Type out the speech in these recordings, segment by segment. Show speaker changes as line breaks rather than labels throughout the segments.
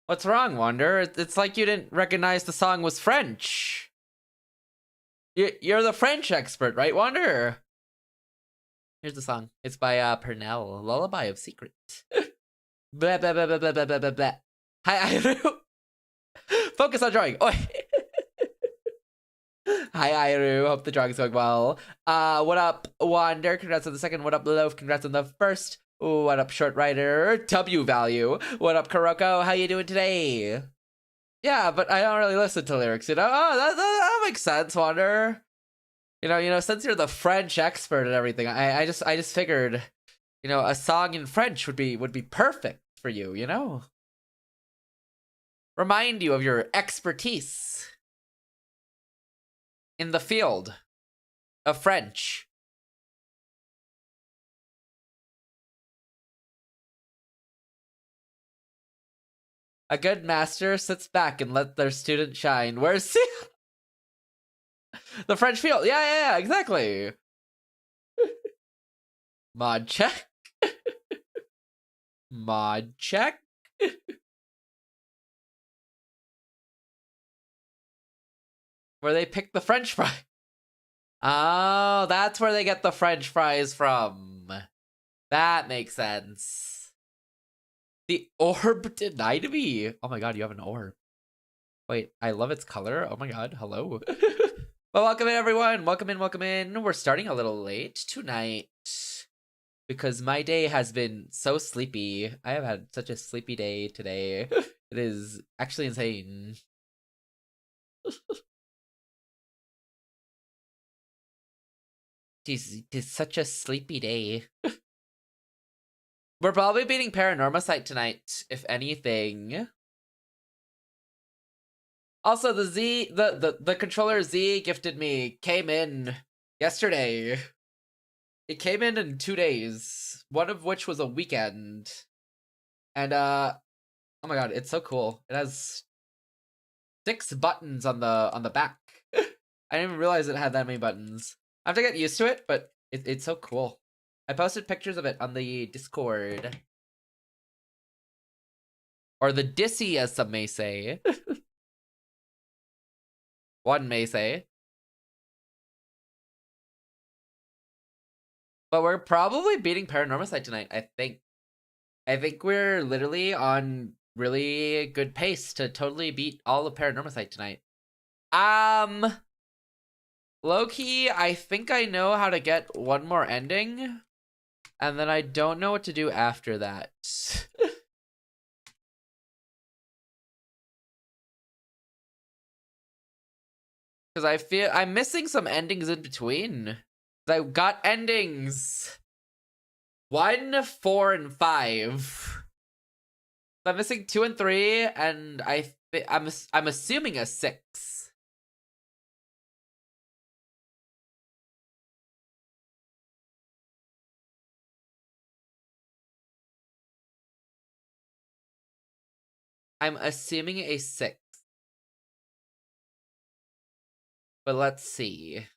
What's wrong, Wander? It's like you didn't recognize the song was French. You're the French expert, right, Wander? Here's the song. It's by Purnell, Lullaby of Secret. Blah, blah, blah, blah, blah, blah, blah, blah. Hi, Iru. Focus on drawing. Oi. Hi, Iru. Hope the drawing's going well. What up, Wander? Congrats on the second. What up, Loaf? Congrats on the first. What up, Short Rider? W Value. What up, Kuroko? How you doing today? Yeah, but I don't really listen to lyrics, you know? Oh, that makes sense, Wander. You know, since you're the French expert and everything, I just figured, you know, a song in French would be perfect for you, you know? Remind you of your expertise in the field of French. A good master sits back and let their student shine. Where's the French field? Yeah, exactly. Mod check. Mod check. Where they pick the French fry. Oh, that's where they get the French fries from. That makes sense. The orb denied me. Oh my god, you have an orb. Wait, I love its color. Oh my god, hello. Well, welcome in, everyone. Welcome in. We're starting a little late tonight because my day has been so sleepy. I have had such a sleepy day today. It is actually insane. It is such a sleepy day. We're probably beating Paranormosite tonight, if anything. Also, the controller Z gifted me came in yesterday. It came in 2 days, one of which was a weekend. And oh my god, it's so cool. It has 6 buttons on the back. I didn't even realize it had that many buttons. I have to get used to it, but it's so cool. I posted pictures of it on the Discord. Or the Dissy, as some may say. One may say. But we're probably beating Paranormosite tonight, I think. I think we're literally on really good pace to totally beat all of Paranormosite tonight. Low-key, I think I know how to get one more ending. And then I don't know what to do after that. Because I feel I'm missing some endings in between. I got endings 1, 4, and 5. I'm missing 2 and 3, and I'm assuming a 6. I'm assuming a 6. But let's see.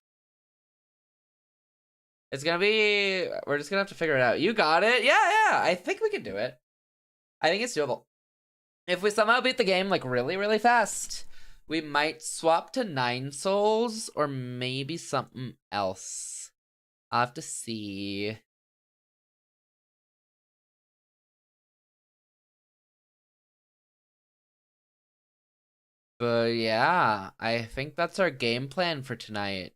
It's gonna be... We're just gonna have to figure it out. You got it. Yeah. I think we can do it. I think it's doable. If we somehow beat the game, like, really, really fast, we might swap to 9 souls or maybe something else. I'll have to see. But yeah, I think that's our game plan for tonight.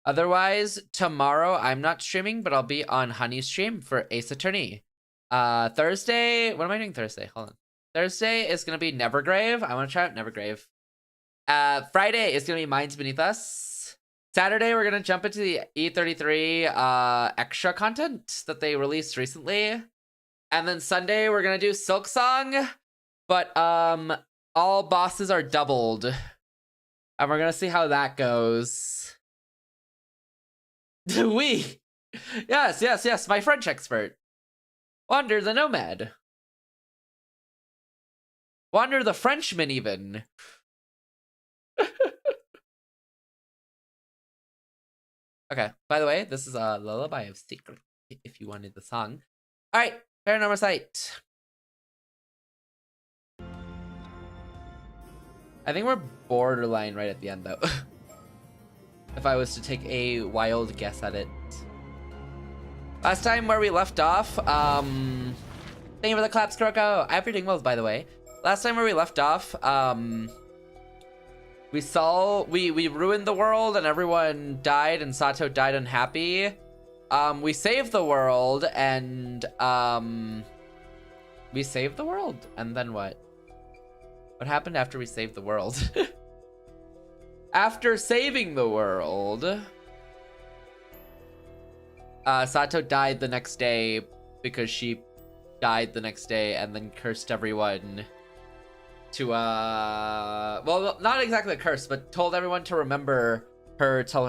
Otherwise, tomorrow I'm not streaming, but I'll be on Honey's stream for Ace Attorney. Thursday, what am I doing Thursday? Hold on. Thursday is gonna be Nevergrave. I want to try out Nevergrave. Friday is gonna be Minds Beneath Us. Saturday, we're gonna jump into the E33 extra content that they released recently. And then Sunday, we're gonna do Silksong, but all bosses are doubled. And we're gonna see how that goes. We. Yes, my French expert. Wander the Nomad. Wander the Frenchman, even. Okay, by the way, this is a Lullaby of Secret, if you wanted the song. Alright, Paranormosite. I think we're borderline right at the end, though. If I was to take a wild guess at it. Last time where we left off, thank you for the claps, Kroko. I hope you're doing well, by the way. Last time where we left off, we ruined the world and everyone died and Sato died unhappy. We saved the world and, we saved the world, and then what? What happened after we saved the world? After saving the world, Sato died the next day because she died the next day and then cursed everyone to, well, not exactly a curse, but told everyone to remember her till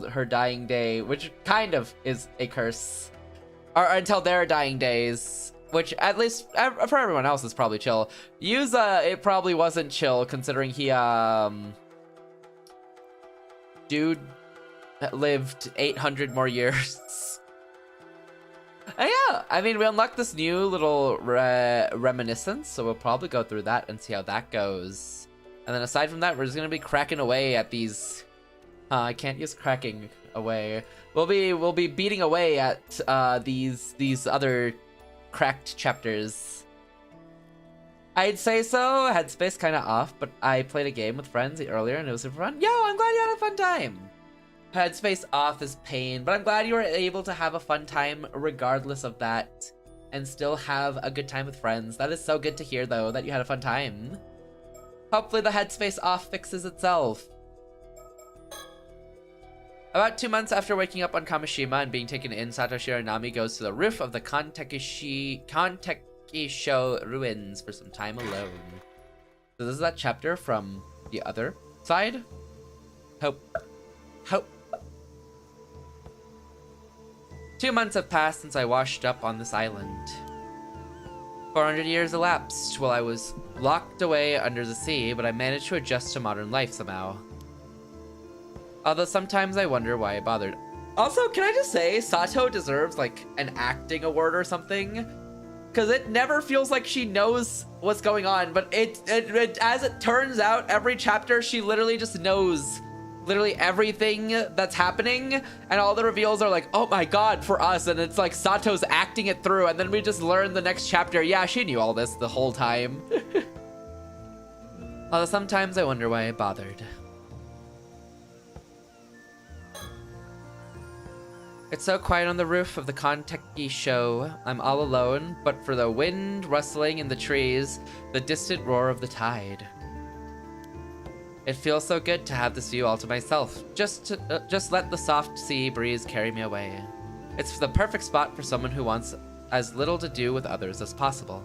her dying day, which kind of is a curse, or until their dying days. Which, at least, for everyone else, is probably chill. Yuza, it probably wasn't chill, considering he, dude lived 800 more years. And yeah, I mean, we unlocked this new little reminiscence, so we'll probably go through that and see how that goes. And then aside from that, we're just gonna be cracking away at these... I can't use cracking away. We'll be beating away at, these other... cracked chapters. I'd say so. Headspace kind of off, but I played a game with friends earlier and it was super fun. Yo, I'm glad you had a fun time. Headspace off is pain, but I'm glad you were able to have a fun time regardless of that and still have a good time with friends. That is so good to hear, though, that you had a fun time. Hopefully the headspace off fixes itself. About 2 months after waking up on Kamishima and being taken in, Sato Shiranami goes to the roof of the Kantekisho ruins for some time alone. So this is that chapter from the other side? Hope. 2 months have passed since I washed up on this island. 400 years elapsed while I was locked away under the sea, but I managed to adjust to modern life somehow. Although sometimes I wonder why I bothered. Also, can I just say, Sato deserves, like, an acting award or something? Because it never feels like she knows what's going on, but as it turns out, every chapter, she literally just knows literally everything that's happening, and all the reveals are like, oh my god, for us, and it's like Sato's acting it through, and then we just learn the next chapter, yeah, she knew all this the whole time. Although sometimes I wonder why I bothered. It's so quiet on the roof of the Kantekisho. I'm all alone, but for the wind rustling in the trees, the distant roar of the tide. It feels so good to have this view all to myself. Just let the soft sea breeze carry me away. It's the perfect spot for someone who wants as little to do with others as possible.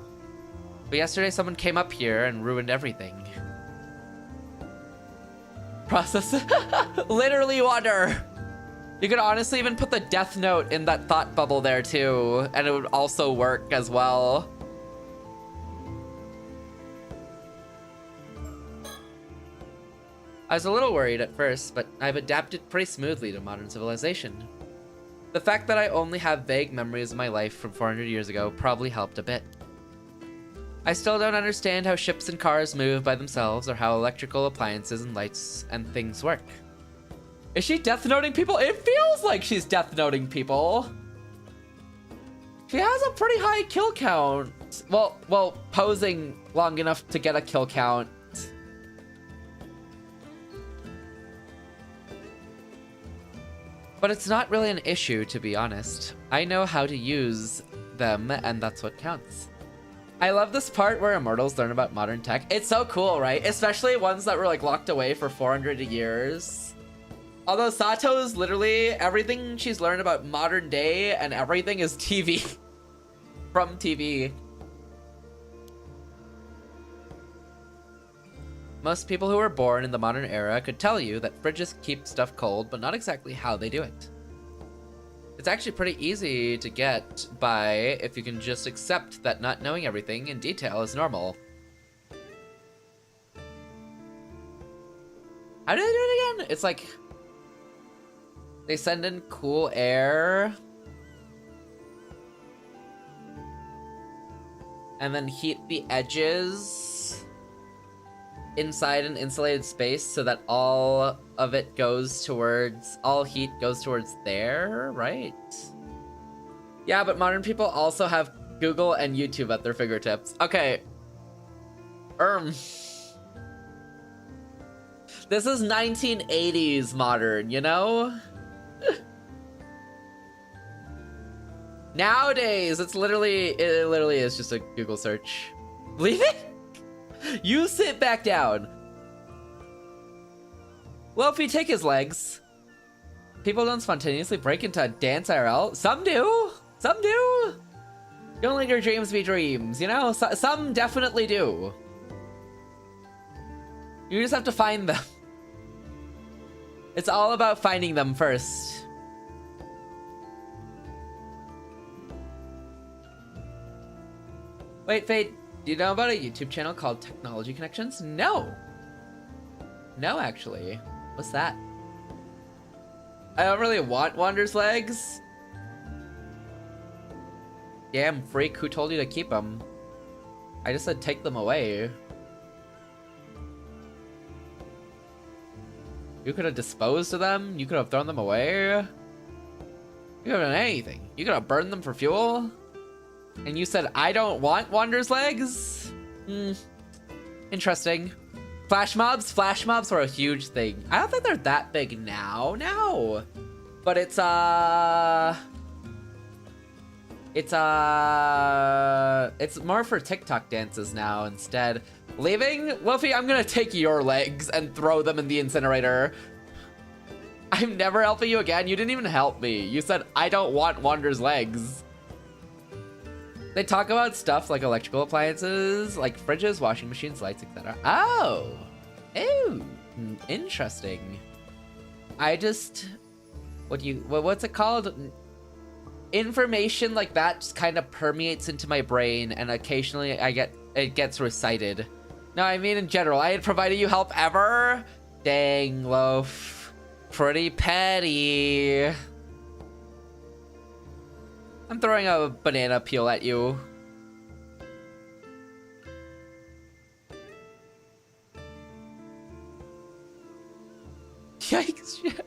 But yesterday someone came up here and ruined everything. Process. Literally water. You could honestly even put the death note in that thought bubble there too, and it would also work as well. I was a little worried at first, but I've adapted pretty smoothly to modern civilization. The fact that I only have vague memories of my life from 400 years ago probably helped a bit. I still don't understand how ships and cars move by themselves or how electrical appliances and lights and things work. Is she death noting people? It feels like she's death noting people. She has a pretty high kill count. Well, posing long enough to get a kill count. But it's not really an issue, to be honest. I know how to use them, and that's what counts. I love this part where immortals learn about modern tech. It's so cool, right? Especially ones that were like locked away for 400 years. Although Sato's literally, everything she's learned about modern day and everything is TV. From TV. Most people who were born in the modern era could tell you that fridges keep stuff cold, but not exactly how they do it. It's actually pretty easy to get by if you can just accept that not knowing everything in detail is normal. How do they do it again? It's like... they send in cool air. And then heat the edges. inside an insulated space so that all of it goes towards, all heat goes towards there, right? Yeah, but modern people also have Google and YouTube at their fingertips. Okay. This is 1980s modern, you know? Nowadays, it literally is just a Google search. Leave it? You sit back down. Well, if you take his legs, people don't spontaneously break into dance IRL. Some do. Some do. Don't let your dreams be dreams, you know? Some definitely do. You just have to find them. It's all about finding them first. Wait, Fade, do you know about a YouTube channel called Technology Connections? No. No, actually. What's that? I don't really want Wander's legs. Damn freak, who told you to keep them? I just said take them away. You could have disposed of them. You could have thrown them away. You could have done anything. You could have burned them for fuel. And you said, I don't want Wander's legs? Interesting. Flash mobs? Flash mobs were a huge thing. I don't think they're that big now. No. But it's more for TikTok dances now instead. Leaving? Wolfie, I'm gonna take your legs and throw them in the incinerator. I'm never helping you again. You didn't even help me. You said, I don't want Wander's legs. They talk about stuff like electrical appliances, like fridges, washing machines, lights, etc. Oh. Ew. Interesting. I just... what's it called? Information like that just kind of permeates into my brain, and occasionally it gets recited. No, I mean in general. I had provided you help ever? Dang, Loaf. Pretty petty. I'm throwing a banana peel at you. Yikes.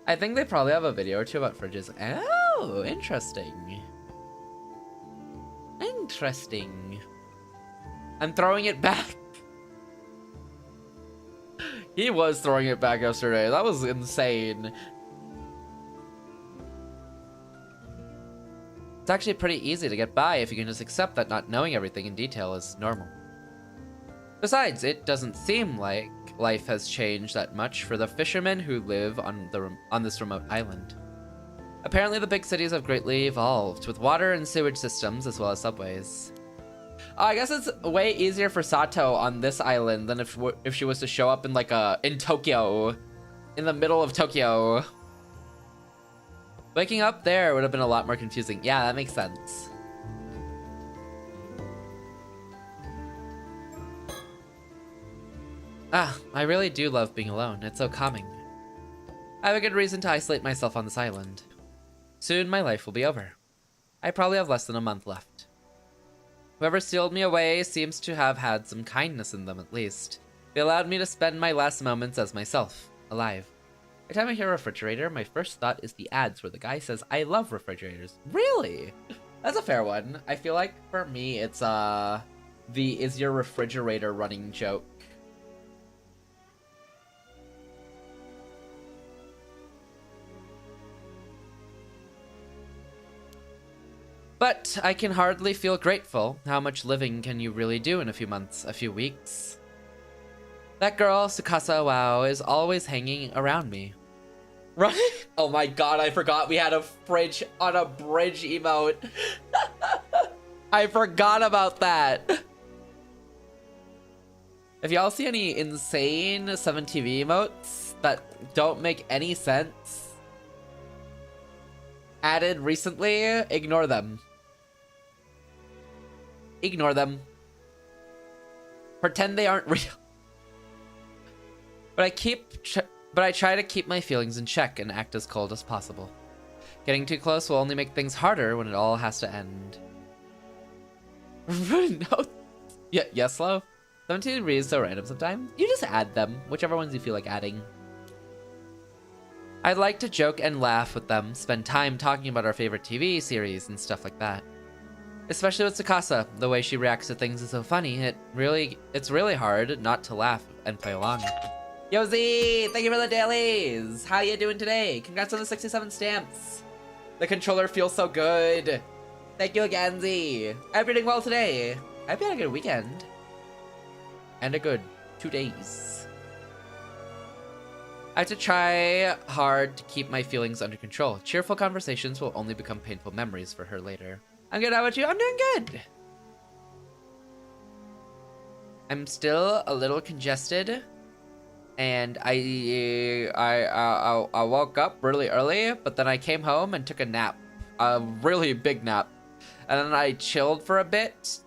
I think they probably have a video or two about fridges. Oh, interesting. Interesting. I'm throwing it back. He was throwing it back yesterday. That was insane. It's actually pretty easy to get by if you can just accept that not knowing everything in detail is normal. Besides, it doesn't seem like life has changed that much for the fishermen who live on this remote island. Apparently the big cities have greatly evolved, with water and sewage systems as well as subways. I guess it's way easier for Sato on this island than if she was to show up in in Tokyo, in the middle of Tokyo. Waking up there would have been a lot more confusing. Yeah, that makes sense. I really do love being alone. It's so calming. I have a good reason to isolate myself on this island. Soon my life will be over. I probably have less than a month left. Whoever sealed me away seems to have had some kindness in them at least. They allowed me to spend my last moments as myself, alive. Every time I hear refrigerator, my first thought is the ads where the guy says, I love refrigerators. Really? That's a fair one. I feel like for me, it's the is your refrigerator running joke. But I can hardly feel grateful. How much living can you really do in a few months, a few weeks? That girl, Tsukasa Wow, is always hanging around me. Right? Oh my god, I forgot we had a fridge on a bridge emote. I forgot about that. If y'all see any insane 7TV emotes that don't make any sense added recently, ignore them. Ignore them. Pretend they aren't real. But I try to keep my feelings in check and act as cold as possible. Getting too close will only make things harder when it all has to end. Notes. Yeah, yes, slow. 17 degrees so random sometimes. You just add them, whichever ones you feel like adding. I'd like to joke and laugh with them, spend time talking about our favorite TV series and stuff like that. Especially with Tsukasa, the way she reacts to things is so funny. It's really hard not to laugh and play along. Yo Z, thank you for the dailies. How you doing today? Congrats on the 67 stamps. The controller feels so good. Thank you again, Z. I hope you're doing well today. I hope you had a good weekend. And a good 2 days. I have to try hard to keep my feelings under control. Cheerful conversations will only become painful memories for her later. I'm good, how about you? I'm doing good. I'm still a little congested. And I woke up really early, but then I came home and took a nap. A really big nap. And then I chilled for a bit.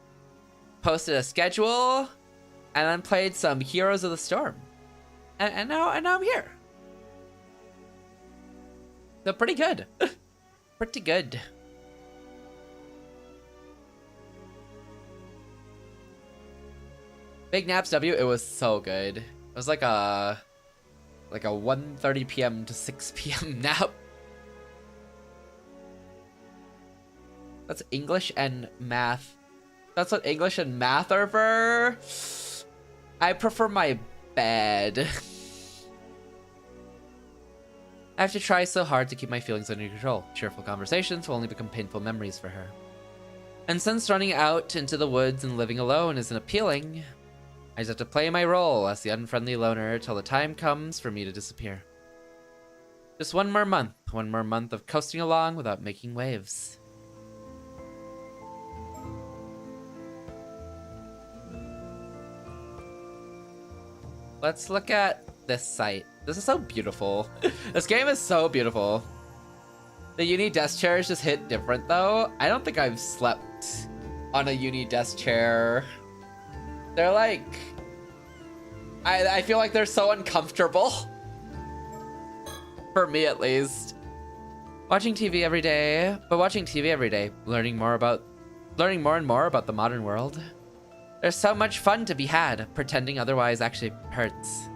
Posted a schedule. And then played some Heroes of the Storm. And now I'm here. So pretty good. Pretty good. Big naps W, it was so good. It was like a 1:30 p.m. to 6 p.m. nap. That's English and math. That's what English and math are for. I prefer my bed. I have to try so hard to keep my feelings under control. Cheerful conversations will only become painful memories for her. And since running out into the woods and living alone isn't appealing, I just have to play my role as the unfriendly loner till the time comes for me to disappear. Just one more month of coasting along without making waves. Let's look at this site. This is so beautiful. This game is so beautiful. The uni desk chairs just hit different though. I don't think I've slept on a uni desk chair. They're like, I feel like they're so uncomfortable. For me at least. Watching TV every day, learning more and more about the modern world. There's so much fun to be had, pretending otherwise actually hurts.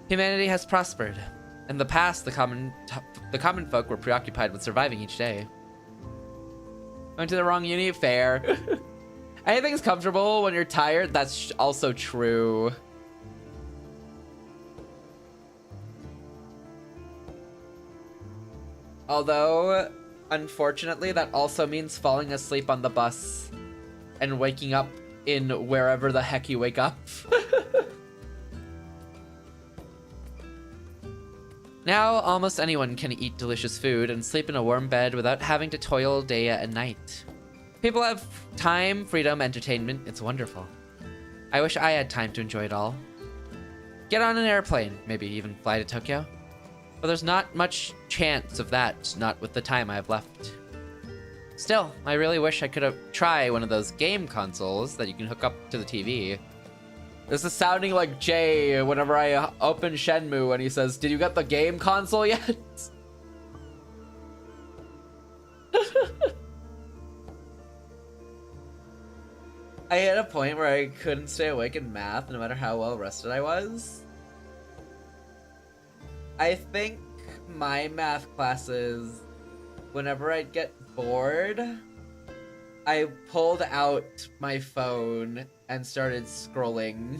Humanity has prospered. In the past, the common folk were preoccupied with surviving each day. Went to the wrong uni? Fair. Anything's comfortable when you're tired, that's also true. Although, unfortunately, that also means falling asleep on the bus and waking up in wherever the heck you wake up. Now, almost anyone can eat delicious food and sleep in a warm bed without having to toil day and night. People have time, freedom, entertainment. It's wonderful. I wish I had time to enjoy it all. Get on an airplane, maybe even fly to Tokyo. But there's not much chance of that, not with the time I have left. Still, I really wish I could have tried one of those game consoles that you can hook up to the TV. This is sounding like Jay whenever I open Shenmue and he says, "Did you get the game console yet?" I hit a point where I couldn't stay awake in math no matter how well rested I was. I think my math classes, whenever I'd get bored, I pulled out my phone and started scrolling.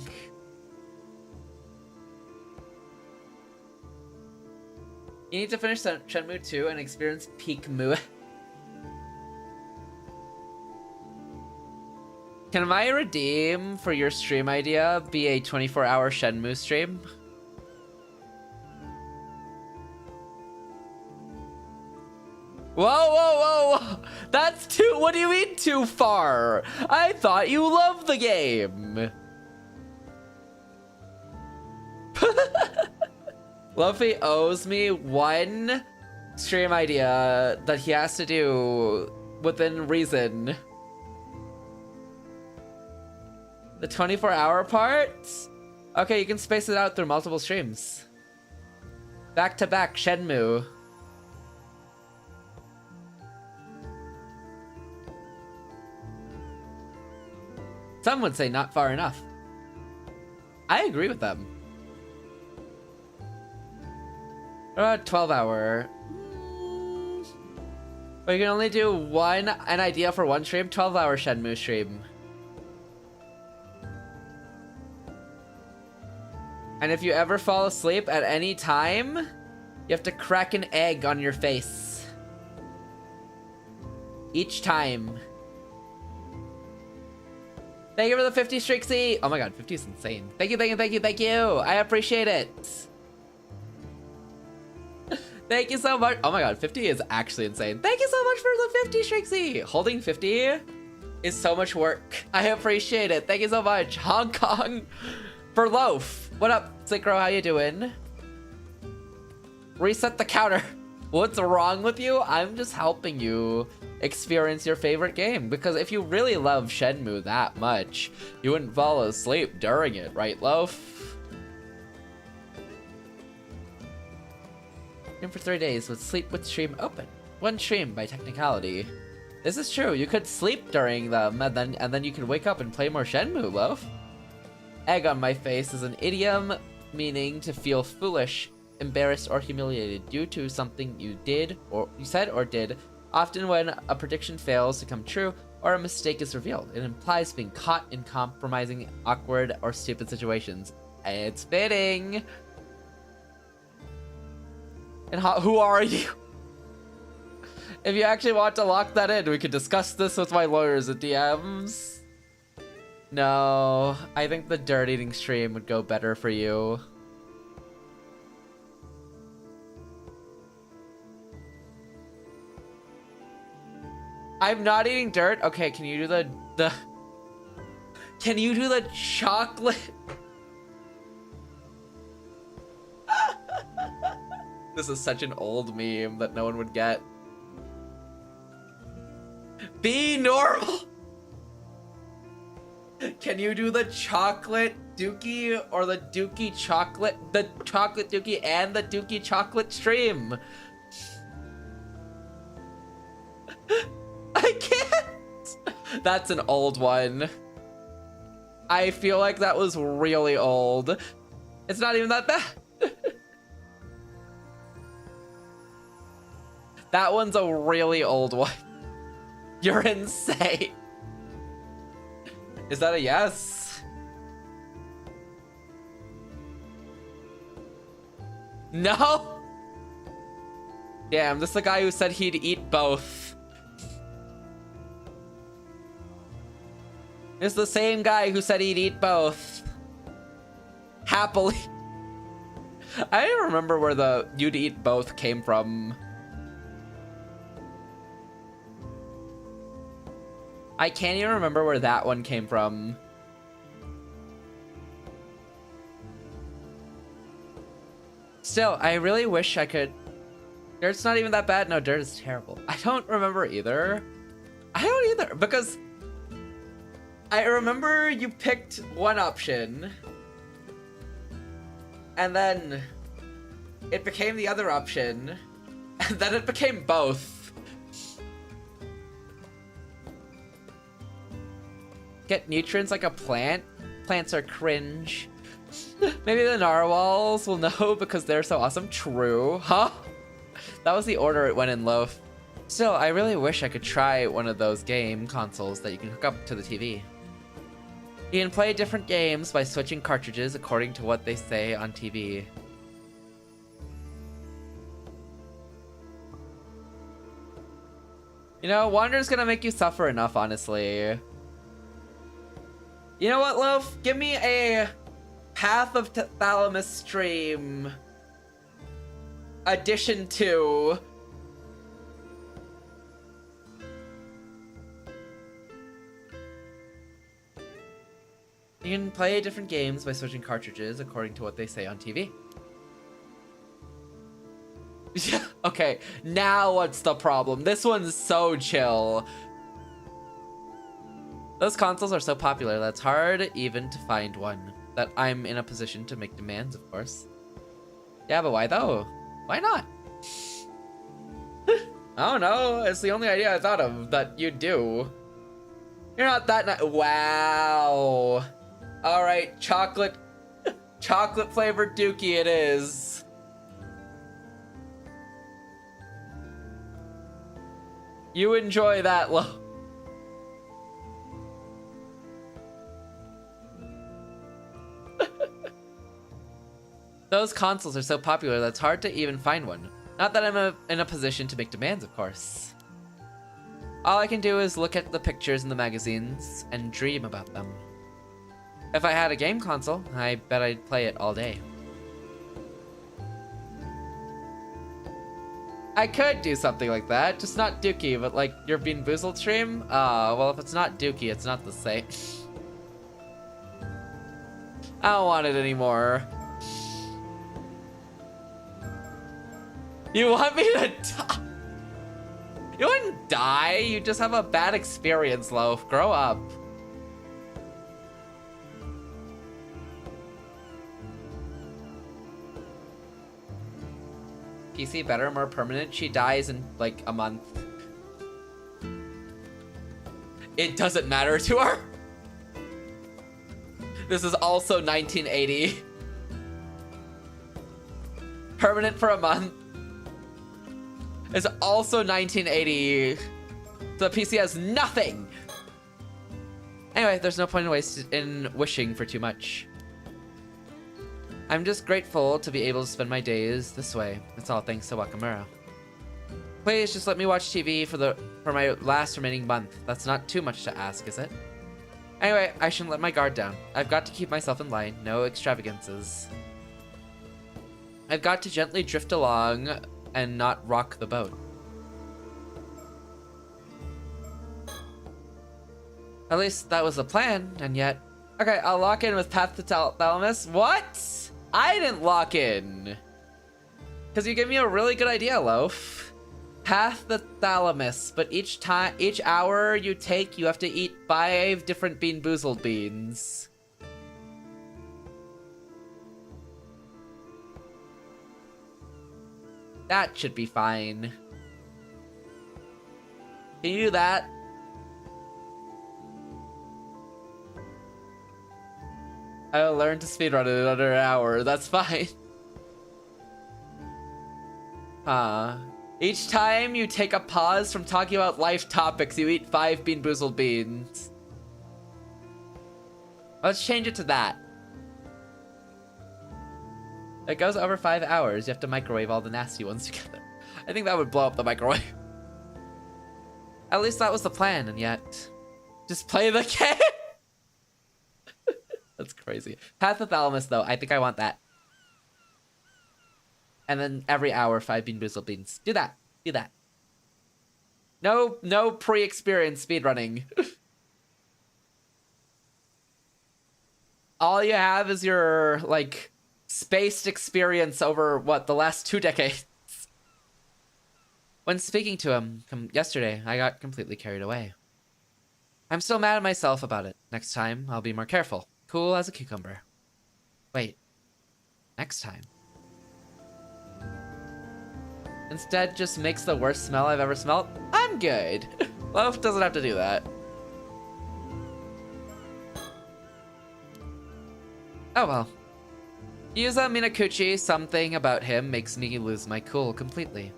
You need to finish Shenmue 2 and experience peak Mu. Can my redeem for your stream idea be a 24-hour Shenmue stream? Whoa, whoa, whoa! That's too. What do you mean too far? I thought you loved the game. Luffy owes me one stream idea that he has to do within reason. The 24-hour part? Okay, you can space it out through multiple streams. Back-to-back Shenmue. Some would say not far enough. I agree with them. What about 12-hour? But you can only do an idea for one stream. 12-hour Shenmue stream. And if you ever fall asleep at any time, you have to crack an egg on your face. Each time. Thank you for the 50 Strixie. Oh my god, 50 is insane. Thank you, thank you, thank you, thank you. I appreciate it. Thank you so much. Oh my god, 50 is actually insane. Thank you so much for the 50 Strixie. Holding 50 is so much work. I appreciate it. Thank you so much. Hong Kong for Loaf. What up, Synchro? How you doing? Reset the counter. What's wrong with you? I'm just helping you experience your favorite game, because if you really love Shenmue that much, you wouldn't fall asleep during it, right, Loaf? And for 3 days with sleep with stream open. One stream by technicality. This is true. You could sleep during them, and then you could wake up and play more Shenmue, Loaf. Egg on my face is an idiom meaning to feel foolish, embarrassed, or humiliated due to something you did, or you said or did. Often when a prediction fails to come true or a mistake is revealed, it implies being caught in compromising, awkward, or stupid situations. It's fitting. And who are you? If you actually want to lock that in, we could discuss this with my lawyers at DMs. No, I think the dirt eating stream would go better for you. I'm not eating dirt. Okay, can you do the can you do the chocolate? This is such an old meme that no one would get. Be normal. Can you do the chocolate dookie or the dookie chocolate, the chocolate dookie and the dookie chocolate stream? I can't. That's an old one. I feel like that was really old. It's not even that bad. That one's a really old one. You're insane. Is that a yes? No? Damn, this is the guy who said he'd eat both. It's the same guy who said he'd eat both. Happily. I don't remember where the you'd eat both came from. I can't even remember where that one came from. Still, I really wish I could... Dirt's not even that bad. No, dirt is terrible. I don't remember either. I don't either, because I remember you picked one option and then it became the other option and then it became both. Get nutrients like a plant? Plants are cringe. Maybe the narwhals will know because they're so awesome. True. Huh? That was the order it went in, Loaf. Still, I really wish I could try one of those game consoles that you can hook up to the TV. You can play different games by switching cartridges according to what they say on TV. You know, Wander's gonna make you suffer enough, honestly. You know what, Loaf? Give me a Path of Thalamus stream. Edition 2. You can play different games by switching cartridges according to what they say on TV. Okay, now what's the problem? This one's so chill. Those consoles are so popular that it's hard even to find one. That I'm in a position to make demands, of course. Yeah, but why though? Why not? I don't know. It's the only idea I thought of that you do. You're not that wow. All right, chocolate flavored dookie it is. You enjoy that, Lo. Those consoles are so popular that it's hard to even find one. Not that I'm in a position to make demands, of course. All I can do is look at the pictures in the magazines and dream about them. If I had a game console, I bet I'd play it all day. I could do something like that, just not Dookie, but like your Bean Boozled stream? Well, if it's not Dookie, it's not the same. I don't want it anymore. You want me to die? You wouldn't die, you just have a bad experience, Loaf. Grow up. PC better, more permanent. She dies in like a month. It doesn't matter to her. This is also 1980. Permanent for a month. It's also 1980. The PC has nothing. Anyway, there's no point in wishing for too much. I'm just grateful to be able to spend my days this way. It's all thanks to Wakamura. Please just let me watch TV for my last remaining month. That's not too much to ask, is it? Anyway, I shouldn't let my guard down. I've got to keep myself in line. No extravagances. I've got to gently drift along and not rock the boat. At least that was the plan, and yet... Okay, I'll lock in with Path to Thalamus. What? I didn't lock in. Because you gave me a really good idea, Loaf. Path the Thalamus, but each hour you take, you have to eat 5 different Bean Boozled beans. That should be fine. Can you do that? I'll learn to speedrun it in under an hour. That's fine. Each time you take a pause from talking about life topics, you eat 5 Bean Boozled beans. Let's change it to that. It goes over 5 hours. You have to microwave all the nasty ones together. I think that would blow up the microwave. At least that was the plan, and yet... Just play the game! That's crazy. Path of Thalamus, though. I think I want that. And then every hour, 5 Bean Boozled beans. Do that. Do that. No pre-experience speedrunning. All you have is your, like... spaced experience over, what, the last 2 decades? When speaking to him yesterday, I got completely carried away. I'm still mad at myself about it. Next time, I'll be more careful. Cool as a cucumber. Wait. Next time. Instead, just makes the worst smell I've ever smelled? I'm good. Loaf doesn't have to do that. Oh well. Yuza Minakuchi, something about him makes me lose my cool completely.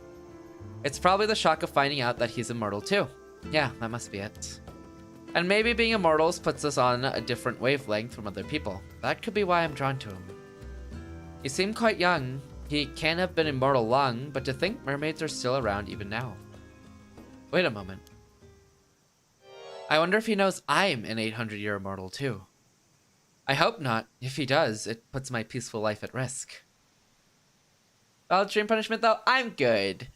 It's probably the shock of finding out that he's immortal too. Yeah, that must be it. And maybe being immortals puts us on a different wavelength from other people. That could be why I'm drawn to him. He seemed quite young. He can't have been immortal long, but to think mermaids are still around even now. Wait a moment. I wonder if he knows I'm an 800-year immortal too. I hope not. If he does, it puts my peaceful life at risk. Well, dream punishment though, I'm good.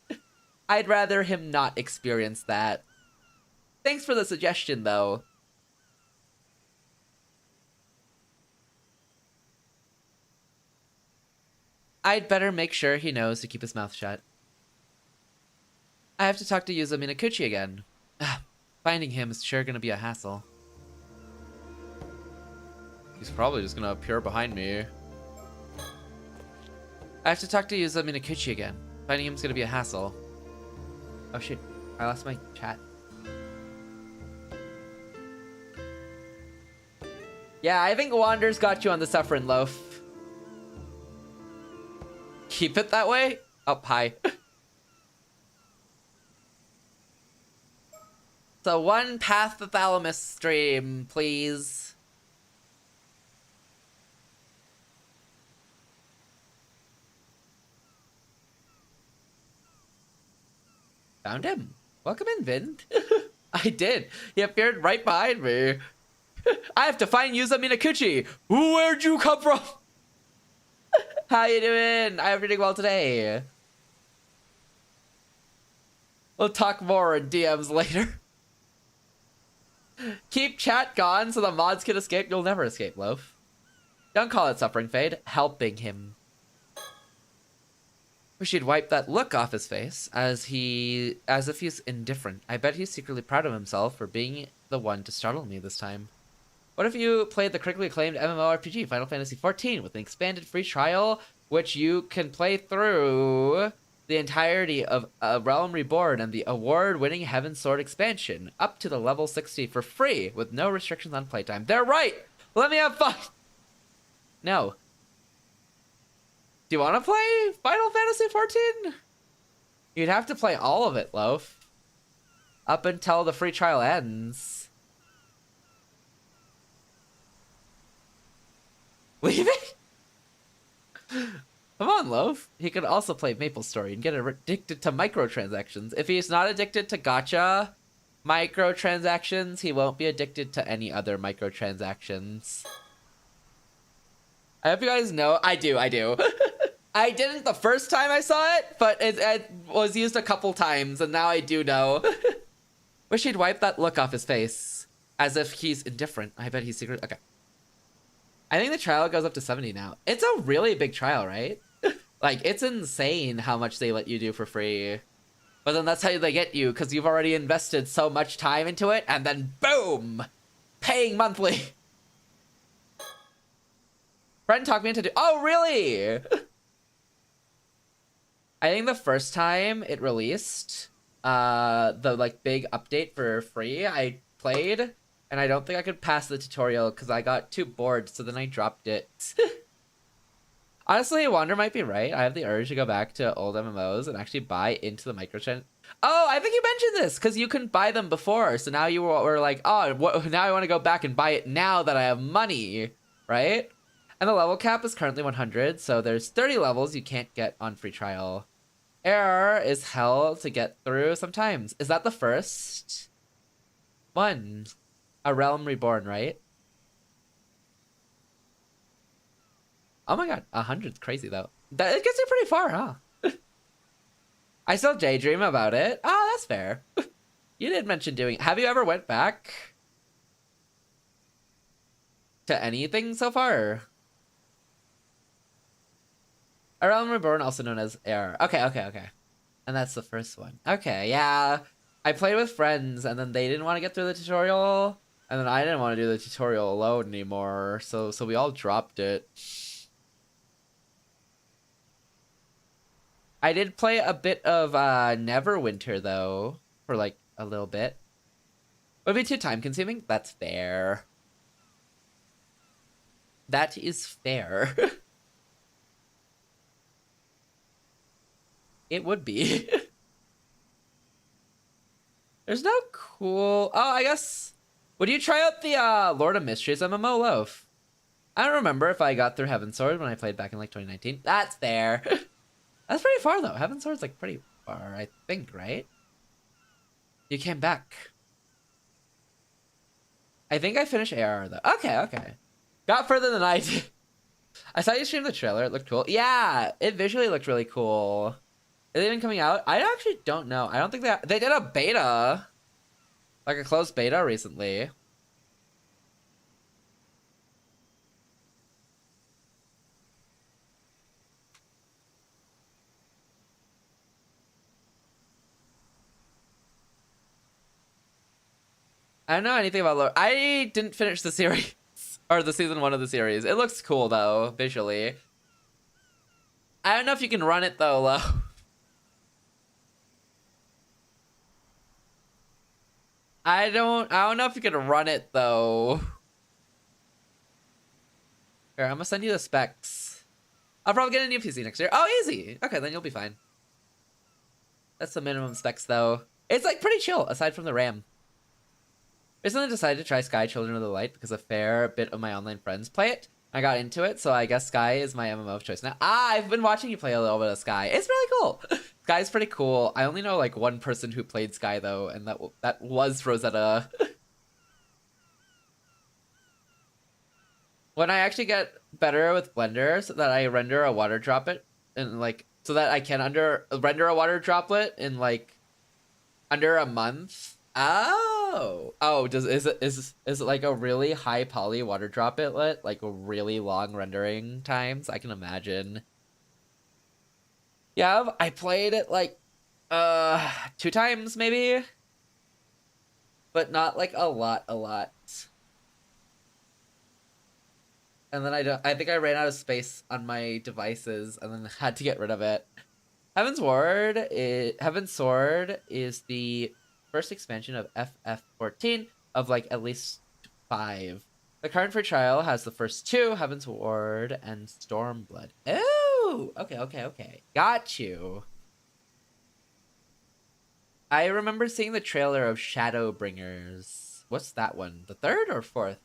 I'd rather him not experience that. Thanks for the suggestion though. I'd better make sure he knows to keep his mouth shut. I have to talk to Yuza Minakuchi again. Finding him is sure gonna be a hassle. He's probably just gonna appear behind me. I have to talk to Yuza Minakuchi again. Finding him's gonna be a hassle. Oh shit, I lost my chat. Yeah, I think Wander's got you on the suffering loaf. Keep it that way? Up high. So one Path the Thalamus stream, please. Found him. Welcome in, Vin. I did. He appeared right behind me. I have to find Yuza Minakuchi. Where'd you come from? How you doing? I'm doing well today. We'll talk more in DMs later. Keep chat gone so the mods can escape. You'll never escape, Loaf. Don't call it suffering, Fade. Helping him. Wish he'd wipe that look off his face as if he's indifferent. I bet he's secretly proud of himself for being the one to startle me this time. What if you played the critically acclaimed MMORPG Final Fantasy XIV with an expanded free trial, which you can play through the entirety of Realm Reborn and the award-winning Heaven Sword expansion, up to the level 60 for free, with no restrictions on playtime? They're right! Let me have fun! No. Do you want to play Final Fantasy XIV? You'd have to play all of it, Loaf. Up until the free trial ends. Leave it? Come on, Loaf. He could also play MapleStory and get addicted to microtransactions. If he's not addicted to gacha microtransactions, he won't be addicted to any other microtransactions. I hope you guys know. I do. I didn't the first time I saw it, but it was used a couple times, and now I do know. Wish he'd wipe that look off his face. As if he's indifferent. I bet he's secret. Okay. I think the trial goes up to 70 now. It's a really big trial, right? Like, it's insane how much they let you do for free. But then that's how they get you, because you've already invested so much time into it, and then boom! Paying monthly. Friend talked me into oh, really? I think the first time it released, the, like, big update for free, I played, and I don't think I could pass the tutorial because I got too bored, so then I dropped it. Honestly, Wander might be right. I have the urge to go back to old MMOs and actually buy into the microtransaction. Oh, I think you mentioned this, because you couldn't buy them before, so now you were like, oh, now I want to go back and buy it now that I have money, right? And the level cap is currently 100, so there's 30 levels you can't get on free trial. Error is hell to get through sometimes. Is that the first one? A Realm Reborn, right? Oh my god, 100's crazy though. It gets you pretty far, huh? I still daydream about it. Oh, that's fair. You did mention doing it. Have you ever went back to anything so far? A Realm Reborn, also known as Error. Okay. And that's the first one. Okay, yeah. I played with friends, and then they didn't want to get through the tutorial, and then I didn't want to do the tutorial alone anymore, so we all dropped it. I did play a bit of Neverwinter, though, for, like, a little bit. Would it be too time-consuming? That's fair. That is fair. It would be. There's no cool... Oh, I guess... Would you try out the Lord of Mysteries MMO, Loaf? I don't remember if I got through Heaven Sword when I played back in, like, 2019. That's fair. That's pretty far, though. Heaven Sword's, like, pretty far, I think, right? You came back. I think I finished AR, though. Okay. Got further than I did. I saw you stream the trailer. It looked cool. Yeah, it visually looked really cool. Is it even coming out? I actually don't know. I don't think they did a beta. Like a closed beta recently. I don't know anything about lore. I didn't finish the series. Or the season 1 of the series. It looks cool, though, visually. I don't know if you can run it, though, Lo. I don't know if you can run it, though. Here, I'm gonna send you the specs. I'll probably get a new PC next year. Oh, easy. Okay, then you'll be fine. That's the minimum specs, though. It's like pretty chill, aside from the RAM. Recently decided to try Sky Children of the Light because a fair bit of my online friends play it. I got into it, so I guess Sky is my MMO of choice now. I've been watching you play a little bit of Sky. It's really cool. Sky's pretty cool. I only know like one person who played Sky though, and that was Rosetta. When I actually get better with Blender, so that I render a water droplet and like so that I can render a water droplet in like under a month. Oh, is it like a really high poly water droplet, like really long rendering times? I can imagine. Yeah, I played it like 2 times maybe, but not like a lot. And then I think I ran out of space on my devices and then had to get rid of it. Heaven's Sword is the first expansion of FF14 of like at least 5. The current free trial has the first 2, Heaven's Ward and Stormblood. Oh, okay. Got you. I remember seeing the trailer of Shadowbringers. What's that one? The 3rd or 4th?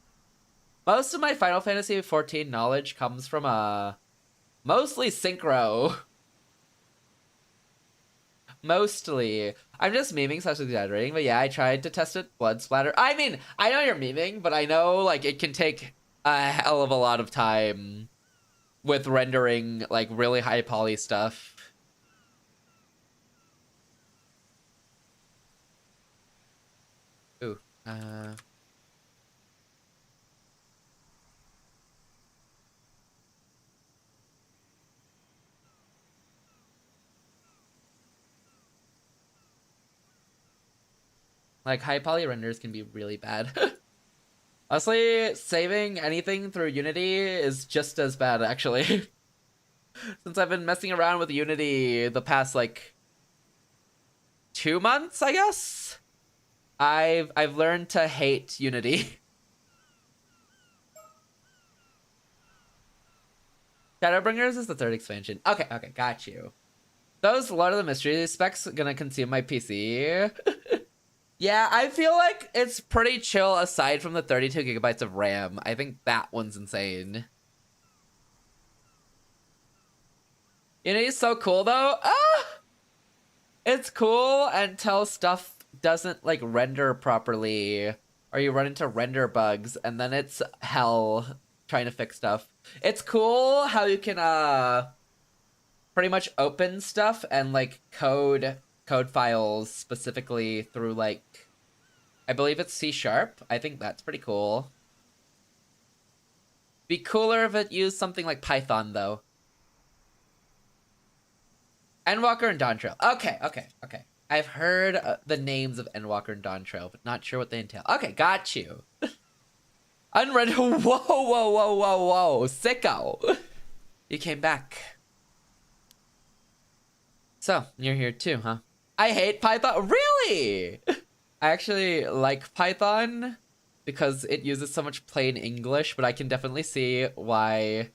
Most of my Final Fantasy XIV knowledge comes from mostly Synchro. Mostly. I'm just memeing / exaggerating, but yeah, I tried to test it. Blood splatter. I mean, I know you're memeing, but I know like it can take a hell of a lot of time with rendering like really high poly stuff. Ooh. Like, high poly renders can be really bad. Honestly, saving anything through Unity is just as bad, actually. Since I've been messing around with Unity the past, like, 2 months, I guess? I've learned to hate Unity. Shadowbringers is the 3rd expansion. Okay, got you. Those Lord of the Mystery specs gonna consume my PC. Yeah, I feel like it's pretty chill aside from the 32 gigabytes of RAM. I think that one's insane. Unity's so cool though. It's cool until stuff doesn't like render properly or you run into render bugs and then it's hell trying to fix stuff. It's cool how you can pretty much open stuff and like code files specifically through like I believe it's C#. I think that's pretty cool. Be cooler if it used something like Python though. Endwalker and Dawn Trail. Okay. I've heard the names of Endwalker and Dawn Trail, but not sure what they entail. Okay, got you. Unread. Whoa. Sicko. You came back. So, you're here too, huh? I hate Python. Really? I actually like Python because it uses so much plain English, but I can definitely see why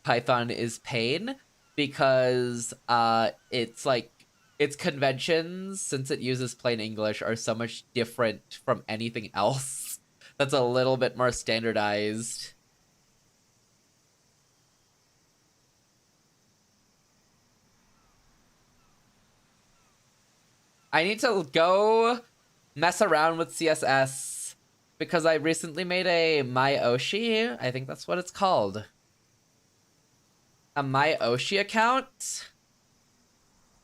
Python is pain because it's like its conventions, since it uses plain English, are so much different from anything else that's a little bit more standardized. I need to go mess around with CSS because I recently made a MyOshi. I think that's what it's called. A MyOshi account.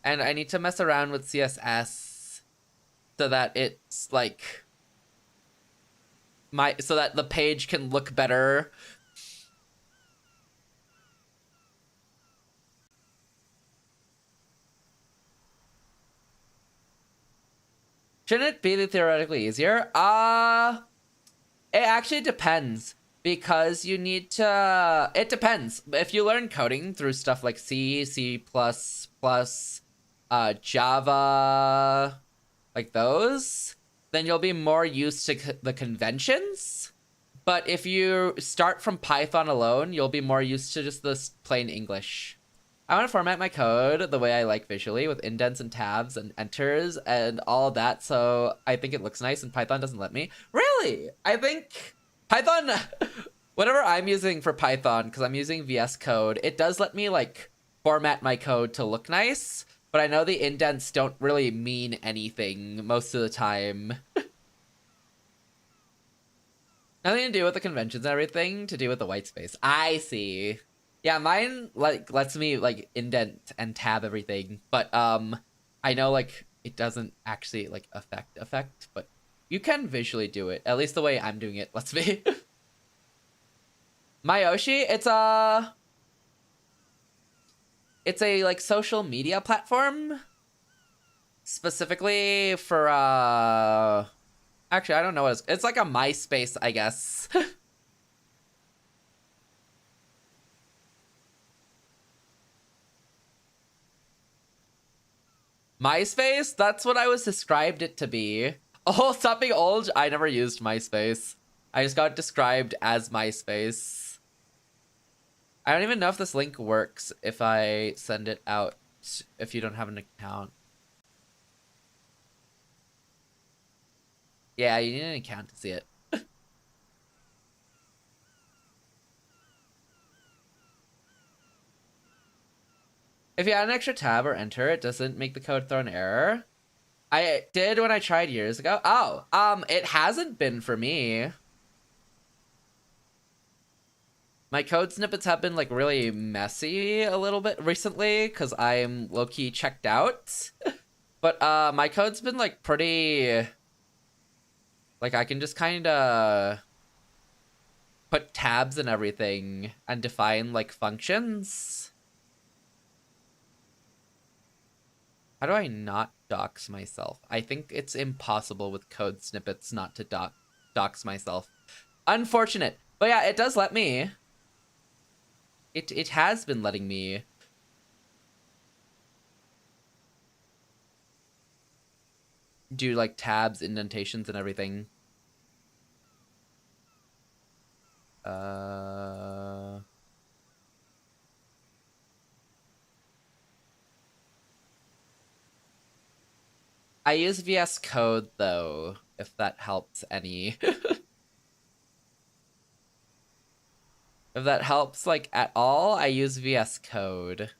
And I need to mess around with CSS so that it's like so that the page can look better. Shouldn't it be theoretically easier? It actually depends because you need to. It depends. If you learn coding through stuff like C, C++, Java, like those, then you'll be more used to the conventions. But if you start from Python alone, you'll be more used to just this plain English. I want to format my code the way I like visually with indents and tabs and enters and all of that, so I think it looks nice, and Python doesn't let me. Really? I think Python, whatever I'm using for Python, because I'm using VS Code, it does let me like format my code to look nice, but I know the indents don't really mean anything most of the time. Nothing to do with the conventions and everything, to do with the white space. I see. Yeah, mine like lets me like indent and tab everything, but I know like it doesn't actually like affect, but you can visually do it. At least the way I'm doing it lets me. Mayoshi, it's a like social media platform specifically for actually I don't know what it's like a MySpace, I guess. MySpace? That's what I was described it to be. Oh, stop being old. I never used MySpace. I just got described as MySpace. I don't even know if this link works if I send it out if you don't have an account. Yeah, you need an account to see it. If you add an extra tab or enter, it doesn't make the code throw an error. I did when I tried years ago. Oh, it hasn't been for me. My code snippets have been like really messy a little bit recently because I'm low-key checked out. But my code's been like pretty, like I can just kind of put tabs and everything and define like functions. How do I not dox myself? I think it's impossible with code snippets not to dox myself. Unfortunate. But yeah, it does let me. It has been letting me. Do like tabs, indentations, and everything. I use VS Code though, if that helps any. If that helps like at all, I use VS Code.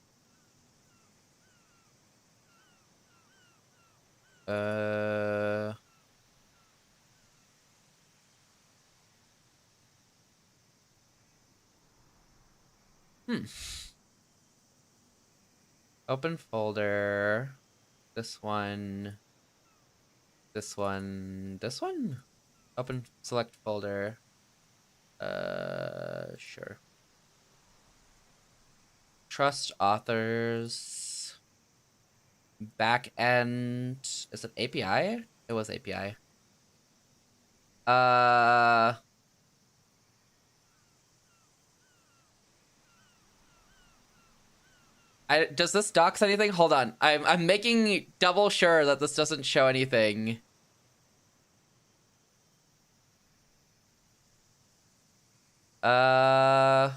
Open folder. This one. This one. This one? Open select folder. Sure. Trust authors. Back end. Is it API? It was API. Does this docs anything? Hold on. I'm making double sure that this doesn't show anything. Yeah,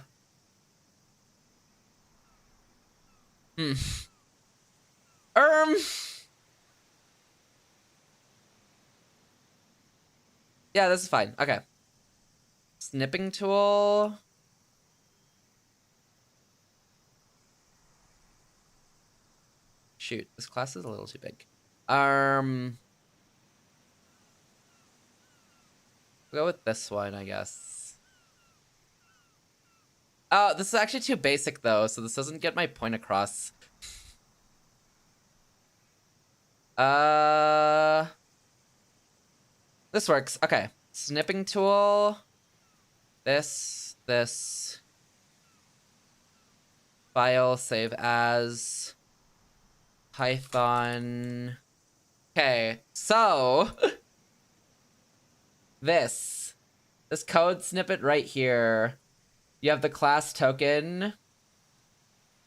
this is fine. Okay. Snipping tool. Shoot, this class is a little too big. We'll go with this one, I guess. Oh, this is actually too basic though, so this doesn't get my point across. This works. Okay. Snipping tool. This. File, save as. Python. Okay, so this code snippet right here, you have the class token,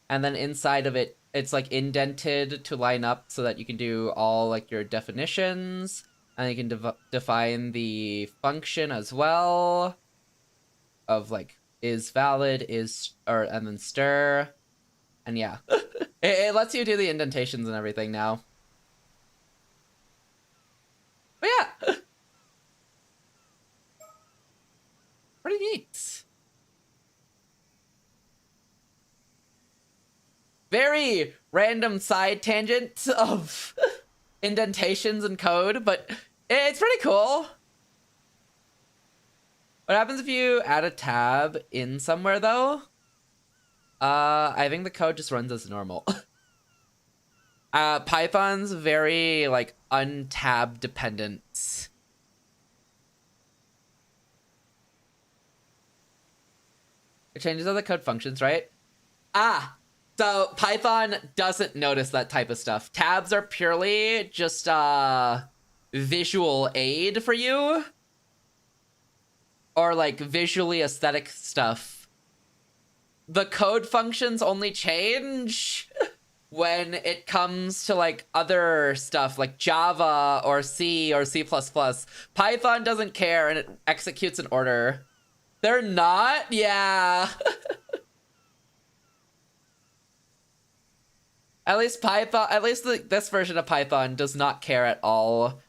and then inside of it, it's like indented to line up so that you can do all like your definitions, and you can define the function as well. of like is valid, and then stir, and yeah. It lets you do the indentations and everything now. But yeah. Pretty neat. Very random side tangent of indentations and code, but it's pretty cool. What happens if you add a tab in somewhere though? I think the code just runs as normal. Python's very like untab dependent. It changes how the code functions, right? So Python doesn't notice that type of stuff. Tabs are purely just visual aid for you. Or like visually aesthetic stuff. The code functions only change when it comes to like other stuff like Java or C or C++. Python doesn't care and it executes in order. They're not? Yeah. At least Python, this version of Python does not care at all.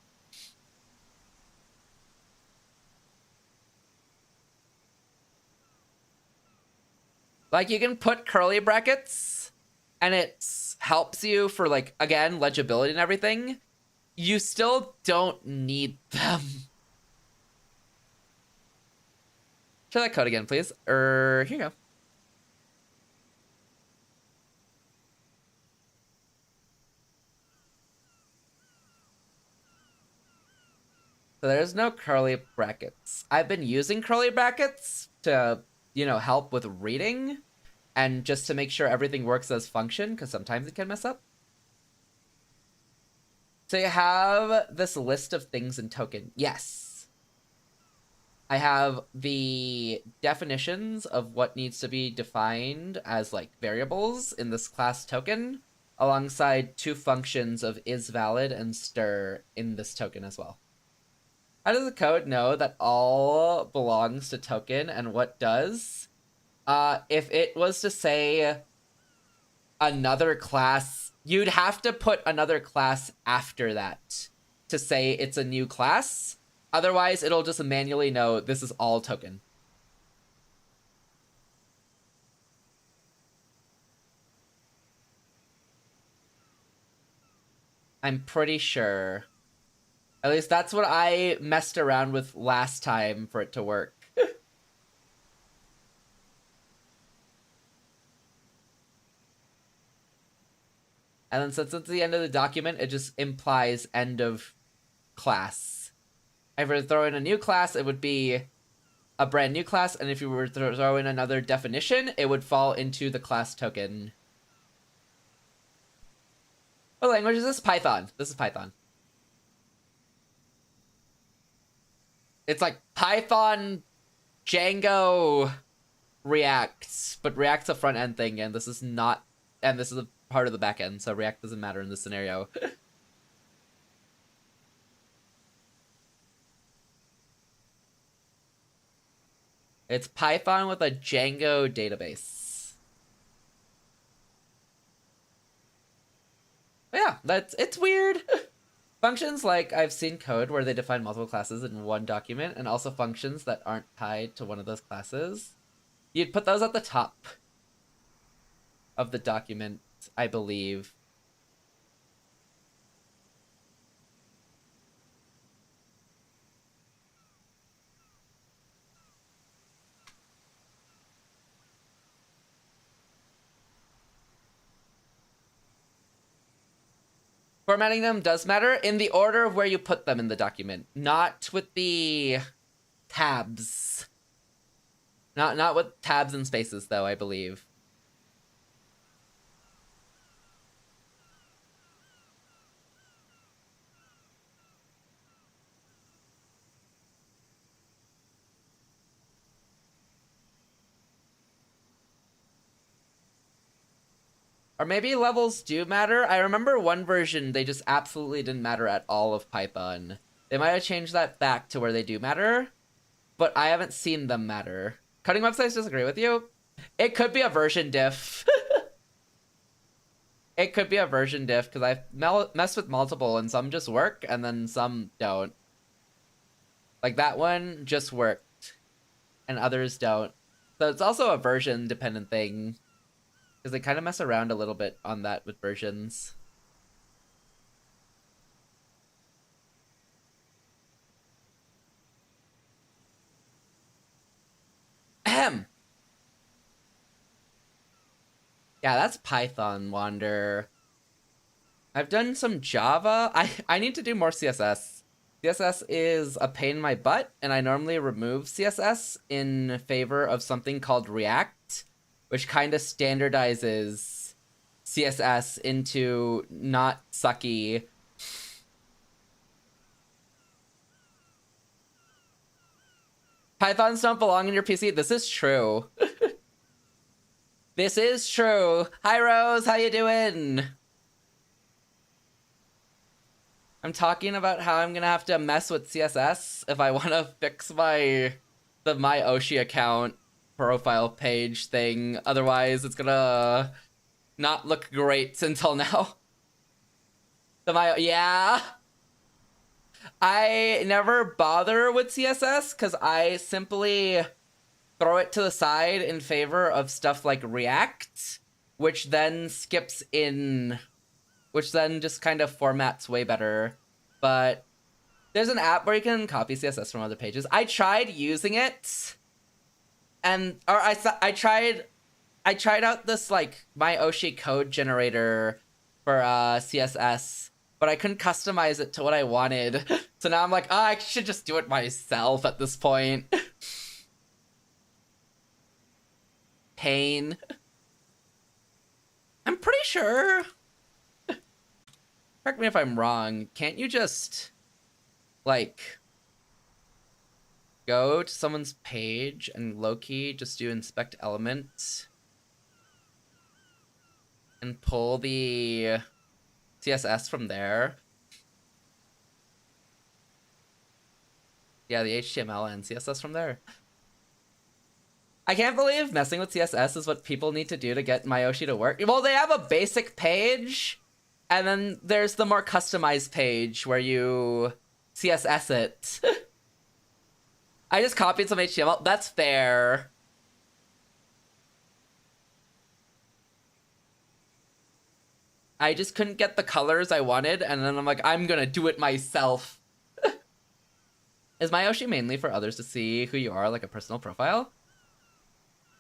Like, you can put curly brackets, and it helps you for, like, again, legibility and everything. You still don't need them. Try that code again, please. Here you go. So there's no curly brackets. I've been using curly brackets to, you know, help with reading and just to make sure everything works as function, because sometimes it can mess up. So you have this list of things in token. Yes. I have the definitions of what needs to be defined as like variables in this class token, alongside two functions of isValid and stir in this token as well. How does the code know that all belongs to token and what does? If it was to say another class, you'd have to put another class after that to say it's a new class. Otherwise, it'll just manually know this is all token. I'm pretty sure. At least that's what I messed around with last time for it to work. And then since it's the end of the document, it just implies end of class. If you were to throw in a new class, it would be a brand new class. And if you were to throw in another definition, it would fall into the class token. What language is this? Python. This is Python. It's like Python, Django, React, but React's a front end thing, and this is not, and this is a part of the back end, so React doesn't matter in this scenario. It's Python with a Django database. But yeah, it's weird. Functions, like, I've seen code where they define multiple classes in one document, and also functions that aren't tied to one of those classes. You'd put those at the top of the document, I believe. Formatting them does matter in the order of where you put them in the document, not with the tabs. Not with tabs and spaces, though, I believe. Or maybe levels do matter. I remember one version, they just absolutely didn't matter at all of Python. They might have changed that back to where they do matter, but I haven't seen them matter. Coding websites disagree with you. It could be a version diff. It could be a version diff because I mess with multiple and some just work and then some don't. Like that one just worked and others don't. So it's also a version dependent thing because they kind of mess around a little bit on that with versions. Ahem. Yeah, that's Python Wander. I've done some Java. I need to do more CSS. CSS is a pain in my butt, and I normally remove CSS in favor of something called React, which kind of standardizes CSS into not sucky. Pythons don't belong in your PC. This is true. This is true. Hi, Rose. How you doing? I'm talking about how I'm gonna have to mess with CSS if I want to fix the My Oshi account profile page thing. Otherwise, it's gonna not look great until now. Yeah. I never bother with CSS because I simply throw it to the side in favor of stuff like React, which then skips in, which then just kind of formats way better. But there's an app where you can copy CSS from other pages. I tried using it, I tried out this like My Oshi code generator for CSS, but I couldn't customize it to what I wanted. So now I'm like, oh, I should just do it myself at this point. Pain. I'm pretty sure. Correct me if I'm wrong. Can't you just, like, go to someone's page and low-key just do inspect elements and pull the CSS from there? Yeah, the HTML and CSS from there. I can't believe messing with CSS is what people need to do to get My Oshi to work. Well, they have a basic page, and then there's the more customized page where you CSS it. I just copied some HTML. That's fair. I just couldn't get the colors I wanted, and then I'm like, I'm gonna do it myself. Is My Oshi mainly for others to see who you are, like a personal profile?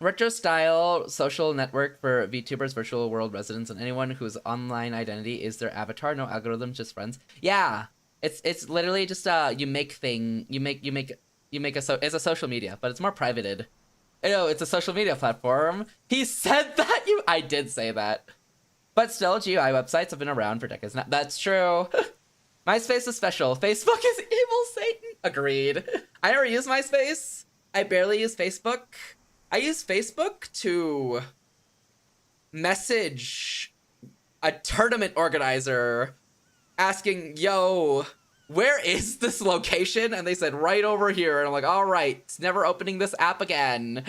Retro style social network for VTubers, virtual world residents, and anyone whose online identity is their avatar. No algorithms, just friends. Yeah, it's literally just it's a social media, but it's more privated. It's a social media platform. He said that I did say that, but still, GUI websites have been around for decades now. That's true. MySpace is special. Facebook is evil Satan. Agreed. I never use MySpace. I barely use Facebook. I use Facebook to message a tournament organizer asking, yo, where is this location? And they said, right over here. And I'm like, all right, never opening this app again.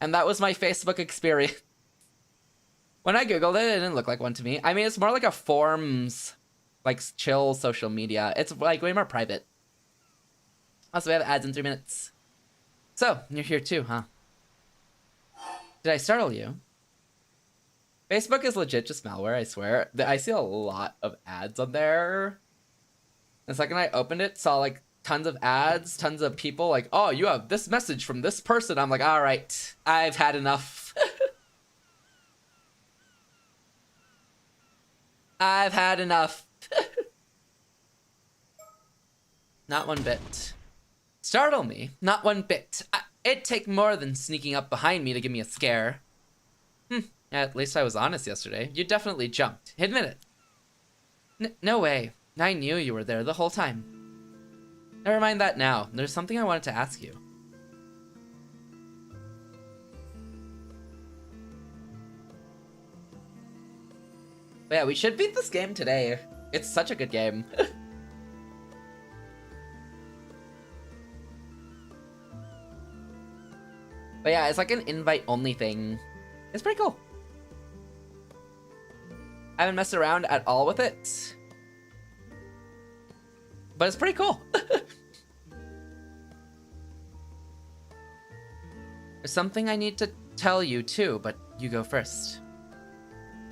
And that was my Facebook experience. When I Googled it, it didn't look like one to me. I mean, it's more like a forums, like chill social media. It's like way more private. Also, we have ads in 3 minutes. So, you're here too, huh? Did I startle you? Facebook is legit just malware, I swear. I see a lot of ads on there. The second I opened it, saw like tons of ads, tons of people like, oh, you have this message from this person. I'm like, all right, I've had enough. I've had enough. Not one bit. Startle me? Not one bit. It'd take more than sneaking up behind me to give me a scare. At least I was honest yesterday. You definitely jumped. Admit it. No way. I knew you were there the whole time. Never mind that now. There's something I wanted to ask you. But yeah, we should beat this game today. It's such a good game. But yeah, it's like an invite-only thing. It's pretty cool. I haven't messed around at all with it. But it's pretty cool. There's something I need to tell you too, but you go first.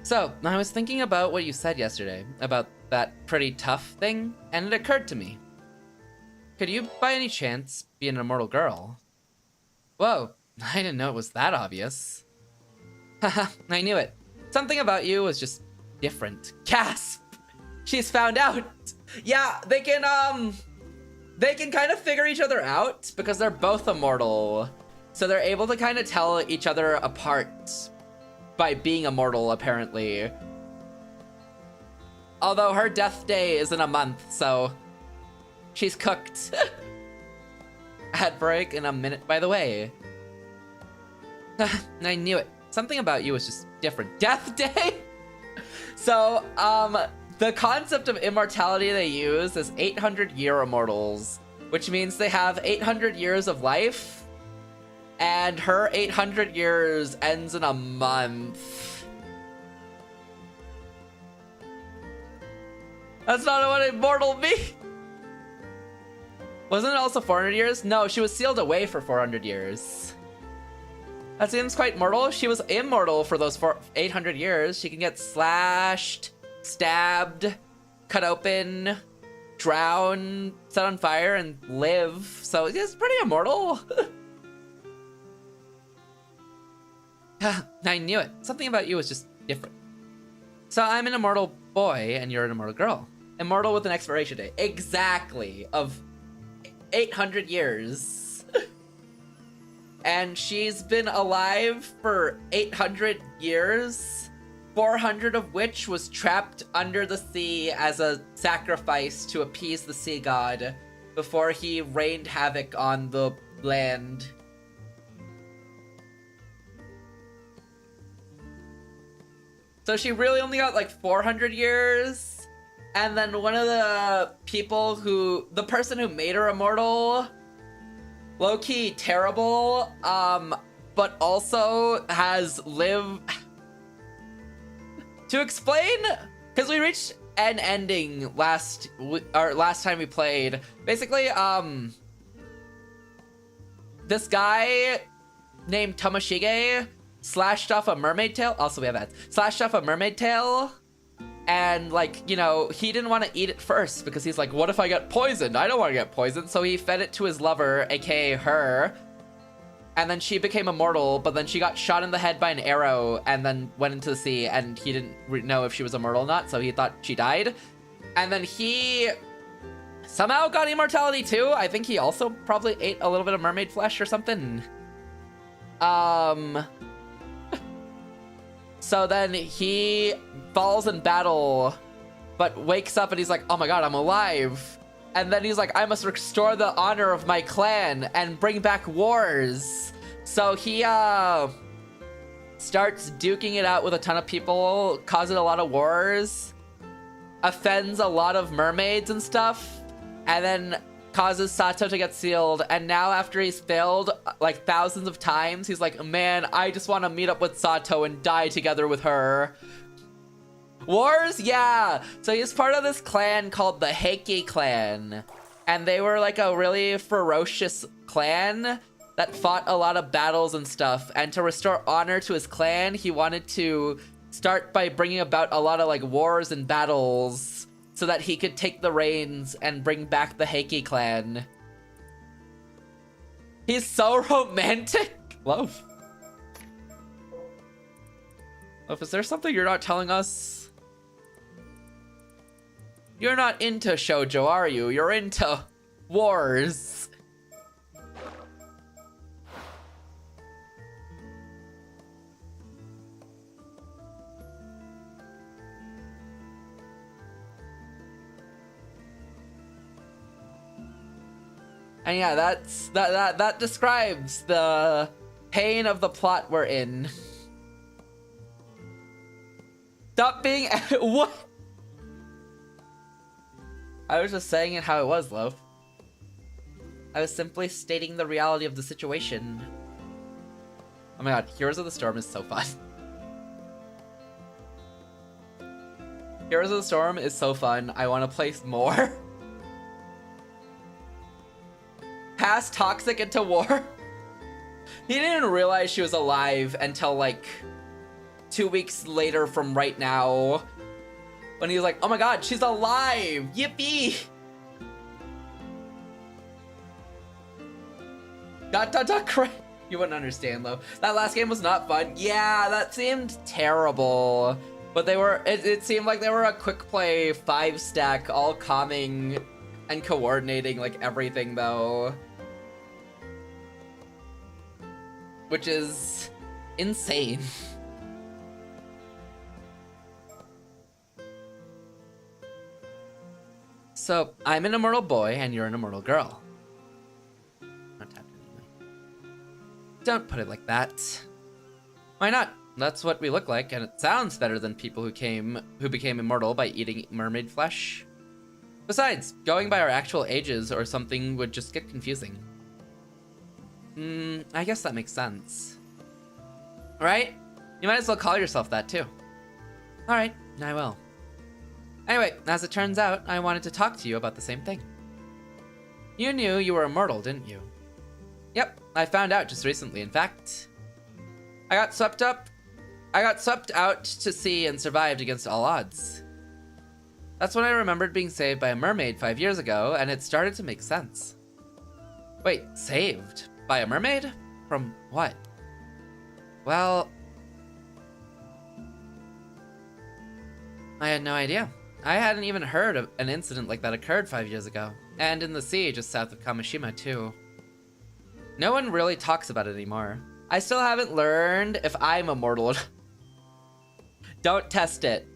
So, I was thinking about what you said yesterday, about that pretty tough thing, and it occurred to me. Could you, by any chance, be an immortal girl? Whoa, I didn't know it was that obvious. Haha, I knew it. Something about you was just different. Gasp! She's found out! Yeah, they can kind of figure each other out because they're both immortal. So they're able to kind of tell each other apart by being immortal, apparently. Although her death day is in a month, so she's cooked. Ad break in a minute, by the way. I knew it. Something about you was just different. Death day? So, the concept of immortality they use is 800-year immortals, which means they have 800 years of life. And her 800 years ends in a month. That's not what immortal means. Wasn't it also 400 years? No, she was sealed away for 400 years. That seems quite mortal. She was immortal for those 800 years. She can get slashed, stabbed, cut open, drown, set on fire, and live. So it's pretty immortal. I knew it. Something about you was just different. So I'm an immortal boy and you're an immortal girl. Immortal with an expiration date. Exactly. Of 800 years. And she's been alive for 800 years. 400 of which was trapped under the sea as a sacrifice to appease the sea god before he rained havoc on the land. So she really only got like 400 years. And then one of the people the person who made her immortal, low-key terrible, but also has lived... To explain, because we reached an ending last time we played. Basically, this guy named Tomoshige slashed off a mermaid tail. Also, we have that. Slashed off a mermaid tail. And, like, you know, he didn't want to eat it first because he's like, what if I get poisoned? I don't want to get poisoned. So he fed it to his lover, aka her. And then she became immortal, but then she got shot in the head by an arrow and then went into the sea. And he didn't know if she was immortal or not, so he thought she died. And then he somehow got immortality too. I think he also probably ate a little bit of mermaid flesh or something. So then he falls in battle, but wakes up and he's like, oh my god, I'm alive. And then he's like, I must restore the honor of my clan and bring back wars. So he starts duking it out with a ton of people, causing a lot of wars, offends a lot of mermaids and stuff, and then causes Sato to get sealed. And now after he's failed like thousands of times, he's like, man, I just want to meet up with Sato and die together with her. Wars? Yeah! So he's part of this clan called the Heyyo clan. And they were like a really ferocious clan that fought a lot of battles and stuff. And to restore honor to his clan, he wanted to start by bringing about a lot of like wars and battles so that he could take the reins and bring back the Heyyo clan. He's so romantic! Love. Love, is there something you're not telling us? You're not into shoujo, are you? You're into wars. And yeah, that describes the pain of the plot we're in. Stop being what? I was just saying it how it was, love. I was simply stating the reality of the situation. Oh my god, Heroes of the Storm is so fun. Heroes of the Storm is so fun. I want to play more. Pass Toxic into war. He didn't realize she was alive until like 2 weeks later from right now. When he was like, oh my god, she's alive! Yippee! Cry. You wouldn't understand though. That last game was not fun. Yeah, that seemed terrible. But they were, it seemed like they were a quick play 5-stack, all calming and coordinating like everything though. Which is insane. So, I'm an immortal boy and you're an immortal girl. Don't put it like that. Why not? That's what we look like, and it sounds better than people who became immortal by eating mermaid flesh. Besides, going by our actual ages or something would just get confusing. I guess that makes sense. Right? You might as well call yourself that too. Alright, I will. Anyway, as it turns out, I wanted to talk to you about the same thing. You knew you were immortal, didn't you? Yep, I found out just recently, in fact. I got swept out to sea and survived against all odds. That's when I remembered being saved by a mermaid 5 years ago, and it started to make sense. Wait, saved? By a mermaid? From what? Well, I had no idea. I hadn't even heard of an incident like that occurred 5 years ago. And in the sea just south of Kamishima, too. No one really talks about it anymore. I still haven't learned if I'm immortal. Don't test it.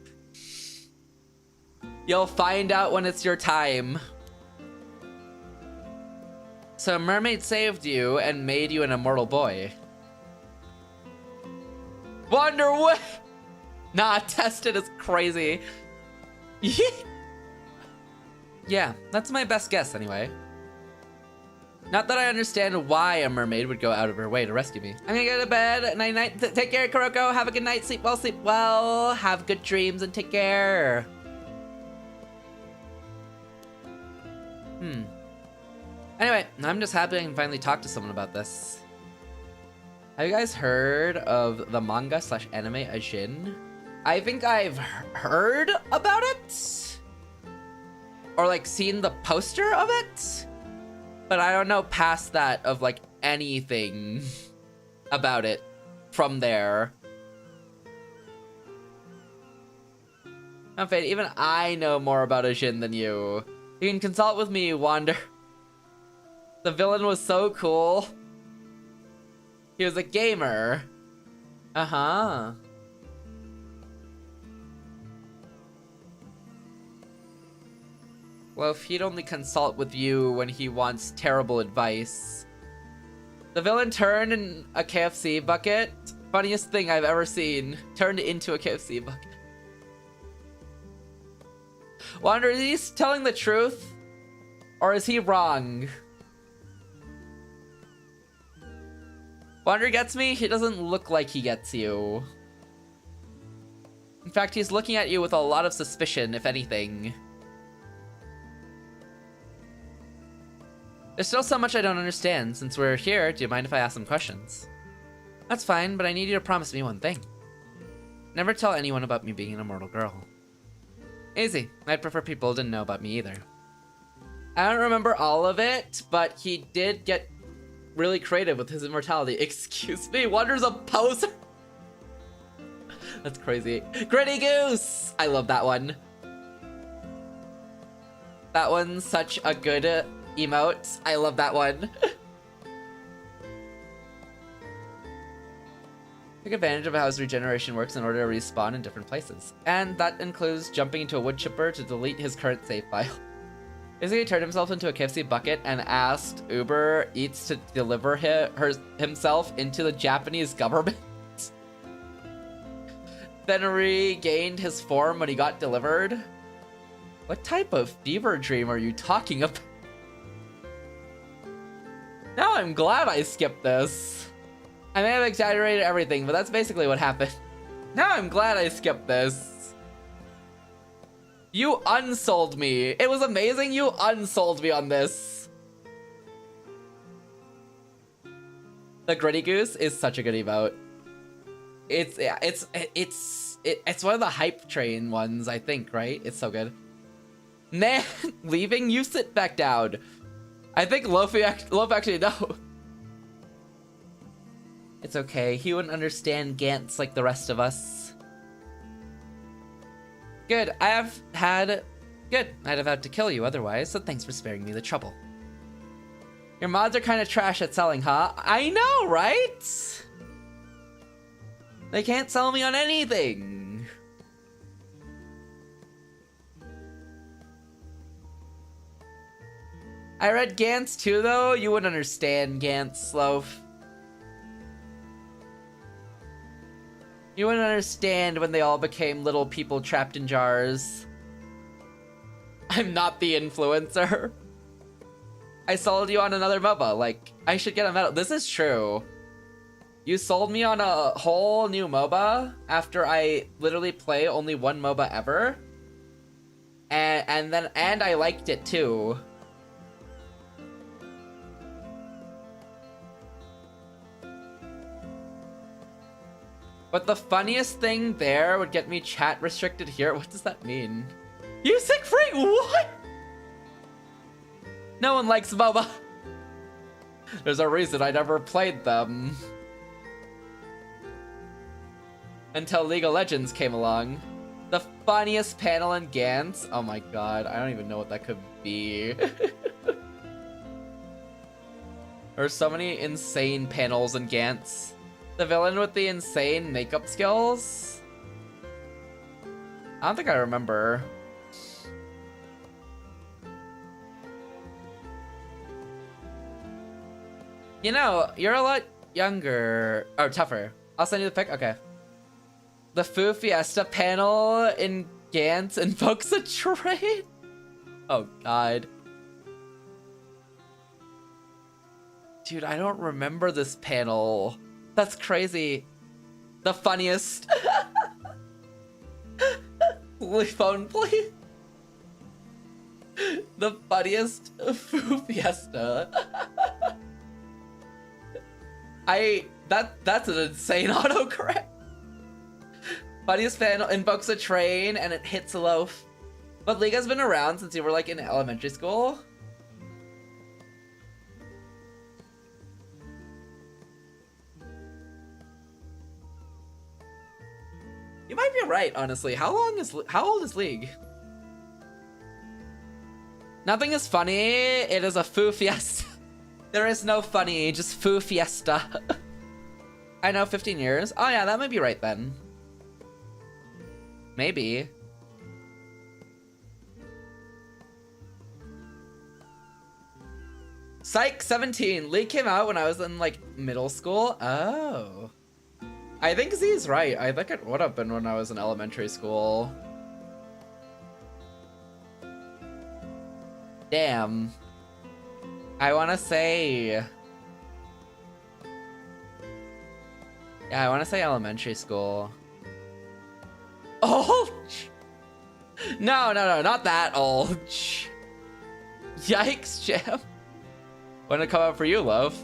You'll find out when it's your time. So a mermaid saved you and made you an immortal boy. Wonder what? Nah, test it is crazy. Yeah, that's my best guess anyway. Not that I understand why a mermaid would go out of her way to rescue me. I'm gonna go to bed. Night-night. Take care, Kuroko. Have a good night. Sleep well, sleep well. Have good dreams and take care. Anyway, I'm just happy I can finally talk to someone about this. Have you guys heard of the manga / anime Ajin? I think I've heard about it. Or like seen the poster of it. But I don't know past that of like anything about it from there. I'm afraid even I know more about Ajin than you. You can consult with me, Wander. The villain was so cool. He was a gamer. Uh-huh. Well, if he'd only consult with you when he wants terrible advice. The villain turned in a KFC bucket. Funniest thing I've ever seen. Turned into a KFC bucket. Wander, is he telling the truth? Or is he wrong? Wander gets me? He doesn't look like he gets you. In fact, he's looking at you with a lot of suspicion, if anything. There's still so much I don't understand. Since we're here, do you mind if I ask some questions? That's fine, but I need you to promise me one thing. Never tell anyone about me being an immortal girl. Easy. I'd prefer people didn't know about me either. I don't remember all of it, but he did get really creative with his immortality. Excuse me, Wander's a poser. That's crazy. Gritty Goose! I love that one. That one's such a good emote. I love that one. Take advantage of how his regeneration works in order to respawn in different places. And that includes jumping into a wood chipper to delete his current save file. Basically, he turned himself into a KFC bucket and asked Uber Eats to deliver himself into the Japanese government. Then regained his form when he got delivered. What type of fever dream are you talking about? Now I'm glad I skipped this. I may have exaggerated everything, but that's basically what happened. Now I'm glad I skipped this. You unsold me. It was amazing you unsold me on this. The Gritty Goose is such a good emote. It's one of the hype train ones, I think, right? It's so good. Nah, leaving? You sit back down. I think Loaf actually no. It's okay. He wouldn't understand Gantz like the rest of us. Good. I'd have had to kill you otherwise, so thanks for sparing me the trouble. Your mods are kind of trash at selling, huh? I know, right? They can't sell me on anything. I read Gantz too, though. You wouldn't understand Gantz, Loaf. You wouldn't understand when they all became little people trapped in jars. I'm not the influencer. I sold you on another MOBA. Like, I should get a medal. This is true. You sold me on a whole new MOBA after I literally play only one MOBA ever. And I liked it too. But the funniest thing there would get me chat restricted here. What does that mean? Music free? What? No one likes MOBA. There's a reason I never played them. Until League of Legends came along. The funniest panel in Gantz? Oh my god, I don't even know what that could be. There's so many insane panels in Gantz. The villain with the insane makeup skills? I don't think I remember. You know, you're a lot younger, or tougher. I'll send you the pic, okay. The Foo Fiesta panel in Gantz invokes a train? Oh god. Dude, I don't remember this panel. That's crazy. The funniest. Phone, please. The funniest Foo Fiesta. That's an insane autocorrect. Funniest panel invokes a train and it hits a loaf. But League has been around since you were like in elementary school. You might be right, honestly. How old is League? Nothing is funny. It is a Foo Fiesta. There is no funny, just Foo Fiesta. I know, 15 years. Oh yeah, that might be right then. Maybe. Psych 17. League came out when I was in like middle school. Oh. I think Z's right. I think it would have been when I was in elementary school. Damn. I want to say... Yeah, I want to say elementary school. Oh! No, not that old. Yikes, Jam. When it come out for you, love?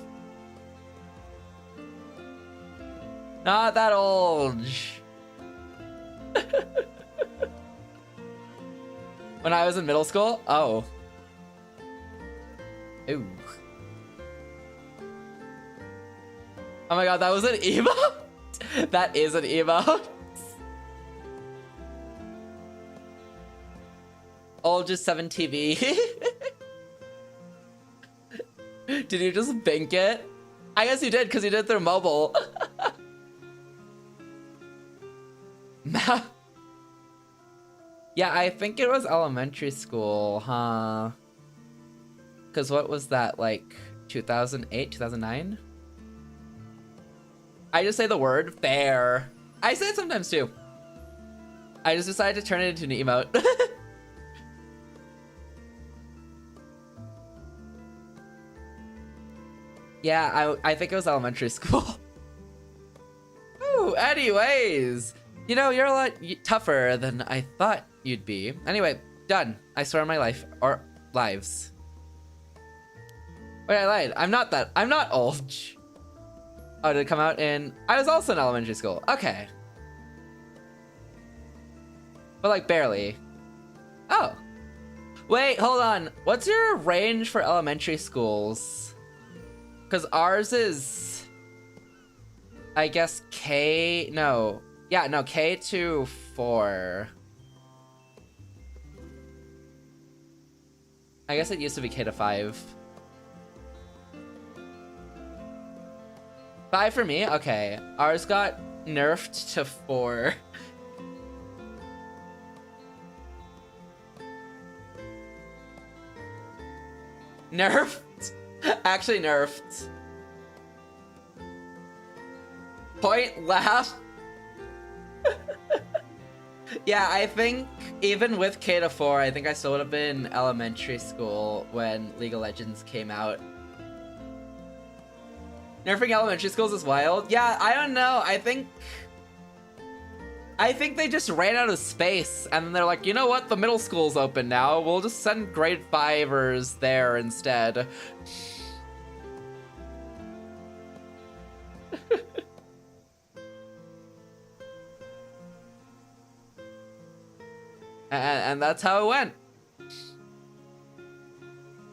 Not that old. When I was in middle school? Oh. Ooh. Oh my god, that was an emote? That is an emote? Old just 7 TV. Did you just bank it? I guess you did, because you did it through mobile. Yeah, I think it was elementary school, huh? Because what was that, like 2008, 2009? I just say the word fair. I say it sometimes too. I just decided to turn it into an emote. Yeah, I think it was elementary school. Anyways, you know, you're a lot tougher than I thought you'd be. Anyway, done. I swear on my life, or lives. Wait, I lied. I'm not old. Oh, did it come out in... I was also in elementary school. Okay. But like barely. Oh. Wait, hold on. What's your range for elementary schools? Because ours is... I guess K... No. Yeah, no, K to 4. I guess it used to be K to 5. 5 for me? Okay. Ours got nerfed to 4. Nerfed? Actually nerfed. Point laugh. Yeah, I think even with K to 4, I think I still would have been in elementary school when League of Legends came out. Nerfing elementary schools is wild. Yeah, I don't know. I think they just ran out of space and then they're like, you know what? The middle school's open now. We'll just send grade 5ers there instead. and that's how it went.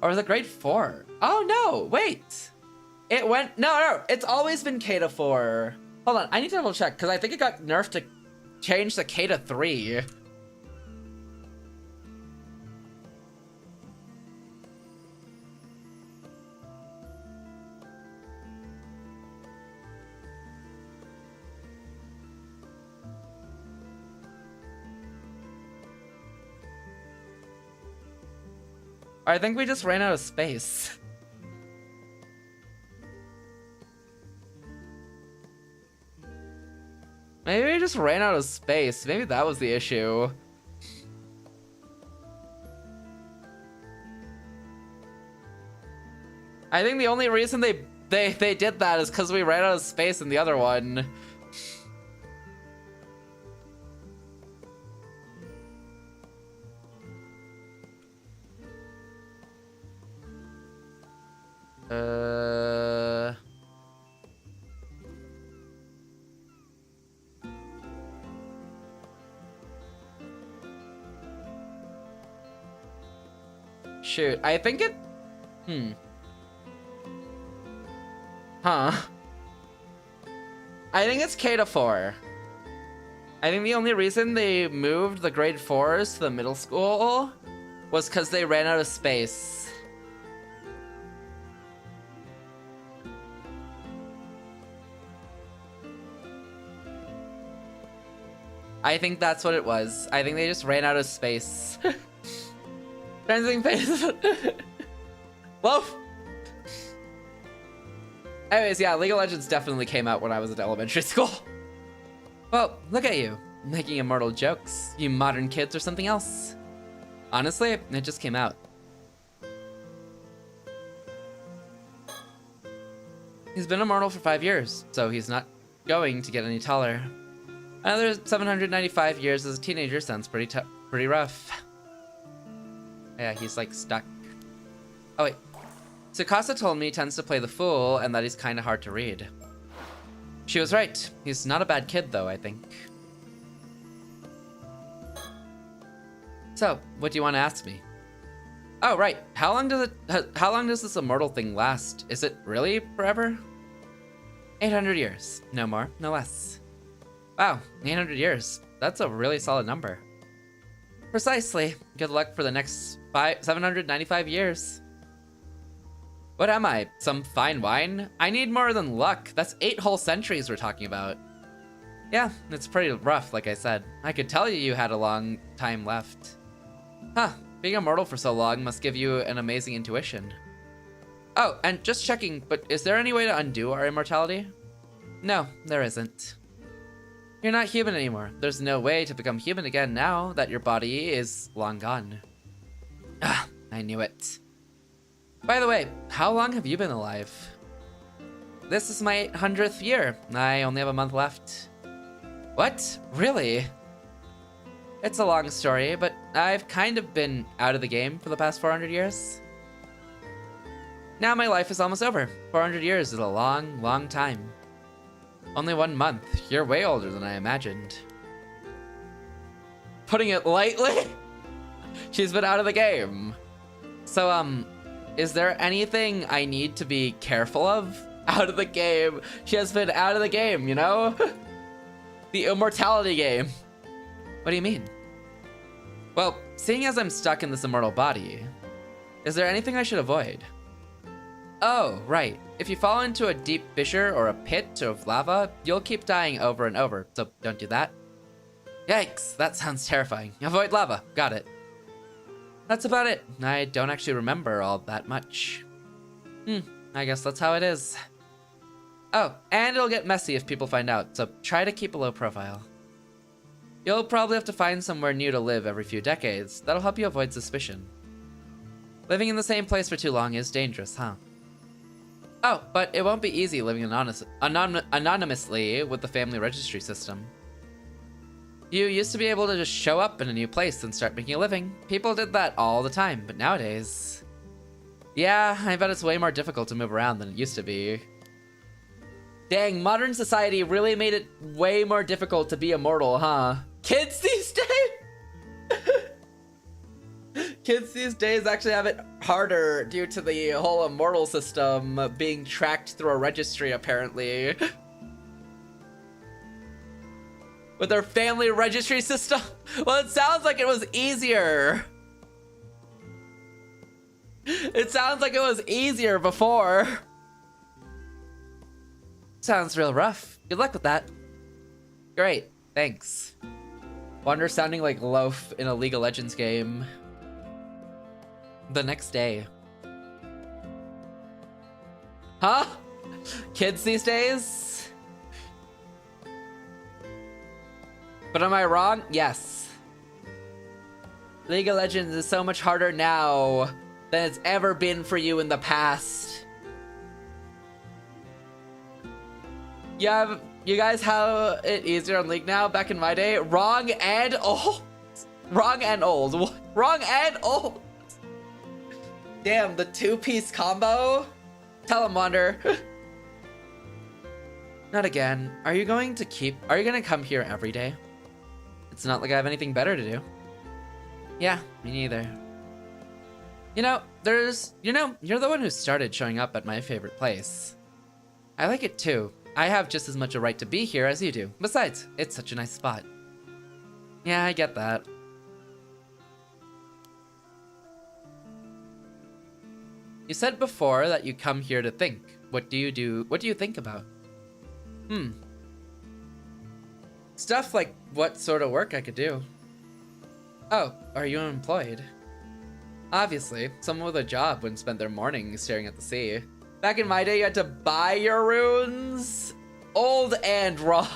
Or was it grade 4? Oh no, wait. It went, no, it's always been K to 4. Hold on, I need to double check because I think it got nerfed to change to K to 3. I think we just ran out of space. Maybe we just ran out of space. Maybe that was the issue. I think the only reason they did that is because we ran out of space in the other one. Shoot, I think it... Huh. I think it's K to 4. I think the only reason they moved the grade 4s to the middle school was because they ran out of space. I think that's what it was. I think they just ran out of space. Dancing face. Whoa. Anyways, yeah, League of Legends definitely came out when I was at elementary school. Well, look at you, making immortal jokes. You modern kids or something else. Honestly, it just came out. He's been immortal for 5 years, so he's not going to get any taller. Another 795 years as a teenager sounds pretty rough. Yeah, he's like stuck. Oh wait. Tsukasa told me he tends to play the fool and that he's kinda hard to read. She was right. He's not a bad kid though, I think. So, what do you want to ask me? Oh right, how long does this immortal thing last? Is it really forever? 800 years. No more, no less. Wow, 800 years. That's a really solid number. Precisely. Good luck for the next 795 years. What am I? Some fine wine? I need more than luck. That's 8 whole centuries we're talking about. Yeah, it's pretty rough, like I said. I could tell you had a long time left. Huh, being immortal for so long must give you an amazing intuition. Oh, and just checking, but is there any way to undo our immortality? No, there isn't. You're not human anymore. There's no way to become human again now that your body is long gone. Ah, I knew it. By the way, how long have you been alive? This is my 100th year. I only have a month left. What? Really? It's a long story, but I've kind of been out of the game for the past 400 years. Now my life is almost over. 400 years is a long, long time. Only 1 month. You're way older than I imagined. Putting it lightly, she's been out of the game. So, is there anything I need to be careful of? Out of the game. She has been out of the game, you know? The immortality game. What do you mean? Well, seeing as I'm stuck in this immortal body, is there anything I should avoid? Oh, right. If you fall into a deep fissure or a pit of lava, you'll keep dying over and over, so don't do that. Yikes, that sounds terrifying. Avoid lava, got it. That's about it. I don't actually remember all that much. I guess that's how it is. Oh, and it'll get messy if people find out, so try to keep a low profile. You'll probably have to find somewhere new to live every few decades. That'll help you avoid suspicion. Living in the same place for too long is dangerous, huh? Oh, but it won't be easy living anonymously with the family registry system. You used to be able to just show up in a new place and start making a living. People did that all the time, but nowadays... Yeah, I bet it's way more difficult to move around than it used to be. Dang, modern society really made it way more difficult to be immortal, huh? Kids these days? Kids these days actually have it harder due to the whole immortal system being tracked through a registry, apparently. With their family registry system? Well, it sounds like it was easier. It sounds like it was easier before. Sounds real rough. Good luck with that. Great, thanks. Wander sounding like Loaf in a League of Legends game. The next day. Huh? Kids these days? But am I wrong? Yes. League of Legends is so much harder now than it's ever been for you in the past. Yeah, you guys have it easier on League now. Back in my day, wrong and old. Wrong and old. Wrong and old. Damn, the two-piece combo? Tell him, Wander. Not again. Are you gonna come here every day? It's not like I have anything better to do. Yeah, me neither. You know, you're the one who started showing up at my favorite place. I like it too. I have just as much a right to be here as you do. Besides, it's such a nice spot. Yeah, I get that. You said before that you come here to think. What do you do? What do you think about? Stuff like what sort of work I could do. Oh, are you unemployed? Obviously, someone with a job wouldn't spend their morning staring at the sea. Back in my day, you had to buy your runes. Old and wrong.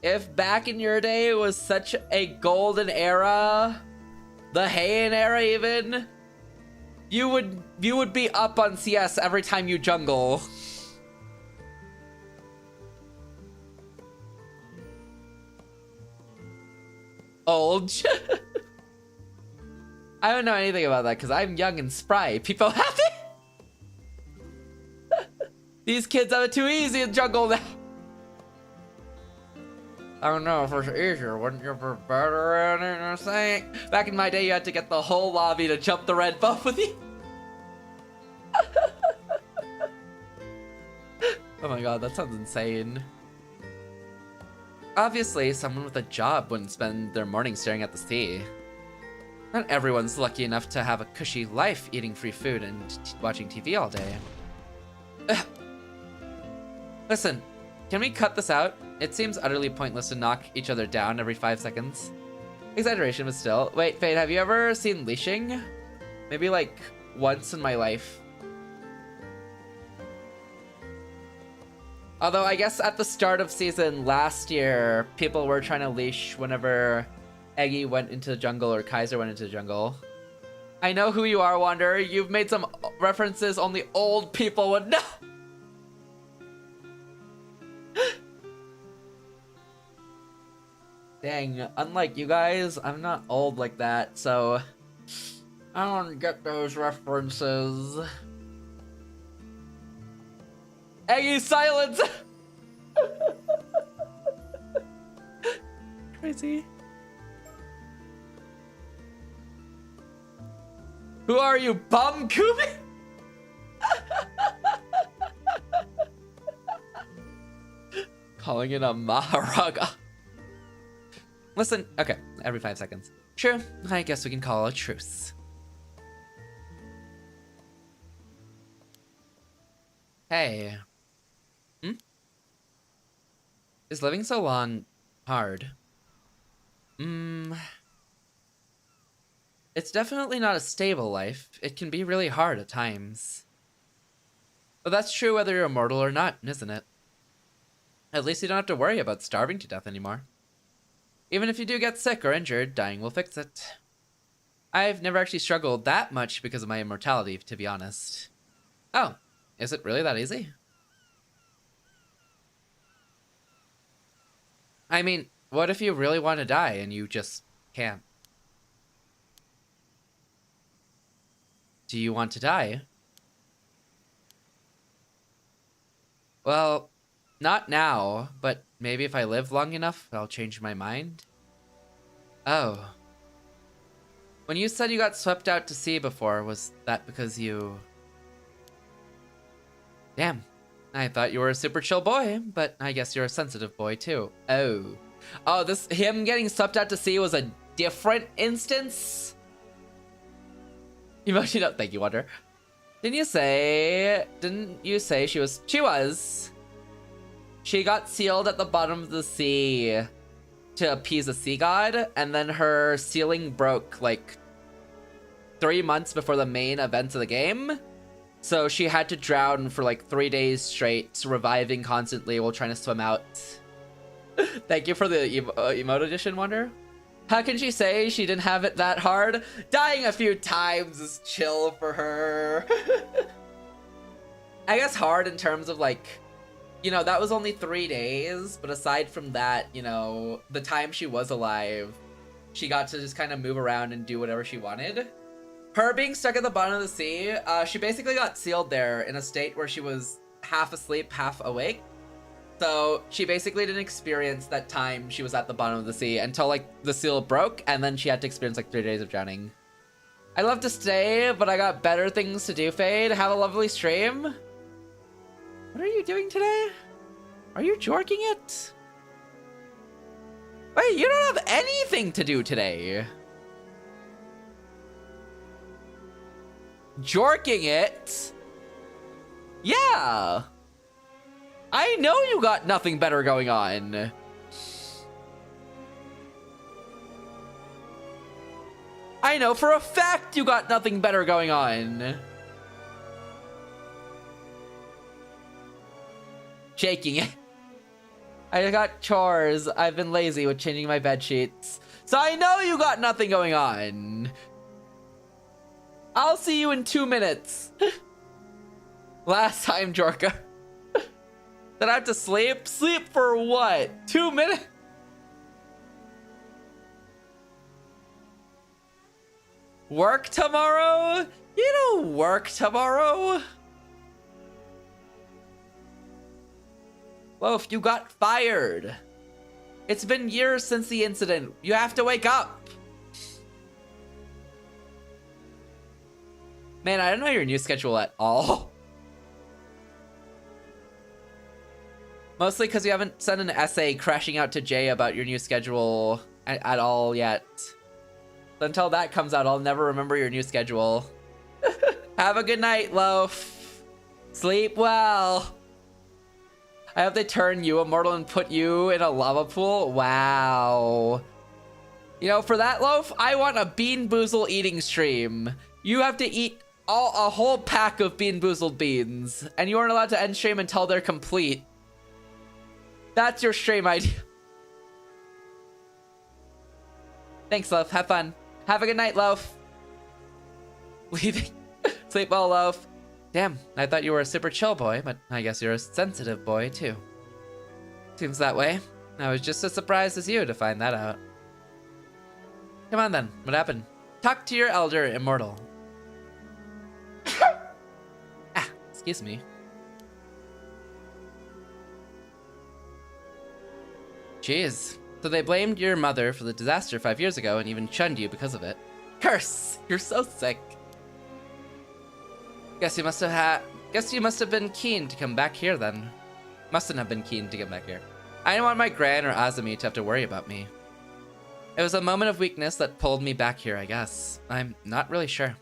If back in your day was such a golden era, the Heyyo era even, you would be up on CS every time you jungle. Old. I don't know anything about that because I'm young and spry. People have it. These kids have it too easy in jungle now. I don't know if it was easier. Wouldn't you be better at it? You know what I'm saying? Back in my day, you had to get the whole lobby to jump the red buff with you. Oh my god, that sounds insane. Obviously, someone with a job wouldn't spend their morning staring at the sea. Not everyone's lucky enough to have a cushy life eating free food and watching TV all day. Ugh. Listen, can we cut this out? It seems utterly pointless to knock each other down every 5 seconds. Exaggeration, but still. Wait, Fade, have you ever seen leashing? Maybe like once in my life. Although I guess at the start of season last year, people were trying to leash whenever Eggy went into the jungle or Kaiser went into the jungle. I know who you are, Wanderer. You've made some references only old people would know. Dang, unlike you guys, I'm not old like that, so I don't get those references. Eggy, silence! Crazy. Who are you, Bum Kumi? Calling it a Maharaga. Listen, okay, every 5 seconds. True, I guess we can call a truce. Hey. Is living so long hard? It's definitely not a stable life. It can be really hard at times. But that's true whether you're immortal or not, isn't it? At least you don't have to worry about starving to death anymore. Even if you do get sick or injured, dying will fix it. I've never actually struggled that much because of my immortality, to be honest. Oh, is it really that easy? I mean, what if you really want to die and you just can't? Do you want to die? Well, not now, but maybe if I live long enough, I'll change my mind. Oh. When you said you got swept out to sea before, was that because you... Damn. I thought you were a super chill boy, but I guess you're a sensitive boy too. Oh. Oh, him getting swept out to sea was a different instance? Emoji note, thank you, Wonder. Didn't you say she was? She got sealed at the bottom of the sea to appease the sea god, and then her sealing broke like 3 months before the main events of the game. So she had to drown for like 3 days straight, reviving constantly while trying to swim out. Thank you for the emote edition, Wonder. How can she say she didn't have it that hard? Dying a few times is chill for her. I guess hard in terms of like, you know, that was only 3 days, but aside from that, you know, the time she was alive, she got to just kind of move around and do whatever she wanted. Her being stuck at the bottom of the sea, she basically got sealed there in a state where she was half asleep, half awake. So she basically didn't experience that time she was at the bottom of the sea until like the seal broke, and then she had to experience like 3 days of drowning. I'd love to stay, but I got better things to do, Fade. Have a lovely stream. What are you doing today? Are you jorking it? Wait, you don't have anything to do today. Jorking it? Yeah. I know you got nothing better going on. I know for a fact you got nothing better going on. Shaking it. I got chores. I've been lazy with changing my bed sheets. So I know you got nothing going on. I'll see you in 2 minutes. Last time, Jorka. Did I have to sleep? Sleep for what? 2 minutes? Work tomorrow? You don't work tomorrow. Loaf, you got fired. It's been years since the incident. You have to wake up. Man, I don't know your new schedule at all. Mostly because you haven't sent an essay crashing out to Jay about your new schedule at all yet. So until that comes out, I'll never remember your new schedule. Have a good night, Loaf. Sleep well. I hope they turn you immortal and put you in a lava pool. Wow. You know, for that, Loaf, I want a Bean Boozle eating stream. You have to eat a whole pack of Bean Boozled beans, and you aren't allowed to end stream until they're complete. That's your stream idea. Thanks, Loaf. Have fun. Have a good night, Loaf. Leaving. Sleep well, Loaf. Damn, I thought you were a super chill boy, but I guess you're a sensitive boy, too. Seems that way. I was just as surprised as you to find that out. Come on, then. What happened? Talk to your elder, Immortal. Excuse me. Jeez. So they blamed your mother for the disaster 5 years ago and even shunned you because of it. Curse! You're so sick. Guess you must have been keen to come back here then. Mustn't have been keen to come back here. I didn't want my Gran or Azumi to have to worry about me. It was a moment of weakness that pulled me back here, I guess. I'm not really sure.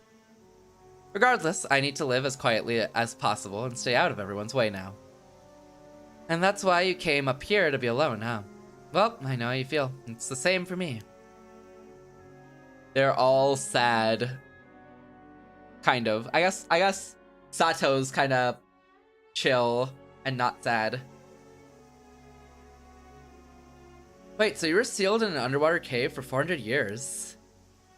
Regardless, I need to live as quietly as possible and stay out of everyone's way now. And that's why you came up here to be alone, huh? Well, I know how you feel. It's the same for me. They're all sad. Kind of. I guess Sato's kind of chill and not sad. Wait, so you were sealed in an underwater cave for 400 years?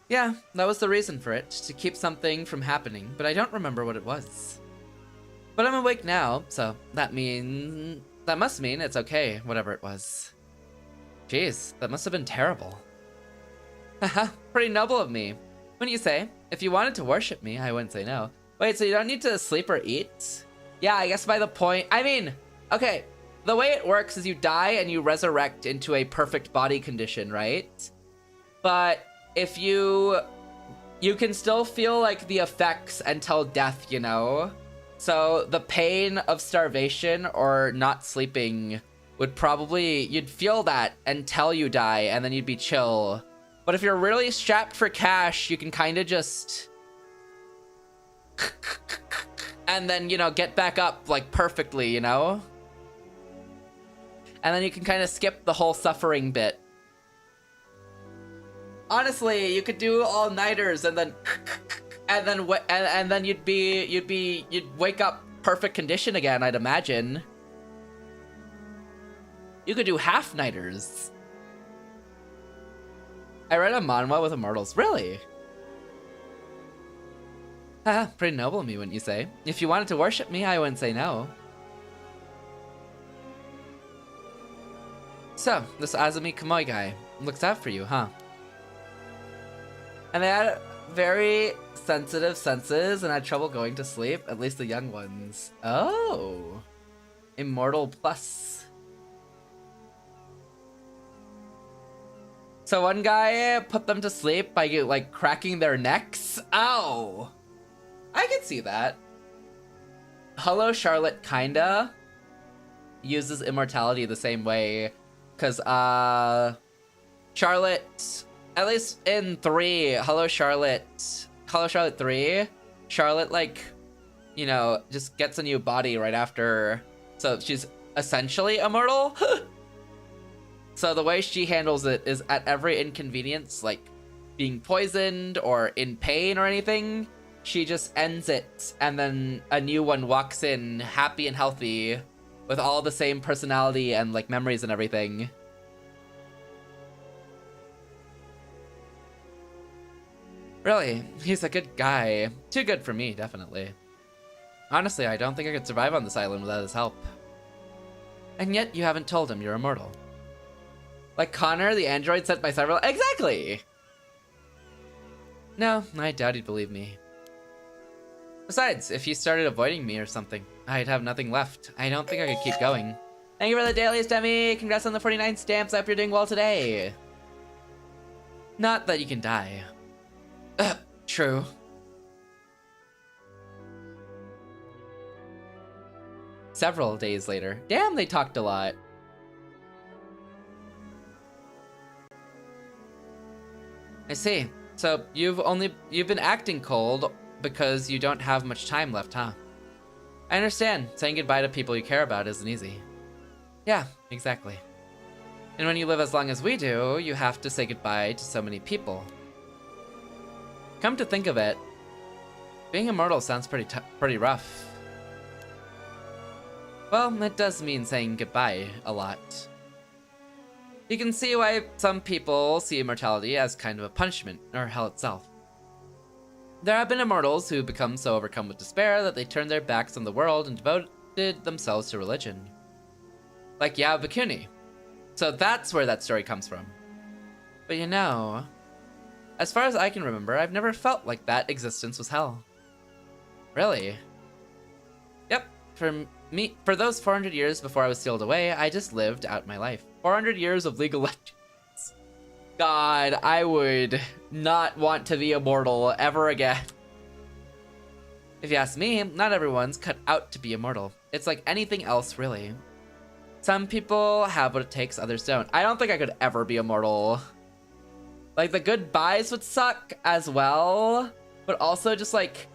Yeah, that was the reason for it, to keep something from happening, but I don't remember what it was. But I'm awake now, so that must mean it's okay, whatever it was. Jeez, that must have been terrible. Haha, pretty noble of me. Wouldn't you say? If you wanted to worship me, I wouldn't say no. Wait, so you don't need to sleep or eat? Yeah, I guess by the point... I mean, okay, the way it works is you die and you resurrect into a perfect body condition, right? But if you can still feel like the effects until death, you know? So the pain of starvation or not sleeping would probably... You'd feel that until you die and then you'd be chill. But if you're really strapped for cash, you can kind of just... and then, you know, get back up, like, perfectly, you know? And then you can kind of skip the whole suffering bit. Honestly, you could do all-nighters and then... and then you'd wake up perfect condition again, I'd imagine. You could do half-nighters. I read a manhwa with immortals. Really? Haha, pretty noble of me, wouldn't you say? If you wanted to worship me, I wouldn't say no. So, this Azumi Kamoi guy looks out for you, huh? And they had very sensitive senses and had trouble going to sleep, at least the young ones. Oh. Immortal plus. So one guy put them to sleep by, like, cracking their necks? Ow! I can see that. Hello Charlotte kinda uses immortality the same way. Because, Charlotte, at least in 3, Hello Charlotte 3, Charlotte, like, you know, just gets a new body right after. So she's essentially immortal. So the way she handles it is at every inconvenience, like being poisoned or in pain or anything, she just ends it, and then a new one walks in happy and healthy with all the same personality and like memories and everything. Really, he's a good guy. Too good for me, definitely. Honestly, I don't think I could survive on this island without his help. And yet you haven't told him you're immortal. Like Connor, the android sent by several... Exactly! No, I doubt he'd believe me. Besides, if you started avoiding me or something, I'd have nothing left. I don't think I could keep going. Thank you for the dailies, Demi! Congrats on the 49 stamps. I hope you're doing well today. Not that you can die. True. Several days later. Damn, they talked a lot. I see. So you've been acting cold because you don't have much time left, huh? I understand. Saying goodbye to people you care about isn't easy. Yeah, exactly. And when you live as long as we do, you have to say goodbye to so many people. Come to think of it, being immortal sounds pretty rough. Well, it does mean saying goodbye a lot. You can see why some people see immortality as kind of a punishment, or hell itself. There have been immortals who become so overcome with despair that they turned their backs on the world and devoted themselves to religion. Like Yao Bakuni. So that's where that story comes from. But you know, as far as I can remember, I've never felt like that existence was hell. Really? Yep, for those 400 years before I was sealed away, I just lived out my life. 400 years of League of Legends. God, I would not want to be immortal ever again. If you ask me, not everyone's cut out to be immortal. It's like anything else, really. Some people have what it takes, others don't. I don't think I could ever be immortal. Like, the goodbyes would suck as well, but also just like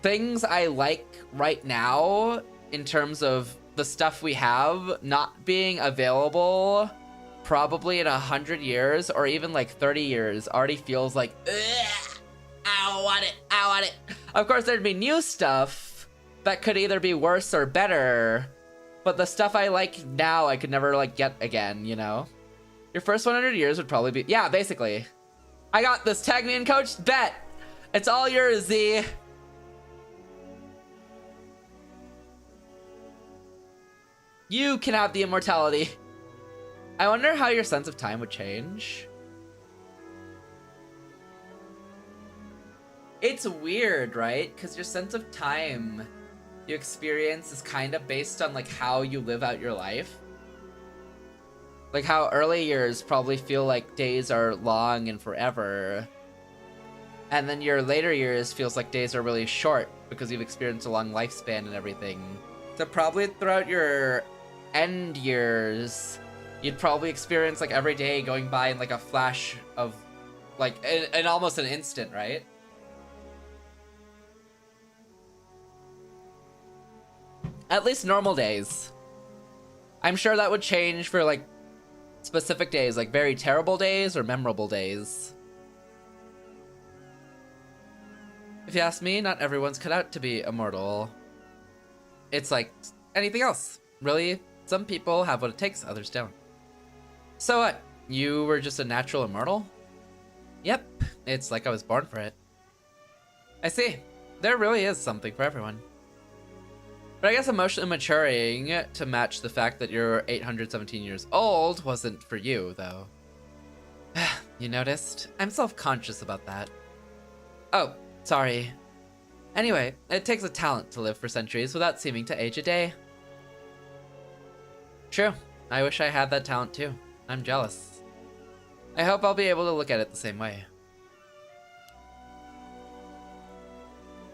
things I like right now in terms of the stuff we have not being available probably in 100 years or even like 30 years already feels like, ugh, I want it, I want it. Of course, there'd be new stuff that could either be worse or better, but the stuff I like now I could never like get again, you know? Your first 100 years would probably be, yeah, basically. I got this, tag me in, coach, bet. It's all yours, Z. You can have the immortality. I wonder how your sense of time would change. It's weird, right? Because your sense of time you experience is kind of based on like how you live out your life. Like how early years probably feel like days are long and forever. And then your later years feels like days are really short because you've experienced a long lifespan and everything. So probably throughout your end years, you'd probably experience like every day going by in like a flash of like in almost an instant, right? At least normal days. I'm sure that would change for like specific days, like very terrible days or memorable days. If you ask me, not everyone's cut out to be immortal. It's like anything else. Really, some people have what it takes, others don't. So what? You were just a natural immortal? Yep, it's like I was born for it. I see. There really is something for everyone. But I guess emotionally maturing to match the fact that you're 817 years old wasn't for you, though. You noticed? I'm self-conscious about that. Oh, sorry. Anyway, it takes a talent to live for centuries without seeming to age a day. True. I wish I had that talent too. I'm jealous. I hope I'll be able to look at it the same way.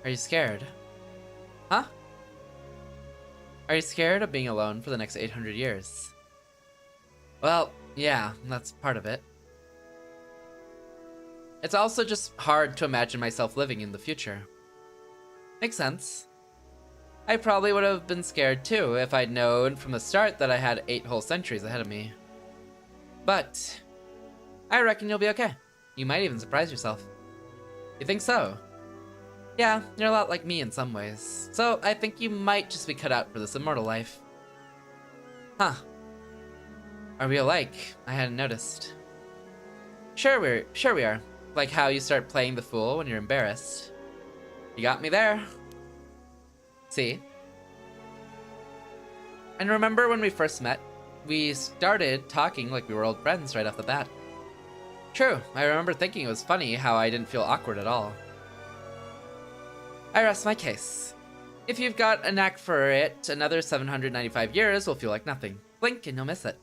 Are you scared? Huh? Are you scared of being alone for the next 800 years? Well, yeah, that's part of it. It's also just hard to imagine myself living in the future. Makes sense. I probably would have been scared too if I'd known from the start that I had 8 whole centuries ahead of me. But I reckon you'll be okay. You might even surprise yourself. You think so? Yeah, you're a lot like me in some ways. So I think you might just be cut out for this immortal life. Huh. Are we alike? I hadn't noticed. Sure we are. Like how you start playing the fool when you're embarrassed. You got me there. See? And remember when we first met? We started talking like we were old friends right off the bat. True, I remember thinking it was funny how I didn't feel awkward at all. I rest my case. If you've got a knack for it, another 795 years will feel like nothing. Blink and you'll miss it.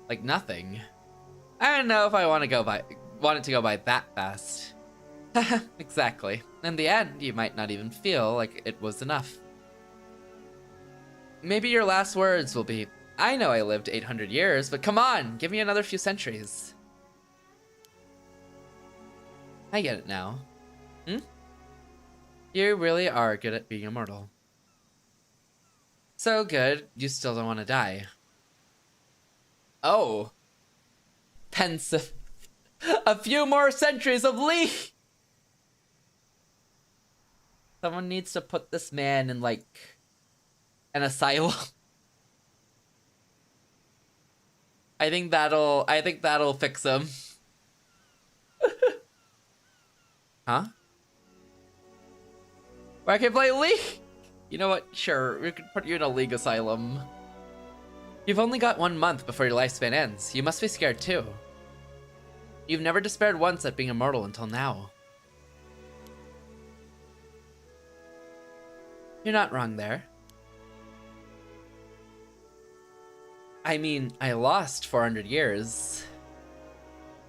Like nothing. I don't know if I want it to go by that fast. Exactly. In the end, you might not even feel like it was enough. Maybe your last words will be, I know I lived 800 years, but come on, give me another few centuries. I get it now. You really are good at being immortal. So good, you still don't want to die. Oh. Pensive. A few more centuries of Lee! Someone needs to put this man in, like, an asylum. I think that'll fix him. Huh? Why can't I play League? You know what? Sure, we could put you in a League asylum. You've only got 1 month before your lifespan ends. You must be scared too. You've never despaired once at being immortal until now. You're not wrong there. I mean, I lost 400 years.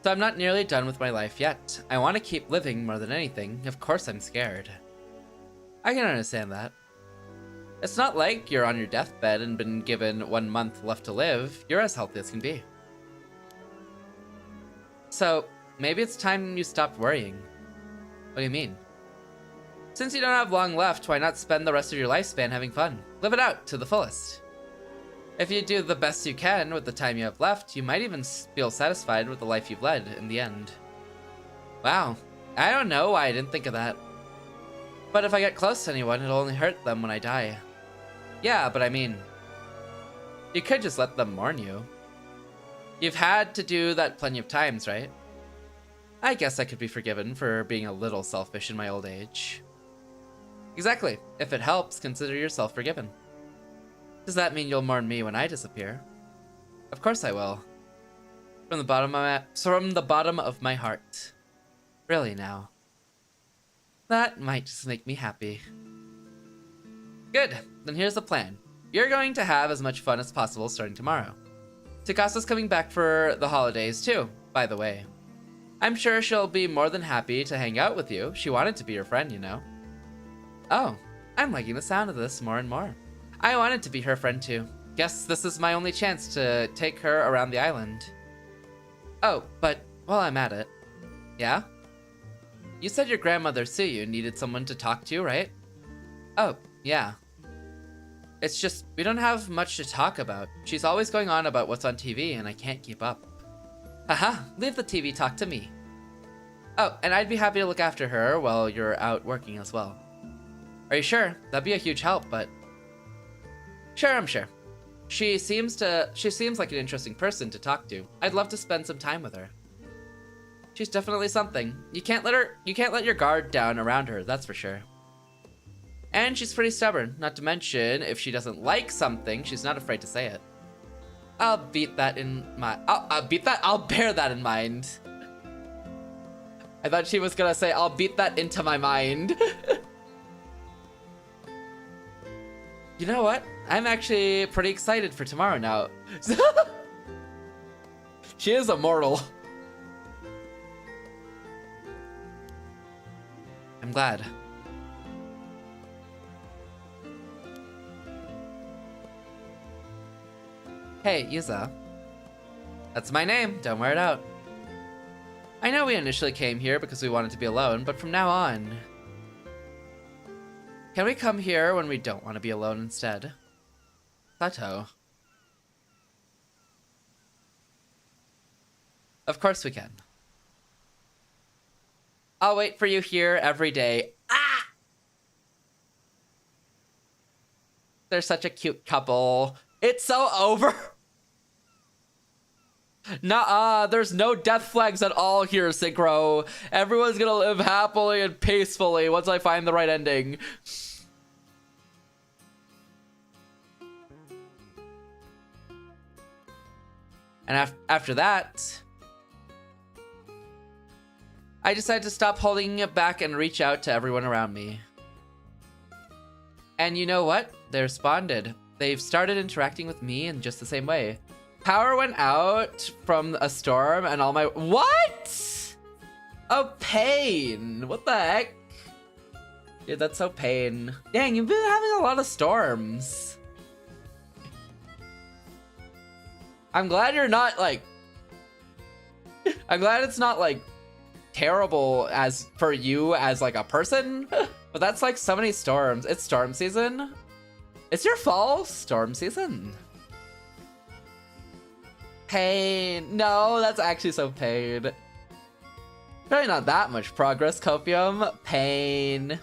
So I'm not nearly done with my life yet. I want to keep living more than anything. Of course I'm scared. I can understand that. It's not like you're on your deathbed and been given 1 month left to live. You're as healthy as can be. So, maybe it's time you stopped worrying. What do you mean? Since you don't have long left, why not spend the rest of your lifespan having fun? Live it out to the fullest. If you do the best you can with the time you have left, you might even feel satisfied with the life you've led in the end. Wow, I don't know why I didn't think of that. But if I get close to anyone, it'll only hurt them when I die. Yeah, but I mean, you could just let them mourn you. You've had to do that plenty of times, right? I guess I could be forgiven for being a little selfish in my old age. Exactly. If it helps, consider yourself forgiven. Does that mean you'll mourn me when I disappear? Of course I will. From the bottom of my heart. Really now. That might just make me happy. Good. Then here's the plan. You're going to have as much fun as possible starting tomorrow. Takasa's coming back for the holidays too, by the way. I'm sure she'll be more than happy to hang out with you. She wanted to be your friend, you know. Oh, I'm liking the sound of this more and more. I wanted to be her friend too. Guess this is my only chance to take her around the island. Oh, but while I'm at it. Yeah? You said your grandmother Suyu needed someone to talk to, right? Oh, yeah. It's just, we don't have much to talk about. She's always going on about what's on TV and I can't keep up. Haha, leave the TV talk to me. Oh, and I'd be happy to look after her while you're out working as well. Are you sure? That'd be a huge help, but... Sure, I'm sure. She seems like an interesting person to talk to. I'd love to spend some time with her. She's definitely something. You can't let your guard down around her, that's for sure. And she's pretty stubborn, not to mention, if she doesn't like something, she's not afraid to say it. I'll bear that in mind. I thought she was gonna say, I'll beat that into my mind. You know what? I'm actually pretty excited for tomorrow now. She is immortal. I'm glad. Hey, Yuza. That's my name, don't wear it out. I know we initially came here because we wanted to be alone, but from now on... Can we come here when we don't want to be alone instead? Sato. Of course we can. I'll wait for you here every day. Ah! They're such a cute couple. It's so over. Nuh-uh, there's no death flags at all here, Synchro. Everyone's gonna live happily and peacefully once I find the right ending. And after that, I decided to stop holding it back and reach out to everyone around me. And you know what? They responded. They've started interacting with me in just the same way. Power went out from a storm and all my... What? Oh, pain. What the heck? Dude, that's so pain. Dang, you've been having a lot of storms. I'm glad you're not, like... I'm glad it's not, like, terrible as for you as, like, a person. But that's, like, so many storms. It's storm season. It's your fall storm season. Pain. No, that's actually so pain. Probably not that much progress, Copium. Pain.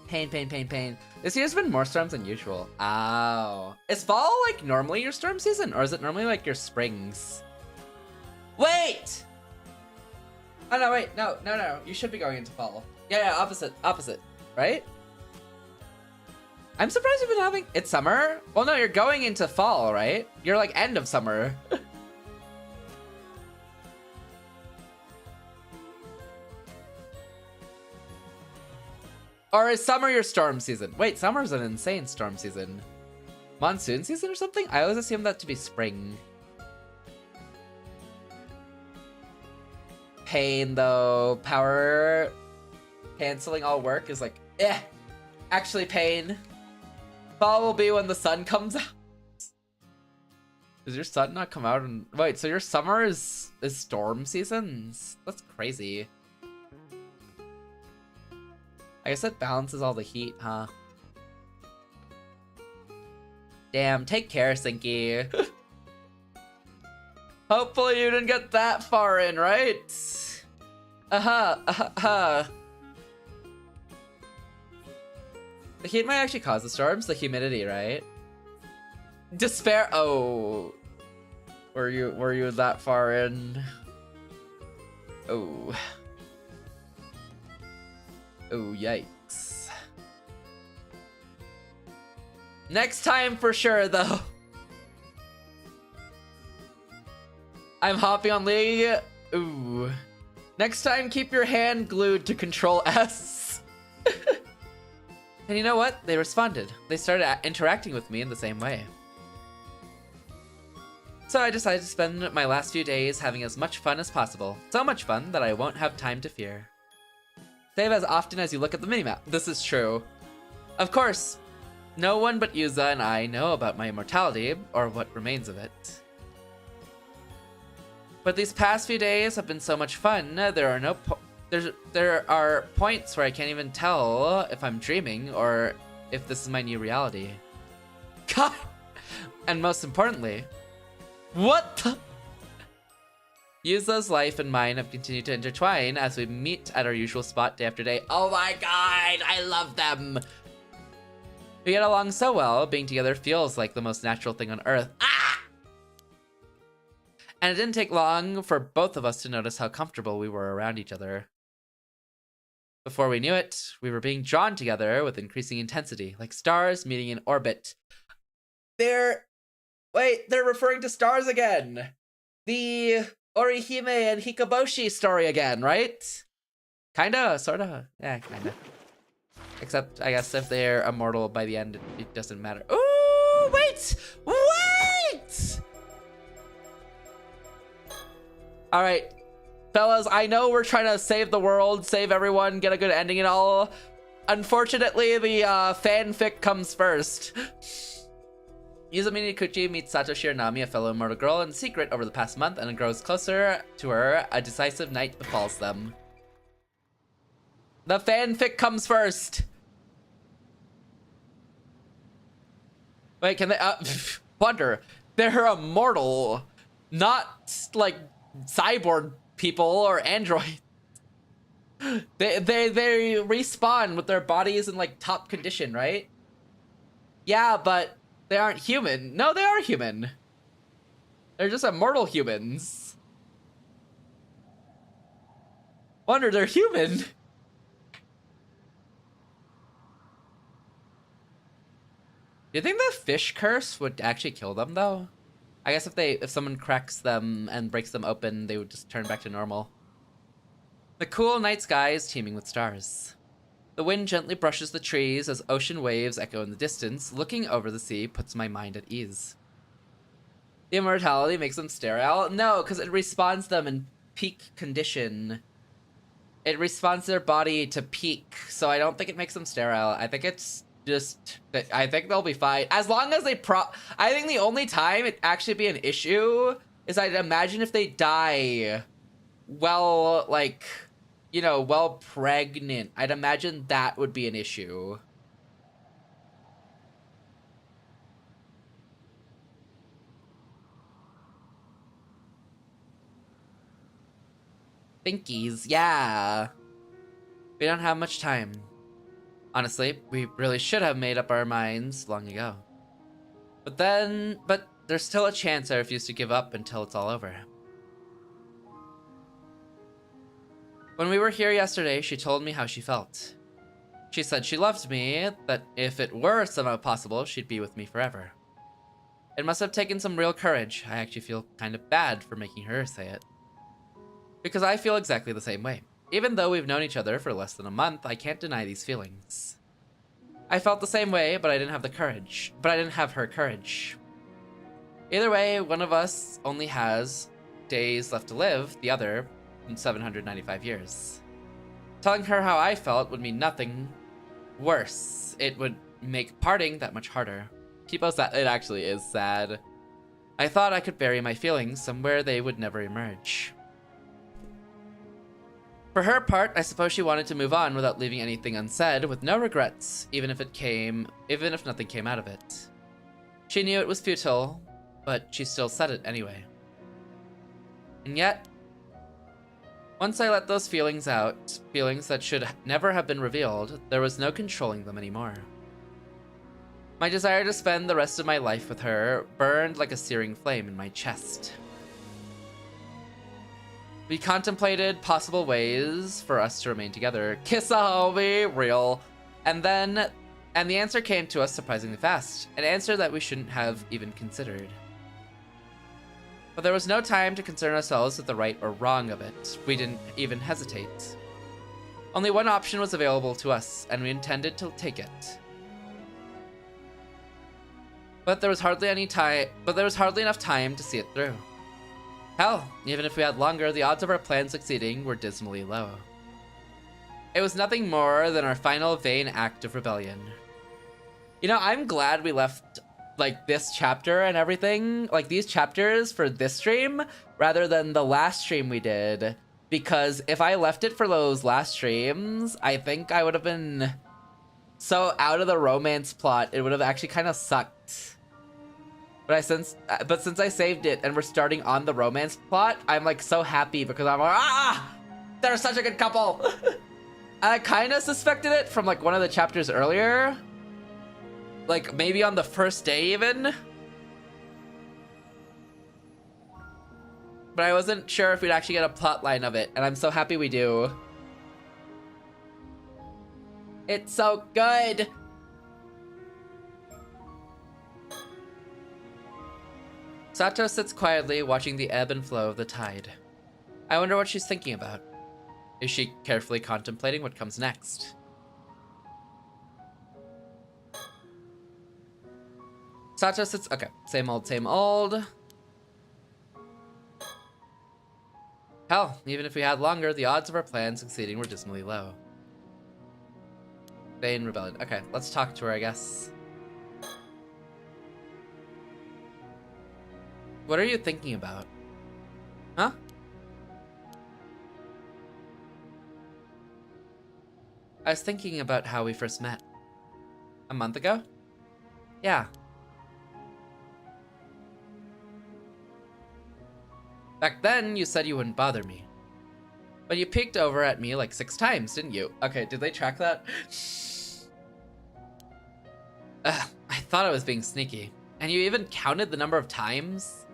Pain, pain, pain, pain. This year's been more storms than usual. Oh. Is fall like normally your storm season, or is it normally like your springs? Wait! Oh no, wait, no. You should be going into fall. Yeah, opposite, right? I'm surprised you've been having, it's summer? Well, no, you're going into fall, right? You're like end of summer. Or is summer your storm season? Wait, summer's an insane storm season. Monsoon season or something? I always assume that to be spring. Pain though, power canceling all work is like, eh, actually pain. Fall will be when the sun comes out. Does your sun not come out? Wait, so your summer is storm seasons? That's crazy. I guess that balances all the heat, huh? Damn, take care, Sinky. Hopefully you didn't get that far in, right? The heat might actually cause the storms, the humidity, right? Despair. Oh, were you that far in? Oh. Oh, yikes. Next time for sure, though. I'm hopping on League. Ooh. Next time, keep your hand glued to Control S. And you know what? They responded. They started interacting with me in the same way. So I decided to spend my last few days having as much fun as possible. So much fun that I won't have time to fear. Save as often as you look at the minimap. This is true. Of course, no one but Yuza and I know about my immortality, or what remains of it. But these past few days have been so much fun. There are points where I can't even tell if I'm dreaming or if this is my new reality. God! And most importantly, what the? Yuza's life and mine have continued to intertwine as we meet at our usual spot day after day. Oh my god, I love them! We get along so well, being together feels like the most natural thing on earth. Ah! And it didn't take long for both of us to notice how comfortable we were around each other. Before we knew it, we were being drawn together with increasing intensity, like stars meeting in orbit. They're referring to stars again! The Orihime and Hikoboshi story again, right? Kinda, sorta. Yeah, kinda. Except, I guess, if they're immortal by the end, it doesn't matter. Ooh, wait! Wait! Alright, fellas, I know we're trying to save the world, save everyone, get a good ending and all. Unfortunately, the fanfic comes first. Yuzumini Kuchi meets Satoshi Nami, a fellow immortal girl, in secret over the past month, and grows closer to her. A decisive night befalls them. The fanfic comes first! Wait, can they, wonder, they're immortal, not, like, cyborg people or android. They respawn with their bodies in, like, top condition, right? Yeah, but they aren't human. No, they are human. They're just immortal humans. Wonder, they're human. Do you think the fish curse would actually kill them, though? I guess if someone cracks them and breaks them open, they would just turn back to normal. The cool night sky is teeming with stars. The wind gently brushes the trees as ocean waves echo in the distance. Looking over the sea puts my mind at ease. The immortality makes them sterile? No, because it respawns them in peak condition. It respawns their body to peak, so I don't think it makes them sterile. I think it's just, I think they'll be fine. As long as they I think the only time it actually be an issue is I'd imagine if they die well, like, you know, well pregnant. I'd imagine that would be an issue. Thinkies, yeah. We don't have much time. Honestly, we really should have made up our minds long ago. But there's still a chance I refuse to give up until it's all over. When we were here yesterday, she told me how she felt. She said she loved me, that if it were somehow possible, she'd be with me forever. It must have taken some real courage. I actually feel kind of bad for making her say it. Because I feel exactly the same way. Even though we've known each other for less than a month, I can't deny these feelings. I felt the same way, but I didn't have the courage. But I didn't have her courage. Either way, one of us only has days left to live, the other 795 years. Telling her how I felt would mean nothing worse. It would make parting that much harder. People said it actually is sad. I thought I could bury my feelings somewhere they would never emerge. For her part, I suppose she wanted to move on without leaving anything unsaid, with no regrets, even if nothing came out of it. She knew it was futile, but she still said it anyway. And yet, once I let those feelings out, feelings that should never have been revealed, there was no controlling them anymore. My desire to spend the rest of my life with her burned like a searing flame in my chest. We contemplated possible ways for us to remain together. Kiss a homie, real. And the answer came to us surprisingly fast. An answer that we shouldn't have even considered. But there was no time to concern ourselves with the right or wrong of it. We didn't even hesitate. Only one option was available to us, and we intended to take it. But there was hardly enough time to see it through. Hell, even if we had longer, the odds of our plan succeeding were dismally low. It was nothing more than our final vain act of rebellion. You know, I'm glad we left, like, this chapter and everything, like, these chapters for this stream, rather than the last stream we did. Because if I left it for those last streams, I think I would have been so out of the romance plot, it would have actually kind of sucked. But since I saved it and we're starting on the romance plot, I'm like so happy because I'm like, they're such a good couple. I kind of suspected it from like one of the chapters earlier, like maybe on the first day even. But I wasn't sure if we'd actually get a plot line of it, and I'm so happy we do. It's so good. Sato sits quietly, watching the ebb and flow of the tide. I wonder what she's thinking about. Is she carefully contemplating what comes next? Sato sits... Okay, same old, same old. Hell, even if we had longer, the odds of our plan succeeding were dismally low. Vain rebellion. Okay, let's talk to her, I guess. What are you thinking about? Huh? I was thinking about how we first met. A month ago? Yeah. Back then, you said you wouldn't bother me. But you peeked over at me like 6 times, didn't you? Okay, did they track that? I thought I was being sneaky. And you even counted the number of times?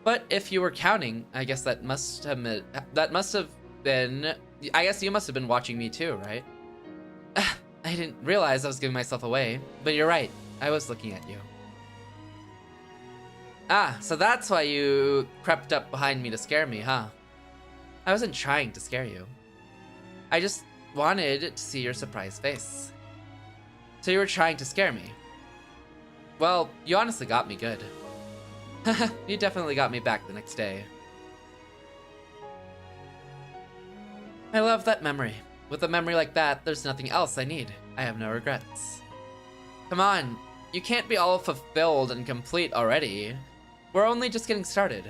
But if you were counting, I guess that must have been... I guess you must have been watching me too, right? I didn't realize I was giving myself away, but you're right. I was looking at you. Ah, so that's why you crept up behind me to scare me, huh? I wasn't trying to scare you. I just wanted to see your surprised face. So you were trying to scare me. Well, you honestly got me good. You definitely got me back the next day. I love that memory. With a memory like that, there's nothing else I need. I have no regrets. Come on, you can't be all fulfilled and complete already. We're only just getting started.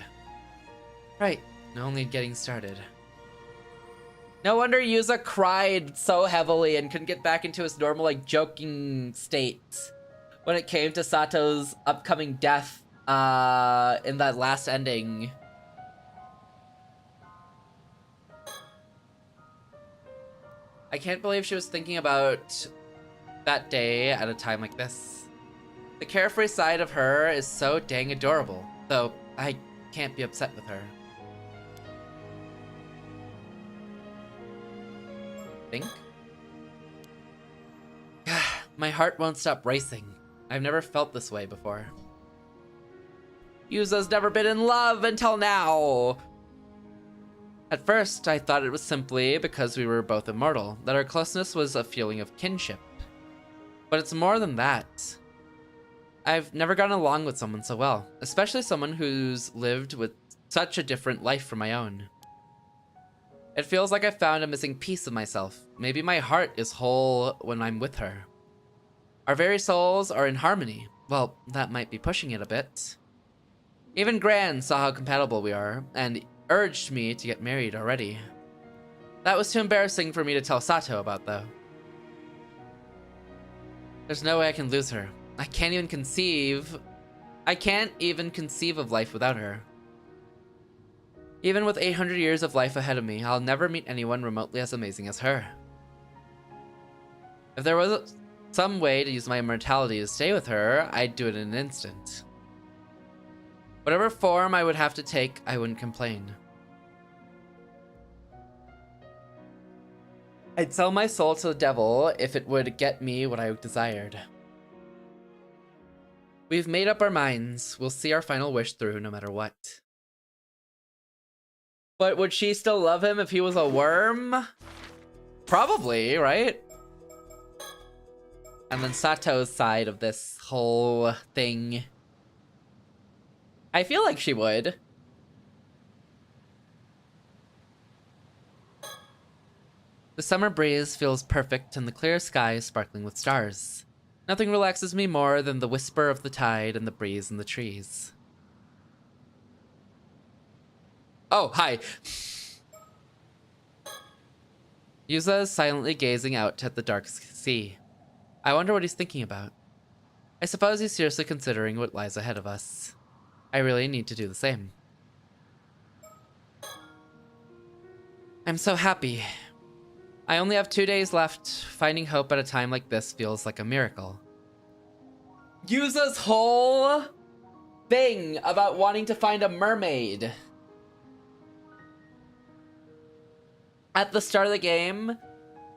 Right, only getting started. No wonder Yuza cried so heavily and couldn't get back into his normal, like, joking state when it came to Sato's upcoming death in that last ending. I can't believe she was thinking about that day at a time like this. The carefree side of her is so dang adorable, though I can't be upset with her. Think? My heart won't stop racing. I've never felt this way before. Yuza's never been in love until now! At first, I thought it was simply because we were both immortal, that our closeness was a feeling of kinship. But it's more than that. I've never gotten along with someone so well, especially someone who's lived with such a different life from my own. It feels like I found a missing piece of myself. Maybe my heart is whole when I'm with her. Our very souls are in harmony. Well, that might be pushing it a bit. Even Gran saw how compatible we are, and urged me to get married already. That was too embarrassing for me to tell Sato about, though. There's no way I can lose her. I can't even conceive of life without her. Even with 800 years of life ahead of me, I'll never meet anyone remotely as amazing as her. If there was some way to use my immortality to stay with her, I'd do it in an instant. Whatever form I would have to take, I wouldn't complain. I'd sell my soul to the devil if it would get me what I desired. We've made up our minds. We'll see our final wish through no matter what. But would she still love him if he was a worm? Probably, right? And then Sato's side of this whole thing. I feel like she would. The summer breeze feels perfect and the clear sky is sparkling with stars. Nothing relaxes me more than the whisper of the tide and the breeze in the trees. Oh, hi. Yuza is silently gazing out at the dark sea. I wonder what he's thinking about. I suppose he's seriously considering what lies ahead of us. I really need to do the same. I'm so happy. I only have 2 days left. Finding hope at a time like this feels like a miracle. Yuza's whole thing about wanting to find a mermaid. At the start of the game,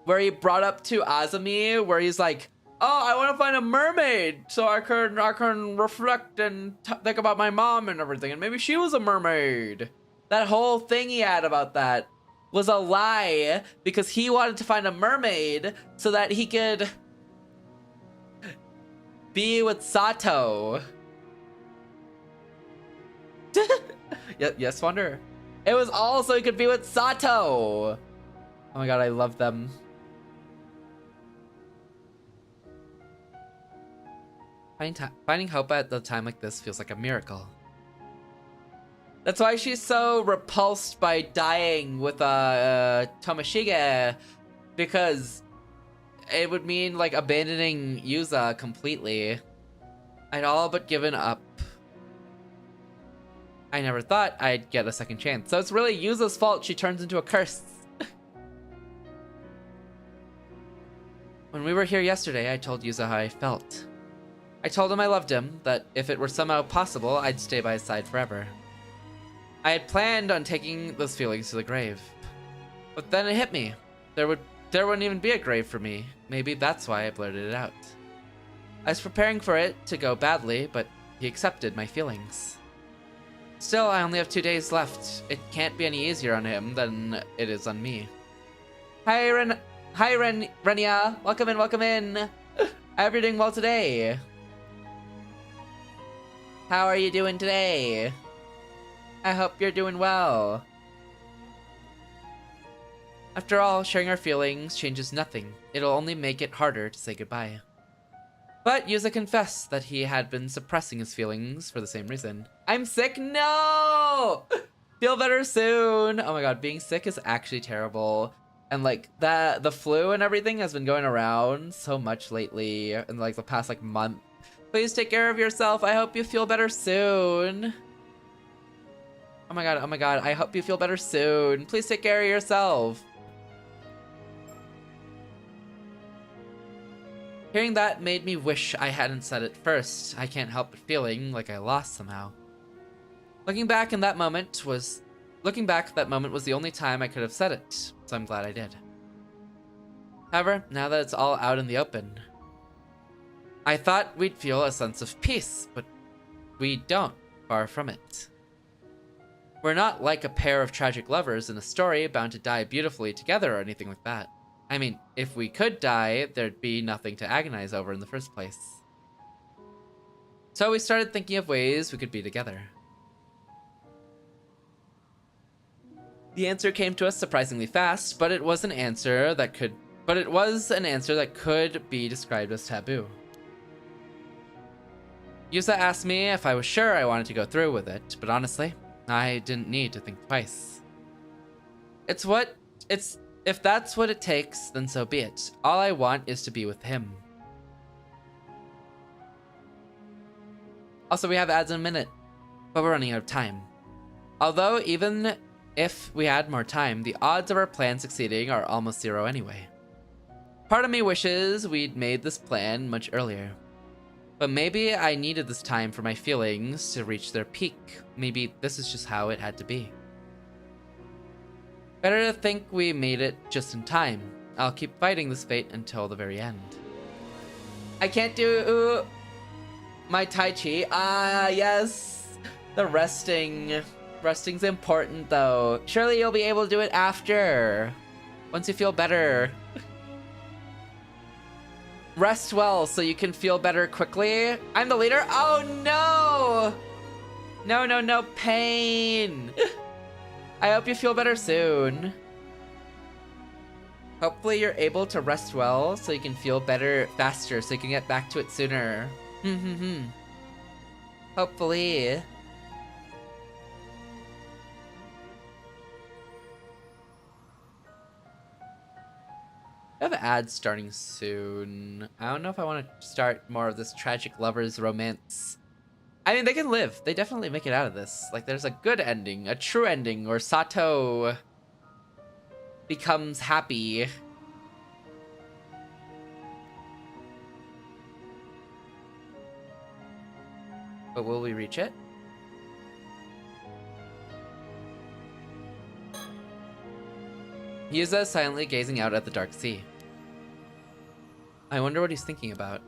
where he brought up to Azumi, where he's like, oh, I want to find a mermaid so I can reflect and think about my mom and everything, and maybe she was a mermaid. That whole thing he had about that was a lie because he wanted to find a mermaid so that he could be with Sato. Yes, Wonder. It was all so he could be with Sato. Oh my god, I love them. Finding hope at a time like this feels like a miracle. That's why she's so repulsed by dying with Tomoshige, because it would mean like abandoning Yuza completely. I'd all but given up. I never thought I'd get a second chance, so it's really Yuza's fault she turns into a curse. When we were here yesterday, I told Yuza how I felt. I told him I loved him, that if it were somehow possible, I'd stay by his side forever. I had planned on taking those feelings to the grave. But then it hit me. There wouldn't even be a grave for me. Maybe that's why I blurted it out. I was preparing for it to go badly, but he accepted my feelings. Still, I only have 2 days left. It can't be any easier on him than it is on me. Hi, Renia. Welcome in. I hope you're doing well today. How are you doing today? I hope you're doing well. After all, sharing our feelings changes nothing. It'll only make it harder to say goodbye. But Yuza confessed that he had been suppressing his feelings for the same reason. I'm sick? No! Feel better soon. Oh my god, being sick is actually terrible. And like the flu and everything has been going around so much lately in like the past like month. Please take care of yourself. I hope you feel better soon. Oh my god, I hope you feel better soon. Please take care of yourself. Hearing that made me wish I hadn't said it first. I can't help but feeling like I lost somehow. Looking back, that moment was the only time I could have said it, so I'm glad I did. However, now that it's all out in the open, I thought we'd feel a sense of peace, but we don't. Far from it. We're not like a pair of tragic lovers in a story bound to die beautifully together or anything like that. I mean, if we could die, there'd be nothing to agonize over in the first place. So we started thinking of ways we could be together. The answer came to us surprisingly fast, but it was an answer that could be described as taboo. Yusa asked me if I was sure I wanted to go through with it, but honestly, I didn't need to think twice. If that's what it takes, then so be it. All I want is to be with him. Also, we have ads in a minute, but we're running out of time. Although, even if we had more time, the odds of our plan succeeding are almost zero anyway. Part of me wishes we'd made this plan much earlier. But maybe I needed this time for my feelings to reach their peak. Maybe this is just how it had to be. Better to think we made it just in time. I'll keep fighting this fate until the very end. I can't do my Tai Chi. Yes. The resting. Resting's important though. Surely you'll be able to do it after. Once you feel better. Rest well so you can feel better quickly. I'm the leader. Oh no! No, pain. I hope you feel better soon. Hopefully you're able to rest well so you can feel better faster so you can get back to it sooner. Hopefully. I have ads starting soon. I don't know if I want to start more of this tragic lovers romance. I mean, they can live. They definitely make it out of this. Like, there's a good ending, a true ending, where Sato becomes happy. But will we reach it? Yusa silently gazing out at the dark sea. I wonder what he's thinking about.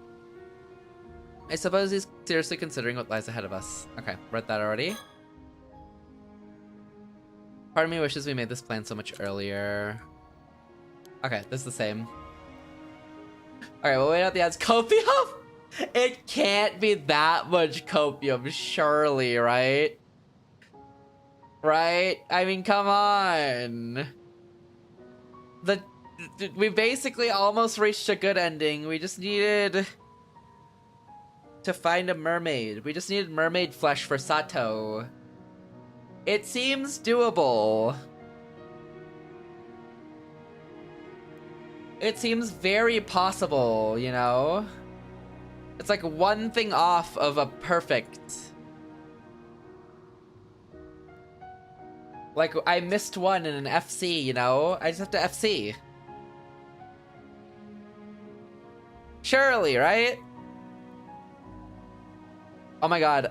I suppose he's seriously considering what lies ahead of us. Okay, read that already. Part of me wishes we made this plan so much earlier. Okay, this is the same. Alright, we'll wait out the ads. Copium? It can't be that much copium, surely, right? Right? I mean, come on. We basically almost reached a good ending. We just needed to find a mermaid. We just needed mermaid flesh for Sato. It seems doable. It seems very possible, you know? It's like one thing off of a perfect. Like, I missed one in an FC, you know? I just have to FC. Surely, right? Oh my god.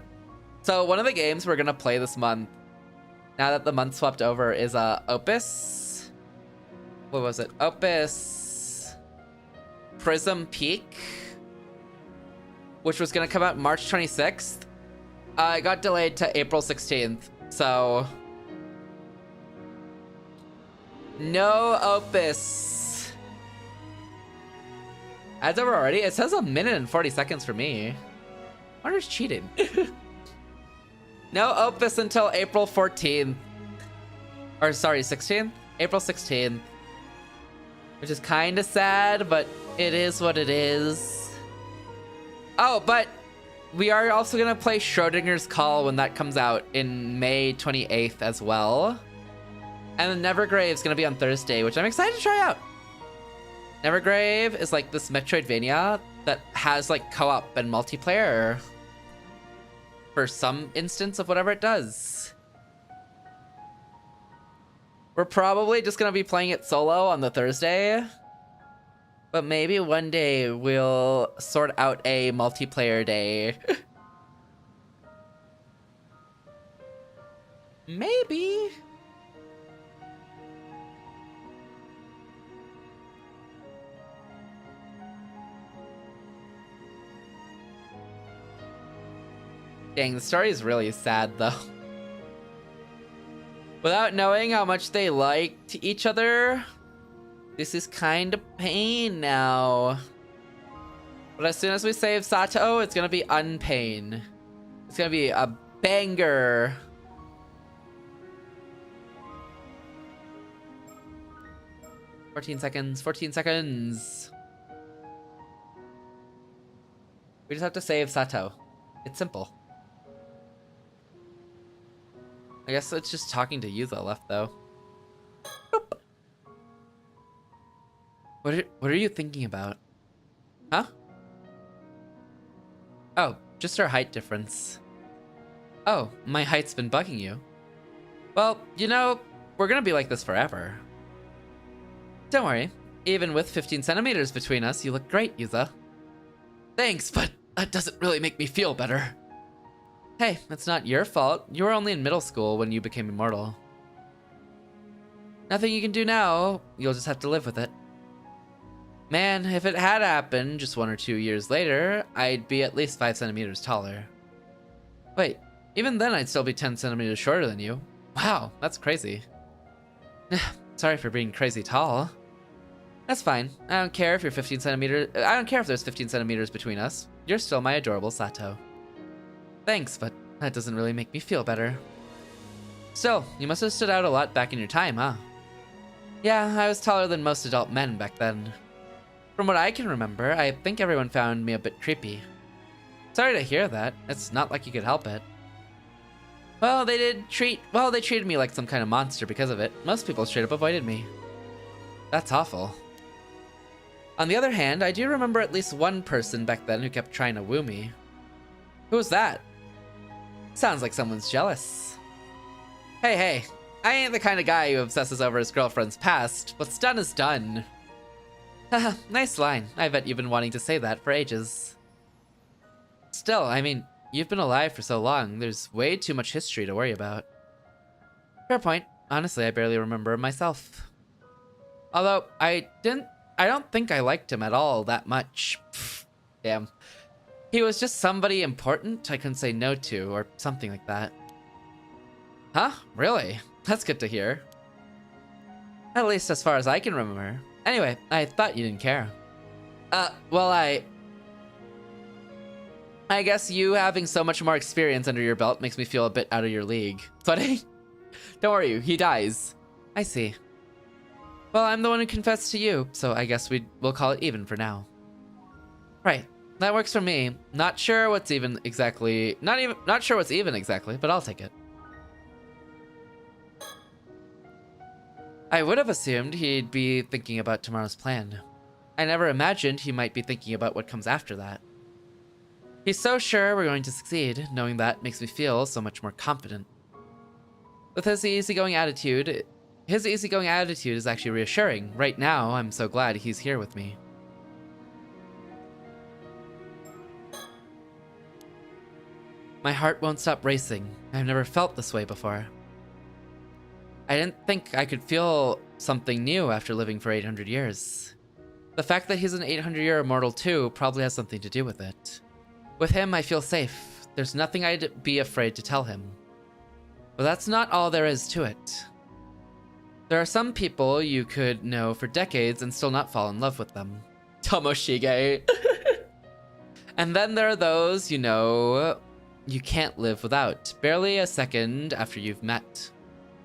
So, one of the games we're gonna play this month, now that the month swapped over, is Opus. What was it? Opus Prism Peak, which was gonna come out March 26th. It got delayed to April 16th, so no Opus. Ads over already? It says 1 minute and 40 seconds for me. Wonder's cheating. No Opus until April 14th. Or sorry, 16th? April 16th. Which is kind of sad, but it is what it is. Oh, but we are also going to play Schrodinger's Call when that comes out in May 28th as well. And then Nevergrave is going to be on Thursday, which I'm excited to try out. Nevergrave is like this Metroidvania that has like co-op and multiplayer for some instance of whatever it does. We're probably just gonna be playing it solo on the Thursday. But maybe one day we'll sort out a multiplayer day. Maybe. Dang, the story is really sad though. Without knowing how much they liked each other, this is kind of pain now. But as soon as we save Sato, it's gonna be unpain. It's gonna be a banger. "14 seconds, 14 seconds. We just have to save Sato. It's simple. I guess it's just talking to Yuza left though. Boop. What are you thinking about? Huh? Oh, just our height difference. Oh, my height's been bugging you. Well, you know, we're gonna be like this forever. Don't worry. Even with 15 centimeters between us, you look great, Yuza. Thanks, but that doesn't really make me feel better. Hey, it's not your fault. You were only in middle school when you became immortal. Nothing you can do now. You'll just have to live with it. Man, if it had happened just 1 or 2 years later, I'd be at least 5 centimeters taller. Wait, even then I'd still be 10 centimeters shorter than you. Wow, that's crazy. Sorry for being crazy tall. That's fine. I don't care if you're 15 centimeters. I don't care if there's 15 centimeters between us. You're still my adorable Sato. Thanks, but that doesn't really make me feel better. Still, you must have stood out a lot back in your time, huh? Yeah, I was taller than most adult men back then. From what I can remember, I think everyone found me a bit creepy. Sorry to hear that. It's not like you could help it. Well, they treated me like some kind of monster because of it. Most people straight up avoided me. That's awful. On the other hand, I do remember at least one person back then who kept trying to woo me. Who was that? Sounds like someone's jealous. Hey, I ain't the kind of guy who obsesses over his girlfriend's past. What's done is done. Haha, nice line. I bet you've been wanting to say that for ages. Still, I mean, you've been alive for so long, there's way too much history to worry about. Fair point. Honestly, I barely remember him myself. Although, I don't think I liked him at all that much. Pfft, damn. He was just somebody important I couldn't say no to, or something like that. Huh? Really? That's good to hear. At least as far as I can remember. Anyway, I thought you didn't care. Well, I guess you having so much more experience under your belt makes me feel a bit out of your league. Funny? Don't worry, he dies. I see. Well, I'm the one who confessed to you, so I guess we'll call it even for now. Right. That works for me. Not sure what's even exactly, not sure what's even exactly, but I'll take it. I would have assumed he'd be thinking about tomorrow's plan. I never imagined he might be thinking about what comes after that. He's so sure we're going to succeed, knowing that makes me feel so much more confident. With his easygoing attitude is actually reassuring. Right now, I'm so glad he's here with me. My heart won't stop racing. I've never felt this way before. I didn't think I could feel something new after living for 800 years. The fact that he's an 800-year immortal too probably has something to do with it. With him, I feel safe. There's nothing I'd be afraid to tell him. But that's not all there is to it. There are some people you could know for decades and still not fall in love with them. Tomoshige. And then there are those you know you can't live without, barely a second after you've met.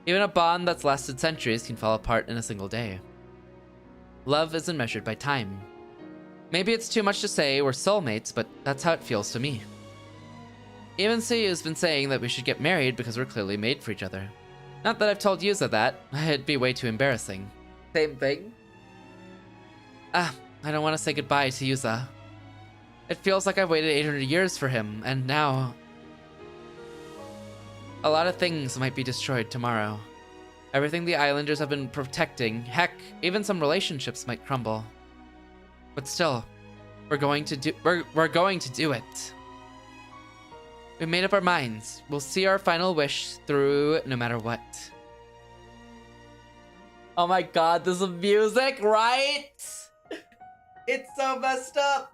Even a bond that's lasted centuries can fall apart in a single day. Love isn't measured by time. Maybe it's too much to say we're soulmates, but that's how it feels to me. Even Seiyu's been saying that we should get married because we're clearly made for each other. Not that I've told Yuza that, it'd be way too embarrassing. Same thing? I don't want to say goodbye to Yuza. It feels like I've waited 800 years for him, and now... A lot of things might be destroyed tomorrow. Everything the islanders have been protecting, heck, even some relationships might crumble. But still, we're going to do it. We made up our minds. We'll see our final wish through no matter what. Oh my god, this is music, right? It's so messed up.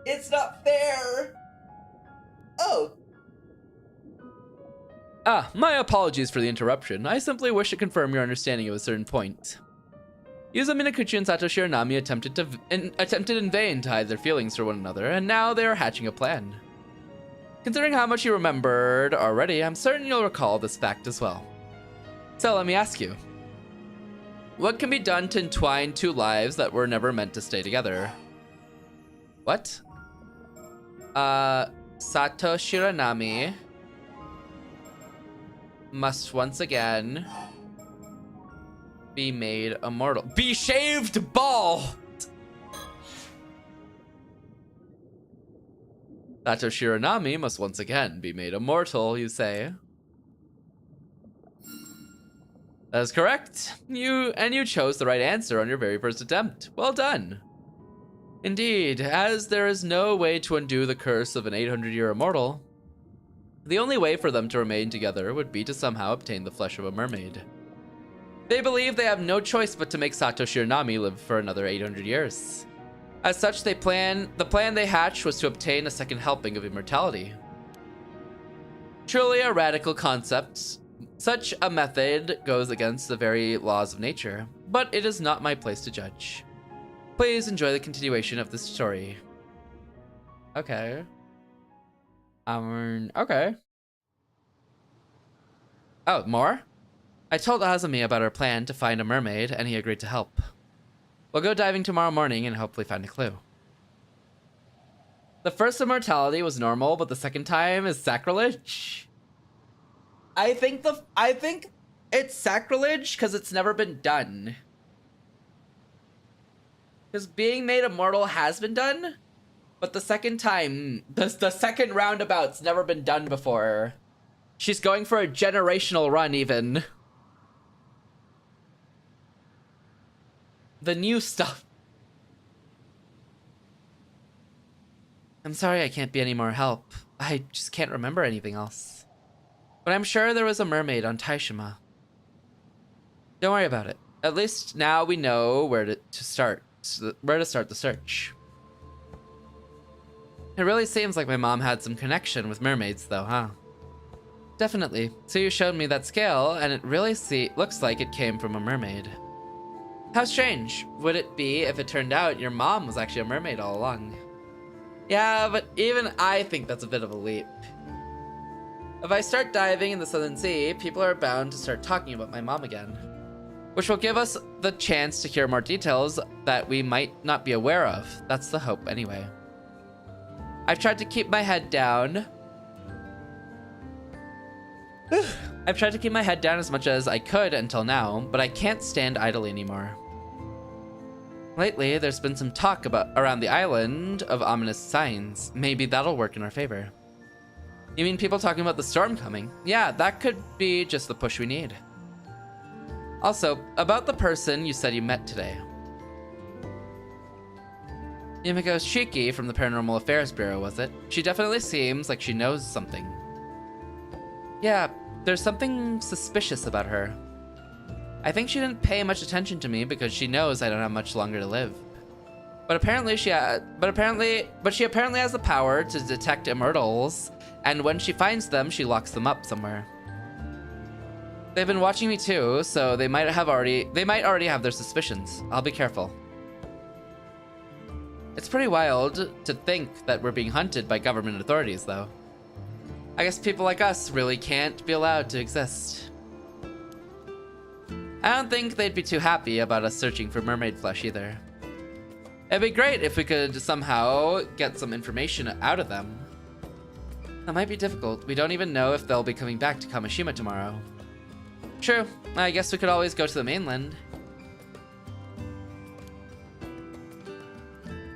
It's not fair. Oh. My apologies for the interruption. I simply wish to confirm your understanding of a certain point. Yuzo Minakuchi and Sato Shiranami attempted in vain to hide their feelings for one another, and now they are hatching a plan. Considering how much you remembered already, I'm certain you'll recall this fact as well. So let me ask you. What can be done to entwine two lives that were never meant to stay together? What? Sato Shiranami must once again be made immortal. Be shaved bald! Sato Shiranami must once again be made immortal, you say? That is correct. You chose the right answer on your very first attempt. Well done. Indeed, as there is no way to undo the curse of an 800-year immortal, the only way for them to remain together would be to somehow obtain the flesh of a mermaid. They believe they have no choice but to make Sato Shiranami live for another 800 years. As such, the plan they hatched was to obtain a second helping of immortality. Truly a radical concept. Such a method goes against the very laws of nature, but it is not my place to judge. Please enjoy the continuation of this story. Okay. Okay. Oh, more? I told Azumi about our plan to find a mermaid, and he agreed to help. We'll go diving tomorrow morning and hopefully find a clue. The first immortality was normal, but the second time is sacrilege? I think it's sacrilege because it's never been done. Because being made immortal has been done, but the second time, the second roundabout's never been done before. She's going for a generational run, even. The new stuff. I'm sorry I can't be any more help. I just can't remember anything else. But I'm sure there was a mermaid on Taishima. Don't worry about it. At least now we know where to start the search. It really seems like my mom had some connection with mermaids though, huh? Definitely. So you showed me that scale, and it really looks like it came from a mermaid. How strange would it be if it turned out your mom was actually a mermaid all along? Yeah, but even I think that's a bit of a leap. If I start diving in the Southern Sea, people are bound to start talking about my mom again. Which will give us the chance to hear more details that we might not be aware of. That's the hope anyway. I've tried to keep my head down. I've tried to keep my head down as much as I could until now, but I can't stand idly anymore. Lately, there's been some talk around the island of ominous signs. Maybe that'll work in our favor. You mean people talking about the storm coming? Yeah, that could be just the push we need. Also, about the person you said you met today. Yumiko Shiki from the Paranormal Affairs Bureau, was it? She definitely seems like she knows something. Yeah, there's something suspicious about her. I think she didn't pay much attention to me because she knows I don't have much longer to live. But she apparently has the power to detect immortals, and when she finds them, she locks them up somewhere. They've been watching me too, so they might already have their suspicions. I'll be careful. It's pretty wild to think that we're being hunted by government authorities, though. I guess people like us really can't be allowed to exist. I don't think they'd be too happy about us searching for mermaid flesh either. It'd be great if we could somehow get some information out of them. That might be difficult. We don't even know if they'll be coming back to Kamishima tomorrow. True. I guess we could always go to the mainland.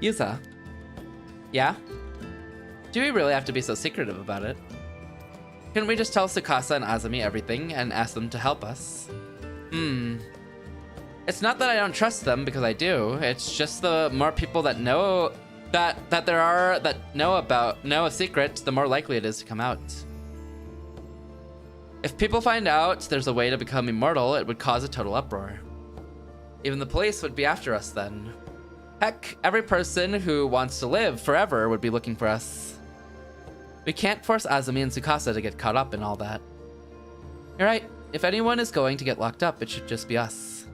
Yuza. Yeah? Do we really have to be so secretive about it? Couldn't we just tell Tsukasa and Azumi everything and ask them to help us? It's not that I don't trust them, because I do. It's just the more people that know that know a secret, the more likely it is to come out. If people find out there's a way to become immortal, it would cause a total uproar. Even the police would be after us then. Heck, every person who wants to live forever would be looking for us. We can't force Azumi and Tsukasa to get caught up in all that. You're right. If anyone is going to get locked up, it should just be us.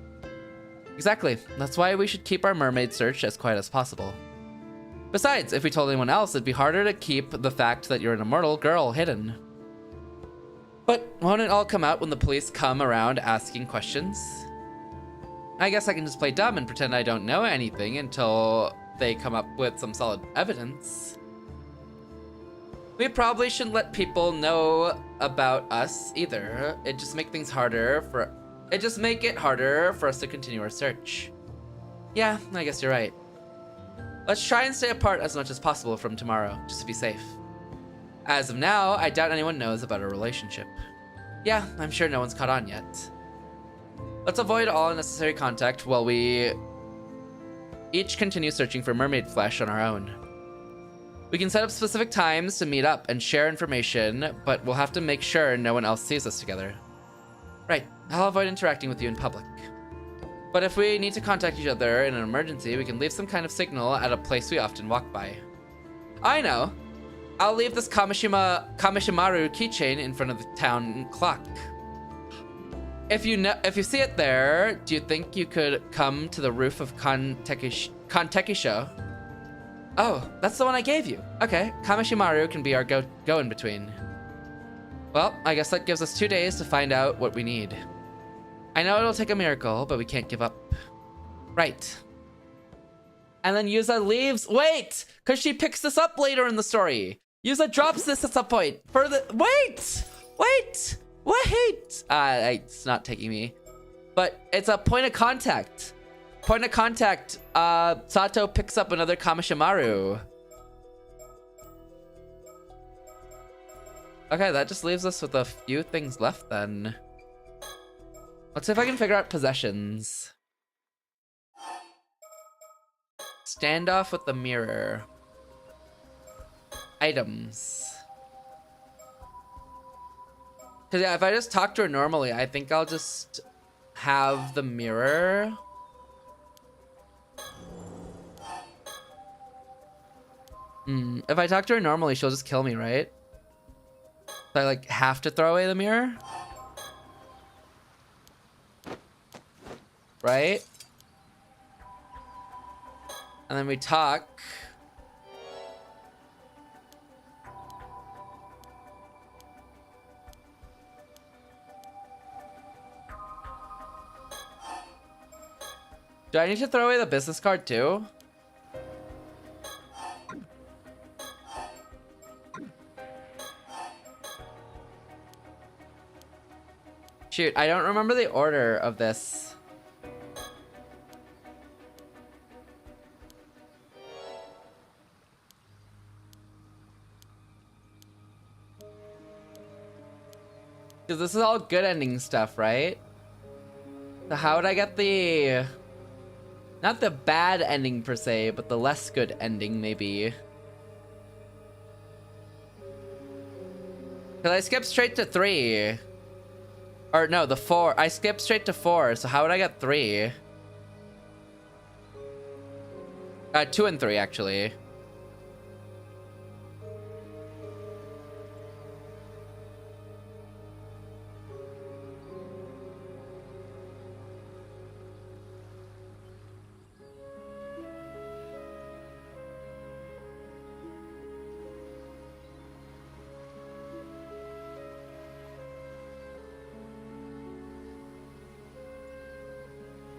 Exactly. That's why we should keep our mermaid search as quiet as possible. Besides, if we told anyone else, it'd be harder to keep the fact that you're an immortal girl hidden. But won't it all come out when the police come around asking questions? I guess I can just play dumb and pretend I don't know anything until they come up with some solid evidence. We probably shouldn't let people know about us either. It just make it harder for us to continue our search. Yeah, I guess you're right. Let's try and stay apart as much as possible from tomorrow, just to be safe. As of now, I doubt anyone knows about our relationship. Yeah, I'm sure no one's caught on yet. Let's avoid all unnecessary contact while we each continue searching for mermaid flesh on our own. We can set up specific times to meet up and share information, but we'll have to make sure no one else sees us together. Right, I'll avoid interacting with you in public. But if we need to contact each other in an emergency, we can leave some kind of signal at a place we often walk by. I know! I'll leave this Kamishima Kamishimaru keychain in front of the town clock. If you see it there, do you think you could come to the roof of Kantekisho? Oh, that's the one I gave you. Okay, Kamishimaru can be our go-in-between. Well, I guess that gives us 2 days to find out what we need. I know it'll take a miracle, but we can't give up. Right. And then Yuza leaves. Wait! Because she picks this up later in the story. Yuza drops this at some point. Wait! It's not taking me. But it's a point of contact. Point of contact. Sato picks up another Kamishimaru. Okay, that just leaves us with a few things left then. Let's see if I can figure out possessions. Standoff with the mirror. Items. Because yeah, if I just talk to her normally, I think I'll just have the mirror. If I talk to her normally, she'll just kill me, right? So I like have to throw away the mirror? Right? And then we talk. Do I need to throw away the business card too? Shoot, I don't remember the order of this. Because this is all good ending stuff, right? So how would I get the... Not the bad ending per se, but the less good ending maybe. Because I skipped straight to 3. Or no, the 4. I skipped straight to 4, so how would I get 3? 2 and 3 actually.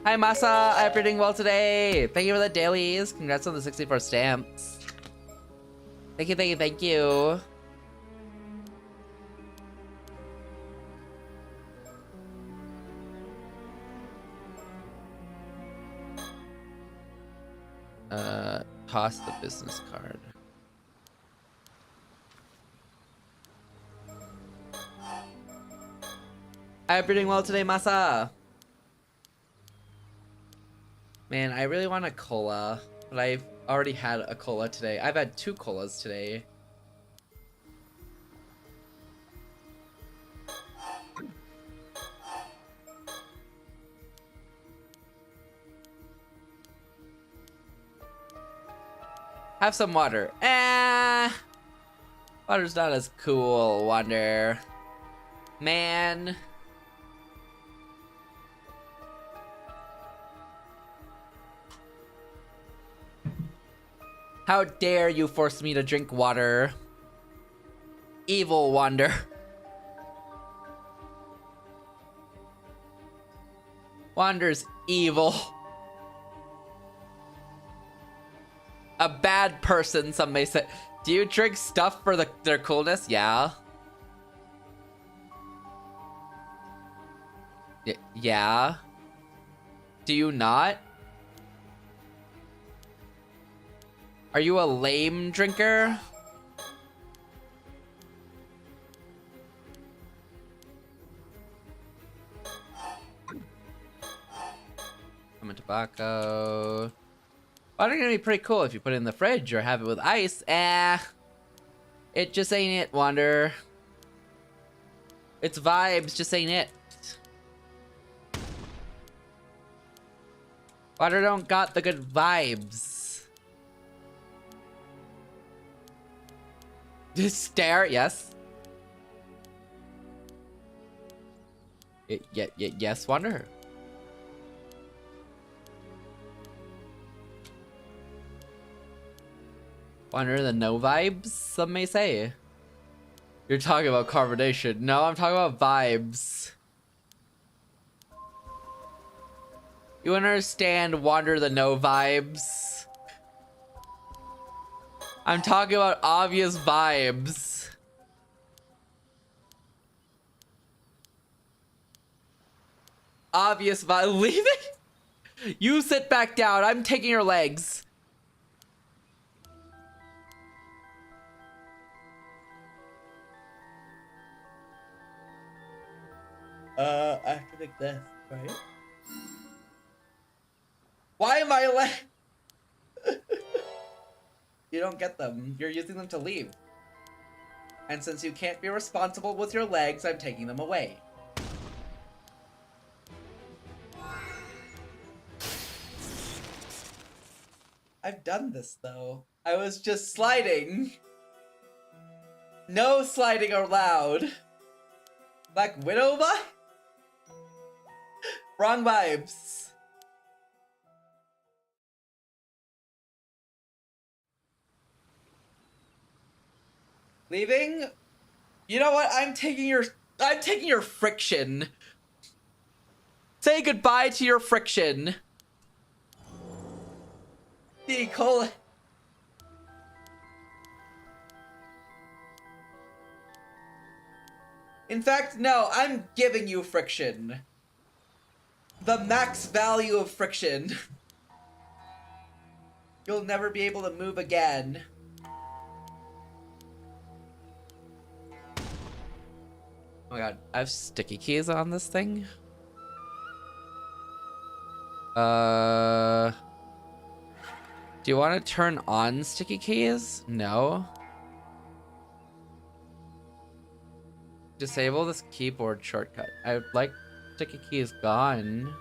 Hi Masa, I hope you're doing well today. Thank you for the dailies. Congrats on the 64 stamps. Thank you, thank you, thank you. Toss the business card. I hope you're doing well today, Masa. Man, I really want a cola, but I've already had a cola today. I've had 2 colas today. Have some water. Water's not as cool, Wander. Man. How dare you force me to drink water? Evil Wander. Wander's evil. A bad person, some may say. Do you drink stuff for their coolness? Yeah. Yeah. Do you not? Are you a lame drinker? Lemon tobacco. Water gonna be pretty cool if you put it in the fridge or have it with ice. It just ain't it, Wander. It's vibes, just ain't it. Water don't got the good vibes. Just stare, yes. Yes, Wander. Wander the no vibes, some may say. You're talking about carbonation. No, I'm talking about vibes. You understand Wander the no vibes? I'm talking about obvious vibes. Obvious vibe. Leave it? You sit back down. I'm taking your legs. I have to make this, right? Why am I You don't get them. You're using them to leave. And since you can't be responsible with your legs, I'm taking them away. I've done this, though. I was just sliding. No sliding allowed. Black Widow vibe? Wrong vibes. Leaving? You know what? I'm taking your friction. Say goodbye to your friction. The cola. In fact, no, I'm giving you friction. The max value of friction. You'll never be able to move again. Oh my god, I have sticky keys on this thing. Do you want to turn on sticky keys? No. Disable this keyboard shortcut. I would like sticky keys gone.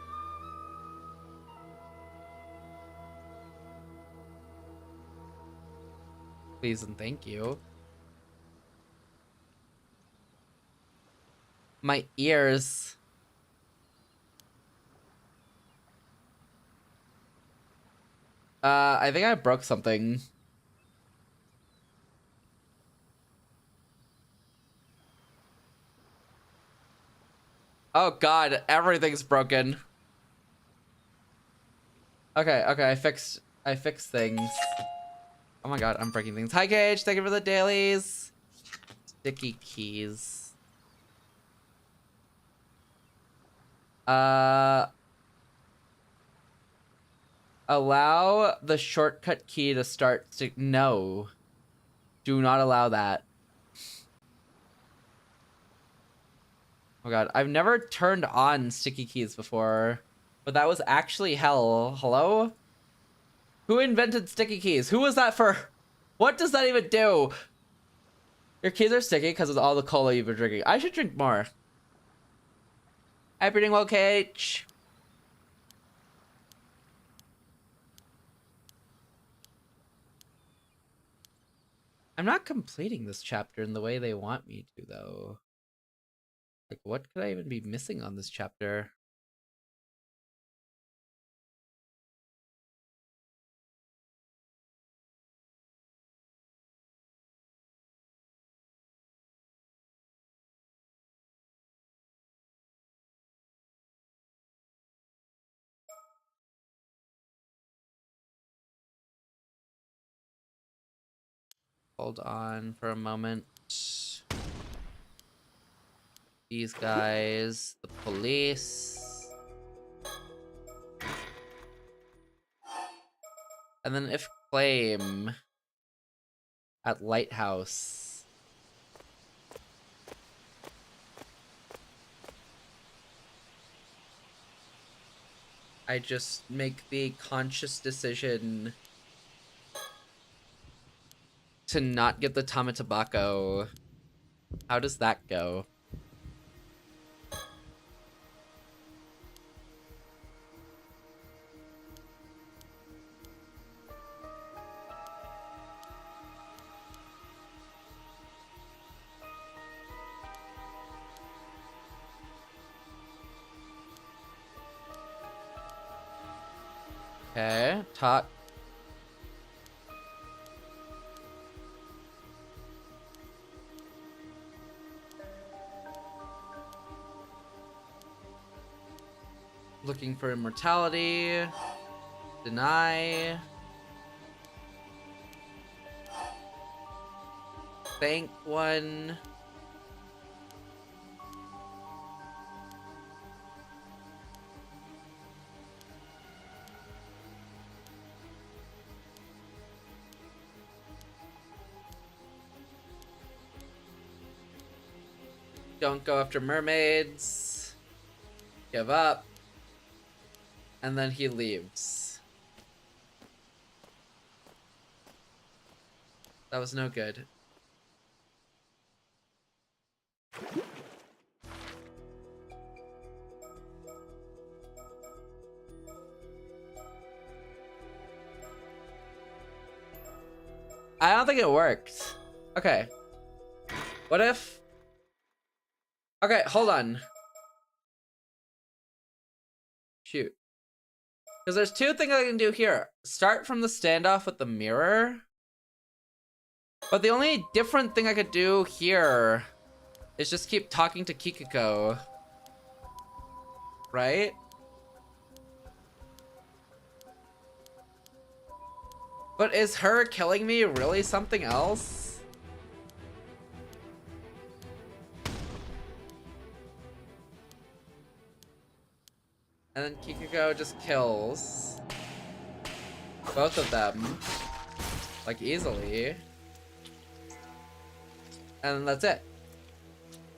Please and thank you. My ears. I think I broke something. Oh god, everything's broken. Okay, I fixed things. Oh my god, I'm breaking things. Hi Gage, thank you for the dailies. Sticky keys. Allow the shortcut key to start no. Do not allow that. Oh god, I've never turned on sticky keys before, but that was actually hell. Hello? Who invented sticky keys? Who was that for? What does that even do? Your keys are sticky because of all the cola you've been drinking. I should drink more. I'm reading well, KH. I'm not completing this chapter in the way they want me to, though. Like, what could I even be missing on this chapter? Hold on for a moment. These guys, the police. And then if claim at Lighthouse. I just make the conscious decision to not get the Tama Tobacco. How does that go? Okay, talk. Looking for immortality. Deny. Thank one. Don't go after mermaids. Give up. And then he leaves. That was no good. I don't think it worked. Okay. What if... Okay, hold on. Shoot. Because there's two things I can do here. Start from the standoff with the mirror. But the only different thing I could do here is just keep talking to Kikiko. Right? But is her killing me really something else? And then Kikiko just kills both of them, like, easily. And that's it.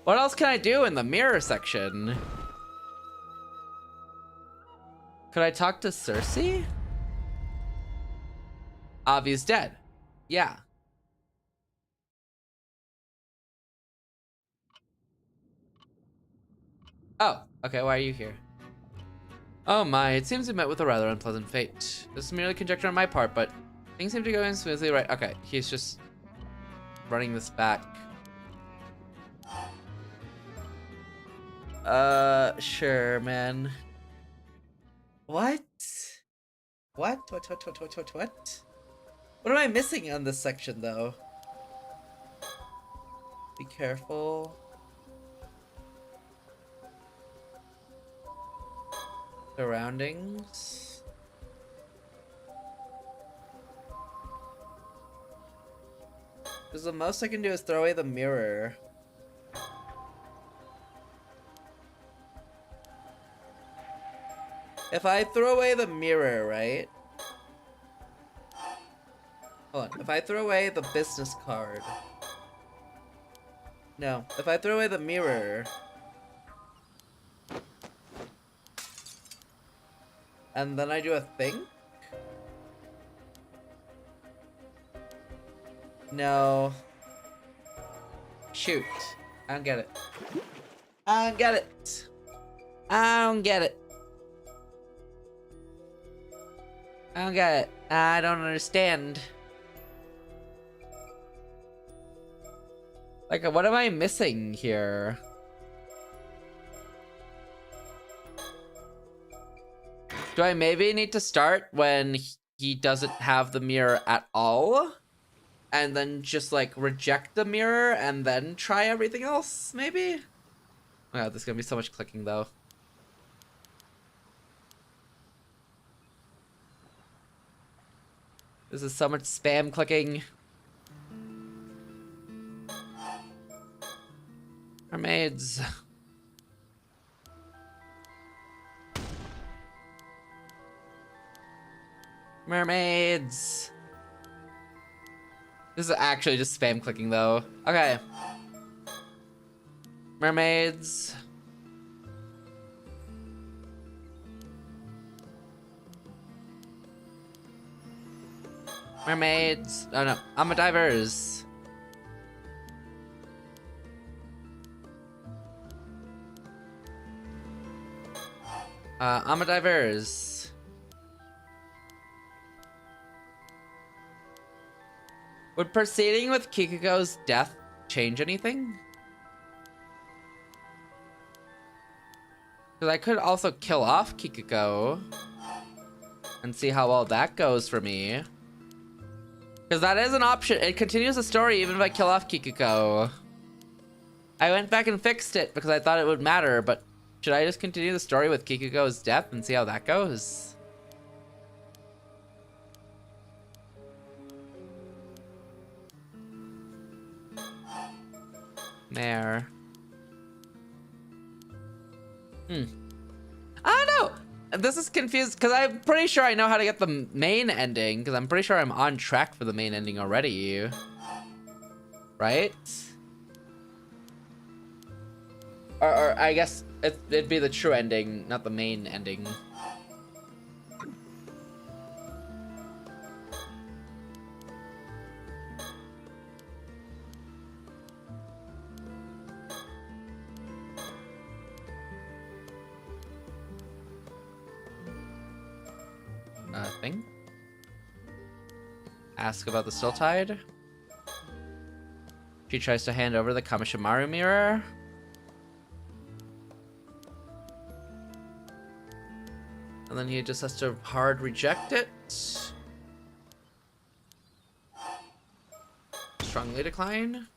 What else can I do in the mirror section? Could I talk to Cersei? Avi's dead. Yeah. Oh, okay, why are you here? Oh my, it seems we met with a rather unpleasant fate. This is merely conjecture on my part, but things seem to go in smoothly, right? Okay, he's just running this back. Sure, man. What? What? What am I missing on this section, though? Be careful. Surroundings. Because the most I can do is throw away the mirror. If I throw away the mirror, right? Hold on. If I throw away the business card. No. If I throw away the mirror. And then I do a thing? No. Shoot. I don't get it. I don't get it. I don't get it. I don't get it. I don't understand. Like, what am I missing here? Do I maybe need to start when he doesn't have the mirror at all? And then just, like, reject the mirror and then try everything else, maybe? Oh god, there's gonna be so much clicking, though. This is so much spam clicking. Mermaids. Mermaids. This is actually just spam clicking though. Okay. Mermaids. Mermaids. Oh no, I'm a divers. I'm a divers. Would proceeding with Kikuko's death change anything? Because I could also kill off Kikuko and see how well that goes for me. Because that is an option. It continues the story even if I kill off Kikuko. I went back and fixed it because I thought it would matter, but should I just continue the story with Kikuko's death and see how that goes? There. I don't know. This is confused because I'm pretty sure I know how to get the main ending because I'm pretty sure I'm on track for the main ending already. Right? Or I guess it'd be the true ending, not the main ending. Thing. Ask about the still tide. She tries to hand over the Kamishimaru mirror. And then he just has to hard reject it. Strongly decline.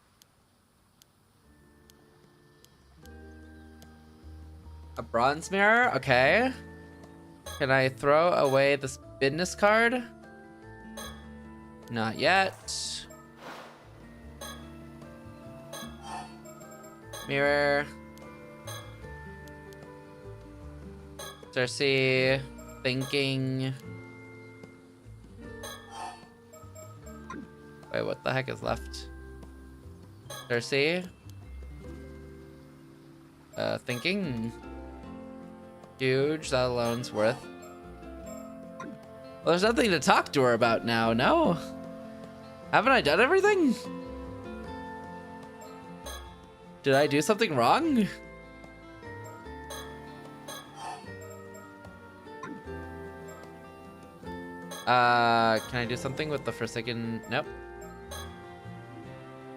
A bronze mirror, okay. Can I throw away this business card? Not yet. Mirror. Cersei. Thinking. Wait, what the heck is left? Cersei. Thinking. Huge, that alone's worth. Well, there's nothing to talk to her about now, no? Haven't I done everything? Did I do something wrong? Can I do something with the Forsaken? Nope.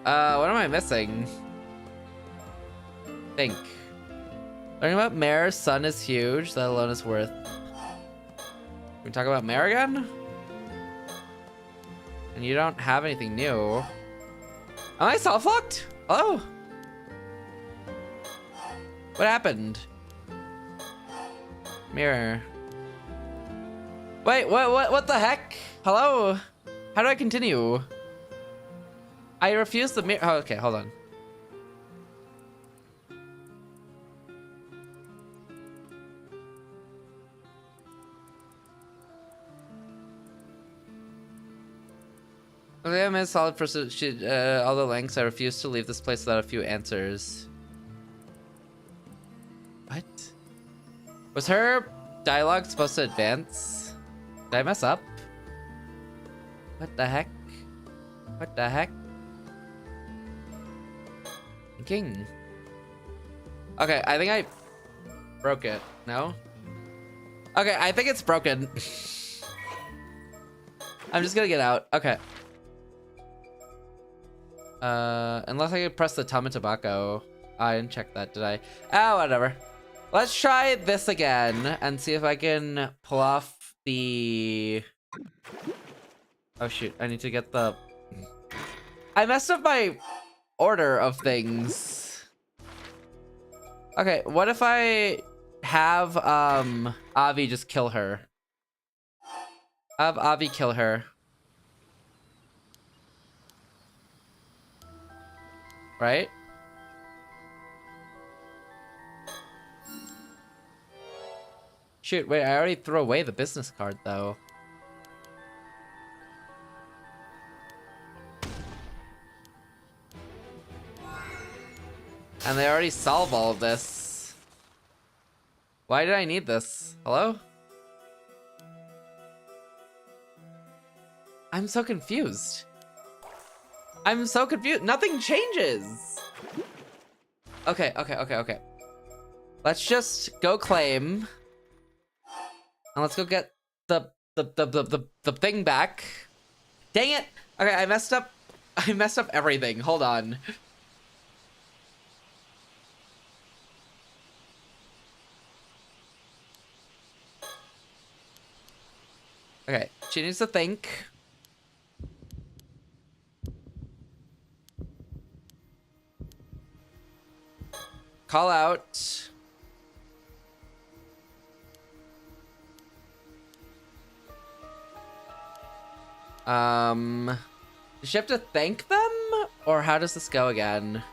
What am I missing? Think. Learning about Mare's sun is huge, that alone is worth. Can we talk about Mare again? And you don't have anything new. Am I self-locked? Hello? What happened? Mirror. Wait, what the heck? Hello? How do I continue? I refuse the mirror. Oh, okay, hold on. Okay, I'm a solid person. All the lengths. I refuse to leave this place without a few answers. What? Was her dialogue supposed to advance? Did I mess up? What the heck? What the heck? King. Okay, I think I broke it. No? Okay, I think it's broken. I'm just gonna get out. Okay. Unless I could press the Tama Tobacco. I didn't check that, did I? Oh, whatever. Let's try this again and see if I can pull off the... Oh shoot, I need to get the... I messed up my order of things. Okay, what if I have Avi just kill her? Have Avi kill her. Right? Shoot, wait, I already threw away the business card though. And they already solve all of this. Why did I need this? Hello? I'm so confused. I'm so confused. Nothing changes. Okay. Let's just go claim. And let's go get the thing back. Dang it. Okay, I messed up everything. Hold on. Okay, she needs to think. Call out. Does she have to thank them? Or how does this go again?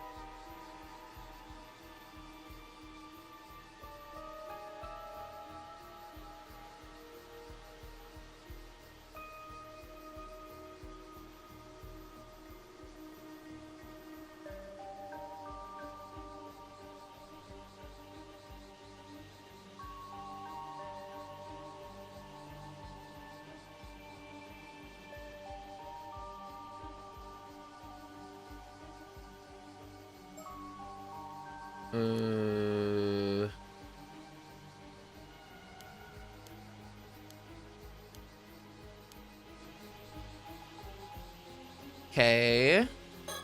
Okay.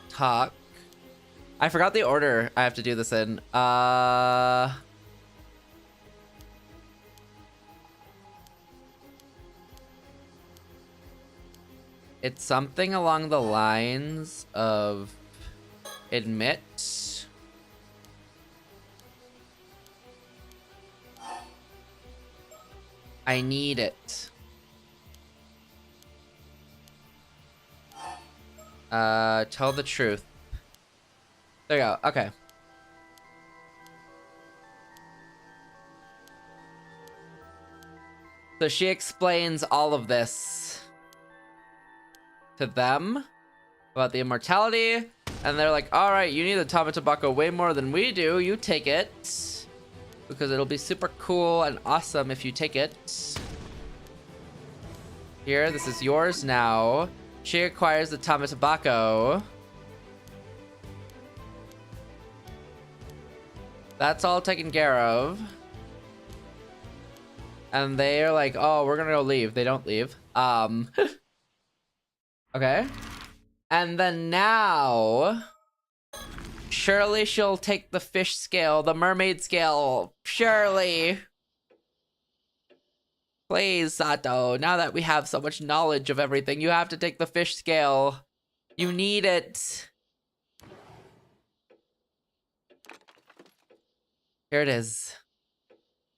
Talk. I forgot the order I have to do this in. It's something along the lines of admit. I need it. Tell the truth. There you go. Okay. So she explains all of this to them about the immortality, and they're like, all right, you need the Tama Tobacco way more than we do. You take it because it'll be super cool and awesome if you take it. Here, this is yours now. She acquires the Tama Tobacco. That's all taken care of. And they're like, oh, we're gonna go leave. They don't leave. Okay. And then now, surely she'll take the fish scale, the mermaid scale. Surely. Please, Sato, now that we have so much knowledge of everything, you have to take the fish scale. You need it. Here it is.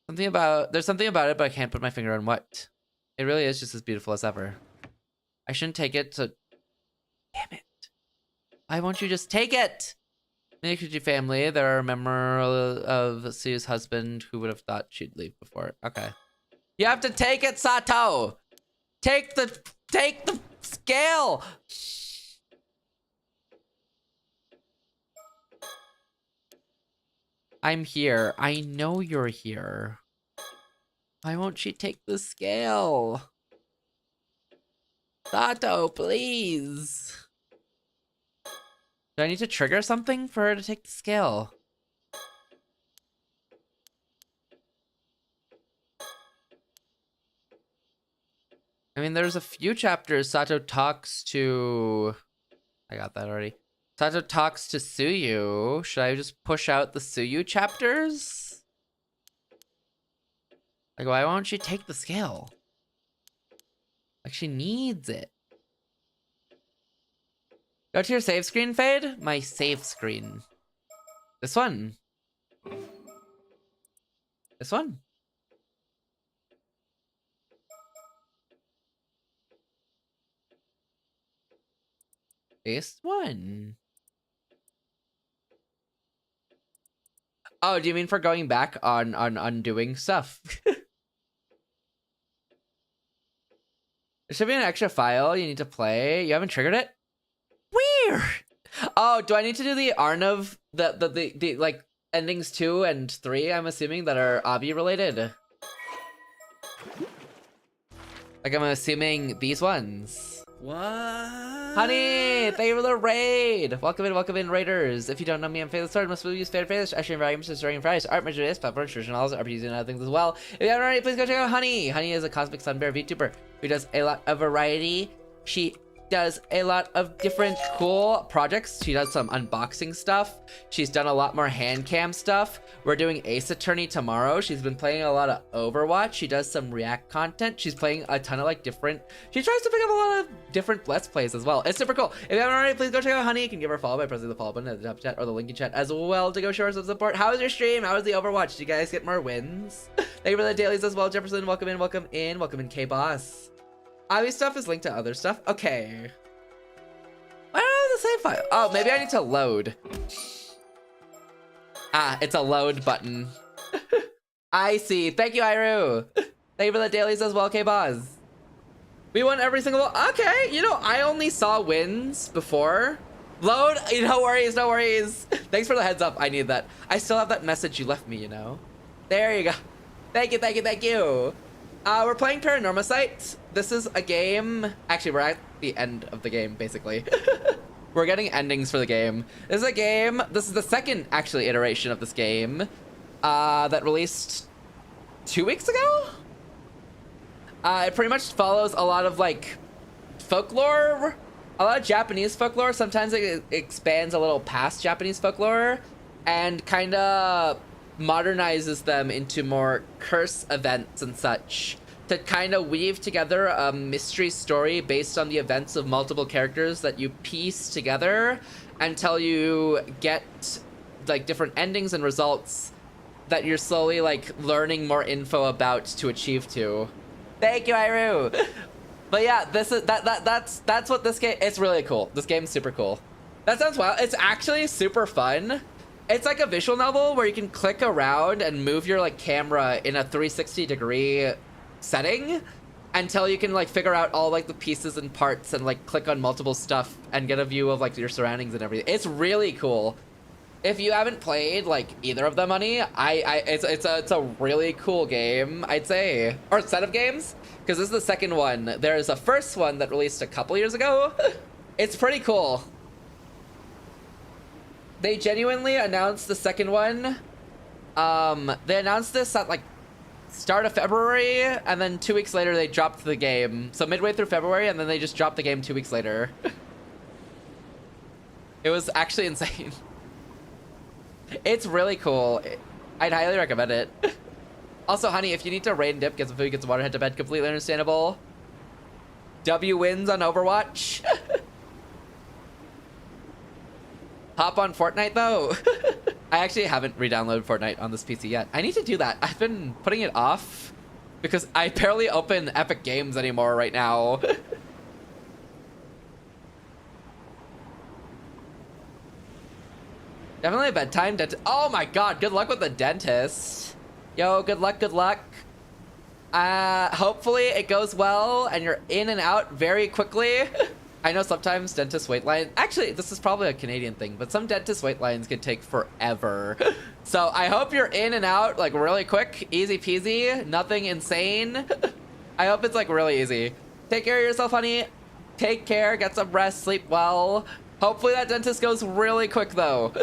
There's something about it, but I can't put my finger on what. It really is just as beautiful as ever. I shouldn't take it to... Damn it. Why won't you just take it? Nikuji family, there are members of Sue's husband who would have thought she'd leave before. Okay. You have to take it, Sato! Take the scale! I'm here. I know you're here. Why won't she take the scale? Sato, please. Do I need to trigger something for her to take the scale? I mean, there's a few chapters Sato talks to... I got that already. Sato talks to Tsuyu. Should I just push out the Tsuyu chapters? Like, why won't she take the scale? Like, she needs it. Go to your save screen, Fade. My save screen. This one. This one. This one. Oh, do you mean for going back on undoing stuff? There should be an extra file you need to play. You haven't triggered it? Weird. Oh, do I need to do the Arnav, the like endings 2 and 3, I'm assuming, that are Abi related? Like, I'm assuming these ones.
What?
Honey, thank you for the raid. Welcome in, raiders. If you don't know me, I'm Fadelessword. Most people use Fadeless. I stream various historian fries, art measures, platform, traditionals, RPGs, and other things as well. If you haven't already, please go check out Honey. Honey is a cosmic sun bear VTuber who does a lot of variety. She does a lot of different cool projects. She does some unboxing stuff. She's done a lot more hand cam stuff. We're doing Ace Attorney tomorrow. She's been playing a lot of Overwatch. She does some React content. She's playing a ton of like different... She tries to pick up a lot of different Let's Plays as well. It's super cool. If you haven't already, please go check out Honey. You can give her a follow by pressing the follow button at the top chat or the link in chat as well to go show her some support. How was your stream? How was the Overwatch? Did you guys get more wins? Thank you for the dailies as well, Jefferson. Welcome in, K-Boss. Obby stuff is linked to other stuff. Okay. Why don't I have the save file? Oh, maybe I need to load. Ah, it's a load button. I see. Thank you, Iru. Thank you for the dailies as well, K-Boz. We won every single one. Okay, you know, I only saw wins before. Load, no worries, no worries. Thanks for the heads up. I need that. I still have that message you left me, you know. There you go. Thank you, thank you, thank you. We're playing Paranormasight. This is a game. Actually, we're at the end of the game, basically. We're getting endings for the game. This is a game. This is the second, actually, iteration of this game that released 2 weeks ago. It pretty much follows a lot of like folklore, a lot of Japanese folklore. Sometimes it expands a little past Japanese folklore and kind of modernizes them into more curse events and such to kind of weave together a mystery story based on the events of multiple characters that you piece together until you get like different endings and results that you're slowly like learning more info about to achieve to. Thank you, Iru. But yeah, this is that's what this game. It's really cool. This game's super cool. That sounds wild. It's actually super fun. It's like a visual novel where you can click around and move your like camera in a 360-degree setting until you can like figure out all like the pieces and parts and like click on multiple stuff and get a view of like your surroundings and everything. It's really cool. If you haven't played like either of them, honey, it's a really cool game, I'd say, or set of games, because this is the second one. There's a first one that released a couple years ago. It's pretty cool. They genuinely announced the second one. They announced this at like start of February, and then 2 weeks later they dropped the game. So midway through February, and then they just dropped the game 2 weeks later. It was actually insane. It's really cool. I'd highly recommend it. Also, honey, if you need to raid and dip, get some food, get some water, head to bed, completely understandable. W wins on Overwatch. Hop on Fortnite, though. I actually haven't re-downloaded Fortnite on this PC yet. I need to do that. I've been putting it off because I barely open Epic Games anymore right now. Definitely a bedtime dentist. Oh my god, good luck with the dentist. Yo, good luck, good luck. Hopefully it goes well and you're in and out very quickly. I know sometimes dentist wait line. Actually, this is probably a Canadian thing, but some dentist wait lines can take forever. So I hope you're in and out like really quick, easy peasy, nothing insane. I hope it's like really easy. Take care of yourself, honey. Take care, get some rest, sleep well. Hopefully that dentist goes really quick though.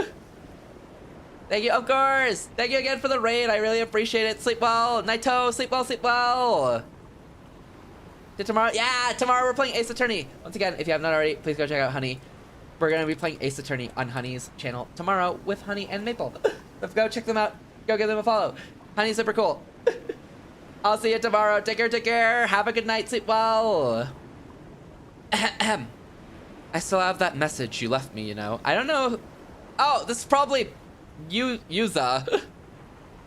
Thank you, of course. Thank you again for the raid. I really appreciate it. Sleep well. Naito, sleep well, sleep well. Tomorrow, yeah, tomorrow we're playing Ace Attorney. Once again, if you have not already, please go check out Honey. We're gonna be playing Ace Attorney on Honey's channel tomorrow with Honey and Maple. Let's go check them out. Go give them a follow. Honey's super cool. I'll see you tomorrow. Take care, take care. Have a good night. Sleep well. I still have that message you left me, you know. I don't know. Oh, this is probably Yuza.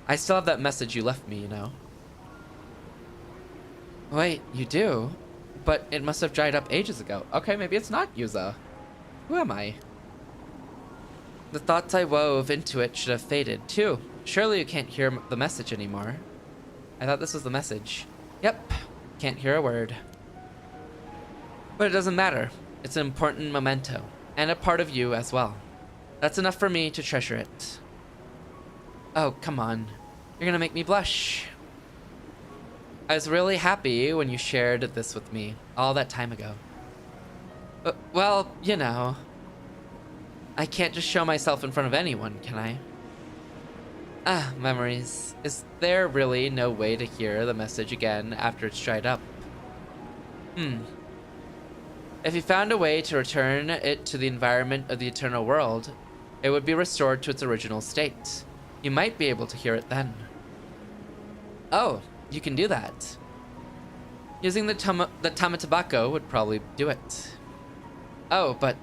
I still have that message you left me, you know. Wait, you do? But it must have dried up ages ago. Okay, maybe it's not Yuza. Who am I? The thoughts I wove into it should have faded, too. Surely you can't hear the message anymore. I thought this was the message. Yep, can't hear a word. But it doesn't matter. It's an important memento, and a part of you as well. That's enough for me to treasure it. Oh, come on. You're gonna make me blush. I was really happy when you shared this with me all that time ago. Well, you know, I can't just show myself in front of anyone, can I? Ah, memories. Is there really no way to hear the message again after it's dried up? If you found a way to return it to the environment of the eternal world, it would be restored to its original state. You might be able to hear it then. Oh, you can do that. Using the Tamatabako would probably do it. Oh, but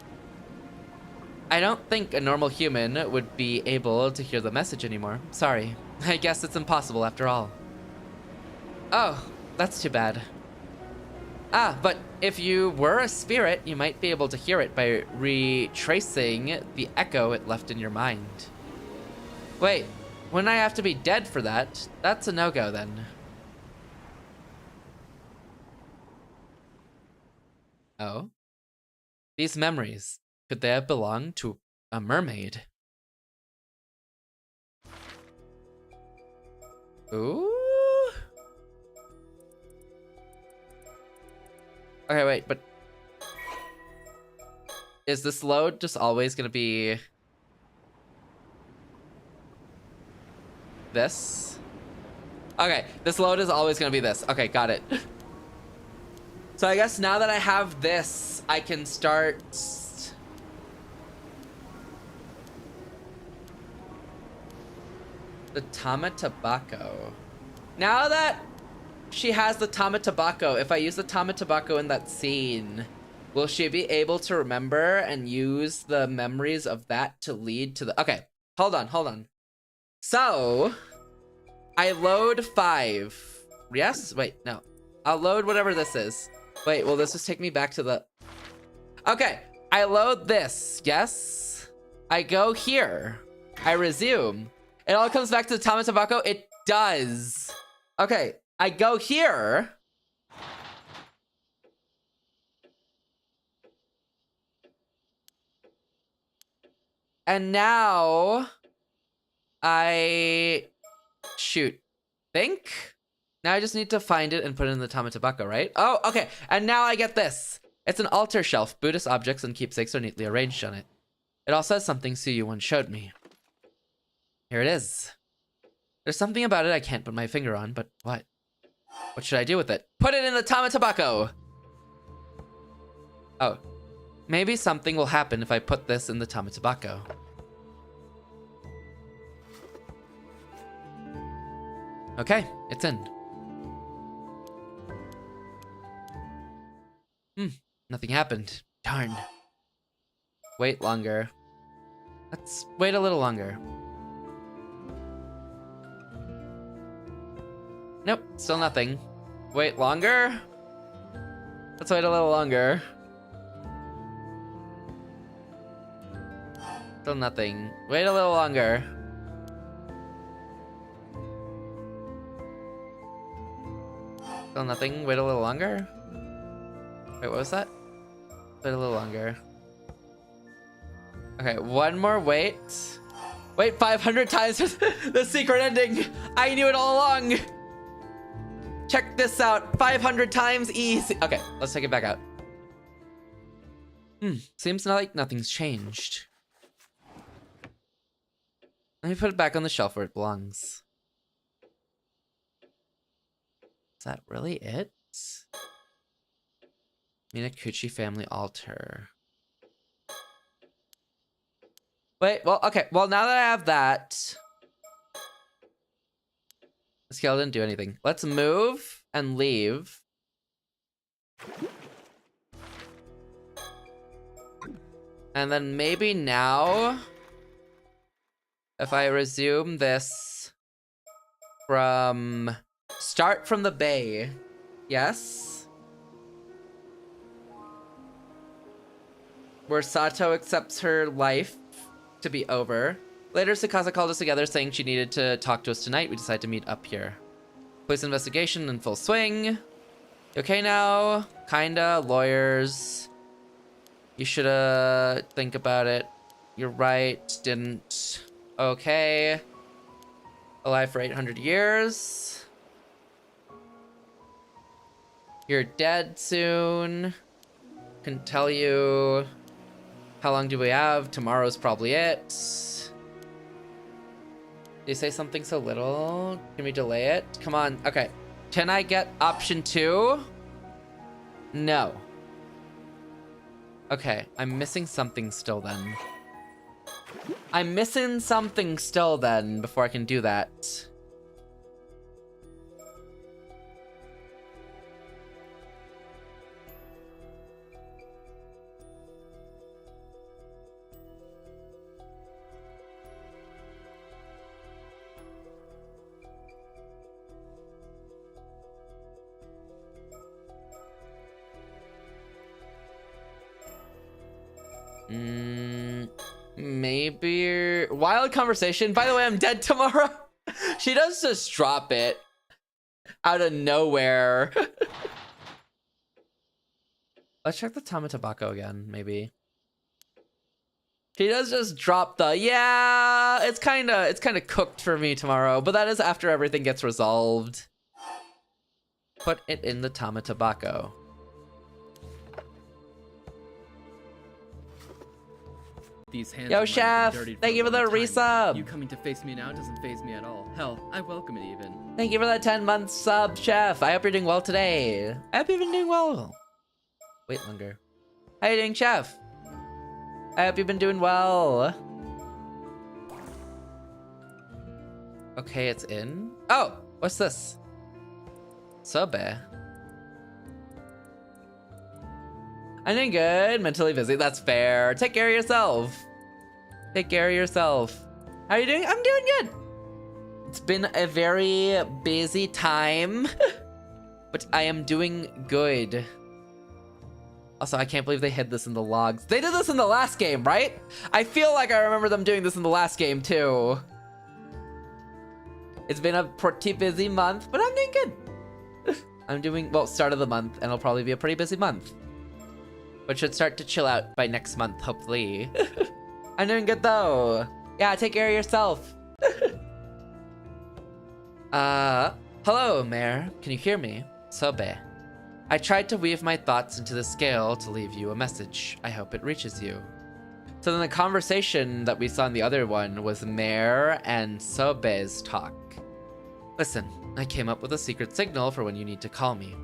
I don't think a normal human would be able to hear the message anymore. Sorry. I guess it's impossible after all. Oh, that's too bad. Ah, but if you were a spirit, you might be able to hear it by retracing the echo it left in your mind. Wait, wouldn't I have to be dead for that? That's a no-go then. Oh? These memories, could they have belonged to a mermaid? Ooh? Okay, wait, but is this load just always gonna be this? Okay, this load is always gonna be this. Okay, got it. So I guess now that I have this, I can start the Tamatabako. Now that she has the Tamatabako, if I use the Tamatabako in that scene, will she be able to remember and use the memories of that to lead to the... Okay, hold on. So, I load 5. Yes? Wait, no. I'll load whatever this is. Wait, will this just take me back to the... Okay, I load this, yes? I go here. I resume. It all comes back to the Tamatabako? It does. Okay, I go here. And now I shoot. Think? Now I just need to find it and put it in the Tamatabako, right? Oh, okay. And now I get this. It's an altar shelf. Buddhist objects and keepsakes are neatly arranged on it. It all says something Suyu once showed me. Here it is. There's something about it I can't put my finger on, but what? What should I do with it? Put it in the Tamatabako! Oh. Maybe something will happen if I put this in the Tamatabako. Okay, it's in. Nothing happened. Darn. Wait longer. Let's wait a little longer. Nope, still nothing. Wait longer? Let's wait a little longer. Still nothing. Wait a little longer. Still nothing. Wait a little longer. Wait, what was that? Wait a little longer. Okay, one more wait. Wait 500 times for the secret ending. I knew it all along. Check this out. 500 times easy. Okay, let's take it back out. Seems like nothing's changed. Let me put it back on the shelf where it belongs. Is that really it? Minakuchi family altar. Wait, well, okay. Well, now that I have that, the scale didn't do anything. Let's move and leave. And then maybe now, if I resume this from start from the bay, yes? Where Sato accepts her life to be over. Later, Tsukasa called us together saying she needed to talk to us tonight. We decided to meet up here. Police investigation in full swing. You okay now? Kinda. Lawyers. You shoulda think about it. You're right. Didn't. Okay. Alive for 800 years. You're dead soon. Can tell you. How long do we have? Tomorrow's probably it. Did you say something so little? Can we delay it? Come on. Okay. Can I get option 2? No. Okay. I'm missing something still then. I'm missing something still then before I can do that. Maybe wild conversation. By the way, I'm dead tomorrow. She does just drop it out of nowhere. Let's check the Tama Tobacco again, maybe. She does just drop the yeah. It's kind of cooked for me tomorrow, but that is after everything gets resolved. Put it in the Tama Tobacco.
These hands
Yo, Chef! Thank you for the resub!
You coming to face me now doesn't faze me at all. Hell, I welcome it even.
Thank you for that 10-month sub, Chef! I hope you're doing well today. I hope you've been doing well. Wait longer. How you doing, Chef? I hope you've been doing well. Okay, it's in. Oh! What's this? Sobe. I'm doing good. Mentally busy. That's fair. Take care of yourself. Take care of yourself. How are you doing? I'm doing good. It's been a very busy time, but I am doing good. Also, I can't believe they hid this in the logs. They did this in the last game, right? I feel like I remember them doing this in the last game, too. It's been a pretty busy month, but I'm doing good. I'm doing, well, start of the month, and it'll probably be a pretty busy month. But should start to chill out by next month, hopefully. I'm doing good, though. Yeah, take care of yourself. Hello, Mare. Can you hear me? Sobe. I tried to weave my thoughts into the scale to leave you a message. I hope it reaches you. So then the conversation that we saw in the other one was Mare and Sobe's talk. Listen, I came up with a secret signal for when you need to call me.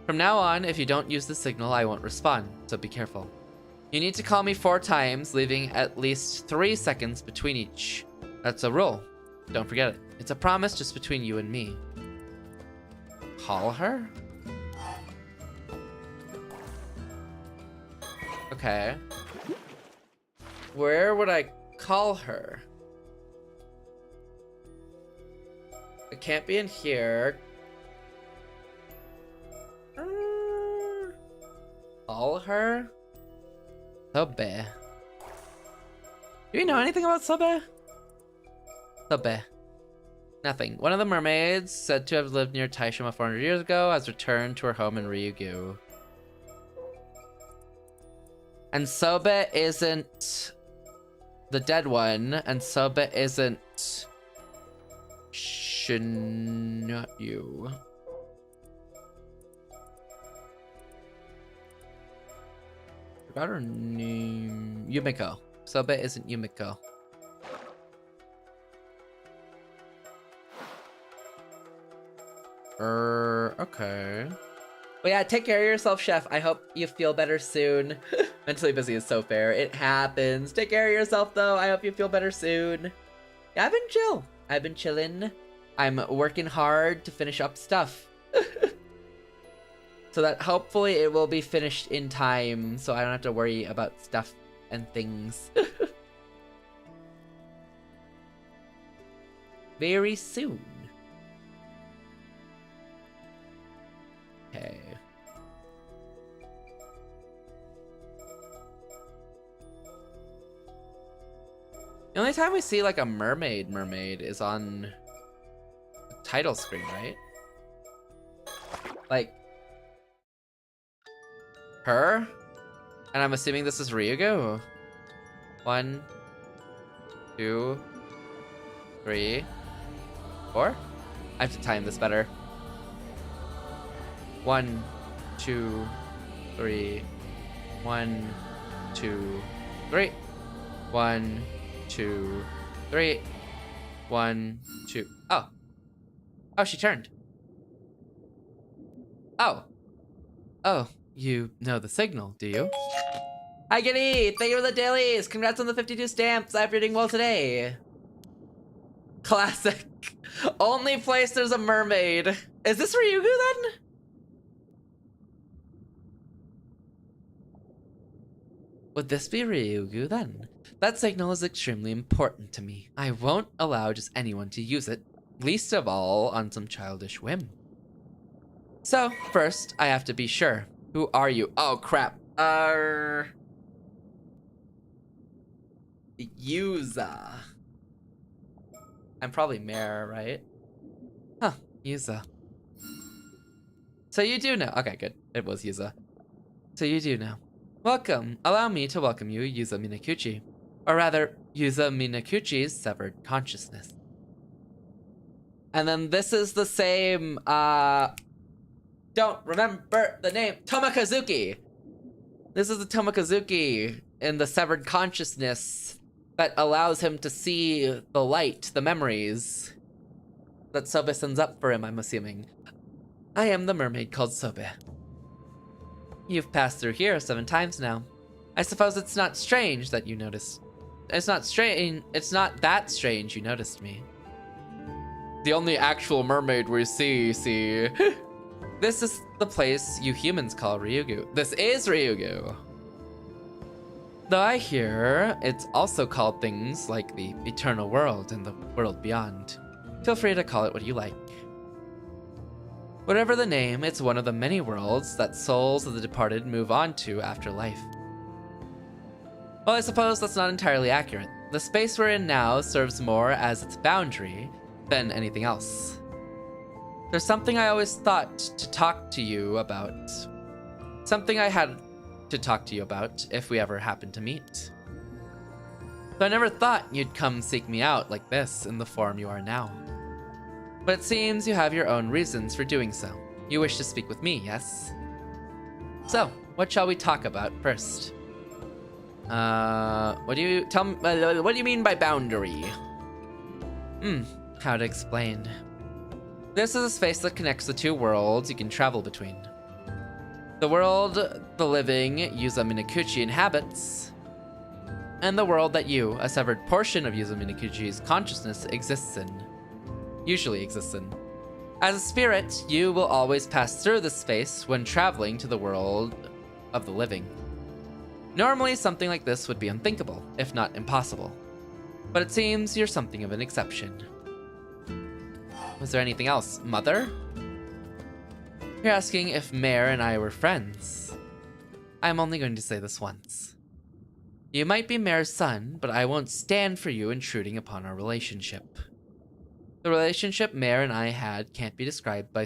From now on, if you don't use the signal, I won't respond, so be careful. You need to call me 4 times, leaving at least 3 seconds between each. That's a rule. Don't forget it. It's a promise just between you and me. Call her? Okay. Where would I call her? It can't be in here. Call her? Sobe. Do you know anything about Sobe? Sobe. Nothing. One of the mermaids, said to have lived near Taishima 400 years ago, has returned to her home in Ryugu. And Sobe isn't the dead one, and Sobe isn't Shinyu. Forgot her name. Yumiko. Sobe isn't Yumiko. Okay. But yeah, take care of yourself, Chef. I hope you feel better soon. Mentally busy is so fair. It happens. Take care of yourself, though. I hope you feel better soon. Yeah, I've been chill. I've been chilling. I'm working hard to finish up stuff. So that hopefully it will be finished in time, so I don't have to worry about stuff and things. Very soon. Okay. The only time we see like a mermaid is on the title screen, right? Like her? And I'm assuming this is Ryugu. 1, 2, 3, 4? I have to time this better. 1, 2, 3. 1, 2, 3. 1, 2, 3. 1, 2. Oh. Oh, she turned. Oh. Oh, you know the signal, do you? Hi, Giddy! Thank you for the dailies! Congrats on the 52 stamps! I hope you're doing well today. Classic. Only place there's a mermaid. Is this Ryugu then? Would this be Ryugu then? That signal is extremely important to me. I won't allow just anyone to use it, least of all on some childish whim. So, first, I have to be sure. Who are you? Oh, crap. Yuza. I'm probably Mare, right? Huh, Yuza. So you do know. Okay, good. It was Yuza. So you do know. Welcome. Allow me to welcome you, Yuza Minakuchi. Or rather, Yuza Minakuchi's severed consciousness. And then this is the same, don't remember the name, Tomokazuki. This is the Tomokazuki in the severed consciousness that allows him to see the light, the memories that Sobe sends up for him, I'm assuming. I am the mermaid called Sobe. You've passed through here 7 times now. I suppose it's not strange that you noticed. It's not that strange you noticed me. The only actual mermaid we see. This is the place you humans call Ryugu. This is Ryugu. Though I hear it's also called things like the eternal world and the world beyond. Feel free to call it what you like. Whatever the name, it's one of the many worlds that souls of the departed move on to after life. Well, I suppose that's not entirely accurate. The space we're in now serves more as its boundary than anything else. There's something I always thought to talk to you about. Something I had to talk to you about if we ever happened to meet. So I never thought you'd come seek me out like this in the form you are now. But it seems you have your own reasons for doing so. You wish to speak with me, yes? So, what shall we talk about first? What do you mean by boundary? How to explain. This is a space that connects the 2 worlds you can travel between. The world the living Yuza Minakuchi inhabits, and the world that you, a severed portion of Yuza Minakuchi's consciousness, usually exists in. As a spirit, you will always pass through this space when traveling to the world of the living. Normally, something like this would be unthinkable, if not impossible. But it seems you're something of an exception. Was there anything else, Mother? You're asking if Mare and I were friends. I'm only going to say this once. You might be Mare's son, but I won't stand for you intruding upon our relationship. The relationship Mare and I had can't be described by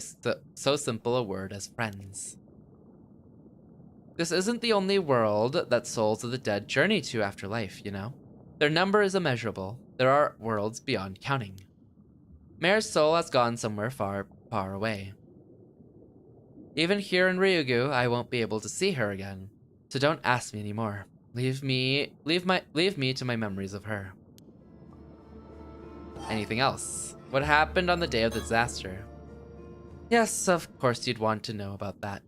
so simple a word as friends. This isn't the only world that souls of the dead journey to after life, you know? Their number is immeasurable. There are worlds beyond counting. Mare's soul has gone somewhere far, far away. Even here in Ryugu, I won't be able to see her again. So don't ask me anymore. Leave me to my memories of her. Anything else? What happened on the day of the disaster? Yes, of course you'd want to know about that.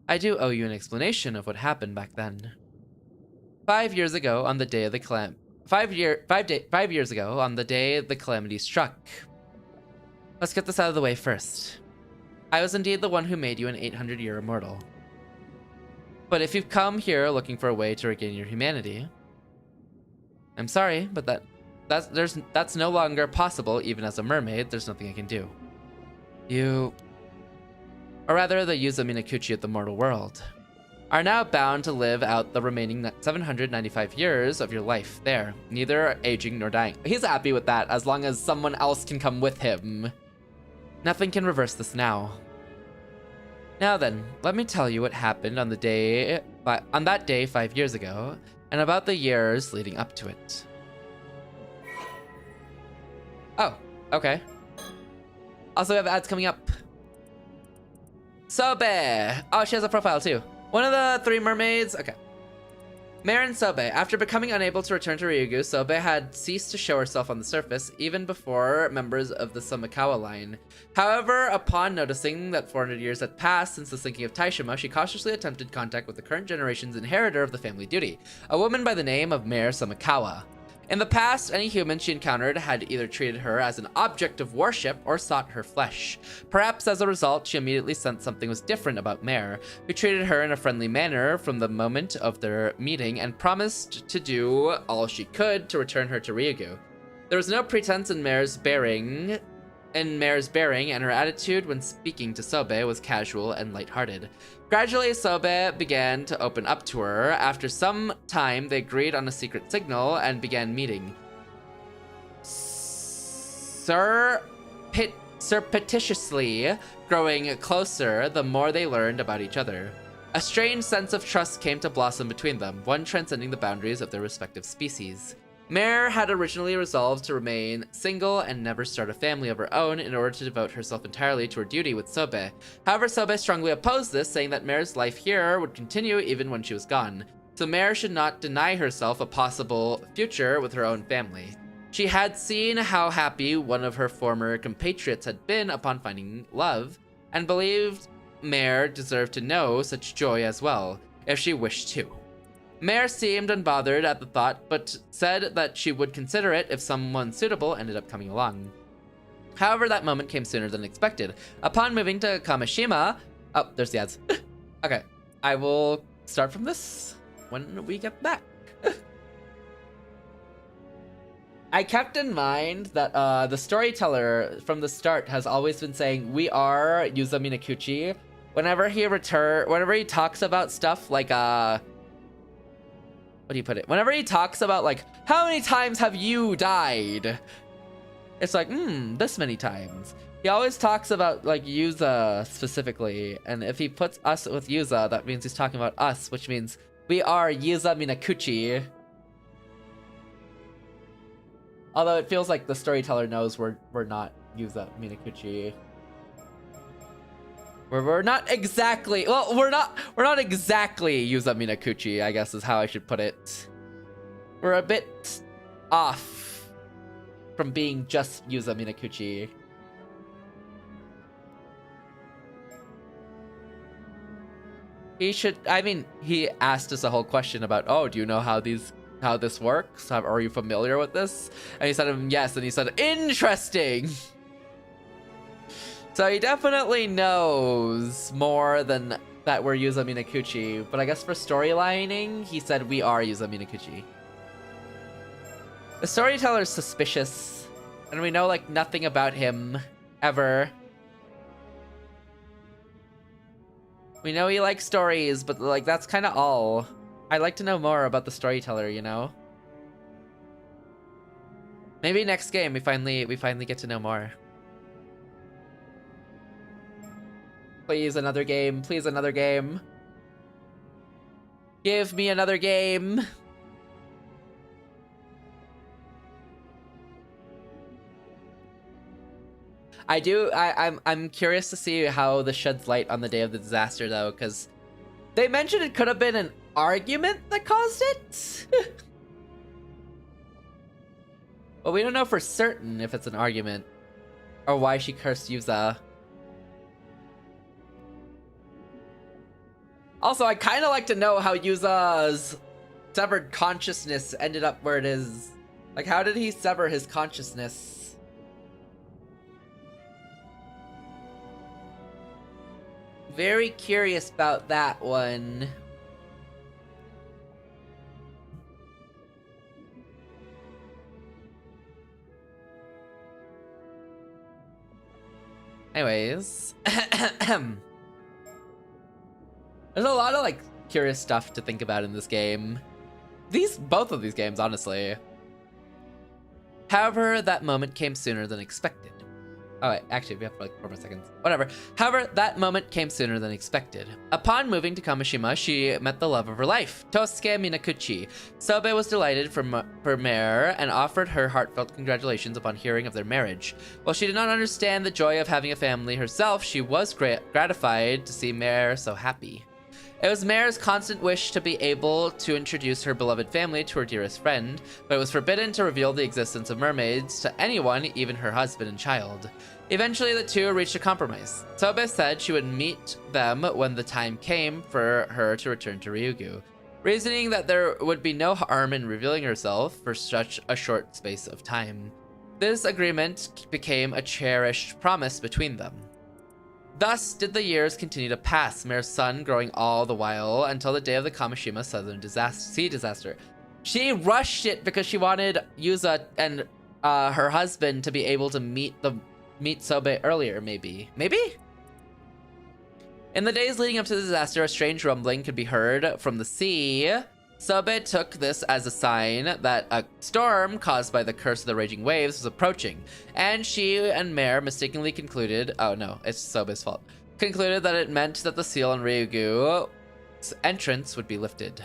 I do owe you an explanation of what happened back then. 5 years ago on the day of the 5 years ago on the day the calamity struck. Let's get this out of the way first. I was indeed the one who made you an 800-year immortal. But if you've come here looking for a way to regain your humanity, I'm sorry, but that's no longer possible. Even as a mermaid, there's nothing I can do. You, or rather the Yuza Minakuchi of the mortal world, are now bound to live out the remaining 795 years of your life there, neither aging nor dying. He's happy with that, as long as someone else can come with him. Nothing can reverse this now. Now then, let me tell you what happened on that day 5 years ago, and about the years leading up to it. Oh, okay. Also, we have ads coming up. Sobe! Oh, she has a profile too. One of the 3 mermaids. Okay. Mare and Sobe. After becoming unable to return to Ryugu, Sobe had ceased to show herself on the surface, even before members of the Samakawa line. However, upon noticing that 400 years had passed since the sinking of Taishima, she cautiously attempted contact with the current generation's inheritor of the family duty, a woman by the name of Mare Samakawa. In the past, any human she encountered had either treated her as an object of worship or sought her flesh. Perhaps as a result, she immediately sensed something was different about Mare, who treated her in a friendly manner from the moment of their meeting and promised to do all she could to return her to Ryugu. There was no pretense in Mare's bearing, and her attitude when speaking to Sobe was casual and lighthearted. Gradually, Sobe began to open up to her. After some time, they agreed on a secret signal and began meeting. Surreptitiously growing closer the more they learned about each other. A strange sense of trust came to blossom between them, one transcending the boundaries of their respective species. Mare had originally resolved to remain single and never start a family of her own in order to devote herself entirely to her duty with Sobe. However, Sobe strongly opposed this, saying that Mare's life here would continue even when she was gone. So Mare should not deny herself a possible future with her own family. She had seen how happy one of her former compatriots had been upon finding love, and believed Mare deserved to know such joy as well, if she wished to. Mare seemed unbothered at the thought, but said that she would consider it if someone suitable ended up coming along. However, that moment came sooner than expected. Upon moving to Kamishima... Oh, there's the ads. Okay, I will start from this when we get back. I kept in mind that the storyteller from the start has always been saying, we are Yuza Minakuchi. Whenever he talks about stuff like, what do you put it? Whenever he talks about, like, how many times have you died? It's like, this many times. He always talks about, like, Yuza specifically. And if he puts us with Yuza, that means he's talking about us, which means we are Yuza Minakuchi. Although it feels like the storyteller knows we're not Yuza Minakuchi. We're not exactly, well, we're not exactly Yuza Minakuchi, I guess is how I should put it. We're a bit off from being just Yuza Minakuchi. He asked us a whole question about, oh, do you know how this works? Are you familiar with this? And he said, yes, and he said, interesting. So he definitely knows more than that we're Yuza Minakuchi, but I guess for storylining, he said we are Yuza Minakuchi. The storyteller's suspicious, and we know, like, nothing about him, ever. We know he likes stories, but, like, that's kind of all. I'd like to know more about the storyteller, you know? Maybe next game we finally get to know more. Please, another game. Please, another game. Give me another game. I'm curious to see how this sheds light on the day of the disaster, though, because they mentioned it could have been an argument that caused it. But we don't know for certain if it's an argument or why she cursed Yuza. Also, I kind of like to know how Yuza's severed consciousness ended up where it is. Like, how did he sever his consciousness? Very curious about that one. Anyways. There's a lot of, like, curious stuff to think about in this game. Both of these games, honestly. However, that moment came sooner than expected. Oh, wait, actually, we have like 4 more seconds. Whatever. However, that moment came sooner than expected. Upon moving to Kamishima, she met the love of her life, Tosuke Minakuchi. Sobe was delighted for Mare and offered her heartfelt congratulations upon hearing of their marriage. While she did not understand the joy of having a family herself, she was gratified to see Mare so happy. It was Mare's constant wish to be able to introduce her beloved family to her dearest friend, but it was forbidden to reveal the existence of mermaids to anyone, even her husband and child. Eventually, the two reached a compromise. Sobe said she would meet them when the time came for her to return to Ryugu, reasoning that there would be no harm in revealing herself for such a short space of time. This agreement became a cherished promise between them. Thus did the years continue to pass, Mare's son growing all the while until the day of the Kamishima Southern sea disaster. She rushed it because she wanted Yuza and her husband to be able to meet Sobe earlier, maybe. Maybe? In the days leading up to the disaster, a strange rumbling could be heard from the sea. Sobe took this as a sign that a storm caused by the curse of the raging waves was approaching, and she and Mare mistakenly concluded, oh no, it's Sobe's fault, concluded that it meant that the seal on Ryugu's entrance would be lifted.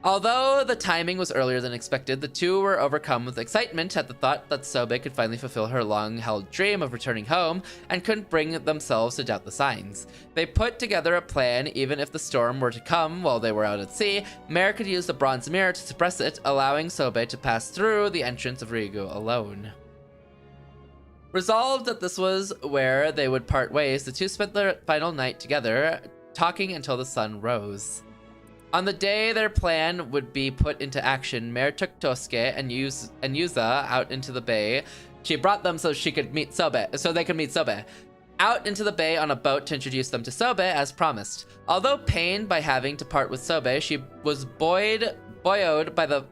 Although the timing was earlier than expected, the two were overcome with excitement at the thought that Sobe could finally fulfill her long-held dream of returning home and couldn't bring themselves to doubt the signs. They put together a plan. Even if the storm were to come while they were out at sea, Mare could use the bronze mirror to suppress it, allowing Sobe to pass through the entrance of Ryugu alone. Resolved that this was where they would part ways, the two spent their final night together, talking until the sun rose. On the day their plan would be put into action, Mare took Tosuke and Yuza out into the bay. She brought them so they could meet Sobe. Out into the bay on a boat to introduce them to Sobe as promised. Although pained by having to part with Sobe, she was buoyed by the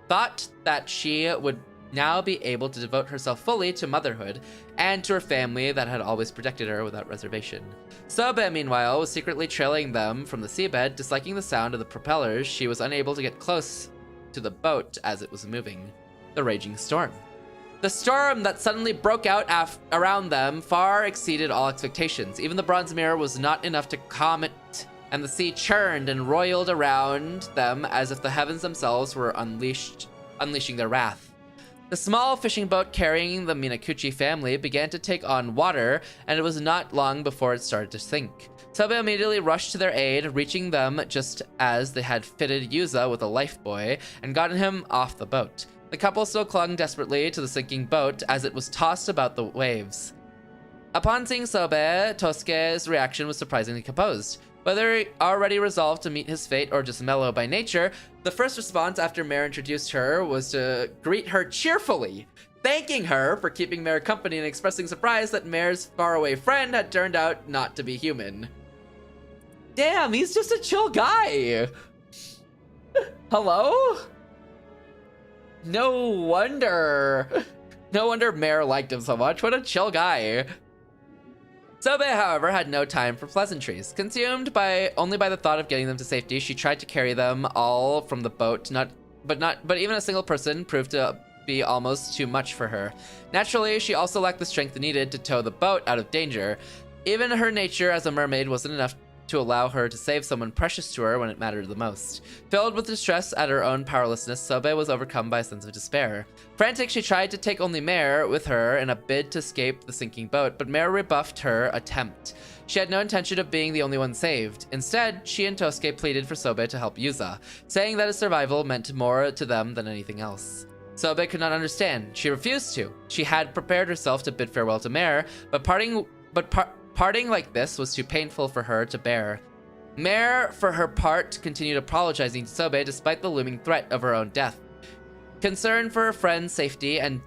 thought that she would now be able to devote herself fully to motherhood and to her family that had always protected her without reservation. Sobe, meanwhile, was secretly trailing them from the seabed. Disliking the sound of the propellers, she was unable to get close to the boat as it was moving. The raging storm. The storm that suddenly broke out around them far exceeded all expectations. Even the bronze mirror was not enough to calm it, and the sea churned and roiled around them as if the heavens themselves were unleashing their wrath. The small fishing boat carrying the Minakuchi family began to take on water, and it was not long before it started to sink. Sobe immediately rushed to their aid, reaching them just as they had fitted Yuza with a lifebuoy and gotten him off the boat. The couple still clung desperately to the sinking boat as it was tossed about the waves. Upon seeing Sobe, Tosuke's reaction was surprisingly composed. Whether already resolved to meet his fate or just mellow by nature, the first response after Mare introduced her was to greet her cheerfully, thanking her for keeping Mare company and expressing surprise that Mare's faraway friend had turned out not to be human. Damn, he's just a chill guy. Hello? No wonder Mare liked him so much. What a chill guy. Sobe, however, had no time for pleasantries. Consumed only by the thought of getting them to safety, she tried to carry them all from the boat, but even a single person proved to be almost too much for her. Naturally, she also lacked the strength needed to tow the boat out of danger. Even her nature as a mermaid wasn't enough to allow her to save someone precious to her when it mattered the most. Filled with distress at her own powerlessness, Sobe was overcome by a sense of despair. Frantic, she tried to take only Mare with her in a bid to escape the sinking boat, but Mare rebuffed her attempt. She had no intention of being the only one saved. Instead, she and Tosuke pleaded for Sobe to help Yuza, saying that his survival meant more to them than anything else. Sobe could not understand. She refused to. She had prepared herself to bid farewell to Mare, but parting like this was too painful for her to bear. Mare, for her part, continued apologizing to Sobe despite the looming threat of her own death. Concerned for her friend's safety and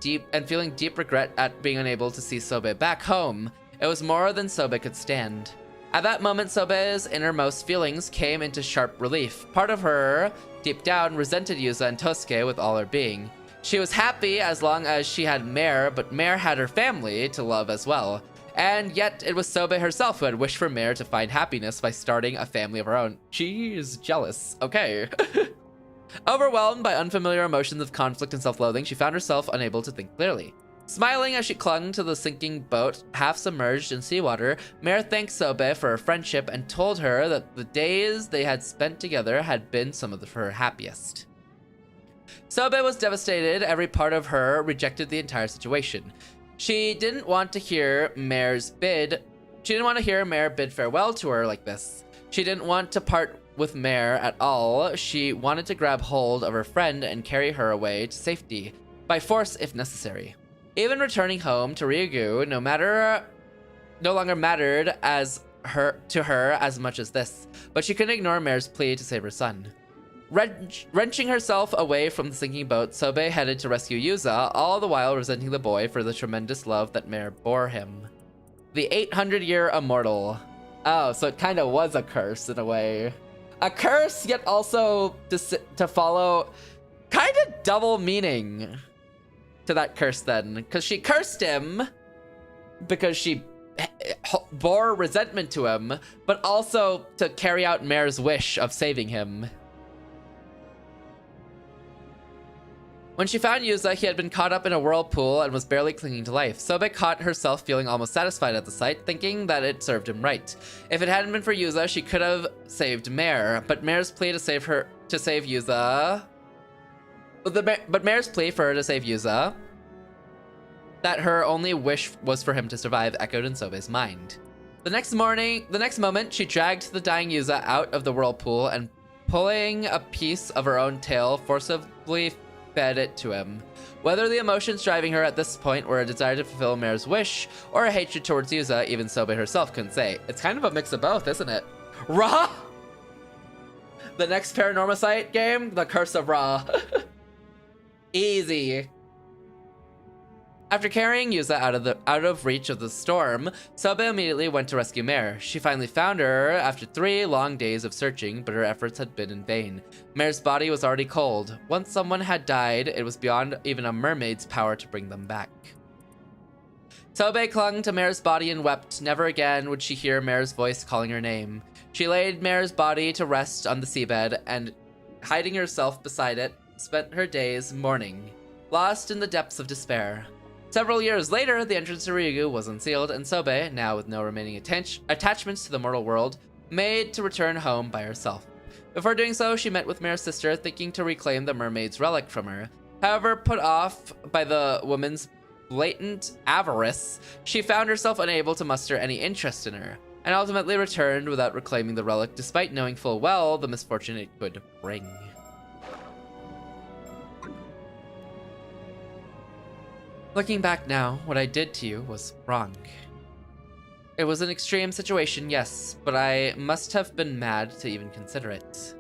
feeling deep regret at being unable to see Sobe back home, it was more than Sobe could stand. At that moment, Sobe's innermost feelings came into sharp relief. Part of her, deep down, resented Yuza and Tosuke with all her being. She was happy as long as she had Mare, but Mare had her family to love as well. And yet, it was Sobe herself who had wished for Mare to find happiness by starting a family of her own. She's jealous. Okay. Overwhelmed by unfamiliar emotions of conflict and self-loathing, she found herself unable to think clearly. Smiling as she clung to the sinking boat, half submerged in seawater, Mare thanked Sobe for her friendship and told her that the days they had spent together had been some of her happiest. Sobe was devastated. Every part of her rejected the entire situation. She didn't want to hear Mare bid farewell to her like this. She didn't want to part with Mare at all. She wanted to grab hold of her friend and carry her away to safety, by force if necessary. Even returning home to Ryugu no longer mattered to her as much as this, but she couldn't ignore Mare's plea to save her son. Wrenching herself away from the sinking boat, Sobe headed to rescue Yuza, all the while resenting the boy for the tremendous love that Mare bore him. The 800-year immortal. Oh, so it kind of was a curse in a way. A curse, yet also to follow kind of double meaning to that curse then. Because she cursed him because she bore resentment to him, but also to carry out Mare's wish of saving him. When she found Yuza, he had been caught up in a whirlpool and was barely clinging to life. Sobe caught herself feeling almost satisfied at the sight, thinking that it served him right. If it hadn't been for Yuza, she could have saved Mare, but Mare's plea to save Yuza... But Mare's plea for her to save Yuza, that her only wish was for him to survive, echoed in Sobe's mind. The next moment, she dragged the dying Yuza out of the whirlpool and, pulling a piece of her own tail, forcibly fed it to him. Whether the emotions driving her at this point were a desire to fulfill Mare's wish or a hatred towards Yuza, even Sobe herself couldn't say. It's kind of a mix of both, isn't it? Ra! The next Paranormal Site game, The Curse of Ra. Easy. After carrying Yuza out of reach of the storm, Sobe immediately went to rescue Mare. She finally found her after 3 long days of searching, but her efforts had been in vain. Mare's body was already cold. Once someone had died, it was beyond even a mermaid's power to bring them back. Sobe clung to Mare's body and wept. Never again would she hear Mare's voice calling her name. She laid Mare's body to rest on the seabed and, hiding herself beside it, spent her days mourning, lost in the depths of despair. Several years later, the entrance to Ryugu was unsealed, and Sobe, now with no remaining attachments to the mortal world, made to return home by herself. Before doing so, she met with Mare's sister, thinking to reclaim the mermaid's relic from her. However, put off by the woman's blatant avarice, she found herself unable to muster any interest in her, and ultimately returned without reclaiming the relic, despite knowing full well the misfortune it could bring. Looking back now, what I did to you was wrong. It was an extreme situation, yes, but I must have been mad to even consider it.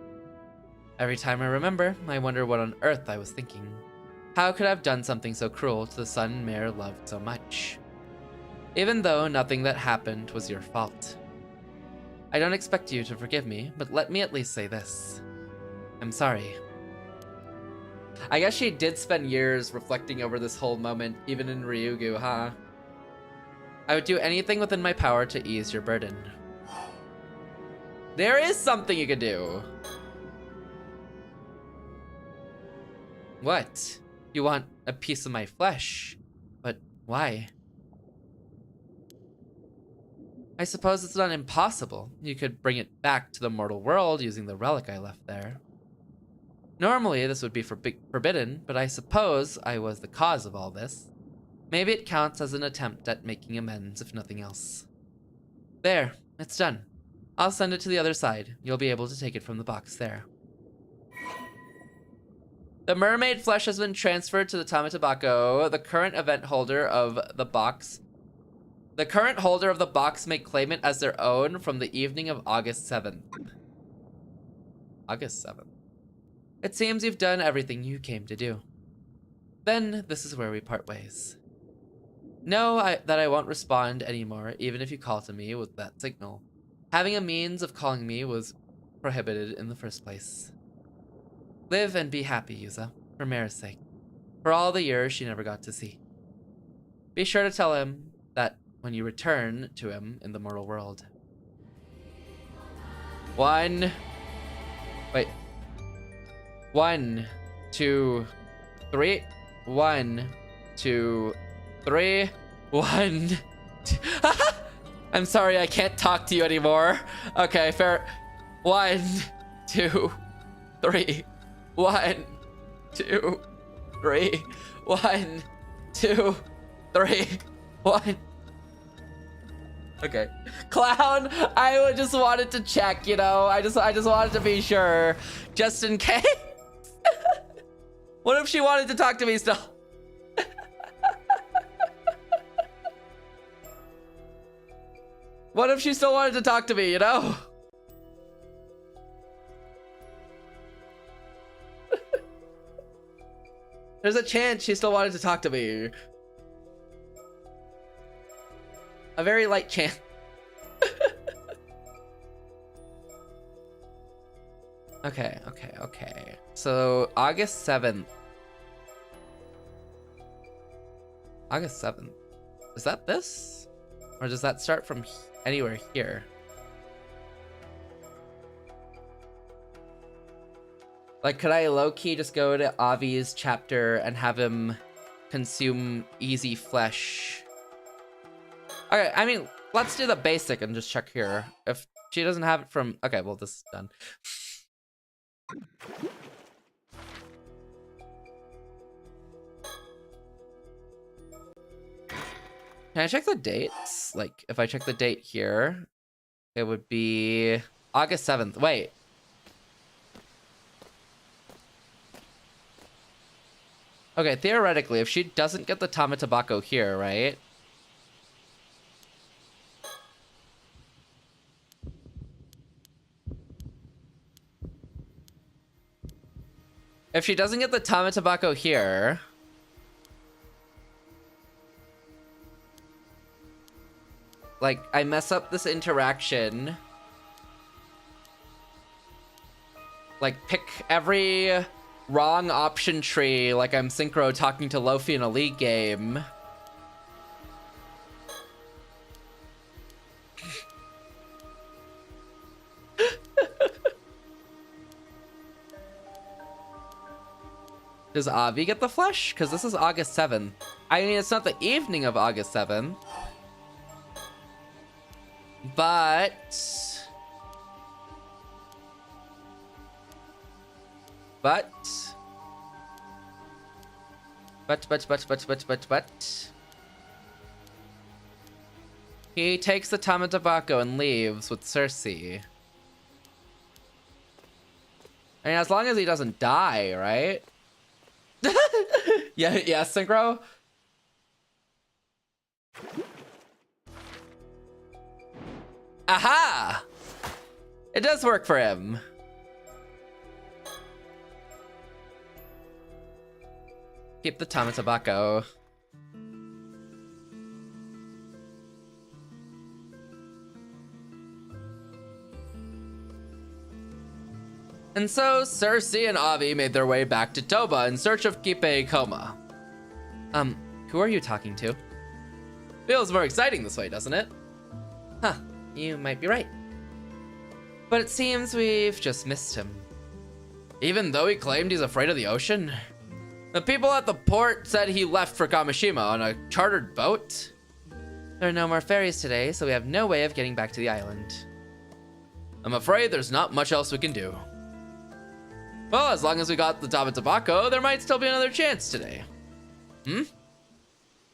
Every time I remember, I wonder what on earth I was thinking. How could I have done something so cruel to the son Mare loved so much? Even though nothing that happened was your fault. I don't expect you to forgive me, but let me at least say this. I'm sorry. I guess she did spend years reflecting over this whole moment, even in Ryugu, huh? I would do anything within my power to ease your burden. There is something you can do! What? You want a piece of my flesh? But why? I suppose it's not impossible. You could bring it back to the mortal world using the relic I left there. Normally, this would be forbidden, but I suppose I was the cause of all this. Maybe it counts as an attempt at making amends, if nothing else. There, it's done. I'll send it to the other side. You'll be able to take it from the box there. The mermaid flesh has been transferred to the Tamatabako. The current event holder of the box. The current holder of the box may claim it as their own from the evening of August 7th. August 7th. It seems you've done everything you came to do. Then, this is where we part ways. Know that I won't respond anymore, even if you call to me with that signal. Having a means of calling me was prohibited in the first place. Live and be happy, Yuza, for Mara's sake. For all the years she never got to see. Be sure to tell him that when you return to him in the mortal world. 1, 2, 3. 1, 2, 3. 1, 2. I'm sorry, I can't talk to you anymore. Okay, fair. 1, 2, 3. 1, 2, 3. 1, 2, 3. 1. Okay. Clown, I just wanted to check, you know. I just wanted to be sure, just in case. What if she wanted to talk to me still? What if she still wanted to talk to me, you know? There's a chance she still wanted to talk to me. A very light chance. Okay. So, August 7th. August 7th. Is that this? Or does that start from anywhere here? Like, could I low-key just go to Avi's chapter and have him consume easy flesh? Okay, I mean, let's do the basic and just check here. If she doesn't have it from... Okay, well, this is done. Can I check the dates? Like, if I check the date here, it would be August 7th. Wait. Okay, theoretically, if she doesn't get the Tamatabako here, right? If she doesn't get the Tamatabako here... Like, I mess up this interaction. Like, pick every wrong option tree like I'm synchro talking to Lofi in a league game. Does Avi get the flesh? Because this is August 7th. I mean, it's not the evening of August 7th. But he takes the Tamatabako and leaves with Cersei. I mean, as long as he doesn't die, right? yeah, Synchro? Aha! It does work for him. Keep the Tamatabako. And so, Cersei and Avi made their way back to Toba in search of Kipe Koma. Who are you talking to? Feels more exciting this way, doesn't it? Huh. You might be right. But it seems we've just missed him. Even though he claimed he's afraid of the ocean? The people at the port said he left for Kamishima on a chartered boat. There are no more ferries today, so we have no way of getting back to the island. I'm afraid there's not much else we can do. Well, as long as we got the Tama Tobacco, there might still be another chance today.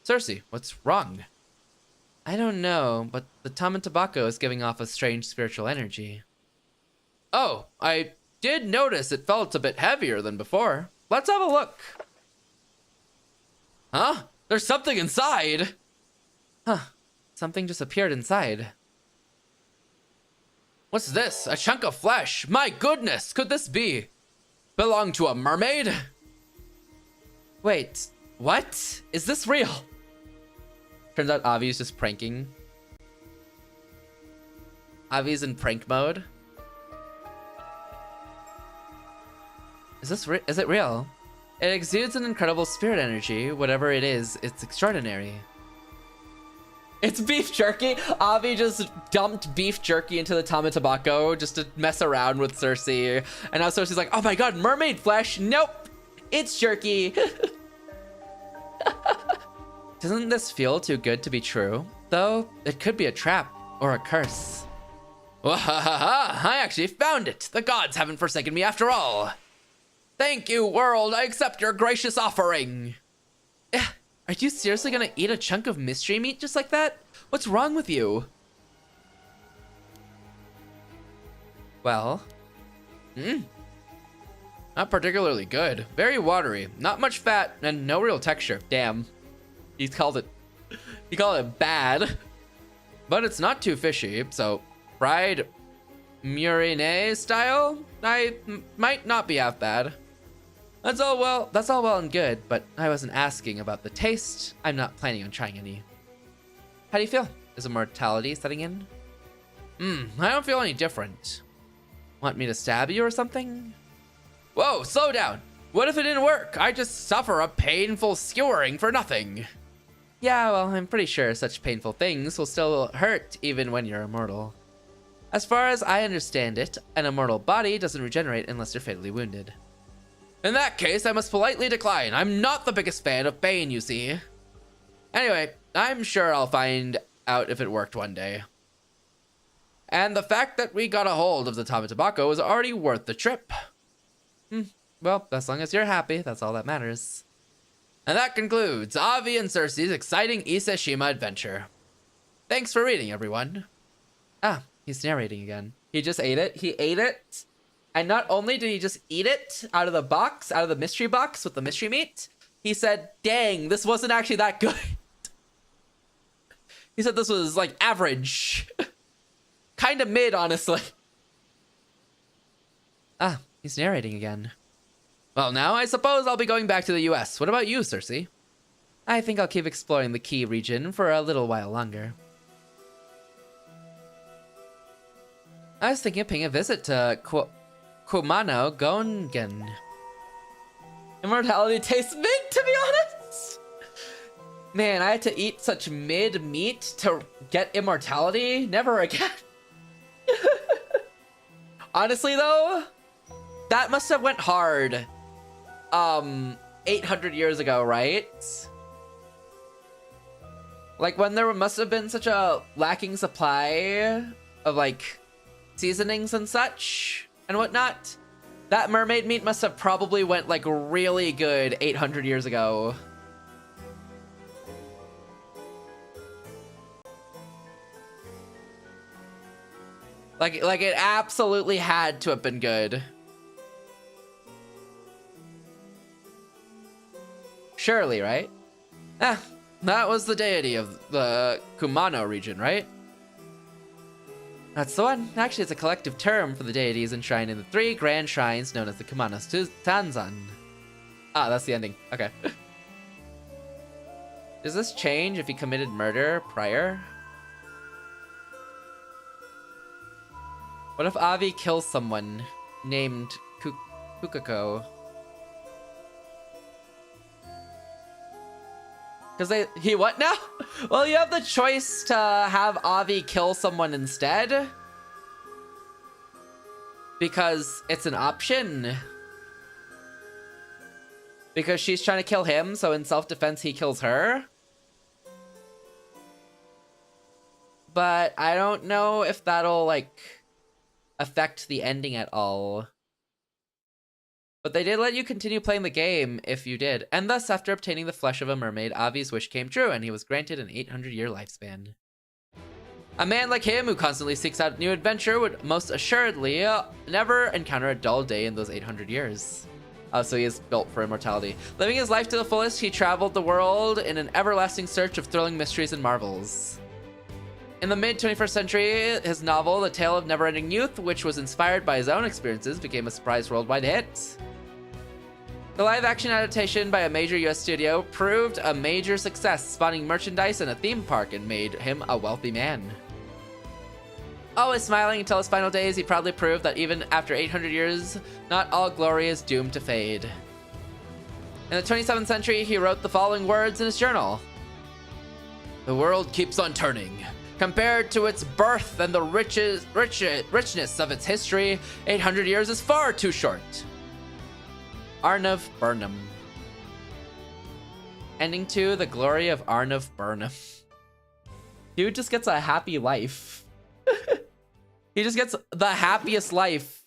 Cersei, what's wrong? I don't know, but the Tama Tobacco is giving off a strange spiritual energy. Oh, I did notice it felt a bit heavier than before. Let's have a look. Huh? There's something inside. Huh. Something just appeared inside. What's this? A chunk of flesh. My goodness, could this be? Belong to a mermaid? Wait, what? Is this real? Turns out Avi's just pranking. Avi's in prank mode. Is it real? It exudes an incredible spirit energy. Whatever it is, it's extraordinary. It's beef jerky. Avi just dumped beef jerky into the Tama Tobacco just to mess around with Cersei. And now Cersei's like, oh my god, mermaid flesh. Nope, it's jerky. Doesn't this feel too good to be true? Though, it could be a trap or a curse. Wahaha, I actually found it. The gods haven't forsaken me after all. Thank you, world. I accept your gracious offering. Are you seriously gonna eat a chunk of mystery meat just like that? What's wrong with you? Well, not particularly good. Very watery, not much fat, and no real texture. Damn, he called it bad. But it's not too fishy, so fried VtuberEN style, I might not be half bad. That's all well and good, but I wasn't asking about the taste. I'm not planning on trying any. How do you feel? Is immortality setting in? I don't feel any different. Want me to stab you or something? Whoa, slow down. What if it didn't work? I just suffer a painful skewering for nothing. Yeah, well, I'm pretty sure such painful things will still hurt even when you're immortal. As far as I understand it, an immortal body doesn't regenerate unless you're fatally wounded. In that case, I must politely decline. I'm not the biggest fan of pain, you see. Anyway, I'm sure I'll find out if it worked one day. And the fact that we got a hold of the Tama Tobacco is already worth the trip. Well, as long as you're happy, that's all that matters. And that concludes Avi and Cersei's exciting Iseshima adventure. Thanks for reading, everyone. Ah, he's narrating again. He just ate it. He ate it. And not only did he just eat it out of the box, out of the mystery box with the mystery meat, he said, dang, this wasn't actually that good. He said this was like average. Kind of mid, honestly. Ah, he's narrating again. Well, now I suppose I'll be going back to the US. What about you, Cersei? I think I'll keep exploring the Key region for a little while longer. I was thinking of paying a visit to Kumano Gongen. Immortality tastes mid, to be honest. Man, I had to eat such mid meat to get immortality? Never again. Honestly, though, that must have went hard 800 years ago, right? Like, when there must have been such a lacking supply of, like, seasonings and such and whatnot. That mermaid meat must have probably went, like, really good 800 years ago. Like it absolutely had to have been good. Surely, right? Ah, that was the deity of the Kumano region, right? That's the one. Actually, it's a collective term for the deities enshrined in the 3 grand shrines known as the Kumano Tanzan. Ah, that's the ending. Okay. Does this change if he committed murder prior? What if Avi kills someone named Kukako? Because he what now? Well, you have the choice to have Avi kill someone instead. Because it's an option. Because she's trying to kill him, so in self-defense he kills her. but I don't know if that'll, like, affect the ending at all. But they did let you continue playing the game if you did. And thus, after obtaining the flesh of a mermaid, Avi's wish came true, and he was granted an 800-year lifespan. A man like him, who constantly seeks out new adventure, would most assuredly never encounter a dull day in those 800 years. So he is built for immortality. Living his life to the fullest, he traveled the world in an everlasting search of thrilling mysteries and marvels. In the mid-21st century, his novel, The Tale of Never-Ending Youth, which was inspired by his own experiences, became a surprise worldwide hit. The live-action adaptation by a major US studio proved a major success, spawning merchandise and a theme park, and made him a wealthy man. Always smiling until his final days, he proudly proved that even after 800 years, not all glory is doomed to fade. In the 27th century, he wrote the following words in his journal. The world keeps on turning. Compared to its birth and the richness of its history, 800 years is far too short. Arnav Burnham. Ending to the glory of Arnav Burnham. Dude just gets a happy life. He just gets the happiest life.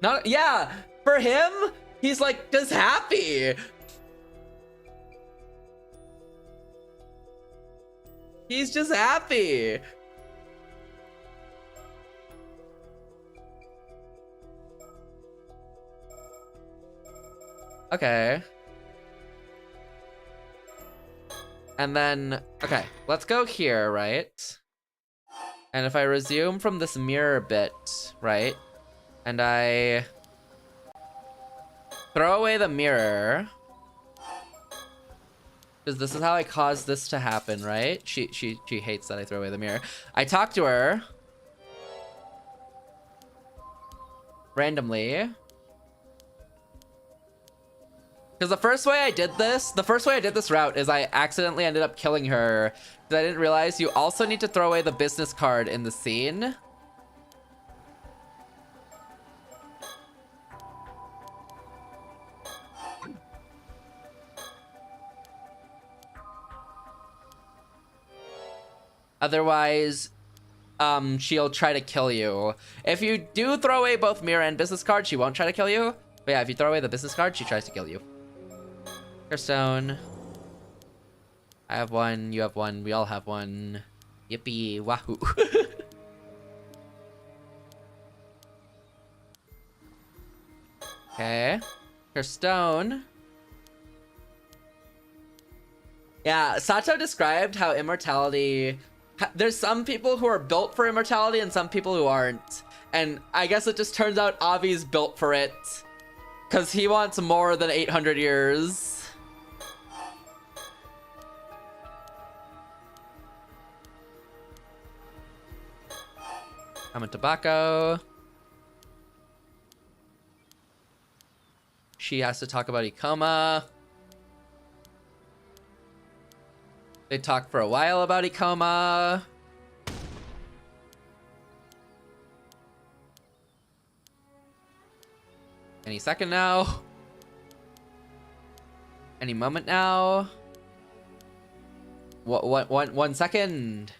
Not, yeah, for him, he's like just happy. He's just happy. Okay. And then, okay, let's go here, right? And if I resume from this mirror bit, right? And I throw away the mirror. Because this is how I caused this to happen, right? She hates that I throw away the mirror. I talk to her. Randomly. Because the first way I did this route is I accidentally ended up killing her. Because I didn't realize you also need to throw away the business card in the scene. Otherwise, she'll try to kill you. If you do throw away both mirror and business card, she won't try to kill you. But yeah, if you throw away the business card, she tries to kill you. Stone. I have one, you have one, we all have one. Yippee, wahoo. Okay. Her stone. Yeah, Sato described how immortality... There's some people who are built for immortality and some people who aren't. And I guess it just turns out Avi's built for it. Because he wants more than 800 years. I'm a tobacco. She has to talk about Ikoma. They talk for a while about Ikoma. Any second now. Any moment now. One second.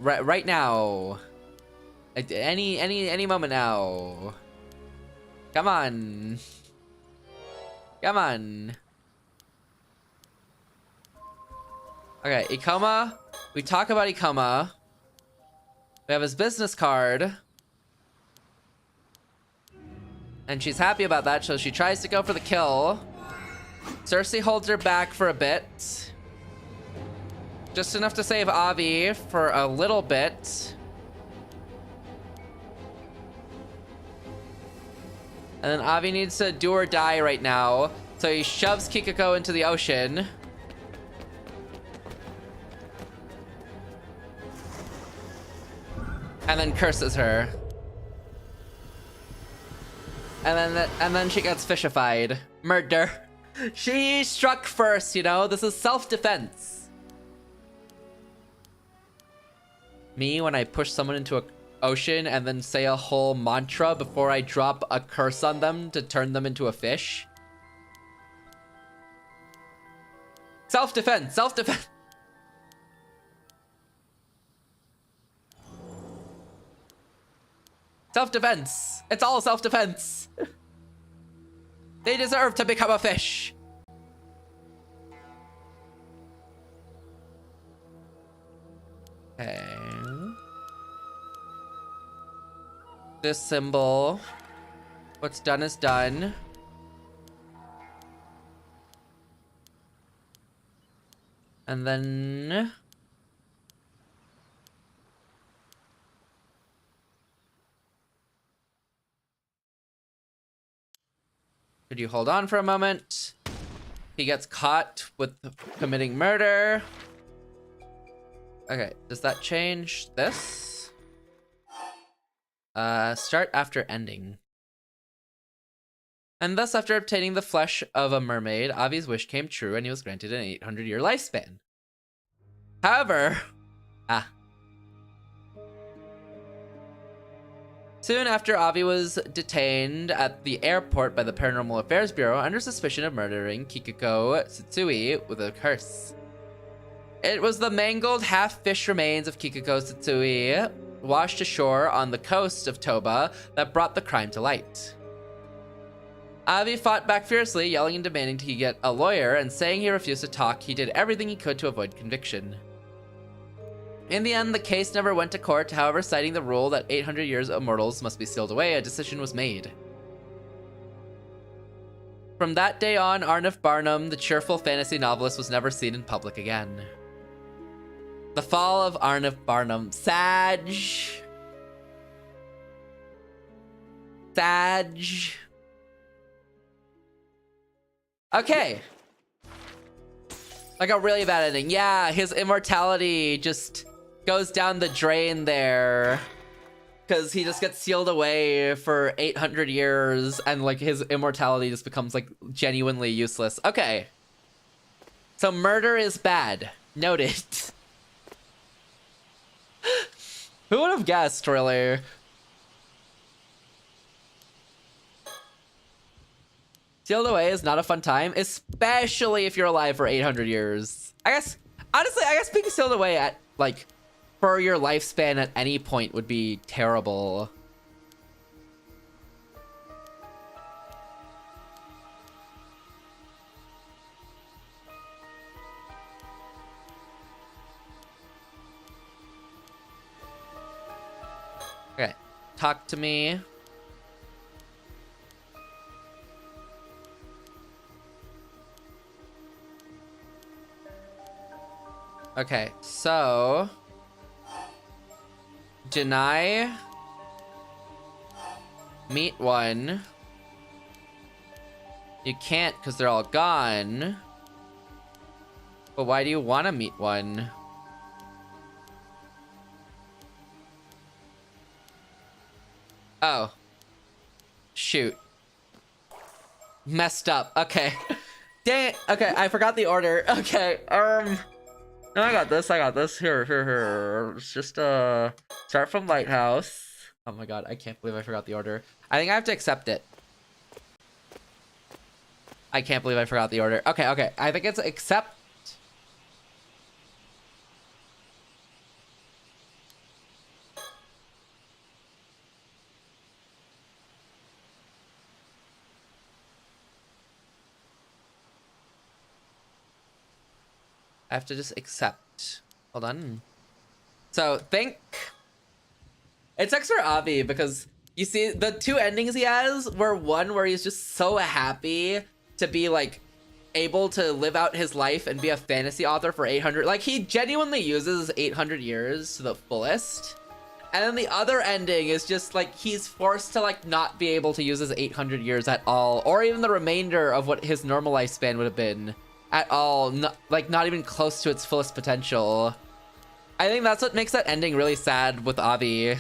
Right now. Any moment now. Come on. Come on. Okay, Ikoma. We talk about Ikoma. We have his business card. And she's happy about that, so she tries to go for the kill. Cersei holds her back for a bit. Just enough to save Avi for a little bit. And then Avi needs to do or die right now. So he shoves Kikako into the ocean. And then curses her. And then she gets fishified. Murder. She struck first, you know? This is self-defense. Me, when I push someone into a ocean and then say a whole mantra before I drop a curse on them to turn them into a fish. Self-defense, self-defense. Self-defense. It's all self-defense. They deserve to become a fish. Okay. This symbol. What's done is done. And then... could you hold on for a moment? He gets caught with committing murder. Okay, does that change this? Start after ending. And thus, after obtaining the flesh of a mermaid, Avi's wish came true and he was granted an 800-year lifespan. However... soon after, Avi was detained at the airport by the Paranormal Affairs Bureau under suspicion of murdering Kikuko Tsutsui with a curse. It was the mangled half-fish remains of Kikuko Tsutsui washed ashore on the coast of Toba that brought the crime to light. Avi fought back fiercely, yelling and demanding he get a lawyer, and saying he refused to talk, he did everything he could to avoid conviction. In the end, the case never went to court. However, citing the rule that 800 years of mortals must be sealed away, a decision was made. From that day on, Arnulf Barnum, the cheerful fantasy novelist, was never seen in public again. The fall of Arnulf Barnum. Sag. Okay. Like a really bad ending. Yeah, his immortality just goes down the drain there. Because he just gets sealed away for 800 years and like his immortality just becomes like genuinely useless. Okay. So murder is bad. Noted. Who would have guessed, really? Sealed away is not a fun time, especially if you're alive for 800 years. I guess, honestly, being sealed away at, like, for your lifespan at any point would be terrible. Okay, talk to me. Okay, so deny meet one. You can't because they're all gone. But why do you want to meet one? Oh. Shoot. Messed up. Okay. Dang it. Okay, I forgot the order. Okay, no, I got this. Here. Let's just, start from Lighthouse. Oh my god, I can't believe I forgot the order. I think I have to accept it. I can't believe I forgot the order. Okay. I think it's accept. I have to just accept. Hold on. So, think. It sucks for Avi because you see the two endings he has were one where he's just so happy to be like able to live out his life and be a fantasy author for 800. Like he genuinely uses 800 years to the fullest. And then the other ending is just like he's forced to like not be able to use his 800 years at all, or even the remainder of what his normal lifespan would have been. At all, not even close to its fullest potential. I think that's what makes that ending really sad with Avi.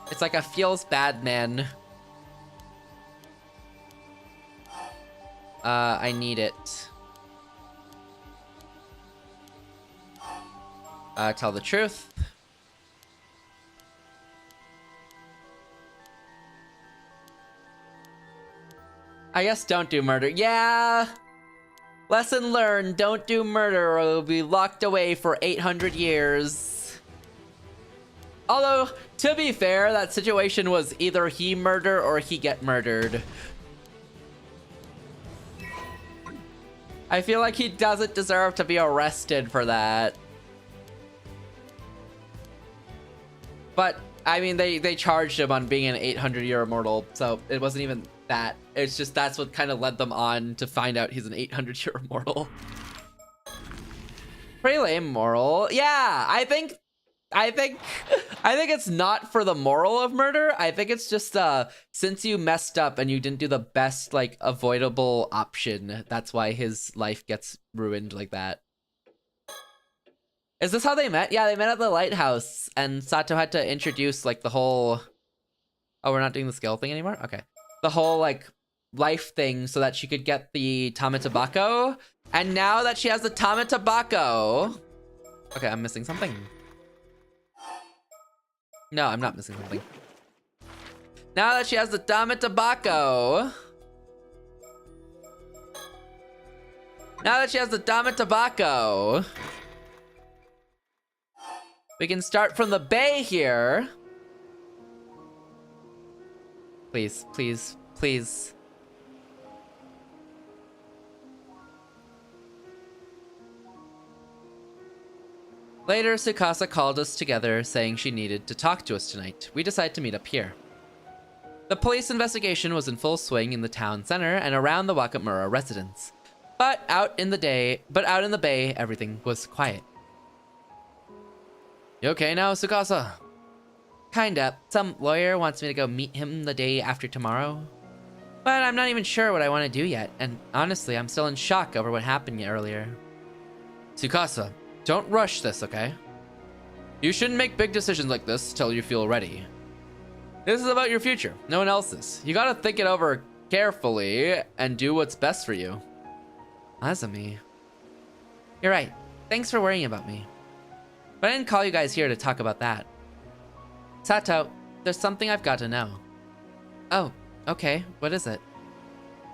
It's like a feels bad man. I need it. Tell the truth. I guess don't do murder. Yeah. Lesson learned, don't do murder or you'll be locked away for 800 years. Although, to be fair, that situation was either he murder or he get murdered. I feel like he doesn't deserve to be arrested for that. But, I mean, they charged him on being an 800-year immortal, so it wasn't even that. It's just that's what kind of led them on to find out he's an 800-year immortal. Pretty lame moral. Yeah, I think it's not for the moral of murder. I think it's just since you messed up and you didn't do the best like avoidable option, that's why his life gets ruined like that. Is this how they met? Yeah, they met at the lighthouse and Sato had to introduce like the whole... Oh, we're not doing the skill thing anymore? Okay. The whole like life thing so that she could get the Tamatabako. And now that she has the Tamatabako... Okay, I'm missing something. No, I'm not missing something. Now that she has the Tamatabako... Now that she has the Tamatabako... We can start from the bay here. Please, please, please. Later, Tsukasa called us together, saying she needed to talk to us tonight. We decided to meet up here. The police investigation was in full swing in the town center and around the Wakamura residence. But out in the bay, everything was quiet. You okay now, Tsukasa? Kinda. Some lawyer wants me to go meet him the day after tomorrow. But I'm not even sure what I want to do yet, and honestly, I'm still in shock over what happened earlier. Tsukasa, don't rush this, okay? You shouldn't make big decisions like this till you feel ready. This is about your future, no one else's. You gotta think it over carefully and do what's best for you. Azumi. You're right. Thanks for worrying about me. But I didn't call you guys here to talk about that. Sato, there's something I've got to know. Oh, okay. What is it?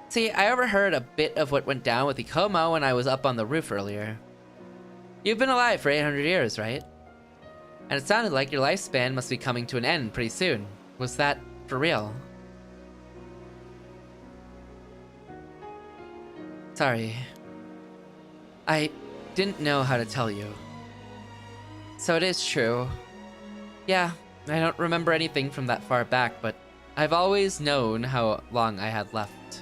See, I overheard a bit of what went down with Ikomo when I was up on the roof earlier. You've been alive for 800 years, right? And it sounded like your lifespan must be coming to an end pretty soon. Was that for real? Sorry. I didn't know how to tell you. So it is true. Yeah, I don't remember anything from that far back, but I've always known how long I had left.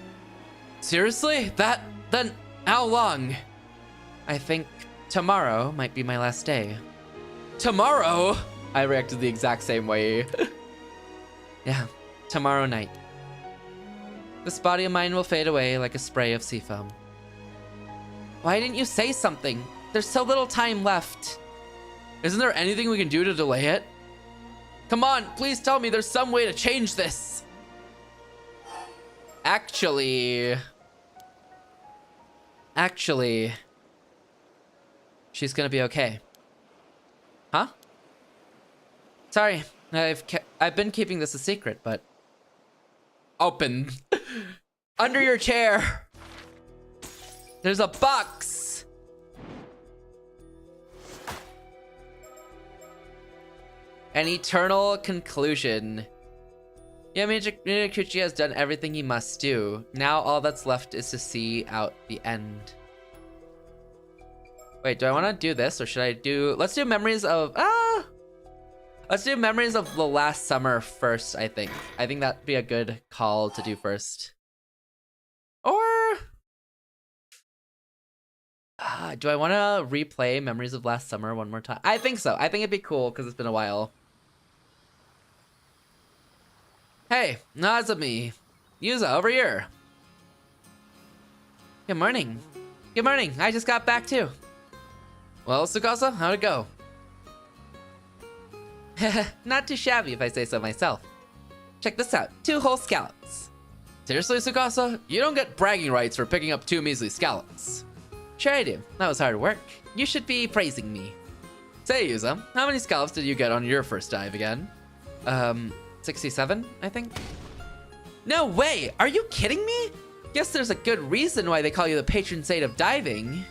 Seriously? Then how long? I think tomorrow might be my last day. Tomorrow? I reacted the exact same way. Yeah, tomorrow night. This body of mine will fade away like a spray of seafoam. Why didn't you say something? There's so little time left. Isn't there anything we can do to delay it? Come on, please tell me there's some way to change this. Actually, she's gonna be okay. Huh? Sorry, I've been keeping this a secret, but... Open. Under your chair. There's a box. An eternal conclusion. Minakuchi has done everything he must do. Now all that's left is to see out the end. Wait, do I want to do this or should I do... Let's do memories of... Let's do memories of the last summer first, I think. I think that'd be a good call to do first. Or... do I want to replay memories of last summer one more time? I think so. I think it'd be cool because it's been a while. Hey, Nazumi. Yuza, over here. Good morning. Good morning. I just got back too. Well, Tsukasa, how'd it go? Not too shabby if I say so myself. Check this out. 2 whole scallops. Seriously, Tsukasa? You don't get bragging rights for picking up 2 measly scallops. Sure I do. That was hard work. You should be praising me. Say, Yuza, how many scallops did you get on your first dive again? 67, I think? No way! Are you kidding me? Guess there's a good reason why they call you the patron saint of diving.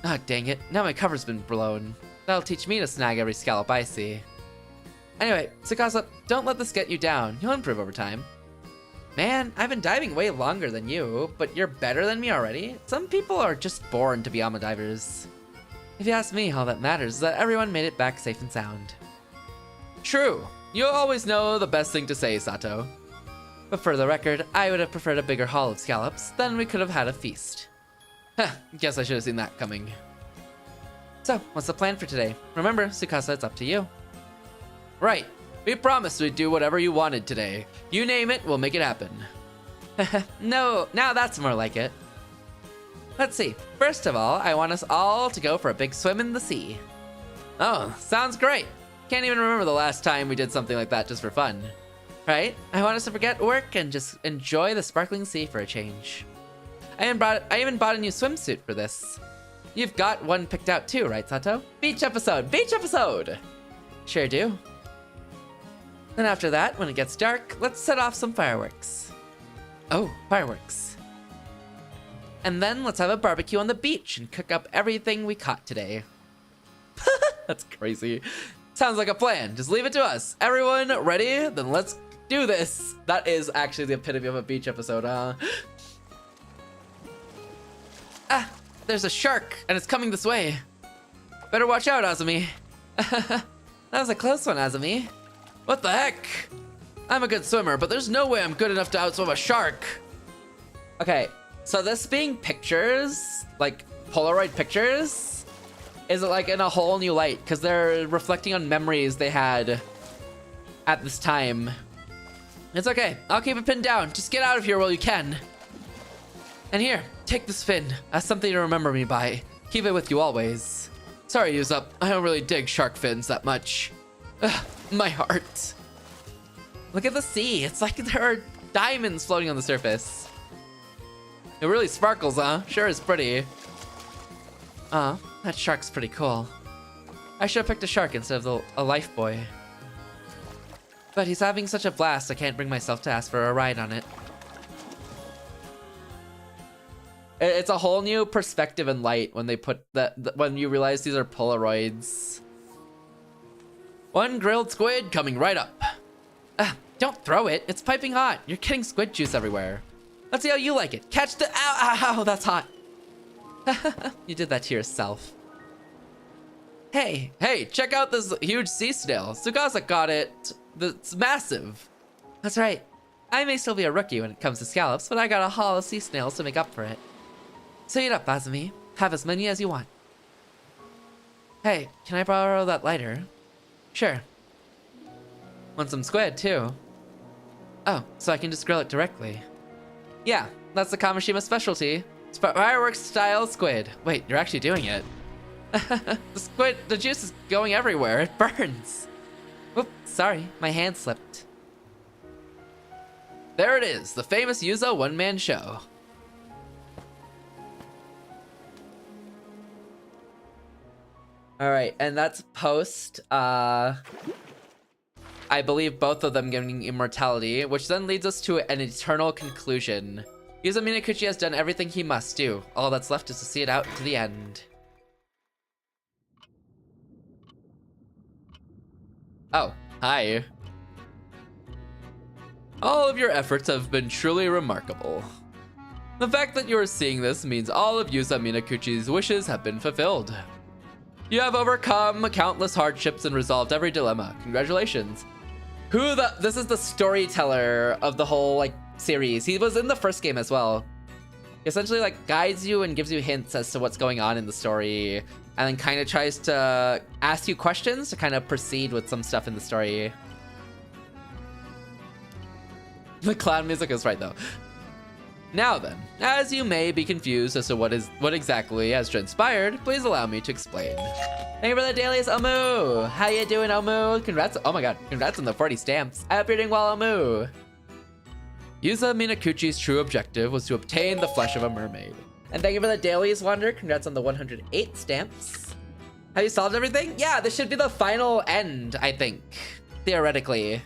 Ah, dang it. Now my cover's been blown. That'll teach me to snag every scallop I see. Anyway, Tsukasa, don't let this get you down. You'll improve over time. Man, I've been diving way longer than you, but you're better than me already? Some people are just born to be Ama divers. If you ask me, all that matters is that everyone made it back safe and sound. True. You'll always know the best thing to say, Sato. But for the record, I would have preferred a bigger haul of scallops. Then we could have had a feast. Huh, guess I should have seen that coming. So, what's the plan for today? Remember, Tsukasa, it's up to you. Right. We promised we'd do whatever you wanted today. You name it, we'll make it happen. No, now that's more like it. Let's see. First of all, I want us all to go for a big swim in the sea. Oh, sounds great. Can't even remember the last time we did something like that just for fun. Right? I want us to forget work and just enjoy the sparkling sea for a change. I even bought a new swimsuit for this. You've got one picked out too, right, Sato? Beach episode! Beach episode! Sure do. Then after that, when it gets dark, let's set off some fireworks. Oh, fireworks. And then let's have a barbecue on the beach and cook up everything we caught today. That's crazy. Sounds like a plan. Just leave it to us. Everyone ready? Then let's do this. That is actually the epitome of a beach episode, huh? Ah, there's a shark and it's coming this way. Better watch out, Azumi. That was a close one, Azumi. What the heck? I'm a good swimmer, but there's no way I'm good enough to outswim a shark. Okay, so this being pictures, like Polaroid pictures, is like in a whole new light because they're reflecting on memories they had at this time. It's okay, I'll keep it pinned down. Just get out of here while you can. And here, take this fin as something to remember me by. Keep it with you always. Sorry, Usopp, I don't really dig shark fins that much. Ugh, my heart. Look at the sea. It's like there are diamonds floating on the surface. It really sparkles, huh? Sure is pretty. That shark's pretty cool. I should have picked a shark instead of a life boy. But he's having such a blast, I can't bring myself to ask for a ride on it. It's a whole new perspective and light when they put when you realize these are Polaroids. One grilled squid coming right up. Don't throw it. It's piping hot. You're getting squid juice everywhere. Let's see how you like it. Catch the... Ow, ow, that's hot. You did that to yourself. Hey, check out this huge sea snail. Tsukasa got it. It's massive. That's right. I may still be a rookie when it comes to scallops, but I got a haul of sea snails to make up for it. So eat up, Azumi. Have as many as you want. Hey, can I borrow that lighter? Sure. Want some squid, too? Oh, so I can just grill it directly. Yeah, that's the Kamishima specialty. Fireworks style squid. Wait, you're actually doing it. The juice is going everywhere. It burns. Whoop, sorry, my hand slipped. There it is, the famous Yuzo one-man show. All right, and that's post, I believe both of them getting immortality, which then leads us to an eternal conclusion. Yuzo Minakuchi has done everything he must do. All that's left is to see it out to the end. Oh, hi. All of your efforts have been truly remarkable. The fact that you are seeing this means all of Yuzo Minakuchi's wishes have been fulfilled. You have overcome countless hardships and resolved every dilemma. Congratulations. This is the storyteller of the whole, like, series. He was in the first game as well. He essentially, like, guides you and gives you hints as to what's going on in the story, and then kind of tries to ask you questions to kind of proceed with some stuff in the story. The clown music is right, though. Now then, as you may be confused as to what exactly has transpired, please allow me to explain. Thank you for the dailies, Omu! How you doing, Omu? Congrats, oh my god, congrats on the 40 stamps. I hope you're doing well, Omu. Yuzo Minakuchi's true objective was to obtain the flesh of a mermaid. And thank you for the dailies, Wander. Congrats on the 108 stamps. Have you solved everything? Yeah, this should be the final end, I think. Theoretically.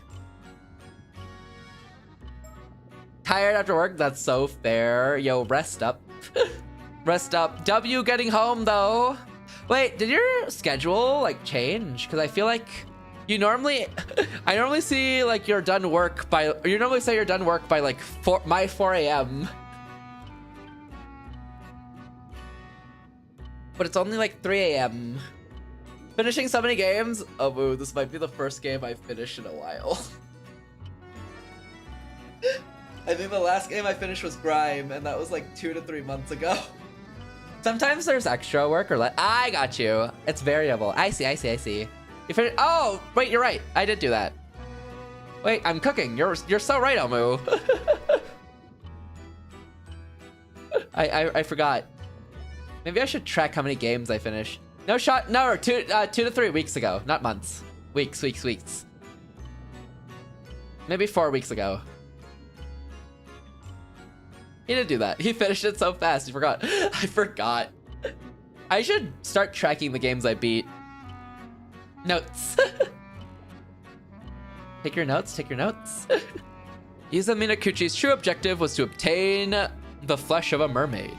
tired after work. That's so fair. Yo, rest up. Rest up. W getting home though. Wait, did your schedule like change? Because I feel like you normally, I normally see like you're done work by, you normally say you're done work by like 4 a.m. But it's only like 3 a.m. Finishing so many games. Oh, boo, this might be the first game I've finished in a while. I think the last game I finished was Grime, and that was like 2 to 3 months ago. Sometimes there's extra work or like, I got you. It's variable. I see. You finished. Oh, wait, you're right. I did do that. Wait, I'm cooking. You're so right, Omu. I forgot. Maybe I should track how many games I finished. No shot. No, 2 to 3 weeks ago, not months. Weeks. Maybe 4 weeks ago. He didn't do that. He finished it so fast. He forgot. I forgot. I should start tracking the games I beat. Notes. Take your notes. Yuza Minakuchi's true objective was to obtain the flesh of a mermaid.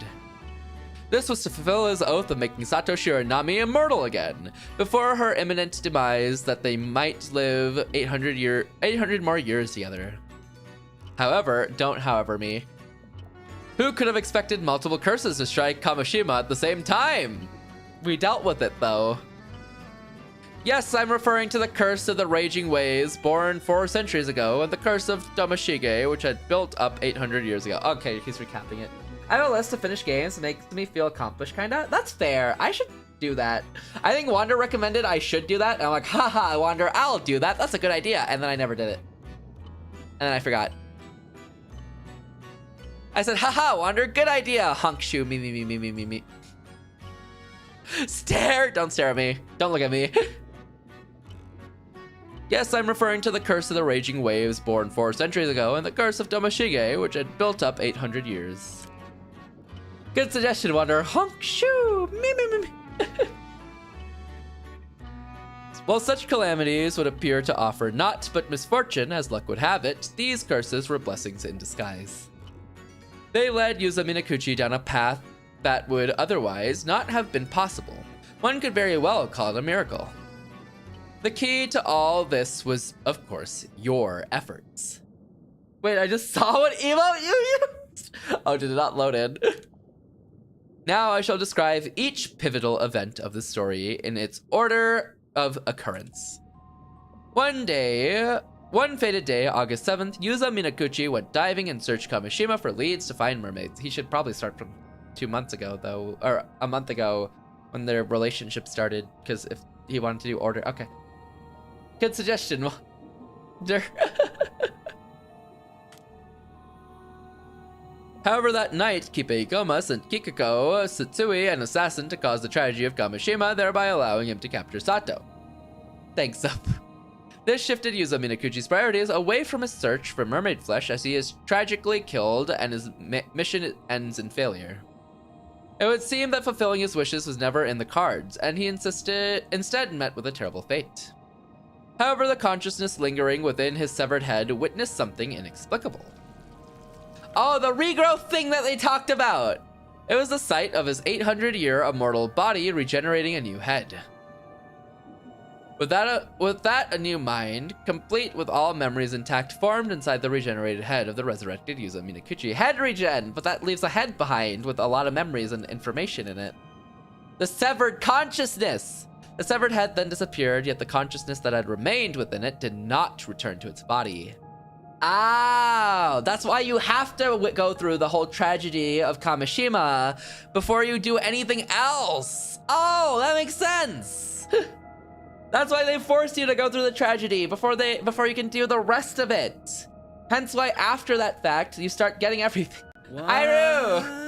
This was to fulfill his oath of making Satoshi Uranami immortal again, before her imminent demise that they might live 800 more years together. However, don't however me. Who could have expected multiple curses to strike Kamishima at the same time? We dealt with it though. Yes, I'm referring to the curse of the raging waves born 4 centuries ago, and the curse of Damashige, which had built up 800 years ago. Okay, he's recapping it. I have a list of finished games. Makes me feel accomplished, kinda. That's fair. I should do that. I think Wander recommended I should do that, and I'm like, haha, Wander, I'll do that. That's a good idea. And then I never did it. And then I forgot. I said, haha, Wander, good idea. Honk shoe, me. Stare! Don't stare at me. Don't look at me. Yes, I'm referring to the curse of the raging waves born 4 centuries ago, and the curse of Damashige, which had built up 800 years. Good suggestion, Wander. Honk shoo! Me. While such calamities would appear to offer naught but misfortune, as luck would have it, these curses were blessings in disguise. They led Yuza Minakuchi down a path that would otherwise not have been possible. One could very well call it a miracle. The key to all this was, of course, your efforts. Wait, I just saw what emote you used! Oh, did it not load in? Now I shall describe each pivotal event of the story in its order of occurrence. One fated day, August 7th, Yuza Minakuchi went diving and searched Kamishima for leads to find mermaids. He should probably start from 2 months ago, though, or a month ago when their relationship started, because if he wanted to do order, okay. Good suggestion. However, that night, Kippei Goma sent Kikako, Satsui, an assassin to cause the tragedy of Kamishima, thereby allowing him to capture Sato. Thanks up. This shifted Yuza Minakuchi's priorities away from his search for mermaid flesh as he is tragically killed and his mission ends in failure. It would seem that fulfilling his wishes was never in the cards, and he instead met with a terrible fate. However, the consciousness lingering within his severed head witnessed something inexplicable. Oh, the regrowth thing that they talked about! It was the sight of his 800-year immortal body regenerating a new head. With that, a new mind, complete with all memories intact, formed inside the regenerated head of the resurrected Yuza Minakuchi. Head regen, but that leaves a head behind with a lot of memories and information in it. The severed consciousness! The severed head then disappeared, yet the consciousness that had remained within it did not return to its body. Oh, that's why you have to go through the whole tragedy of Kamishima before you do anything else. Oh, that makes sense. That's why they forced you to go through the tragedy before you can do the rest of it. Hence why after that fact, you start getting everything. What? Iru!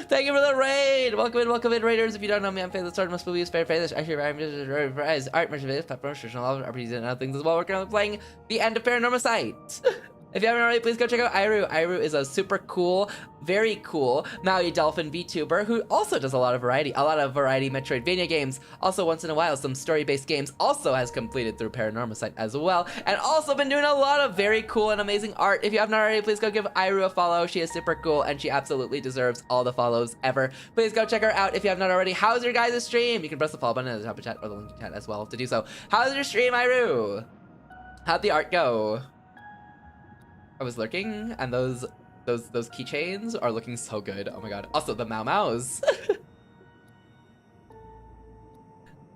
Thank you for the raid! Welcome in, raiders. If you don't know me, I'm Fadelessword, most movies, Fadeless. Actually, I'm just very surprised. Art, merchandise, platform, traditional RPGs, and other things as well. We're currently playing the end of Paranormal Sight. If you haven't already, please go check out Iru. Iru is a super cool, very cool Maui Dolphin VTuber who also does a lot of variety Metroidvania games. Also, once in a while, some story-based games. Also has completed through Paranormal Site as well. And also been doing a lot of very cool and amazing art. If you haven't already, please go give Iru a follow. She is super cool and she absolutely deserves all the follows ever. Please go check her out if you have not already. How's your guys' stream? You can press the follow button at the top of chat or the link in chat as well to do so. How's your stream, Iru? How'd the art go? I was lurking, and those keychains are looking so good. Oh my god. Also, the Mau Maus.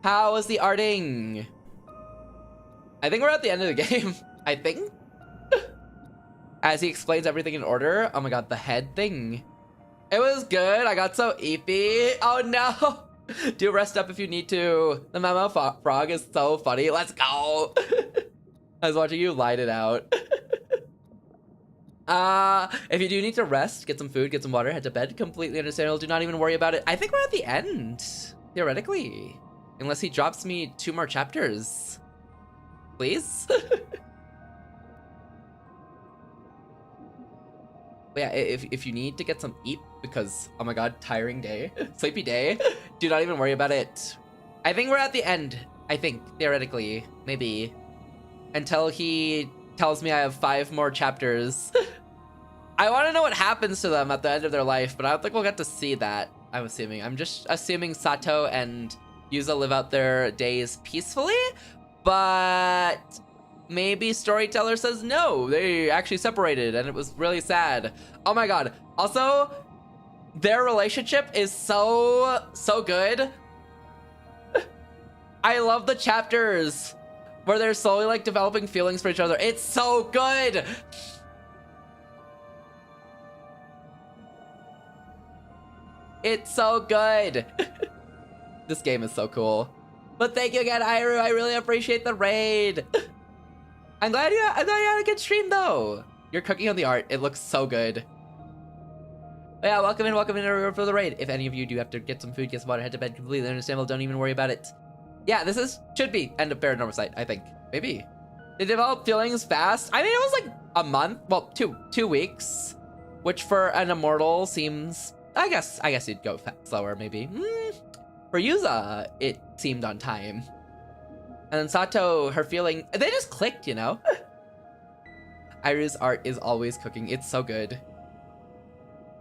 How was the arting? I think we're at the end of the game. I think? As he explains everything in order. Oh my god, the head thing. It was good. I got so eepy. Oh no. Do rest up if you need to. The Mau Mau frog is so funny. Let's go. I was watching you light it out. If you do need to rest, get some food, get some water, head to bed, completely understandable. Do not even worry about it. I think we're at the end, theoretically. Unless he drops me 2 more chapters. Please? But yeah, if you need to get some eat, because, oh my god, tiring day, sleepy day, do not even worry about it. I think we're at the end, I think, theoretically, maybe. Until he tells me I have 5 more chapters. I want to know what happens to them at the end of their life, but I don't think we'll get to see that, I'm assuming. I'm just assuming Sato and Yuza live out their days peacefully, but maybe Storyteller says no, they actually separated and it was really sad. Oh my god. Also, their relationship is so good. I love the chapters where they're slowly like developing feelings for each other. It's so good. It's so good. This game is so cool. But thank you again, Iru. I really appreciate the raid. I'm glad you had a good stream though. You're cooking on the art. It looks so good. But yeah, welcome in everyone for the raid. If any of you do have to get some food, get some water, head to bed, completely understandable. Don't even worry about it. Yeah, this should be end of Paranormal Site, I think. Maybe. They develop feelings fast. I mean, it was like a month. Well, two weeks. Which for an immortal seems... I guess you'd go slower, maybe. For Yuza, it seemed on time. And then Sato, her feeling... They just clicked, you know? Iru's art is always cooking. It's so good.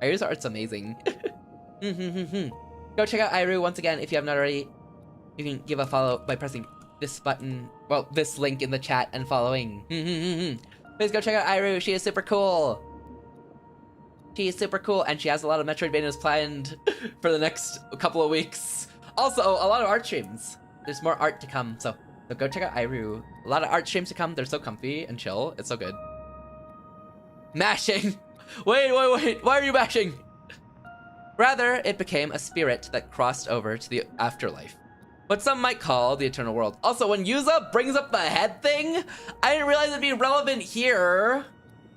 Iru's art's amazing. Go check out Iru once again if you have not already. You can give a follow by pressing this button, well, this link in the chat and following. Please go check out Iru. She is super cool. She is super cool, and she has a lot of Metroidvanias planned for the next couple of weeks. Also, a lot of art streams. There's more art to come, so go check out Iru. A lot of art streams to come. They're so comfy and chill. It's so good. Mashing. Wait. Why are you mashing? Rather, it became a spirit that crossed over to the afterlife. What some might call the eternal world. Also, when Yuza brings up the head thing, I didn't realize it'd be relevant here.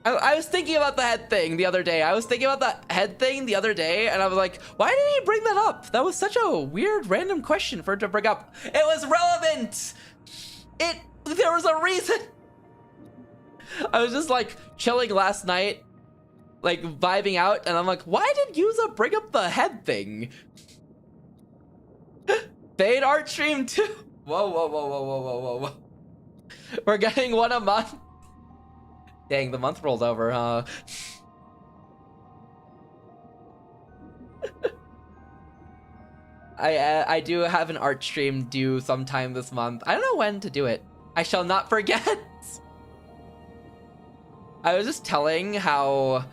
I was thinking about the head thing the other day. And I was like, why did he bring that up? That was such a weird, random question for it to bring up. It was relevant. There was a reason. I was just like chilling last night, like vibing out, and I'm like, why did Yuza bring up the head thing? Fade art stream too. Whoa. We're getting one a month. Dang, the month rolled over, huh? I do have an art stream due sometime this month. I don't know when to do it. I shall not forget. I was just telling how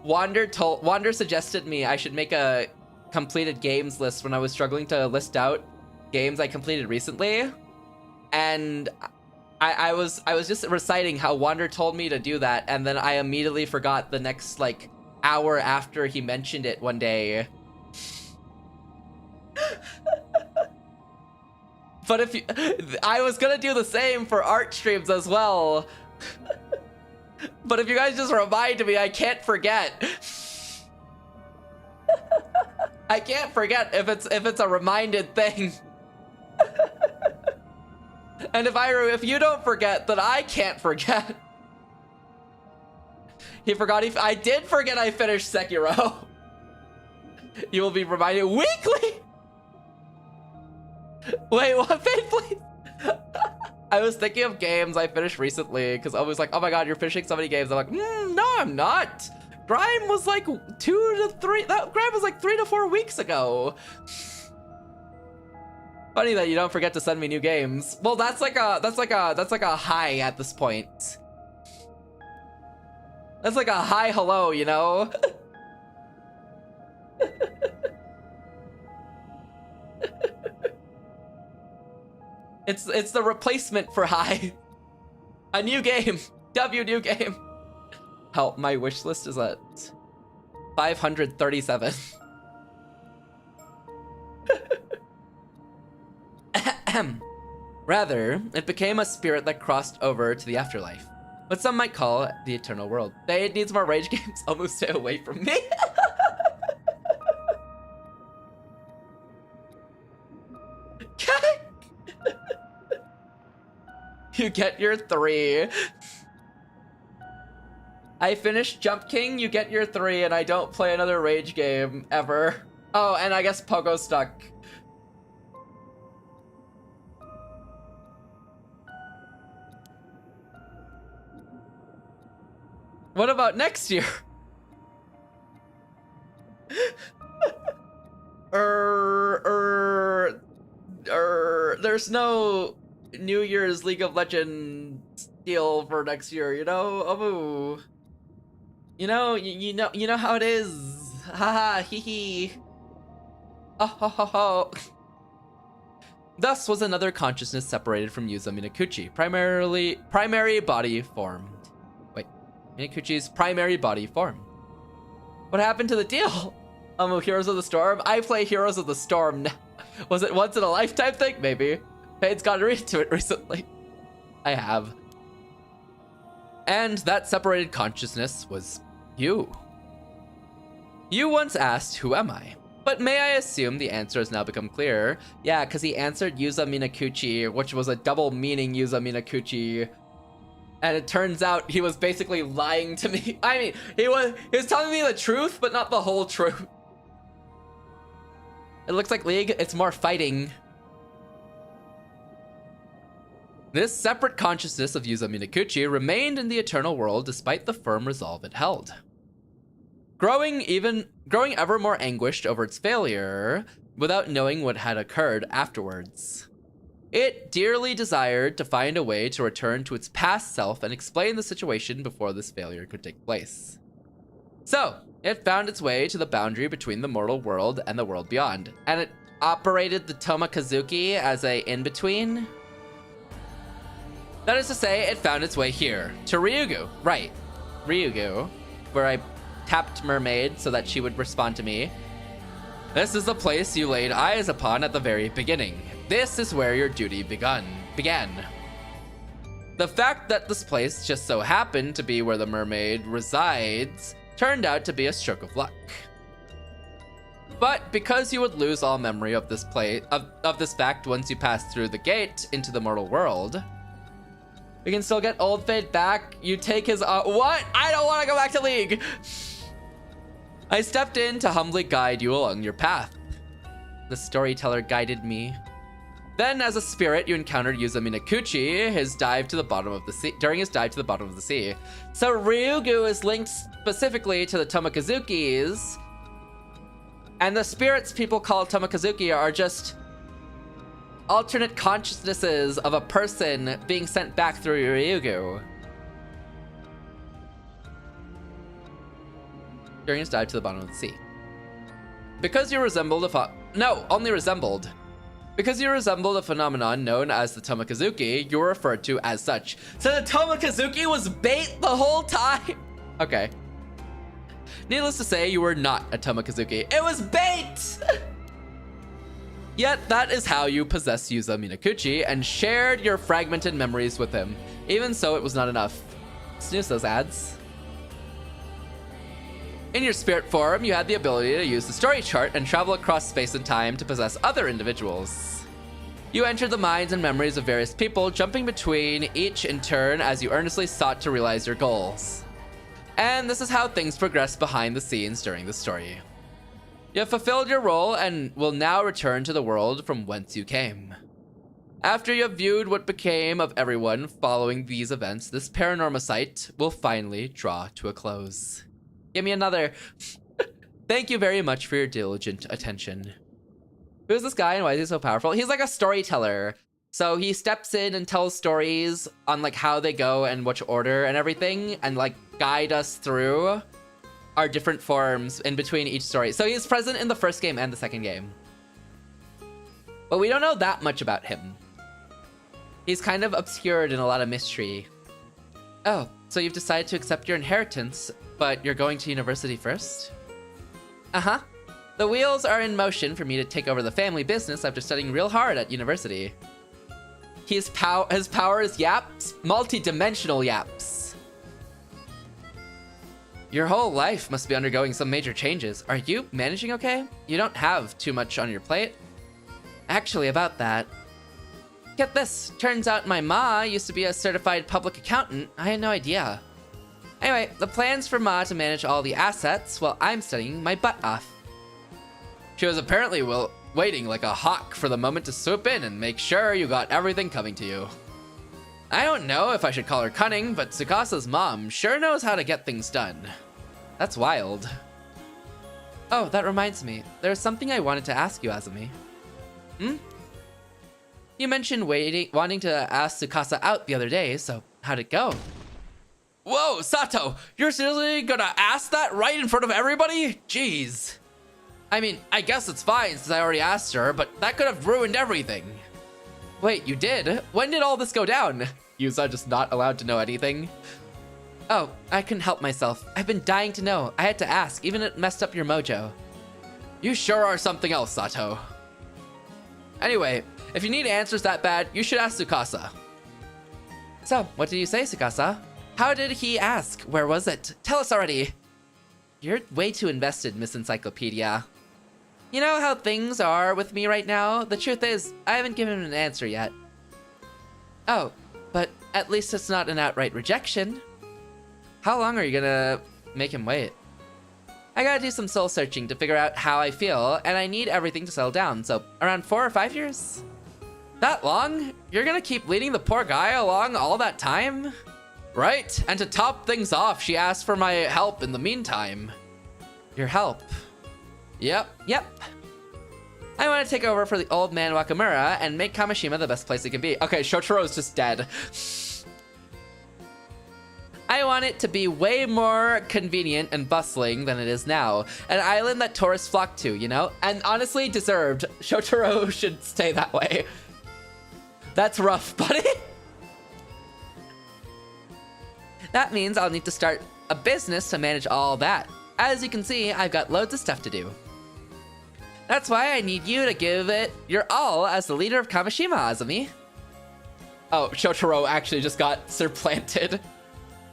Wander suggested me I should make a completed games list when I was struggling to list out games I completed recently, and I was just reciting how Wander told me to do that, and then I immediately forgot the next like hour after he mentioned it one day. But I was gonna do the same for art streams as well. But if you guys just remind me, I can't forget. I can't forget if it's a reminded thing. And if you don't forget, then I can't forget. He forgot. I did forget I finished Sekiro. You will be reminded weekly. Wait, what? Fate, please. I was thinking of games I finished recently because I was like, oh my god, you're finishing so many games. I'm like, no, I'm not. Grime was like 2 to 3. That Grime was like 3 to 4 weeks ago. Funny that you don't forget to send me new games. Well, that's like a high at this point. That's like a hi hello, you know? It's the replacement for hi. A new game. New game. Help, my wish list is at 537. Rather, it became a spirit that crossed over to the afterlife. What some might call the eternal world. They needs more rage games. Almost stay away from me. You get your 3. I finished Jump King, you get your 3, and I don't play another rage game ever. Oh, and I guess Pogo stuck. What about next year? There's no New Year's League of Legends deal for next year, you know? Oh, you know how it is. Haha, hee hee. Oh ho ho ho. Thus was another consciousness separated from Yuzo Minakuchi, primary body formed. Wait, Minakuchi's primary body formed. What happened to the deal? Heroes of the Storm? I play Heroes of the Storm now. Was it once in a lifetime thing? Maybe. Pain's gotten into it recently. I have. And that separated consciousness was you. You once asked, who am I? But may I assume the answer has now become clearer? Yeah, because he answered Yuzo Minakuchi, which was a double meaning Yuzo Minakuchi. And it turns out he was basically lying to me. I mean, he was telling me the truth, but not the whole truth. It looks like League, it's more fighting. This separate consciousness of Yuzo Minakuchi remained in the eternal world despite the firm resolve it held. Growing ever more anguished over its failure, without knowing what had occurred afterwards. It dearly desired to find a way to return to its past self and explain the situation before this failure could take place. So, it found its way to the boundary between the mortal world and the world beyond, and it operated the Tomakazuki as a in-between. That is to say, it found its way here, to Ryugu. Right, Ryugu, where I tapped Mermaid so that she would respond to me. This is the place you laid eyes upon at the very beginning. This is where your duty began. The fact that this place just so happened to be where the mermaid resides turned out to be a stroke of luck. But because you would lose all memory of this of this fact once you pass through the gate into the mortal world, we can still get Old Fate back. You take his what? I don't want to go back to League. I stepped in to humbly guide you along your path. The storyteller guided me. Then, as a spirit, you encountered Yuzo Minakuchi, during his dive to the bottom of the sea. So Ryugu is linked specifically to the Tomakazukis, and the spirits people call Tomakazuki are just alternate consciousnesses of a person being sent back through Ryugu. During his dive to the bottom of the sea. Because you resembled Because you resembled a phenomenon known as the Tomakazuki, you were referred to as such. So the Tomakazuki was bait the whole time? Okay. Needless to say, you were not a Tomakazuki. It was bait! Yet, that is how you possessed Yuzo Minakuchi and shared your fragmented memories with him. Even so, it was not enough. Snooze those ads. In your spirit form, you had the ability to use the story chart and travel across space and time to possess other individuals. You entered the minds and memories of various people, jumping between each in turn as you earnestly sought to realize your goals. And this is how things progress behind the scenes during the story. You have fulfilled your role and will now return to the world from whence you came. After you have viewed what became of everyone following these events, this paranormal site will finally draw to a close. Give me another. Thank you very much for your diligent attention. Who's this guy and why is he so powerful? He's like a storyteller. So he steps in and tells stories on like how they go and which order and everything, and like guide us through our different forms in between each story. So he's present in the first game and the second game. But we don't know that much about him. He's kind of obscured in a lot of mystery. Oh, so you've decided to accept your inheritance, but you're going to university first? Uh-huh. The wheels are in motion for me to take over the family business after studying real hard at university. His power is yaps, multi-dimensional yaps. Your whole life must be undergoing some major changes. Are you managing okay? You don't have too much on your plate. Actually, about that, get this. Turns out my ma used to be a certified public accountant. I had no idea. Anyway, the plan's for ma to manage all the assets while I'm studying my butt off. She was apparently waiting like a hawk for the moment to swoop in and make sure you got everything coming to you. I don't know if I should call her cunning, but Tsukasa's mom sure knows how to get things done. That's wild. Oh, that reminds me. There's something I wanted to ask you, Azumi. You mentioned wanting to ask Tsukasa out the other day, so how'd it go? Whoa, Sato! You're seriously gonna ask that right in front of everybody? Jeez. I mean, I guess it's fine since I already asked her, but that could have ruined everything. Wait, you did? When did all this go down? Yusa just not allowed to know anything? Oh, I couldn't help myself. I've been dying to know. I had to ask, even if it messed up your mojo. You sure are something else, Sato. Anyway, if you need answers that bad, you should ask Tsukasa. So, what did you say, Tsukasa? How did he ask? Where was it? Tell us already. You're way too invested, Miss Encyclopedia. You know how things are with me right now? The truth is, I haven't given him an answer yet. Oh, but at least it's not an outright rejection. How long are you gonna make him wait? I gotta do some soul searching to figure out how I feel, and I need everything to settle down, so around 4 or 5 years? That long? You're gonna keep leading the poor guy along all that time? Right, and to top things off, she asked for my help in the meantime. Your help? Yep. I want to take over for the old man Wakamura and make Kamishima the best place it can be. Okay, Shotaro's just dead. I want it to be way more convenient and bustling than it is now. An island that tourists flock to, you know? And honestly, deserved. Shotaro should stay that way. That's rough, buddy. That means I'll need to start a business to manage all that. As you can see, I've got loads of stuff to do. That's why I need you to give it your all as the leader of Kamishima, Azumi. Oh, Shotaro actually just got supplanted.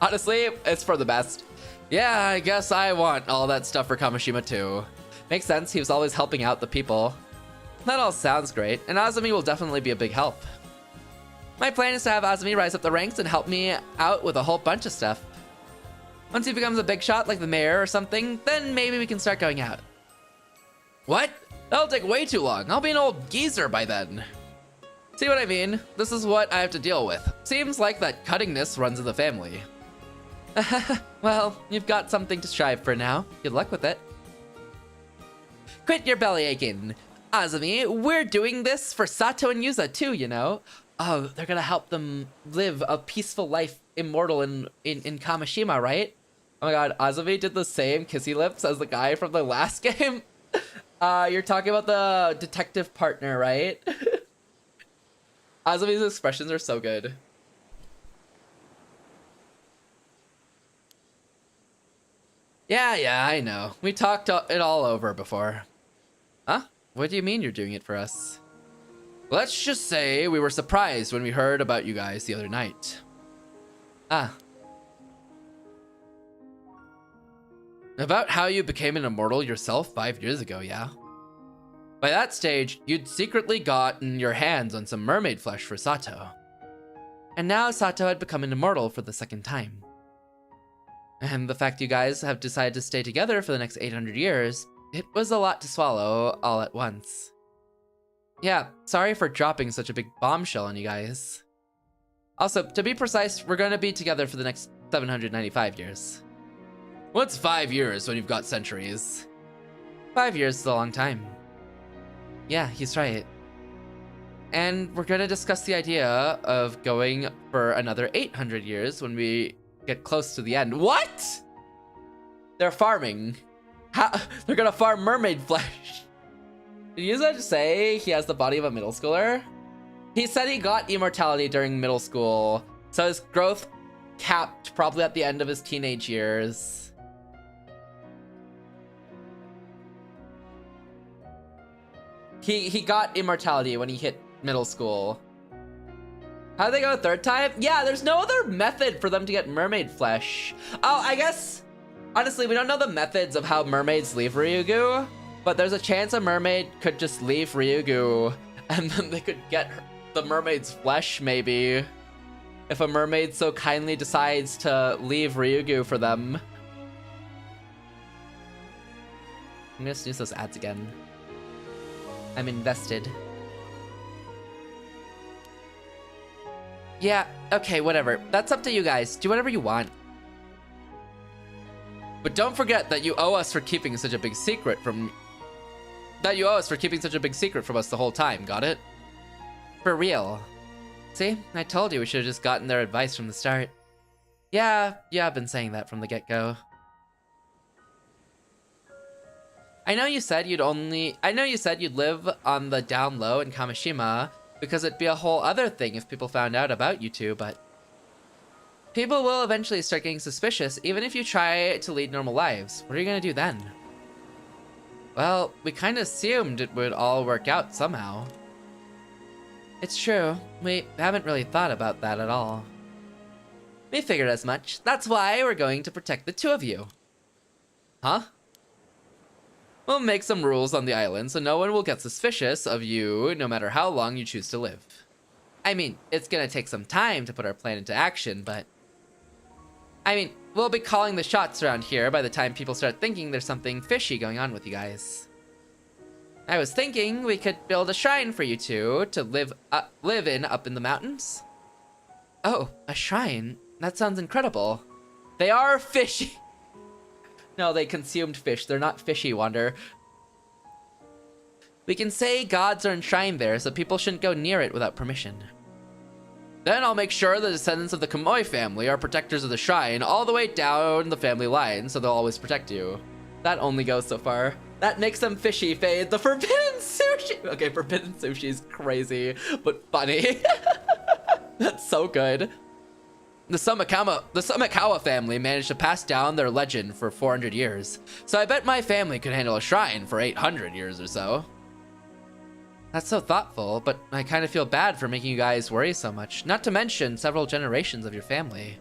Honestly, it's for the best. Yeah, I guess I want all that stuff for Kamishima too. Makes sense, he was always helping out the people. That all sounds great, and Azumi will definitely be a big help. My plan is to have Azumi rise up the ranks and help me out with a whole bunch of stuff. Once he becomes a big shot like the mayor or something, then maybe we can start going out. What? That'll take way too long. I'll be an old geezer by then. See what I mean? This is what I have to deal with. Seems like that cuttingness runs in the family. Well, you've got something to strive for now. Good luck with it. Quit your belly aching. Azumi, we're doing this for Sato and Yusa too, you know? Oh, they're gonna help them live a peaceful life, immortal in Kamishima, right? Oh my god, Azumi did the same kissy lips as the guy from the last game. You're talking about the detective partner, right? Azumi's expressions are so good. Yeah, I know. We talked it all over before. Huh? What do you mean you're doing it for us? Let's just say we were surprised when we heard about you guys the other night. About how you became an immortal yourself 5 years ago, yeah? By that stage, you'd secretly gotten your hands on some mermaid flesh for Sato. And now Sato had become an immortal for the second time. And the fact you guys have decided to stay together for the next 800 years, it was a lot to swallow all at once. Yeah, sorry for dropping such a big bombshell on you guys. Also, to be precise, we're going to be together for the next 795 years. What's 5 years when you've got centuries? 5 years is a long time. Yeah, he's right. And we're going to discuss the idea of going for another 800 years when we get close to the end. What? They're farming. How? They're going to farm mermaid flesh. Did you just say he has the body of a middle schooler? He said he got immortality during middle school, so his growth capped probably at the end of his teenage years. He got immortality when he hit middle school. How did they go a third time? Yeah, there's no other method for them to get mermaid flesh. Oh, I guess, honestly, we don't know the methods of how mermaids leave Ryugu, but there's a chance a mermaid could just leave Ryugu and then they could get the mermaid's flesh, maybe. If a mermaid so kindly decides to leave Ryugu for them. I'm gonna snooze those ads again. I'm invested. Yeah, okay, whatever. That's up to you guys. Do whatever you want. But don't forget that you owe us for keeping such a big secret from... That you owe us for keeping such a big secret from us the whole time, got it? For real. See? I told you we should have just gotten their advice from the start. Yeah, I've been saying that from the get-go. I know you said you'd live on the down low in Kamishima because it'd be a whole other thing if people found out about you two, but people will eventually start getting suspicious even if you try to lead normal lives. What are you gonna do then? Well, we kind of assumed it would all work out somehow. It's true. We haven't really thought about that at all. We figured as much. That's why we're going to protect the two of you. Huh? We'll make some rules on the island so no one will get suspicious of you no matter how long you choose to live. I mean, it's gonna take some time to put our plan into action, but... I mean, we'll be calling the shots around here by the time people start thinking there's something fishy going on with you guys. I was thinking we could build a shrine for you two to live in up in the mountains. Oh, a shrine? That sounds incredible. They are fishy. No, they consumed fish. They're not fishy, Wander. We can say gods are enshrined there, so people shouldn't go near it without permission. Then I'll make sure the descendants of the Kamoi family are protectors of the shrine all the way down the family line, so they'll always protect you. That only goes so far. That makes them fishy, Fade. The forbidden sushi. Okay, forbidden sushi is crazy, but funny. That's so good. The Sumikawa family managed to pass down their legend for 400 years, so I bet my family could handle a shrine for 800 years or so. That's so thoughtful, but I kind of feel bad for making you guys worry so much, not to mention several generations of your family.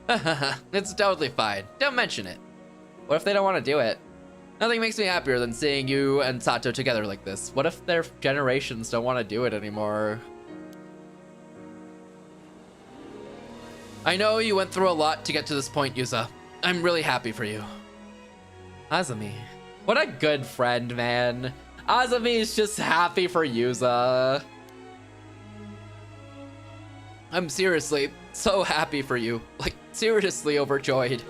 It's totally fine. Don't mention it. What if they don't want to do it? Nothing makes me happier than seeing you and Sato together like this. What if their generations don't want to do it anymore? I know you went through a lot to get to this point, Yuza. I'm really happy for you. Azumi. What a good friend, man. Azumi is just happy for Yuza. I'm seriously so happy for you. Like, seriously overjoyed.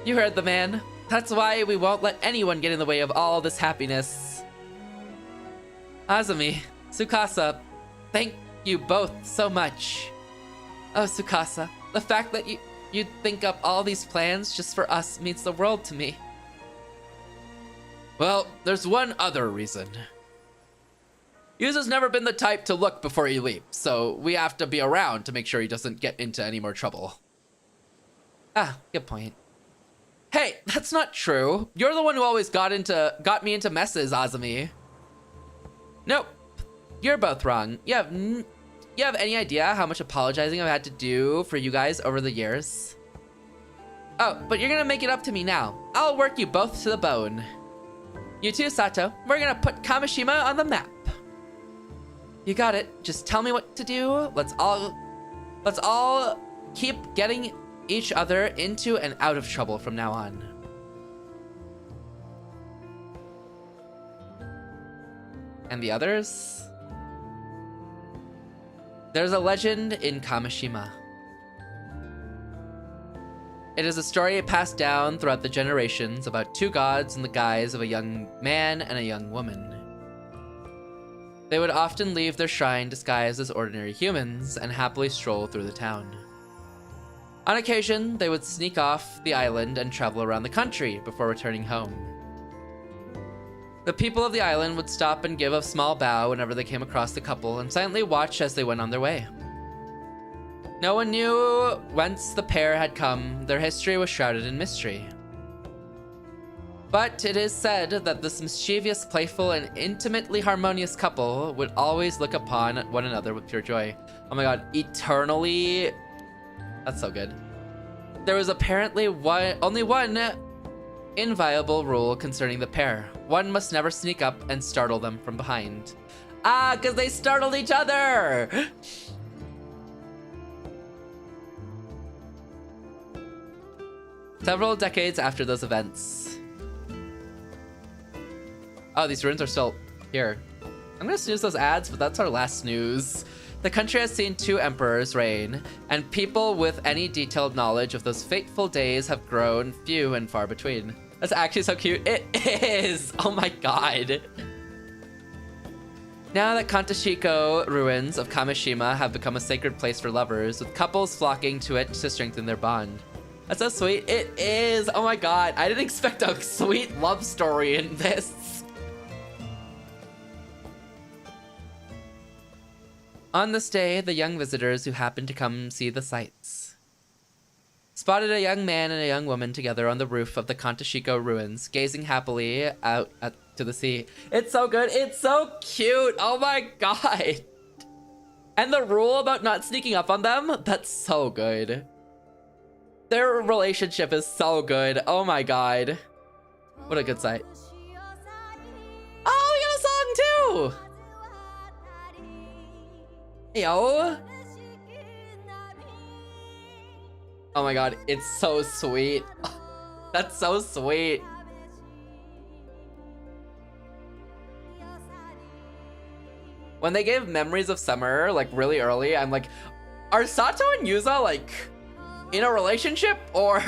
You heard the man. That's why we won't let anyone get in the way of all this happiness. Azumi, Tsukasa, thank you both so much. Oh, Tsukasa, the fact that you'd think up all these plans just for us means the world to me. Well, there's one other reason. Yuza's never been the type to look before he leaps, so we have to be around to make sure he doesn't get into any more trouble. Ah, good point. Hey, that's not true. You're the one who always got me into messes, Azumi. Nope, you're both wrong. You have any idea how much apologizing I've had to do for you guys over the years? Oh, but you're gonna make it up to me now. I'll work you both to the bone. You too, Sato. We're gonna put Kamishima on the map. You got it. Just tell me what to do. Let's all keep getting each other into and out of trouble from now on. And the others? There's a legend in Kamishima. It is a story passed down throughout the generations about two gods in the guise of a young man and a young woman. They would often leave their shrine disguised as ordinary humans and happily stroll through the town. On occasion, they would sneak off the island and travel around the country before returning home. The people of the island would stop and give a small bow whenever they came across the couple and silently watch as they went on their way. No one knew whence the pair had come. Their history was shrouded in mystery. But it is said that this mischievous, playful, and intimately harmonious couple would always look upon one another with pure joy. Oh my god, eternally. That's so good. There was apparently only one inviolable rule concerning the pair. One must never sneak up and startle them from behind. Ah, because they startled each other! Several decades after those events. Oh, these ruins are still here. I'm gonna snooze those ads, but that's our last snooze. The country has seen 2 emperors reign, and people with any detailed knowledge of those fateful days have grown few and far between. That's actually so cute. It is! Oh my god. Now that Kantashiko ruins of Kamishima have become a sacred place for lovers, with couples flocking to it to strengthen their bond. That's so sweet. It is! Oh my god. I didn't expect a sweet love story in this. On this day, the young visitors who happened to come see the sights spotted a young man and a young woman together on the roof of the Kantashiko ruins, gazing happily out to the sea. It's so good. It's so cute. Oh my god. And the rule about not sneaking up on them, that's so good. Their relationship is so good. Oh my god. What a good sight. Oh, we have a song too! Heyyo! Oh my god, it's so sweet. That's so sweet. When they gave Memories of Summer, like, really early, I'm like, are Sato and Yuza, like, in a relationship, or?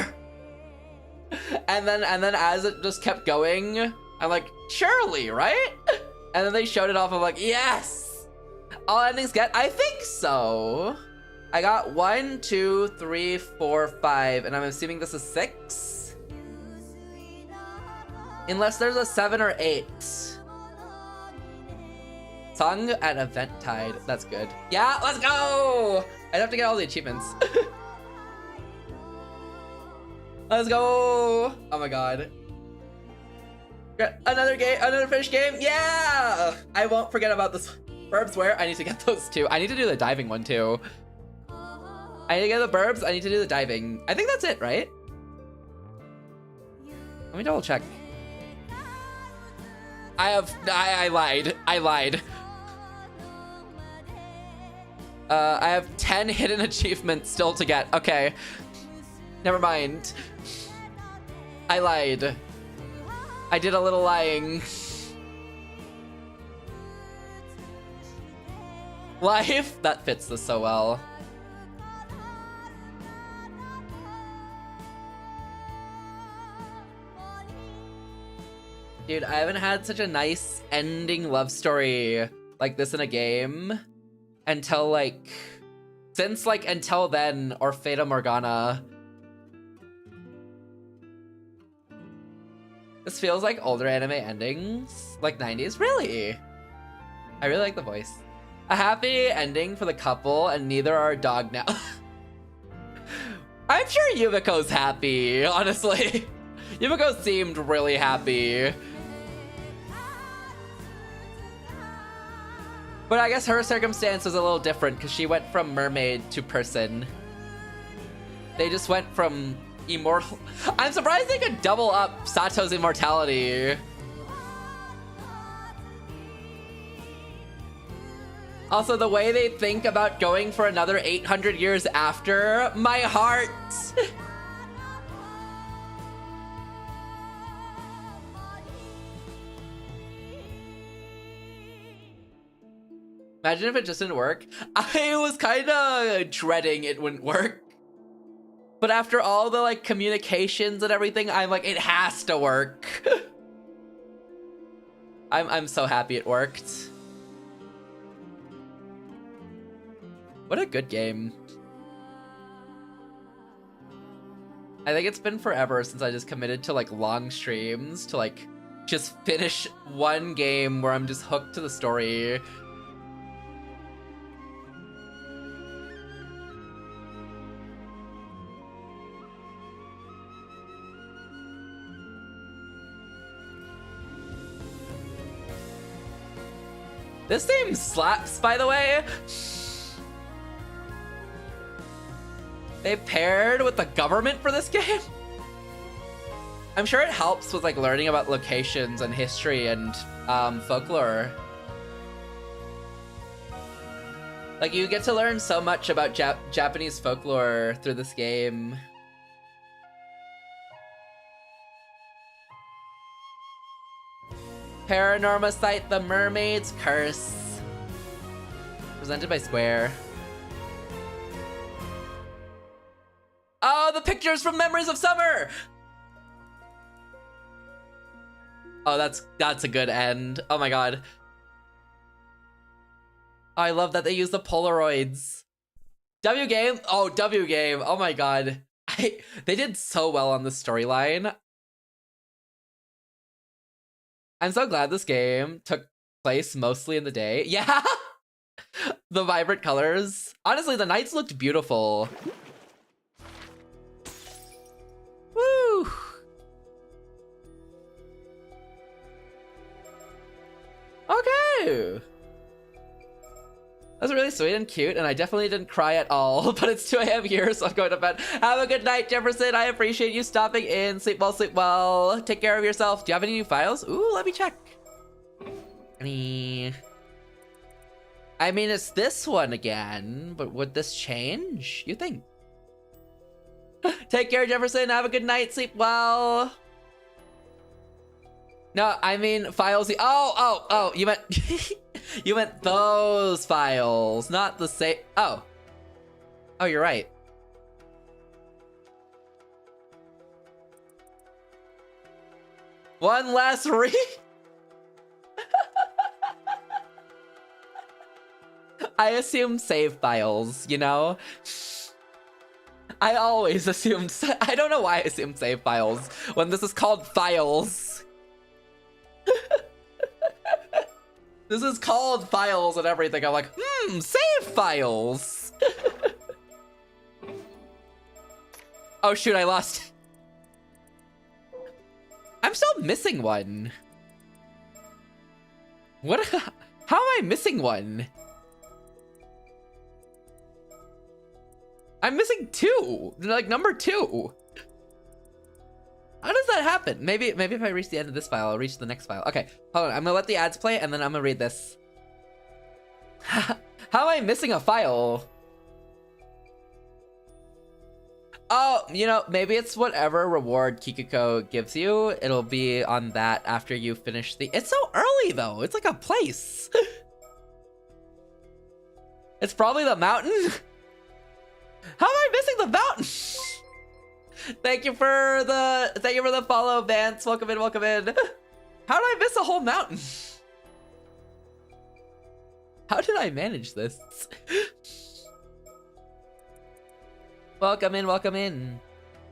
and then as it just kept going, I'm like, surely, right? And then they showed it off. I'm like, yes. All endings get. I think so. I got 1, 2, 3, 4, 5, and I'm assuming this is 6, unless there's a 7 or 8. Song at Eventide. That's good. Yeah, let's go. I'd have to get all the achievements. Let's go! Oh my god. Another game, another fish game, yeah! I won't forget about this. Burbs where? I need to get those too. I need to do the diving one too. I need to get the burbs, I need to do the diving. I think that's it, right? Let me double check. I lied. I have 10 hidden achievements still to get. Okay. Never mind. I lied. I did a little lying. Life? That fits this so well. Dude, I haven't had such a nice ending love story like this in a game until like, since like Until Then or Fata Morgana. This feels like older anime endings, like 90s. Really? I really like the voice. A happy ending for the couple, and neither are a dog now. I'm sure Yumiko's happy, honestly. Yumiko seemed really happy. But I guess her circumstance was a little different because she went from mermaid to person. They just went from immortal. I'm surprised they could double up Sato's immortality. Also, the way they think about going for another 800 years after, my heart. Imagine if it just didn't work. I was kind of dreading it wouldn't work. But after all the like communications and everything, I'm like, it has to work. I'm so happy it worked. What a good game. I think it's been forever since I just committed to like long streams to like just finish one game where I'm just hooked to the story. This game slaps, by the way. They paired with the government for this game. I'm sure it helps with like learning about locations and history and folklore. Like you get to learn so much about Japanese folklore through this game. Paranormal Site, The Mermaid's Curse. Presented by Square. Oh, the pictures from Memories of Summer! Oh, that's a good end. Oh my god. Oh, I love that they use the Polaroids. W game? Oh, W game. Oh my god. They did so well on the storyline. I'm so glad this game took place mostly in the day. Yeah! The vibrant colors. Honestly, the nights looked beautiful. Woo! Okay! That's really sweet and cute, and I definitely didn't cry at all, but it's 2 AM here, so I'm going to bed. Have a good night, Jefferson. I appreciate you stopping in. Sleep well, sleep well. Take care of yourself. Do you have any new files? Ooh, let me check. Any... I mean, it's this one again, but would this change? You think? Take care, Jefferson. Have a good night. Sleep well. No, I mean files. Oh, you meant you meant those files, not the same. Oh, you're right. One last read. I assume save files, you know? I always assumed. I don't know why I assumed save files when this is called files. This is called files and everything. I'm like, save files. Oh shoot, I lost. I'm still missing one. What? How am I missing one? I'm missing 2. Like number 2. How does that happen? Maybe if I reach the end of this file, I'll reach the next file. Okay, hold on. I'm gonna let the ads play and then I'm gonna read this. How am I missing a file? Oh, you know, maybe it's whatever reward Kikuko gives you. It'll be on that after you finish the... It's so early though. It's like a place. It's probably the mountain. How am I missing the mountain? Thank you for the follow, Vance. Welcome in, welcome in. How did I miss a whole mountain? How did I manage this? Welcome in, welcome in.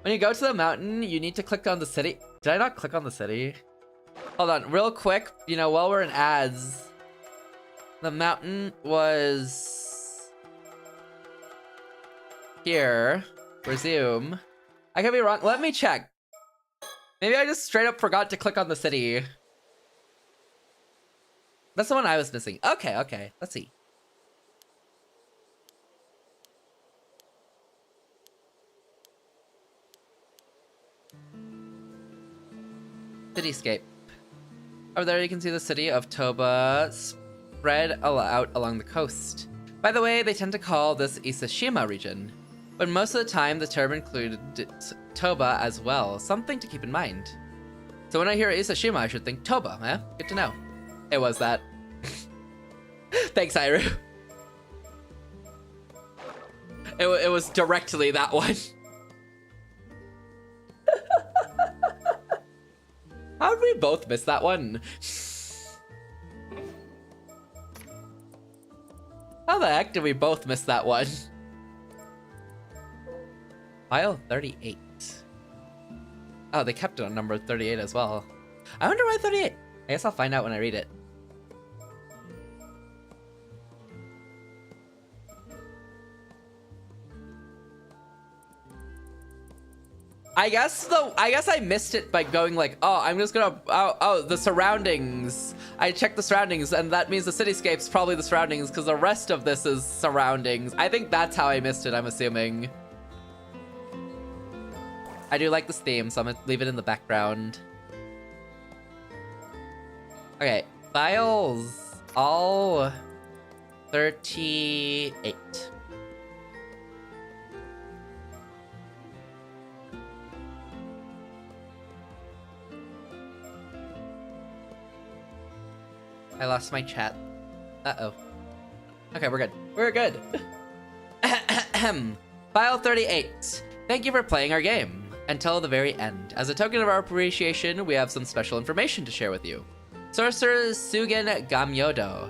When you go to the mountain, you need to click on the city. Did I not click on the city? Hold on, real quick, you know, while we're in ads, the mountain was here. Resume. I could be wrong. Let me check. Maybe I just straight up forgot to click on the city. That's the one I was missing. Okay. Let's see. Cityscape. Over there you can see the city of Toba spread out along the coast. By the way, they tend to call this Isashima region, but most of the time the term included Toba as well, something to keep in mind. So when I hear Isashima, I should think Toba, eh? Good to know. It was that. Thanks, Iru. It was directly that one. How did we both miss that one? How the heck did we both miss that one? File 38. Oh, they kept it on number 38 as well. I wonder why 38. I guess I'll find out when I read it. I guess I missed it by going like, oh, I'm just gonna, oh, the surroundings. I checked the surroundings, and that means the cityscape's probably the surroundings, because the rest of this is surroundings. I think that's how I missed it, I'm assuming. I do like this theme, so I'm gonna leave it in the background. Okay, files all 38. I lost my chat. Uh-oh. Okay, we're good. We're good. File 38. Thank you for playing our game until the very end. As a token of our appreciation, we have some special information to share with you. Sorcerer Sugen Gamyodo.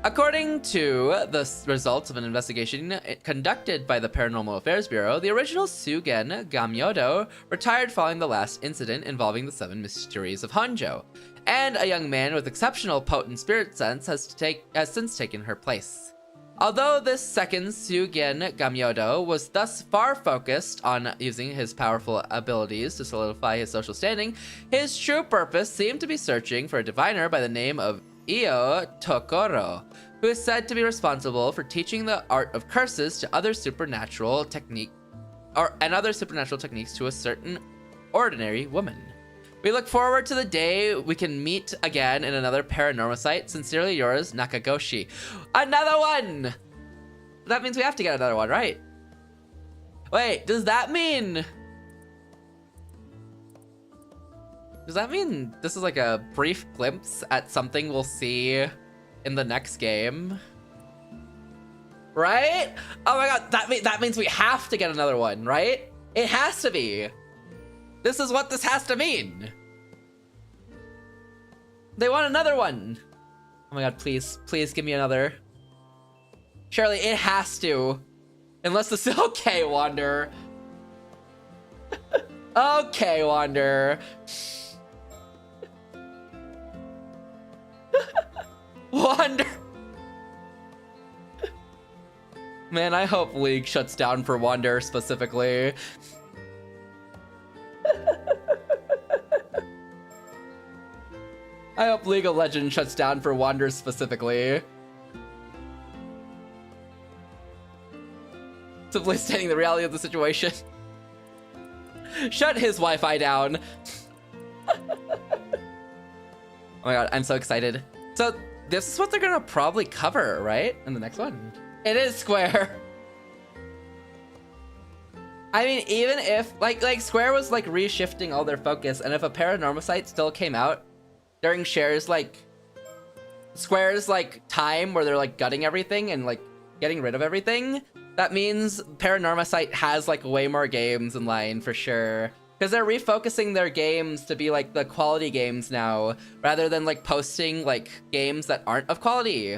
According to the results of an investigation conducted by the Paranormal Affairs Bureau, the original Sugen Gamyodo retired following the last incident involving the 7 mysteries of Honjo, and a young man with exceptional potent spirit sense has since taken her place. Although this second Sugen Gamyodo was thus far focused on using his powerful abilities to solidify his social standing, his true purpose seemed to be searching for a diviner by the name of Heyyo Tokoro, who is said to be responsible for teaching the art of curses to other supernatural techniques to a certain ordinary woman. We look forward to the day we can meet again in another paranormal site. Sincerely yours, Nakagoshi. Another one! That means we have to get another one, right? Wait, does that mean this is like a brief glimpse at something we'll see in the next game? Right? Oh my god, that means we have to get another one, right? It has to be. This is what this has to mean. They want another one. Oh my god, please give me another. Surely it has to. Unless this is okay, Wander. Okay, Wander. Wander. Man, I hope League shuts down for Wander specifically. I hope League of Legends shuts down for Wander specifically. Simply stating the reality of the situation. Shut his Wi-Fi down. Oh my god, I'm so excited. So this is what they're gonna probably cover, right? In the next one. It is Square. I mean, even if like Square was like reshifting all their focus, and if a paranormal site still came out during Square's like time where they're like gutting everything and like getting rid of everything, that means Paranorma Site has like way more games in line for sure. Because they're refocusing their games to be like the quality games now, rather than like posting like games that aren't of quality.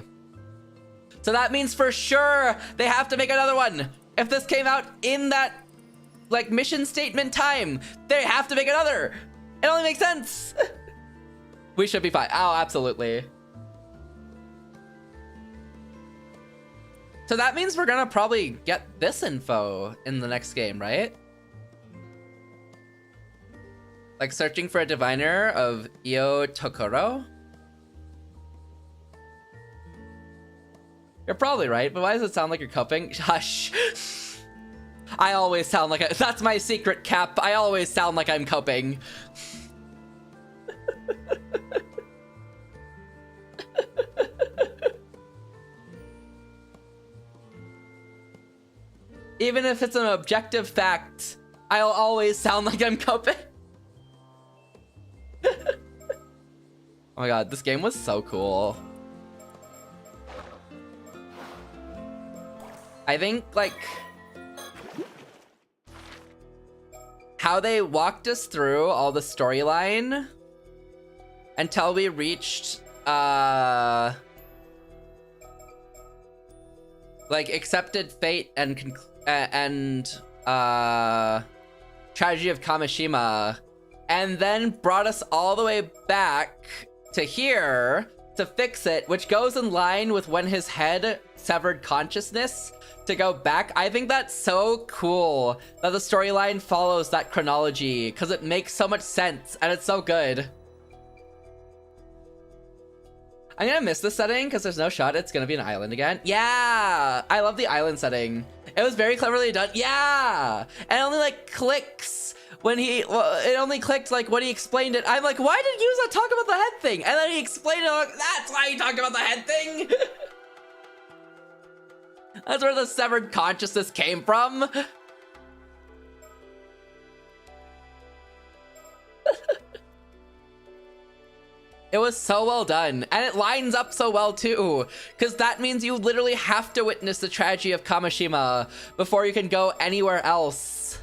So that means for sure they have to make another one. If this came out in that like mission statement time, they have to make another. It only makes sense. We should be fine. Oh, absolutely. So that means we're gonna probably get this info in the next game, right? Like searching for a diviner of Heyyo Tokoro? You're probably right, but why does it sound like you're coping? Hush. I always sound like that's my secret, Cap. I always sound like I'm coping. Even if it's an objective fact, I'll always sound like I'm coping. Oh my god, this game was so cool. I think, like, how they walked us through all the storyline until we reached, like, accepted fate and tragedy of Kamishima, and then brought us all the way back to here to fix it, which goes in line with when his head severed consciousness to go back. I think that's so cool that the storyline follows that chronology, because it makes so much sense and it's so good. I'm gonna miss this setting because there's no shot it's gonna be an island again. Yeah, I love the island setting. It was very cleverly done. Yeah, and it only like clicks when he, well, it only clicked like when he explained it. I'm like, why did Yuza talk about the head thing? And then he explained it, I'm like, that's why he talked about the head thing. That's where the severed consciousness came from. It was so well done, and it lines up so well too, because that means you literally have to witness the tragedy of Kamishima before you can go anywhere else.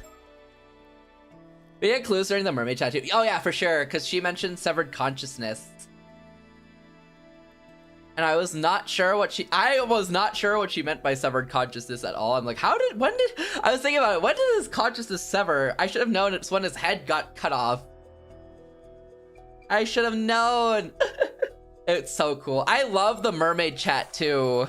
We get clues during the mermaid chat too. Oh yeah, for sure, because she mentioned severed consciousness. And I was not sure what she meant by severed consciousness at all. I'm like, I was thinking about it, when did his consciousness sever? I should have known it's when his head got cut off. I should have known. It's so cool. I love the mermaid chat too.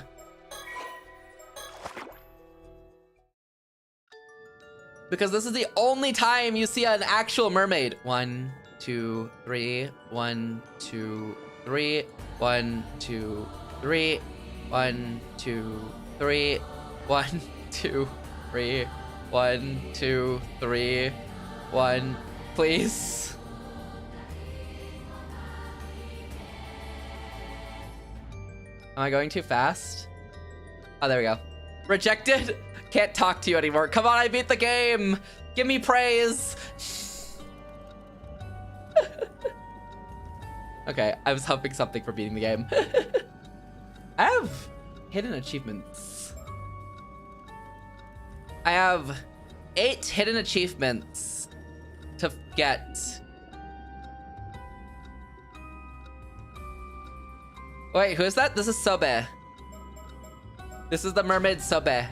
Because this is the only time you see an actual mermaid. 1, 2, 3, 1, 2, 3, 1, 2, 3, 1, 2, 3, 1, 2, 3, 1, 2, 3, 1, please. Am I going too fast? Oh, there we go. Rejected? Can't talk to you anymore. Come on, I beat the game. Give me praise. Okay, I was hoping something for beating the game. I have hidden achievements. I have 8 hidden achievements to get. Wait, who is that? This is Sobe. This is the mermaid Sobe.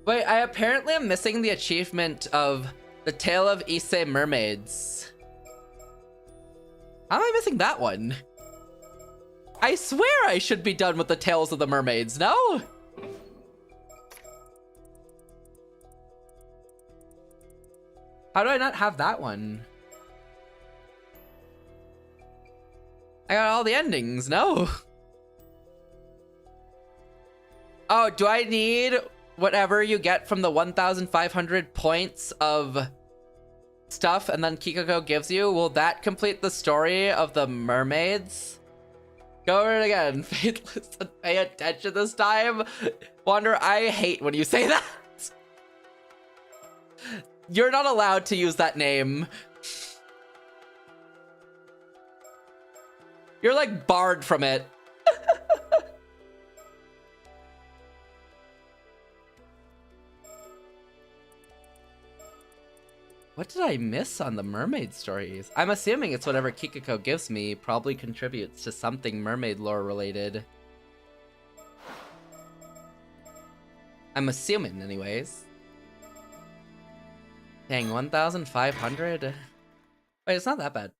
Wait, I apparently am missing the achievement of the Tale of Issei Mermaids. How am I missing that one? I swear I should be done with the Tales of the Mermaids, no? How do I not have that one? I got all the endings, no? Oh, do I need whatever you get from the 1,500 points of stuff and then Kikako gives you? Will that complete the story of the mermaids? Go over it again. Fadeless and pay attention this time. Wander, I hate when you say that. You're not allowed to use that name. You're like barred from it. What did I miss on the mermaid stories? I'm assuming it's whatever Kikako gives me probably contributes to something mermaid lore related. I'm assuming anyways. Dang, 1,500? Wait, it's not that bad.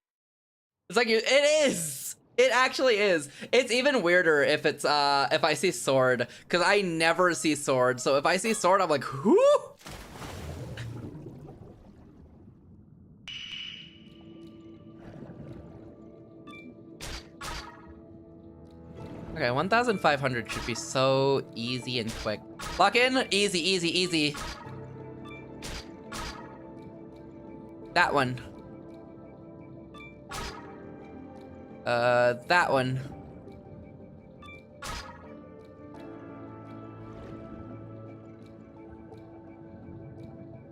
It's like, it is! It actually is. It's even weirder if it's, if I see sword, because I never see sword. So if I see sword, I'm like, whoo! Okay, 1,500 should be so easy and quick. Lock in, easy, easy, easy. That one. That one.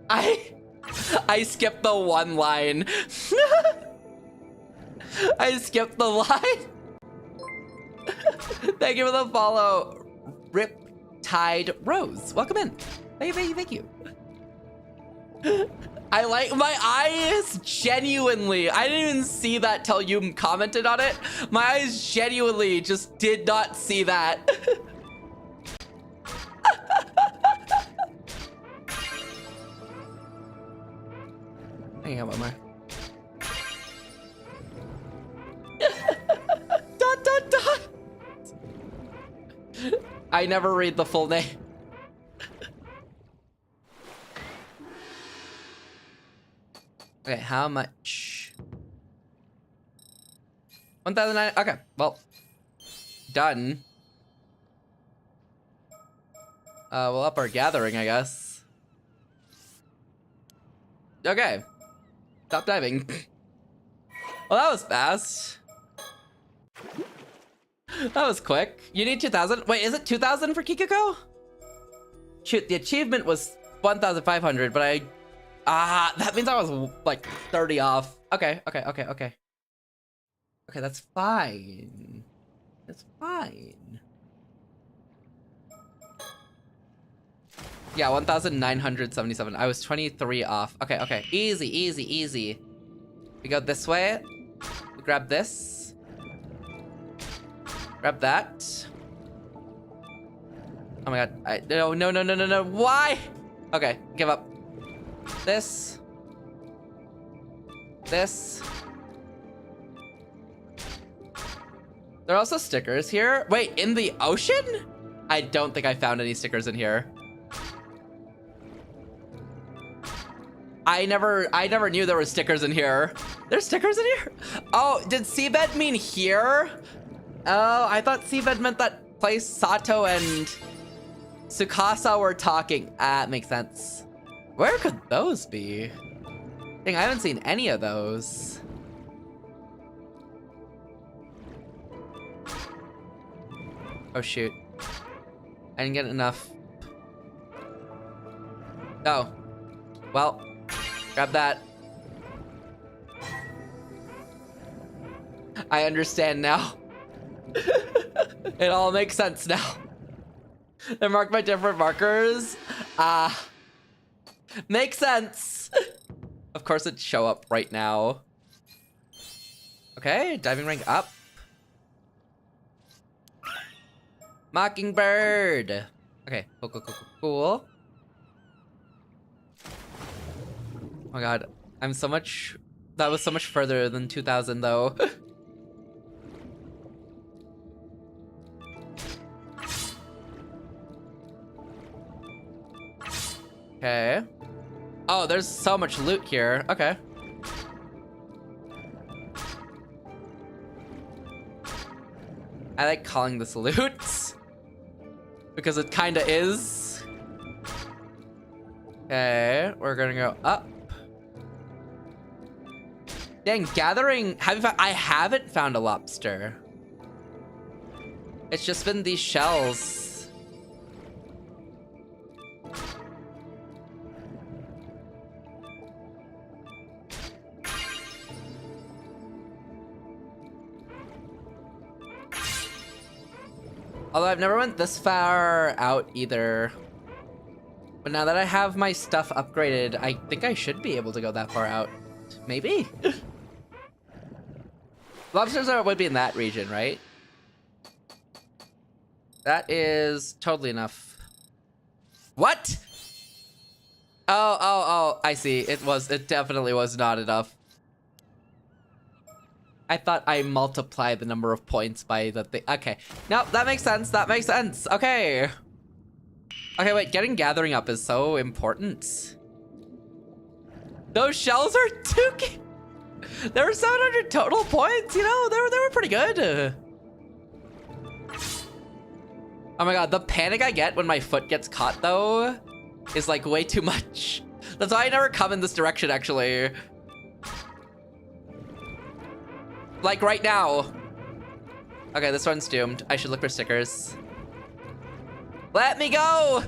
I skipped the one line. I skipped the line. Thank you for the follow. Riptide Rose. Welcome in. Thank you. I like my eyes genuinely. I didn't even see that till you commented on it. My eyes genuinely just did not see that. Hang on, one more. Dot dot dot. I never read the full name. Okay, how much? 1,009. Okay, well, done. We'll up our gathering, I guess. Okay, stop diving. Well, that was fast. That was quick. You need 2,000. Wait, is it 2,000 for Kikiko? Shoot, the achievement was 1,500, but that means I was like 30 off. Okay. Okay, that's fine. That's fine. Yeah, 1,977. I was 23 off. Okay. Easy. We go this way. We grab this. Grab that. Oh my god. No. Why? Okay, give up. This. There are also stickers here. Wait, in the ocean? I don't think I found any stickers in here. I never knew there were stickers in here. There's stickers in here? Oh, did seabed mean here? Oh, I thought seabed meant that place Sato and Tsukasa were talking. Ah, it makes sense. Where could those be? Dang, I haven't seen any of those. Oh shoot. I didn't get enough. Oh. Well, grab that. I understand now. It all makes sense now. They're marked by different markers. Makes sense. Of course it'd show up right now. Okay, diving rank up. Mockingbird. Okay, cool. Oh my god, I'm so much... That was so much further than 2,000 though. Okay. Oh, there's so much loot here. Okay. I like calling this loot because it kinda is. Okay, we're gonna go up. Dang, gathering. Have you found? I haven't found a lobster. It's just been these shells. Although I've never went this far out either. But now that I have my stuff upgraded, I think I should be able to go that far out. Maybe? Lobsters would be in that region, right? That is totally enough. What? Oh, I see. It definitely was not enough. I thought I multiplied the number of points by the thing. Okay. No, that makes sense. That makes sense. Okay. Okay, wait. Getting gathering up is so important. Those shells are 2K. There were 700 total points, you know? They were pretty good. Oh my god, the panic I get when my foot gets caught, though, is like way too much. That's why I never come in this direction, actually. Like right now. Okay, this one's doomed. I should look for stickers. Let me go!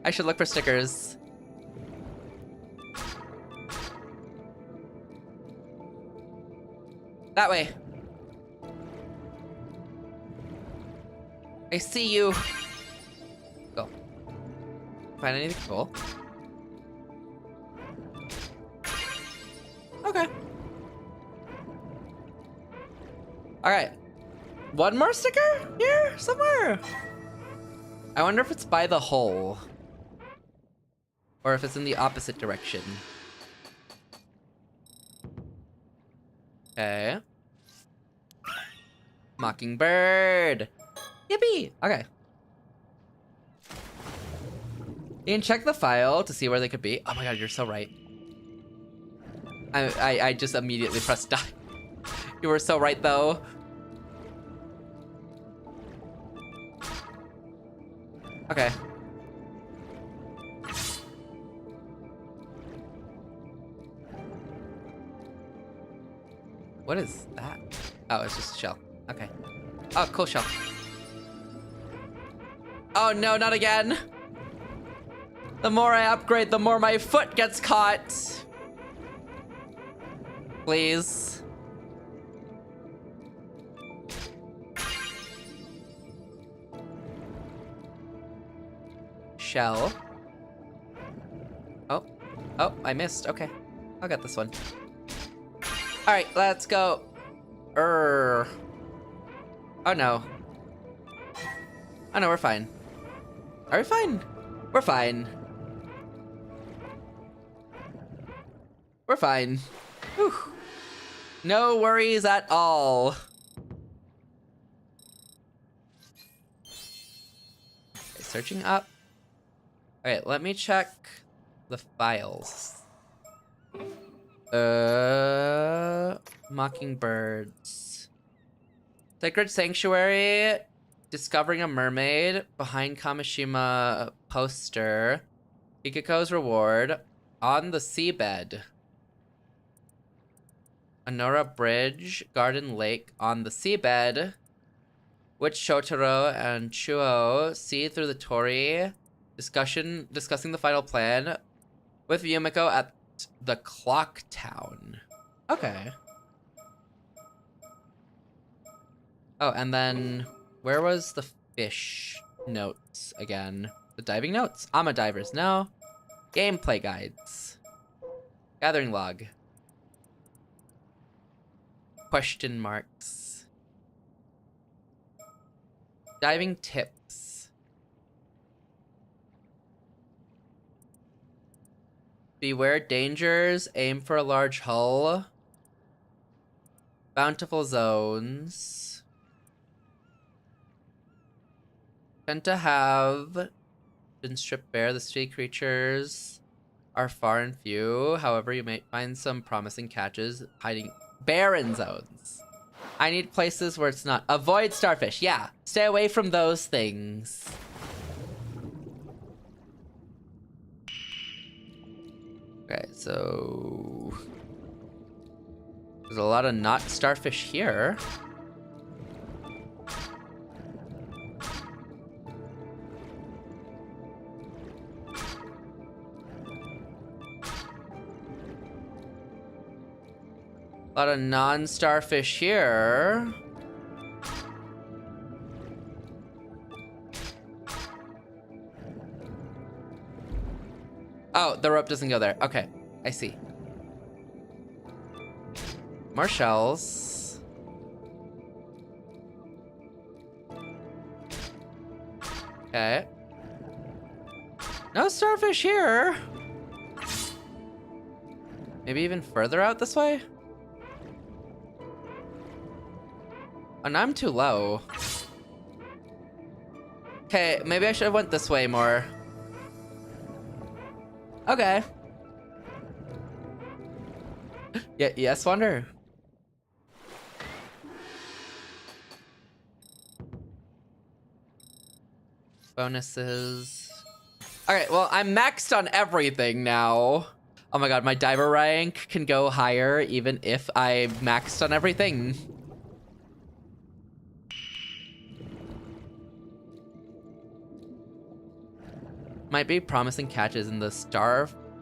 I should look for stickers. That way. I see you. Go. Find anything cool? Okay. Alright. One more sticker here somewhere. I wonder if it's by the hole. Or if it's in the opposite direction. Okay. Mockingbird. Yippee! Okay. You can check the file to see where they could be. Oh my god, you're so right. I just immediately pressed die. You were so right though. Okay. What is that? Oh, it's just a shell. Okay. Oh, cool shell. Oh no, not again. The more I upgrade, the more my foot gets caught. Please. Shell. Oh. Oh, I missed. Okay. I'll get this one. Alright, let's go. Oh no. Oh no, we're fine. Are we fine? We're fine. We're fine. Whew. No worries at all. Okay, searching up. Alright, let me check the files. Mockingbirds. Sacred Sanctuary. Discovering a mermaid. Behind Kamishima poster. Hikiko's reward. On the seabed. Onora Bridge. Garden Lake. On the seabed. Witch Shotaro and Chuo see through the Tori. Discussing the final plan. With Yumiko at the Clock Town. Okay. Oh, and then where was the fish notes again? The diving notes? I'm a divers. No. Gameplay guides. Gathering log. Question marks. Diving tips. Beware dangers. Aim for a large hull. Bountiful zones. Tend to have been stripped bare. The sea creatures are far and few. However, you may find some promising catches hiding barren zones. I need places where it's not. Avoid starfish. Yeah, stay away from those things. Okay, so there's a lot of not starfish here. A lot of non-starfish here. Oh, the rope doesn't go there. Okay, I see. More shells. Okay. No starfish here. Maybe even further out this way? Oh, now I'm too low. Okay, maybe I should have went this way more. Okay. Yeah, yes, Wonder. Bonuses. Alright, well, I'm maxed on everything now. Oh my god, my diver rank can go higher even if I maxed on everything. Might be promising catches in the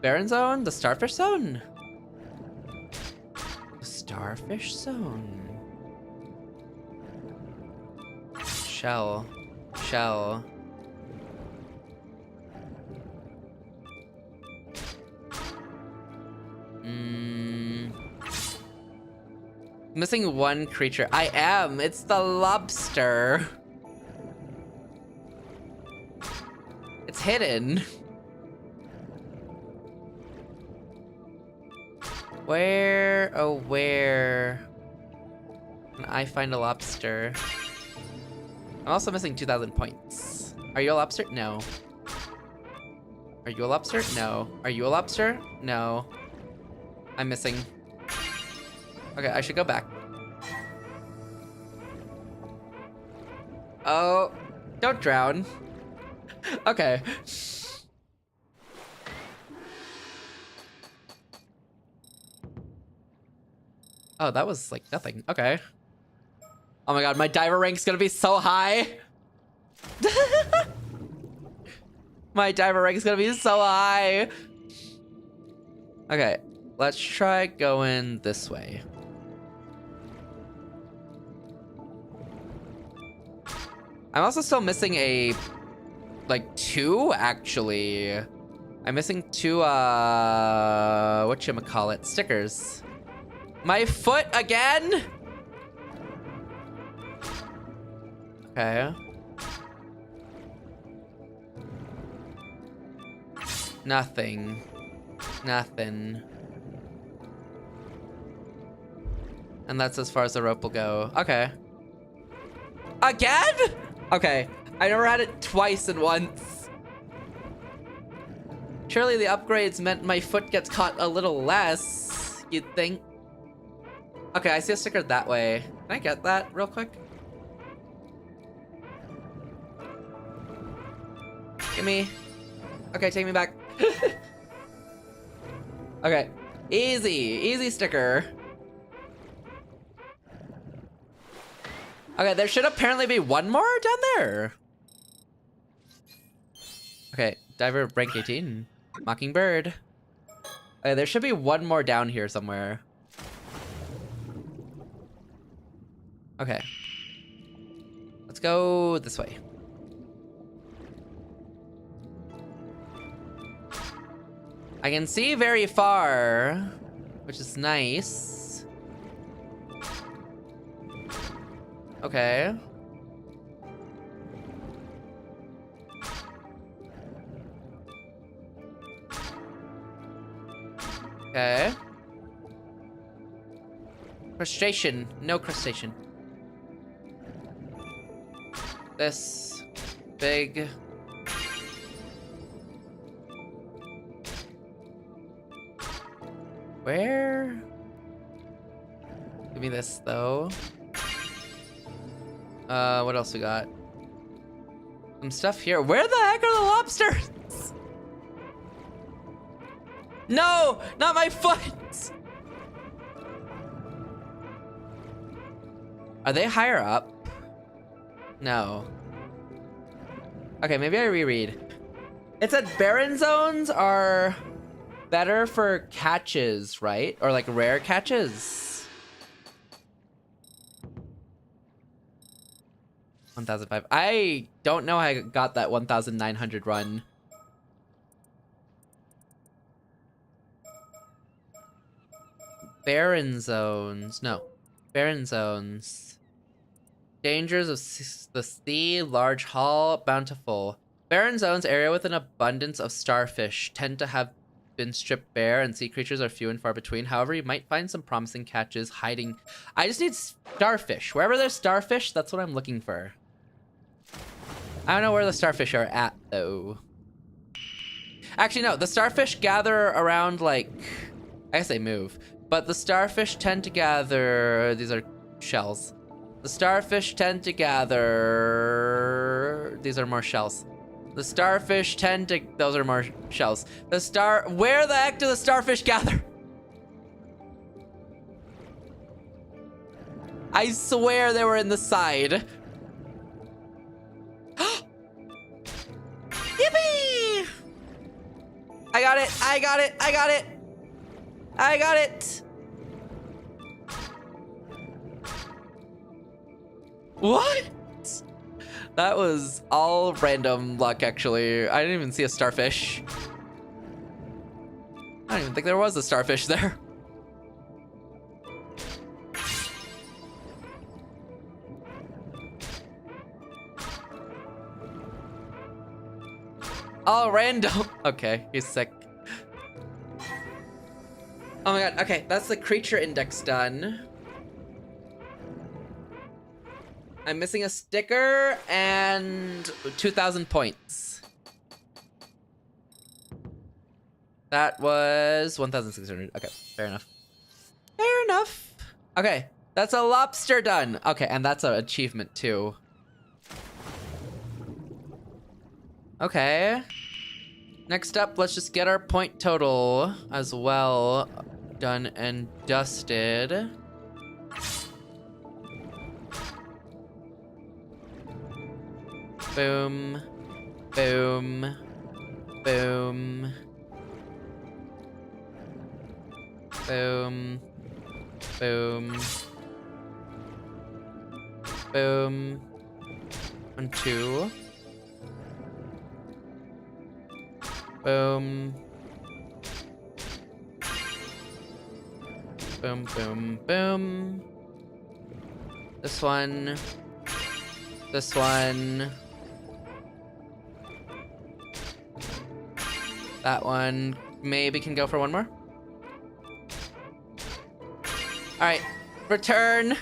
barren zone? The starfish zone? The starfish zone. Shell. Shell. Missing one creature. I am. It's the lobster. It's hidden. Where, oh where can I find a lobster? I'm also missing 2,000 points. Are you a lobster? No. Are you a lobster? No. Are you a lobster? No. I'm missing. Okay, I should go back. Oh, don't drown. Okay. Oh, that was like nothing. Okay. Oh my god, my diver rank's gonna be so high. My diver rank's gonna be so high. Okay, let's try going this way. I'm also still missing like 2 actually. I'm missing 2 whatchamacallit stickers. My foot again? Okay. Nothing. Nothing. And that's as far as the rope will go. Okay. Again? Okay. I never had it twice in once. Surely the upgrades meant my foot gets caught a little less, you'd think. Okay, I see a sticker that way. Can I get that real quick? Gimme. Okay, take me back. Okay, easy sticker. Okay, there should apparently be one more down there. Okay, diver rank 18. Mockingbird. Okay, there should be one more down here somewhere. Okay. Let's go this way. I can see very far, which is nice. Okay. Okay. Crustacean. No crustacean. This big. Where? Give me this though. What else we got? Some stuff here. Where the heck are the lobsters? No, not my foot. Are they higher up? No. Okay, maybe I reread. It said barren zones are better for catches, right? Or like rare catches. 1,005. I don't know how I got that 1,900 run. Barren zones. No. Barren zones. Dangers of the sea, large haul, bountiful. Barren zones, area with an abundance of starfish, tend to have been stripped bare, and sea creatures are few and far between. However, you might find some promising catches hiding. I just need starfish. Wherever there's starfish, that's what I'm looking for. I don't know where the starfish are at, though. Actually, no. The starfish gather around, like... I guess they move. But the starfish tend to gather... These are shells. The starfish tend to gather... These are more shells. The starfish tend to... Those are more shells. Where the heck do the starfish gather? I swear they were in the side. Yippee! I got it! I got it! I got it! I got it! What? That was all random luck, actually. I didn't even see a starfish. I don't even think there was a starfish there. All random. Okay, he's sick. Oh my god, okay, that's the creature index done. I'm missing a sticker and 2,000 points. That was 1,600. Okay, fair enough. Fair enough. Okay, that's a lobster done. Okay, and that's an achievement too. Okay. Next up, let's just get our point total as well done and dusted. Boom. Boom. Boom. Boom. Boom. Boom. 1, 2. Boom. Boom, boom, boom. This one. This one. That one maybe can go for one more. Alright, return.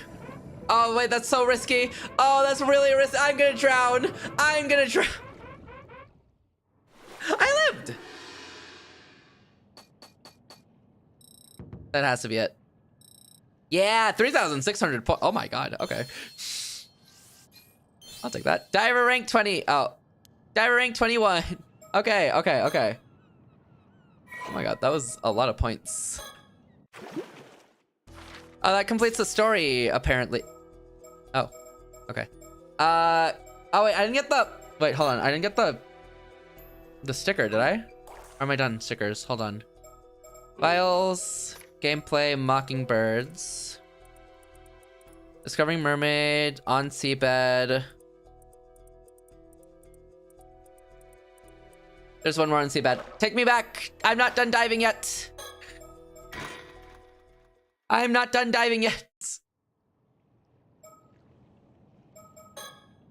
Oh wait, that's so risky. Oh, that's really risky. I'm gonna drown. I'm gonna drown. I lived. That has to be it. Yeah, 3,600 points. Oh my god, okay. I'll take that. Diver rank 20. Oh, diver rank 21. Okay, okay, okay. Oh my god, that was a lot of points. Oh, that completes the story, apparently. Oh, okay. Oh wait, I didn't get the, wait, hold on. I didn't get the sticker, did I? Or am I done stickers? Hold on. Files, gameplay, mockingbirds. Discovering mermaid, on seabed. There's one more on seabed. Take me back. I'm not done diving yet. I'm not done diving yet.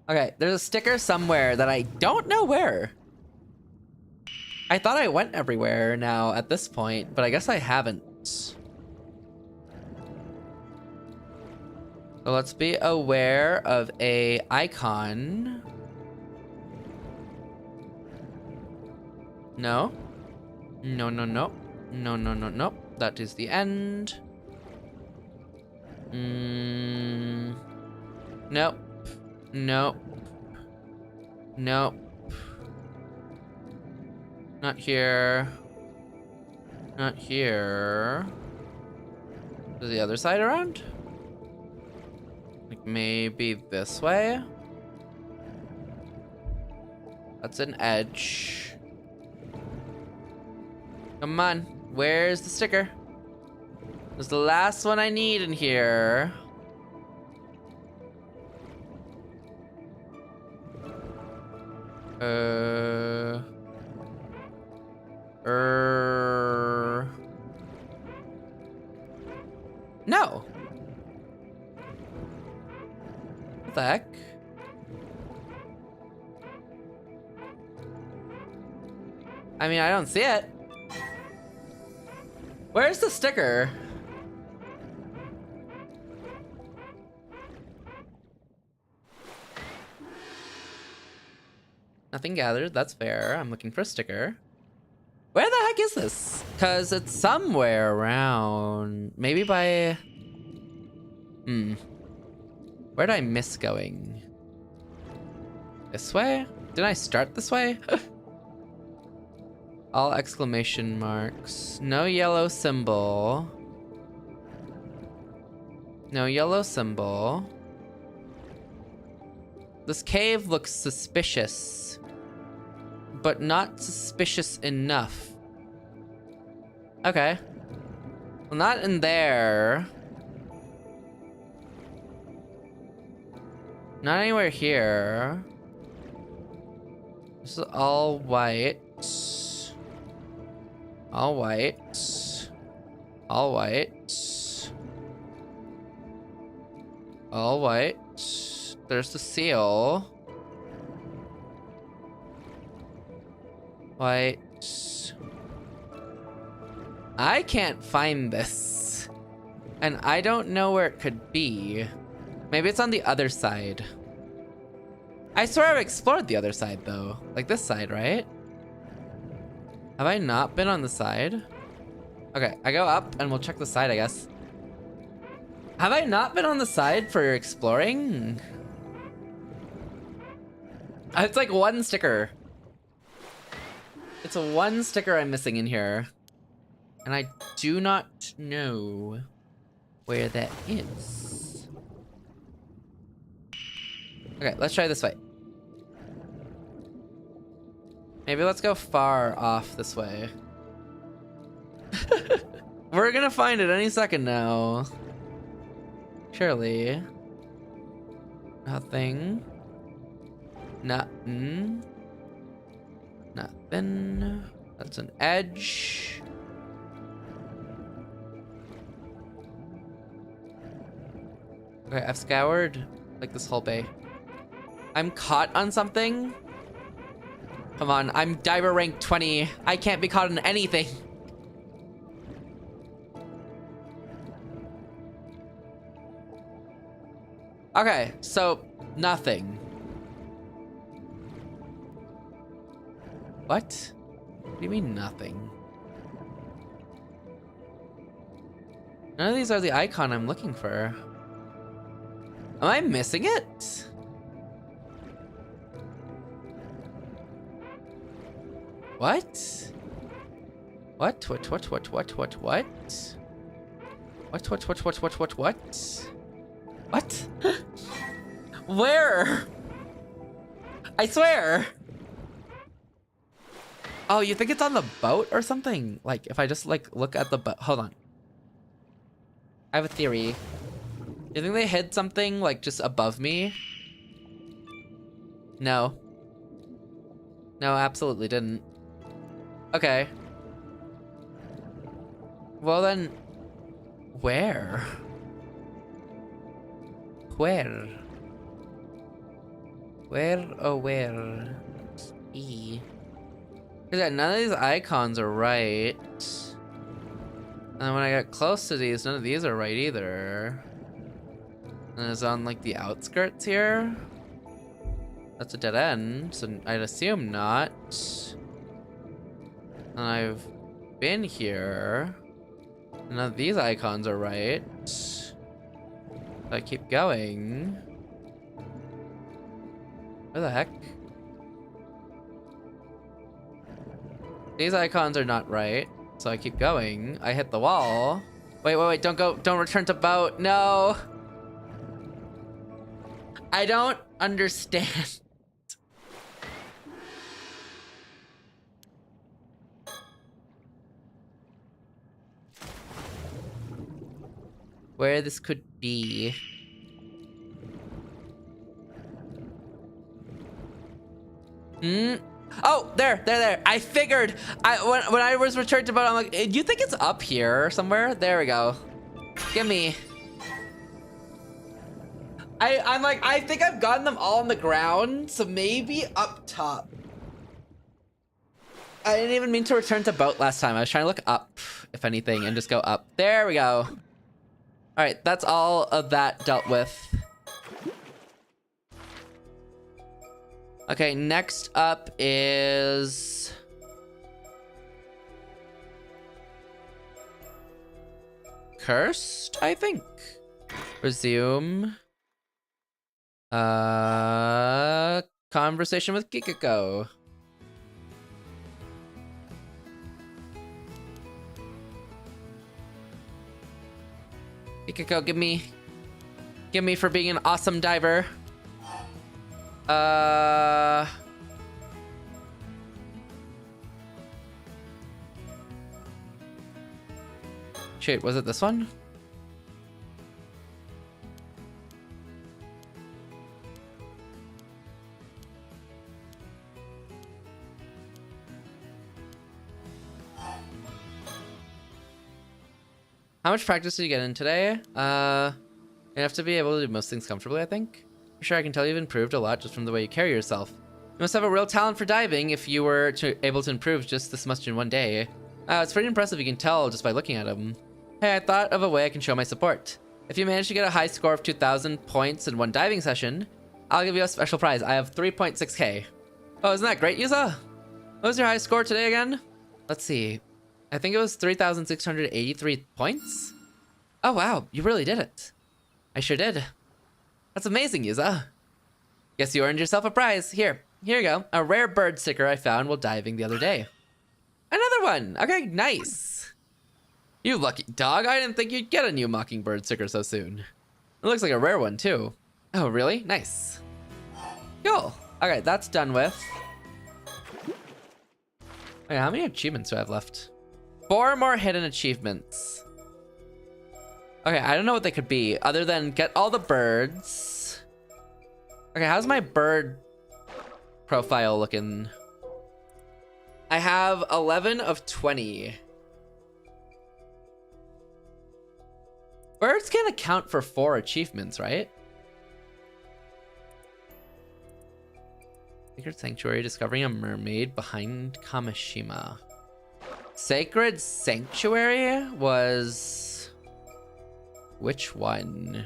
Okay, there's a sticker somewhere that I don't know where. I thought I went everywhere now at this point, but I guess I haven't. So let's be aware of a icon. No. No, no, no. No, no, no, no. That is the end. Nope. Nope. Nope. Not here. Not here. Is the other side around? Like maybe this way? That's an edge. Come on. Where's the sticker? There's the last one I need in here. No. What the heck? I mean, I don't see it. Where's the sticker? Nothing gathered, that's fair. I'm looking for a sticker. Where the heck is this? Cause it's somewhere around. Maybe by... Where did I miss going? This way? Didn't I start this way? All exclamation marks. No yellow symbol. No yellow symbol. This cave looks suspicious, but not suspicious enough. Okay. Well, not in there. Not anywhere here. This is all white. All white. All white. All white. There's the seal. White. I can't find this. And I don't know where it could be. Maybe it's on the other side. I swear I've explored the other side though. Like this side, right? Have I not been on the side? Okay, I go up and we'll check the side, I guess. Have I not been on the side for exploring? It's like one sticker. It's a one sticker I'm missing in here. And I do not know where that is. Okay, let's try this way. Maybe let's go far off this way. We're gonna find it any second now. Surely. Nothing. Nothing. Nothing. That's an edge. Okay, I've scoured like this whole bay. I'm caught on something. Come on, I'm diver rank 20. I can't be caught on anything. Okay, so nothing. What? What do you mean nothing? None of these are the icon I'm looking for. Am I missing it? What? What? What? What? Where? I swear. Oh, you think it's on the boat or something? Like, if I just, like, look at the boat. Hold on. I have a theory. You think they hid something, like, just above me? No. No, absolutely didn't. Okay. Well then, where? Where? Where, oh where? E. Cause none of these icons are right. And when I get close to these, none of these are right either. And it's on like the outskirts here. That's a dead end, so I'd assume not. And I've been here. None of these icons are right. So I keep going. Where the heck? These icons are not right. So I keep going. I hit the wall. Wait, don't go. Don't return to boat. No. I don't understand. Where this could be. Oh, there. I figured. When I was returned to boat, I'm like, do you think it's up here somewhere? There we go. Gimme. I'm like, I think I've gotten them all on the ground, so maybe up top. I didn't even mean to return to boat last time. I was trying to look up, if anything, and just go up. There we go. All right, that's all of that dealt with. Okay, next up is... Cursed, I think. Resume. Conversation with Kikiko. Kikiko, give me for being an awesome diver. Shit, was it this one? How much practice did you get in today? You have to be able to do most things comfortably, I think. For sure, I can tell you've improved a lot just from the way you carry yourself. You must have a real talent for diving if you were able to improve just this much in one day. It's pretty impressive, you can tell just by looking at him. Hey, I thought of a way I can show my support. If you manage to get a high score of 2,000 points in one diving session, I'll give you a special prize. I have 3.6k. Oh, isn't that great, Yuza? What was your highest score today again? Let's see. I think it was 3,683 points? Oh, wow. You really did it. I sure did. That's amazing, Yuza. Guess you earned yourself a prize. Here you go. A rare bird sticker I found while diving the other day. Another one. Okay, nice. You lucky dog. I didn't think you'd get a new mockingbird sticker so soon. It looks like a rare one, too. Oh, really? Nice. Cool. Okay, that's done with. Wait, how many achievements do I have left? 4 more hidden achievements. Okay, I don't know what they could be other than get all the birds. Okay, how's my bird profile looking? I have 11 of 20. Birds can account for 4 achievements, right? Sacred Sanctuary, discovering a mermaid behind Kamishima. Sacred Sanctuary was... which one?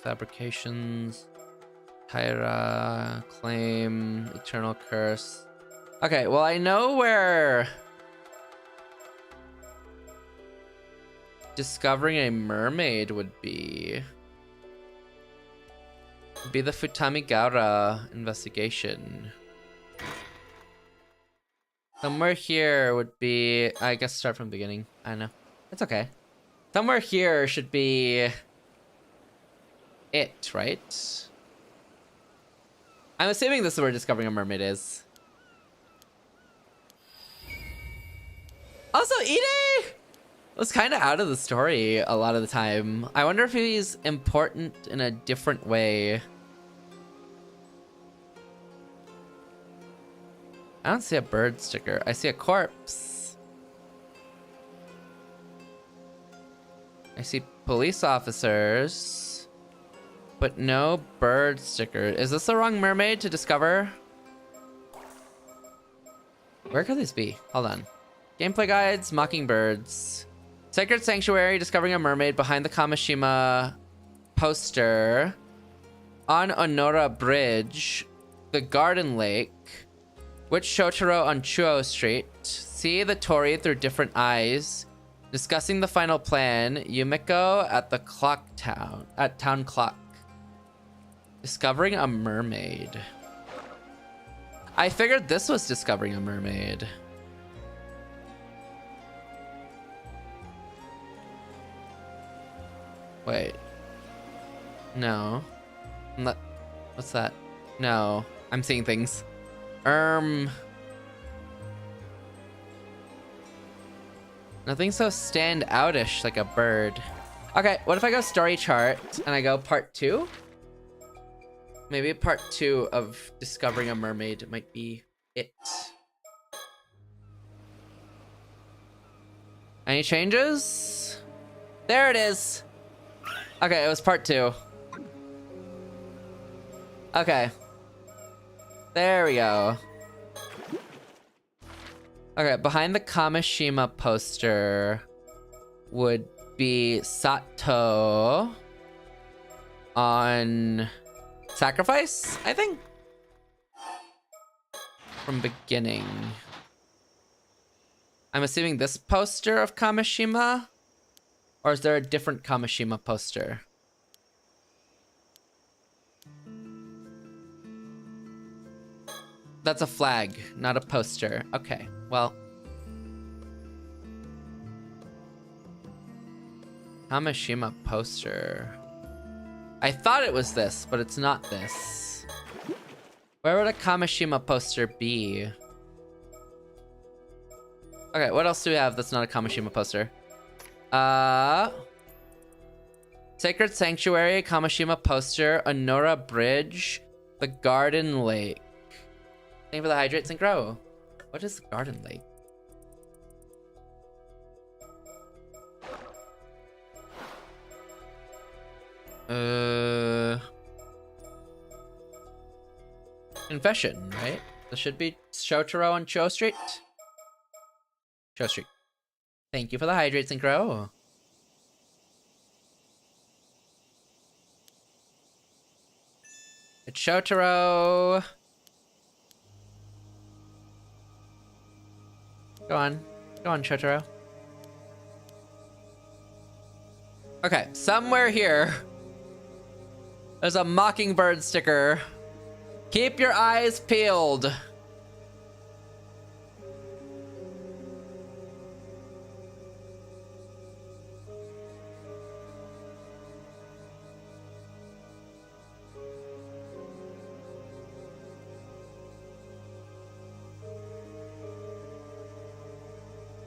Fabrications, Tyra, Claim, Eternal Curse. Okay, well, I know where discovering a mermaid would be. It'd be the Futamigara investigation. Somewhere here would be, I guess start from the beginning. I don't know. It's okay. Somewhere here should be it, right? I'm assuming this is where discovering a mermaid is. Also, Ide was kind of out of the story a lot of the time. I wonder if he's important in a different way. I don't see a bird sticker. I see a corpse. I see police officers, but no bird sticker. Is this the wrong mermaid to discover? Where could these be? Hold on. Gameplay guides, mockingbirds. Sacred Sanctuary, discovering a mermaid behind the Kamishima poster. On Onora Bridge. The Garden Lake. Witch Shotaro on Chuo Street. See the Tori through different eyes. Discussing the final plan. Yumiko at the clock town. At Town Clock. Discovering a mermaid. I figured this was discovering a mermaid. Wait. No. What's that? No. I'm seeing things. Nothing so stand-outish like a bird. Okay, what if I go story chart and I go part 2? Maybe part 2 of discovering a mermaid might be it. Any changes? There it is. Okay, it was part 2. Okay. There we go. Okay, behind the Kamishima poster would be Sato on Sacrifice, I think? From beginning. I'm assuming this poster of Kamishima? Or is there a different Kamishima poster? That's a flag, not a poster. Okay, well. Kamishima poster. I thought it was this, but it's not this. Where would a Kamishima poster be? Okay, what else do we have that's not a Kamishima poster? Sacred Sanctuary, Kamishima Poster, Onora Bridge, the Garden Lake. Thank you for the hydrates and grow. What is the Garden Lake? Confession, right? This should be Shotaro on Cho Street. Cho Street. Thank you for the hydrates and grow. It's Shotaro. Go on, Shotaro. Okay, somewhere here, there's a mockingbird sticker. Keep your eyes peeled.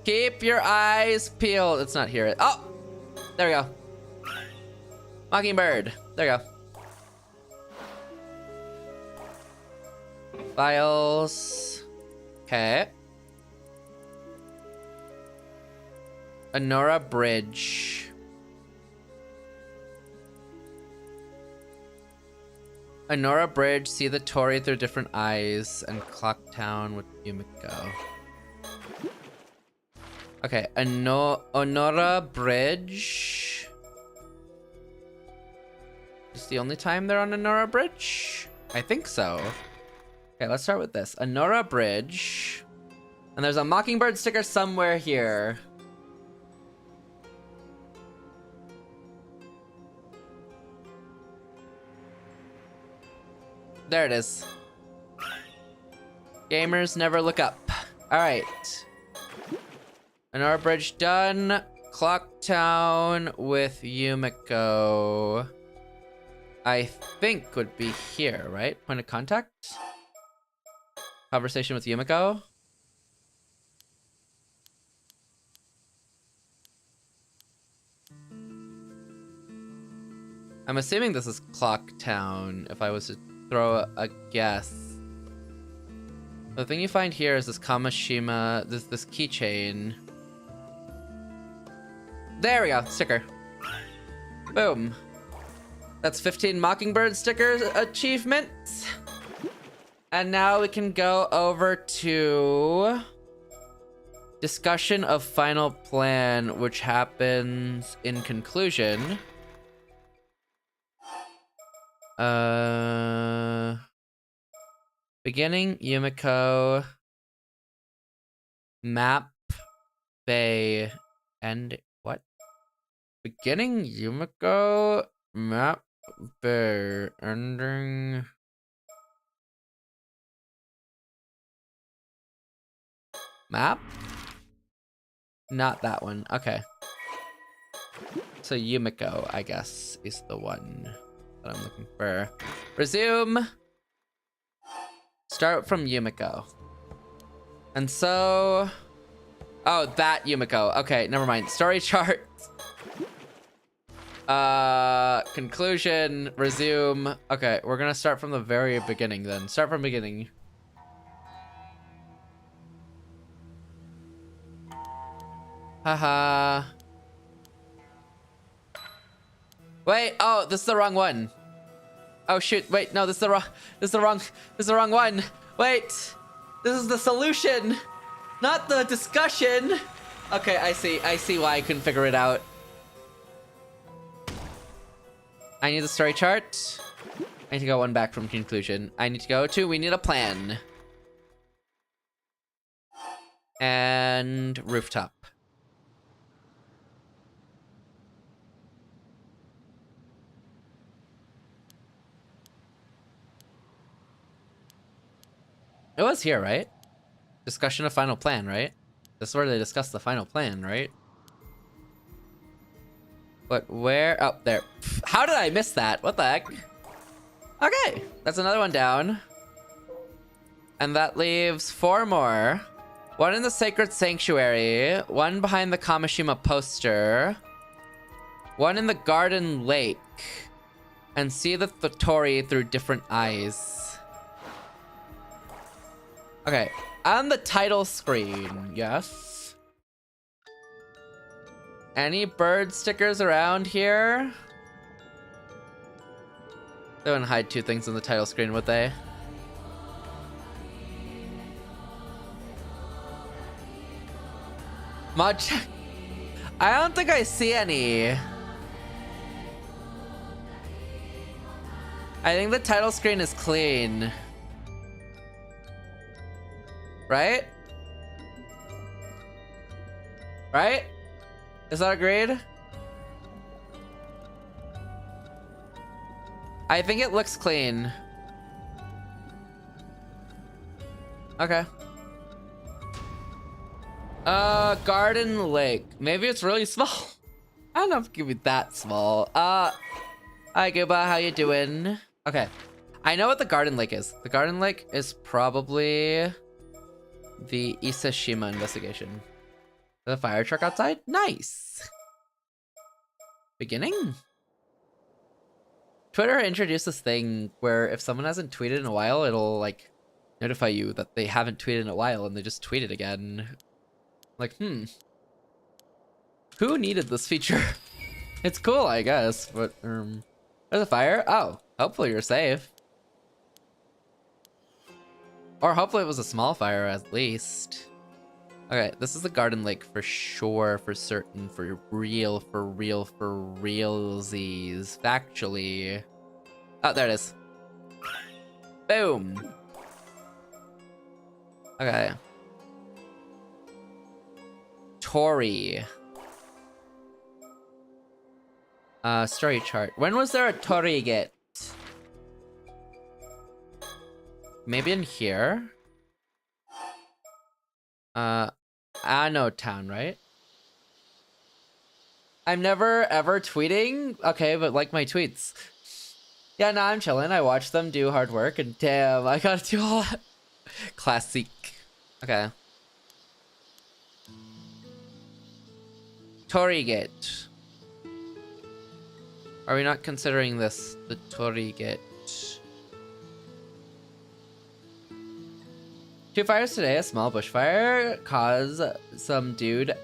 Keep your eyes peeled. It's not here. Oh, there we go. Mockingbird. There we go. Files. Okay. Onora Bridge. Onora Bridge, see the Tori through different eyes, and Clocktown with Yumiko. Okay, Onora Bridge. Is the only time they're on Onora Bridge? I think so. Okay, let's start with this. Onora Bridge. And there's a mockingbird sticker somewhere here. There it is. Gamers never look up. Alright. Onora Bridge done. Clocktown with Yumiko. I think would be here, right? Point of contact? Conversation with Yumiko? I'm assuming this is Clocktown, if I was to throw a guess. The thing you find here is this Kamishima, this keychain. There we go, sticker. Boom. That's 15 Mockingbird stickers achievements. And now we can go over to discussion of final plan, which happens in conclusion. Beginning, Yumiko, map, bay, and what? Beginning, Yumiko, map, bay, ending. Map? Not that one. Okay. So Yumiko, I guess, is the one that I'm looking for. Resume. Start from Yumiko. And so... Oh, that Yumiko. Okay, never mind. Story chart. Conclusion. Resume. Okay, we're gonna start from the very beginning then. Start from beginning. Haha. Wait, oh, this is the wrong one. Oh shoot, wait, no, this is the wrong one. Wait, this is the solution, not the discussion. Okay, I see why I couldn't figure it out. I need the story chart. I need to go one back from conclusion. I need to go to, we need a plan. And rooftop. It was here, right? Discussion of final plan, right? This is where they discuss the final plan, right? But where? Oh, there. How did I miss that? What the heck? Okay, that's another one down. And that leaves 4 more. One in the Sacred Sanctuary, one behind the Kamishima poster, One in the garden lake. And see the Tori through different eyes. Okay. On the title screen, yes. Any bird stickers around here? They wouldn't hide two things on the title screen, would they? Mod check. I don't think I see any. I think the title screen is clean. Right? Right? Is that agreed? I think it looks clean. Okay. Garden lake. Maybe it's really small. I don't know if it could be that small. Hi Gooba, how you doing? Okay. I know what the garden lake is. The garden lake is probably the Isashima investigation. The fire truck outside? Nice. Beginning? Twitter introduced this thing where if someone hasn't tweeted in a while, it'll like notify you that they haven't tweeted in a while and they just tweet it again. Like, who needed this feature? It's cool, I guess, but there's a fire. Oh, hopefully you're safe. Or hopefully it was a small fire at least. Okay, this is the garden lake for sure, for certain, for real, for realsies. Factually. Oh, there it is. Boom. Okay. Tori. Story chart. When was there a Tori get? Maybe in here? Anno Town, right? I'm never ever tweeting? Okay, but like my tweets. Yeah, nah, I'm chilling. I watch them do hard work and damn, I gotta do all that. Classic. Okay. Tori Gate. Are we not considering this the Tori Gate? 2 fires today. A small bushfire caused some dude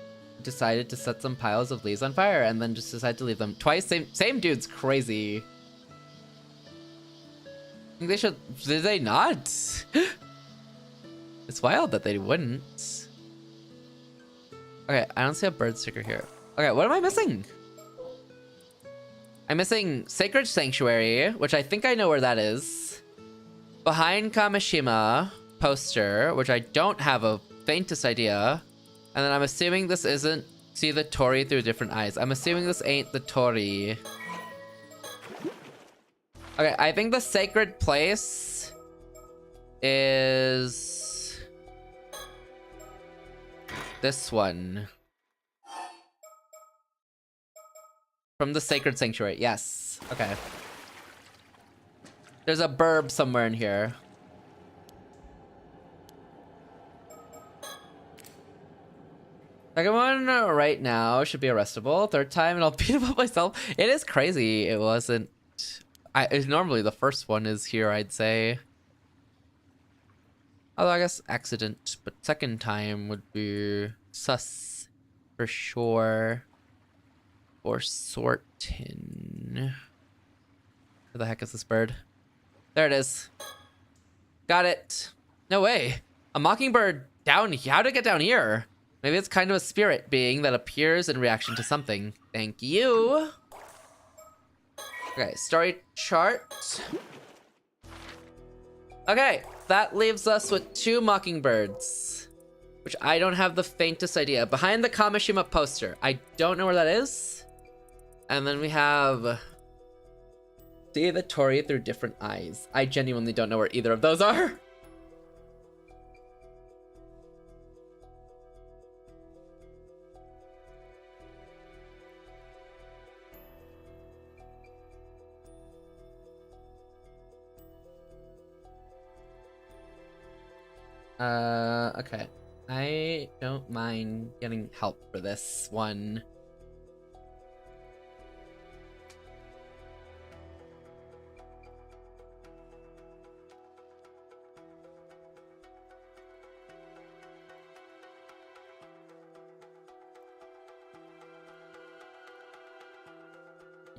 decided to set some piles of leaves on fire and then just decided to leave them twice. Same dude's crazy. I think they should. Did they not? It's wild that they wouldn't. Okay, I don't see a bird sticker here. Okay, what am I missing? I'm missing Sacred Sanctuary, which I think I know where that is. Behind Kamishima poster, which I don't have a faintest idea. And then I'm assuming this isn't see the Tori through different eyes. I'm assuming this ain't the Tori. Okay, I think the sacred place is this one. From the Sacred Sanctuary, yes. Okay. There's a burb somewhere in here. Second one right now should be arrestable. Third time and I'll beat him up myself. It is crazy. It wasn't... normally the first one is here, I'd say. Although I guess accident, but second time would be sus for sure. Or sortin. Where the heck is this bird? There it is. Got it. No way. A mockingbird down here. How'd it get down here? Maybe it's kind of a spirit being that appears in reaction to something. Thank you. Okay, story chart. Okay, that leaves us with 2 mockingbirds, which I don't have the faintest idea. Behind the Kamishima poster. I don't know where that is. And then we have see the Tori through different eyes. I genuinely don't know where either of those are. Okay. I don't mind getting help for this one.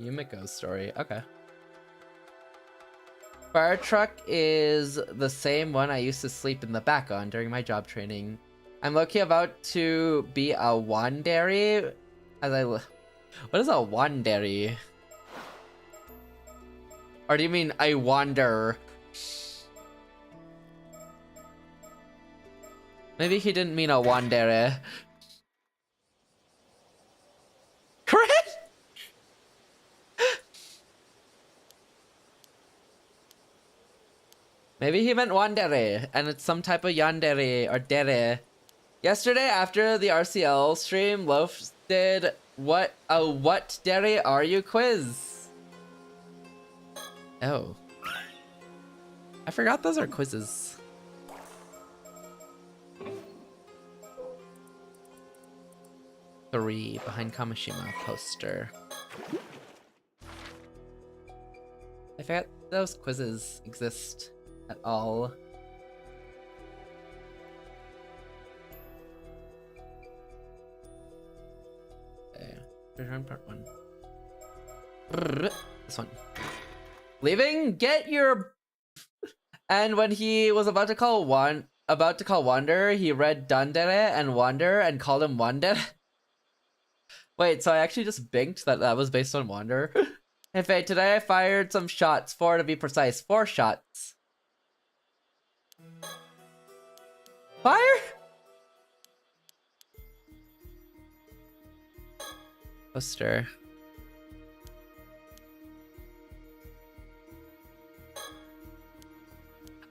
Yumiko's story. Okay. Fire truck is the same one I used to sleep in the back on during my job training. I'm low-key about to be a wandary as I... What is a wandary? Or do you mean I wander? Maybe he didn't mean a wandere. Correct? Maybe he meant wandere, and it's some type of yandere or dere. Yesterday, after the RCL stream, Loaf did what dere are you quiz? Oh. I forgot those are quizzes. Three behind Kamishima poster. I forgot those quizzes exist at all. Okay, return part 1. This one. Leaving? Get your... And when he was about to call Wander, he read Dandere and Wander and called him Wander. Wait, so I actually just binked that was based on Wander. In fact, today I fired some shots, 4 to be precise, 4 shots. Fire? Poster.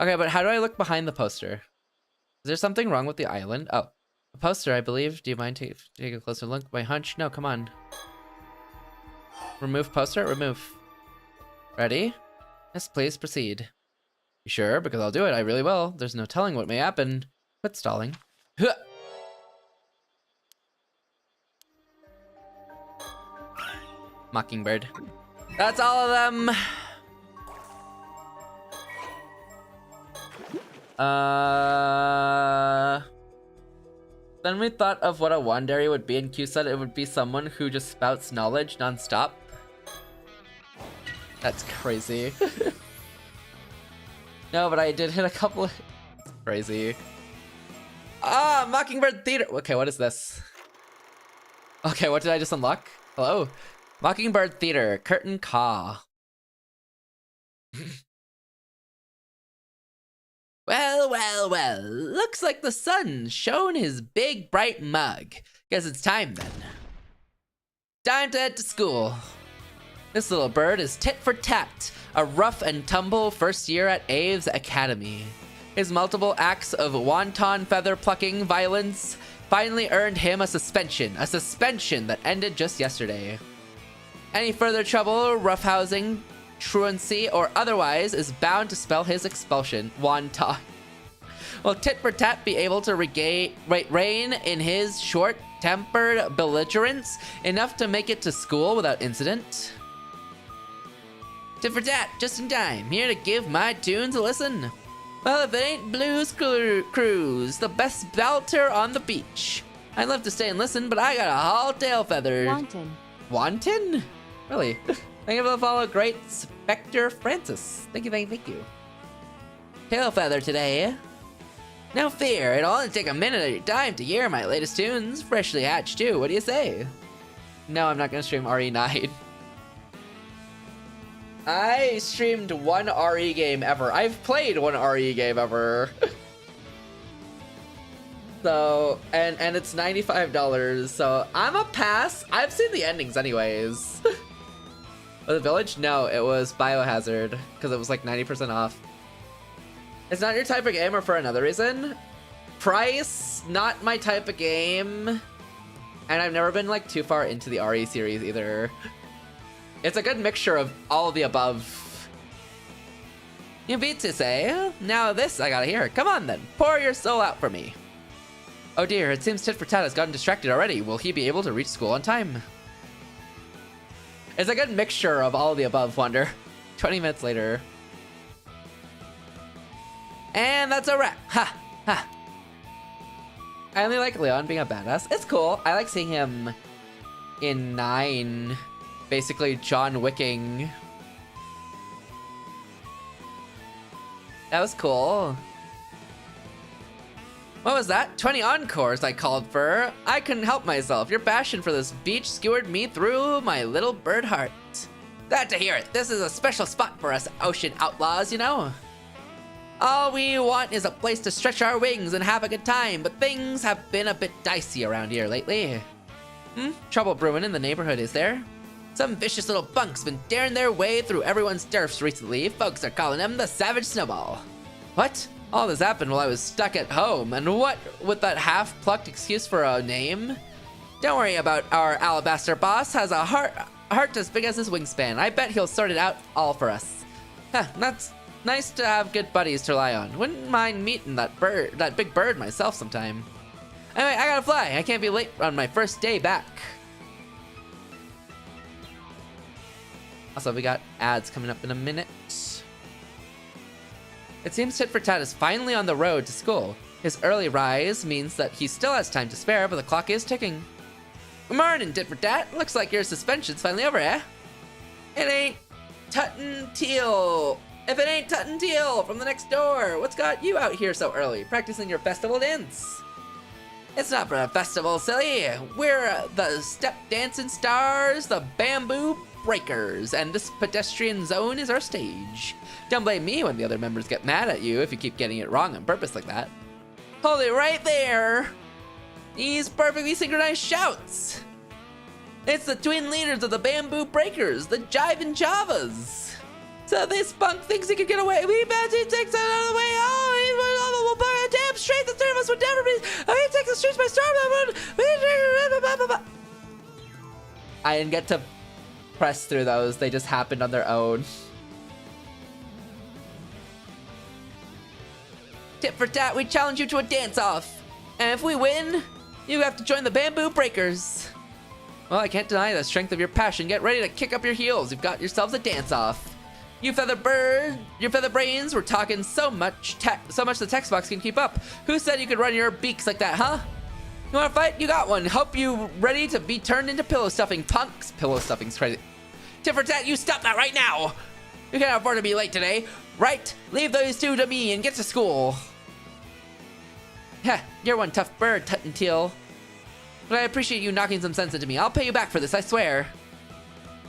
Okay, but how do I look behind the poster? Is there something wrong with the island? Oh, a poster, I believe. Do you mind take a closer look? My hunch? No, come on. Remove poster? Remove. Ready? Yes, please proceed. You sure? Because I'll do it. I really will. There's no telling what may happen. Quit stalling. Huh. Mockingbird. That's all of them. Then we thought of what a wandary would be, and Q said it would be someone who just spouts knowledge non-stop. That's crazy. No, but I did hit a couple of... It's crazy. Ah, Mockingbird Theater! Okay, what is this? Okay, what did I just unlock? Hello? Mockingbird Theater, Curtain Caw. Well, well, well. Looks like the sun's shown his big, bright mug. Guess it's time then. Time to head to school. This little bird is tit for tat, a rough and tumble first year at Aves Academy. His multiple acts of wanton feather plucking violence finally earned him a suspension that ended just yesterday. Any further trouble, roughhousing, truancy, or otherwise is bound to spell his expulsion. Wanton. Will Tit for Tat be able to rein in his short-tempered belligerence enough to make it to school without incident? Tit for Tat, just in time, here to give my tunes a listen. Well, if it ain't Blues Cruise, the best belter on the beach. I'd love to stay and listen, but I got a haul tail feathered.
Wanton.
Wanton? Really? Thank you for the follow, great Spectre Francis. Thank you, thank you. Tail feather today. No fear, it'll only take a minute of your time to hear my latest tunes. Freshly hatched too, what do you say? No, I'm not gonna stream RE9. I streamed one RE game ever. I've played one RE game ever. So, and it's $95, so I'm a pass. I've seen the endings anyways. The Village? No, it was Biohazard, because it was like 90% off. It's not your type of game, or for another reason? Price, not my type of game. And I've never been like too far into the RE series either. It's a good mixture of all of the above. You beat to say, now this I gotta hear. Come on then, pour your soul out for me. Oh dear, it seems Tit for Tat has gotten distracted already. Will he be able to reach school on time? It's a good mixture of all of the above, Wonder. 20 minutes later. And that's a wrap. Ha! Ha! I only like Leon being a badass. It's cool. I like seeing him in 9. basically John Wicking. That was cool. What was that? 20 encores I called for. I couldn't help myself. Your passion for this beach skewered me through my little bird heart. Glad to hear it. This is a special spot for us ocean outlaws, you know? All we want is a place to stretch our wings and have a good time, but things have been a bit dicey around here lately. Trouble brewing in the neighborhood, is there? Some vicious little bunks been daring their way through everyone's turfs recently. Folks are calling them the Savage Snowball. What? All this happened while I was stuck at home, and what with that half-plucked excuse for a name? Don't worry about our alabaster boss. Has a heart as big as his wingspan. I bet he'll sort it out all for us. That's nice to have good buddies to rely on. Wouldn't mind meeting that big bird myself sometime. Anyway, I gotta fly. I can't be late on my first day back. Also, we got ads coming up in a minute. It seems Tit for Tat is finally on the road to school. His early rise means that he still has time to spare, but the clock is ticking. Good morning, Tit for Tat. Looks like your suspension's finally over, eh? It ain't Tutton Teal. If it ain't Tutton Teal from the next door, what's got you out here so early, practicing your festival dance? It's not for a festival, silly. We're the step dancing stars, the bamboo breakers, and this pedestrian zone is our stage. Don't blame me when the other members get mad at you if you keep getting it wrong on purpose like that. Hold it right there. These perfectly synchronized shouts. It's the twin leaders of the bamboo breakers, the Jivin' Javas. So this punk thinks he can get away. We bet he takes it out of the way. Oh, he's one of a damn straight. The three of us would never be. Oh, he takes the streets by storm. I didn't get to press through those. They just happened on their own. Tit for Tat, we challenge you to a dance-off. And if we win, you have to join the Bamboo Breakers. Well, I can't deny the strength of your passion. Get ready to kick up your heels. You've got yourselves a dance-off. You feather brains were talking so much the text box can keep up. Who said you could run your beaks like that, huh? You wanna fight? You got one. Hope you ready to be turned into pillow stuffing punks. Pillow stuffing's crazy. Tit for Tat, you stop that right now. You can't afford to be late today. Right? Leave those two to me and get to school. Heh, you're one tough bird, Tutton Teal. But I appreciate you knocking some sense into me. I'll pay you back for this, I swear.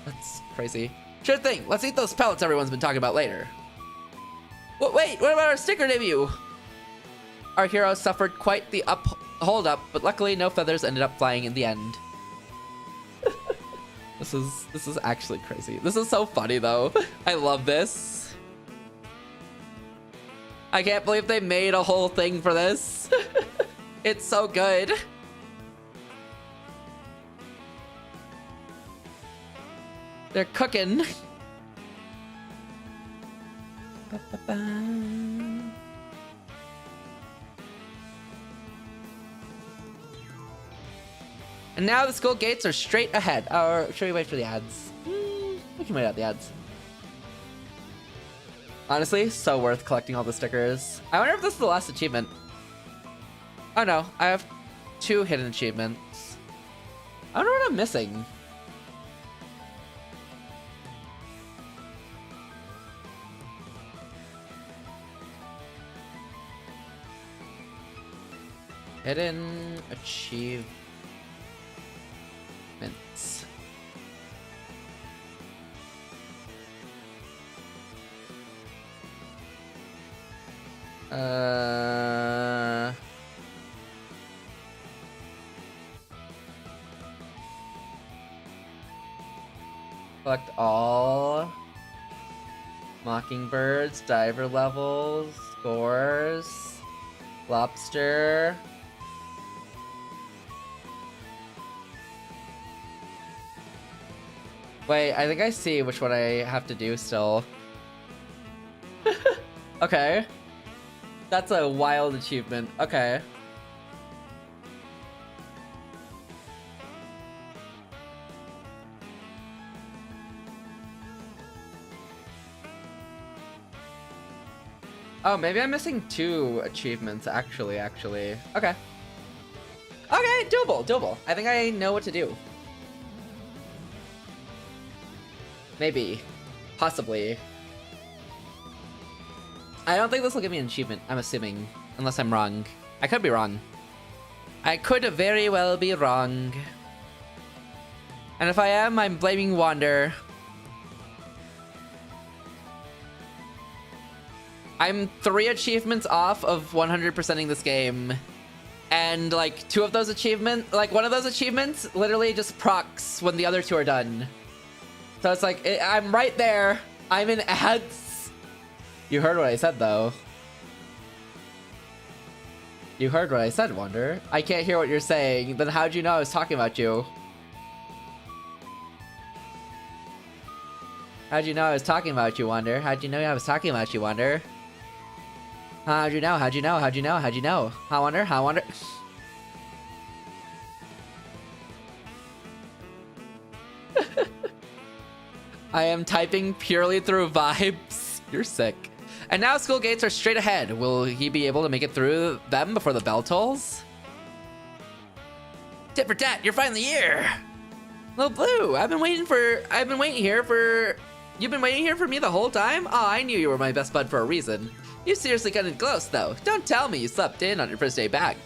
That's crazy. Sure thing. Let's eat those pellets everyone's been talking about later. Wait, what about our sticker debut? Our hero suffered quite the hold up, but luckily no feathers ended up flying in the end. This is actually crazy. This is so funny though. I love this. I can't believe they made a whole thing for this. It's so good. They're cooking. And now the school gates are straight ahead. Or should we wait for the ads? We can wait out the ads. Honestly, so worth collecting all the stickers. I wonder if this is the last achievement. Oh no, I have 2 hidden achievements. I wonder what I'm missing. Hidden achievements. Collect all mockingbirds, diver levels, scores, lobster. Wait, I think I see which one I have to do still. Okay. That's a wild achievement. Okay. Oh, maybe I'm missing 2 achievements, actually. Okay. Okay, doable. I think I know what to do. Maybe. Possibly. I don't think this will give me an achievement, I'm assuming. Unless I'm wrong. I could be wrong. I could very well be wrong. And if I am, I'm blaming Wander. I'm 3 achievements off of 100%ing this game. And like 2 of those achievements, like one of those achievements literally just procs when the other 2 are done. So it's like, I'm right there. I'm in ads. You heard what I said though. You heard what I said, Wander. I can't hear what you're saying. Then how'd you know I was talking about you? How'd you know I was talking about you, Wander? How'd you know I was talking about you, Wander? How'd you know? How'd you know? How'd you know? How'd you know? How Wander? How Wander? I am typing purely through vibes. You're sick. And now school gates are straight ahead. Will he be able to make it through them before the bell tolls? Tit for tat, you're finally here. Little Blue, you've been waiting here for me the whole time? Oh, I knew you were my best bud for a reason. You seriously got in close though. Don't tell me you slept in on your first day back.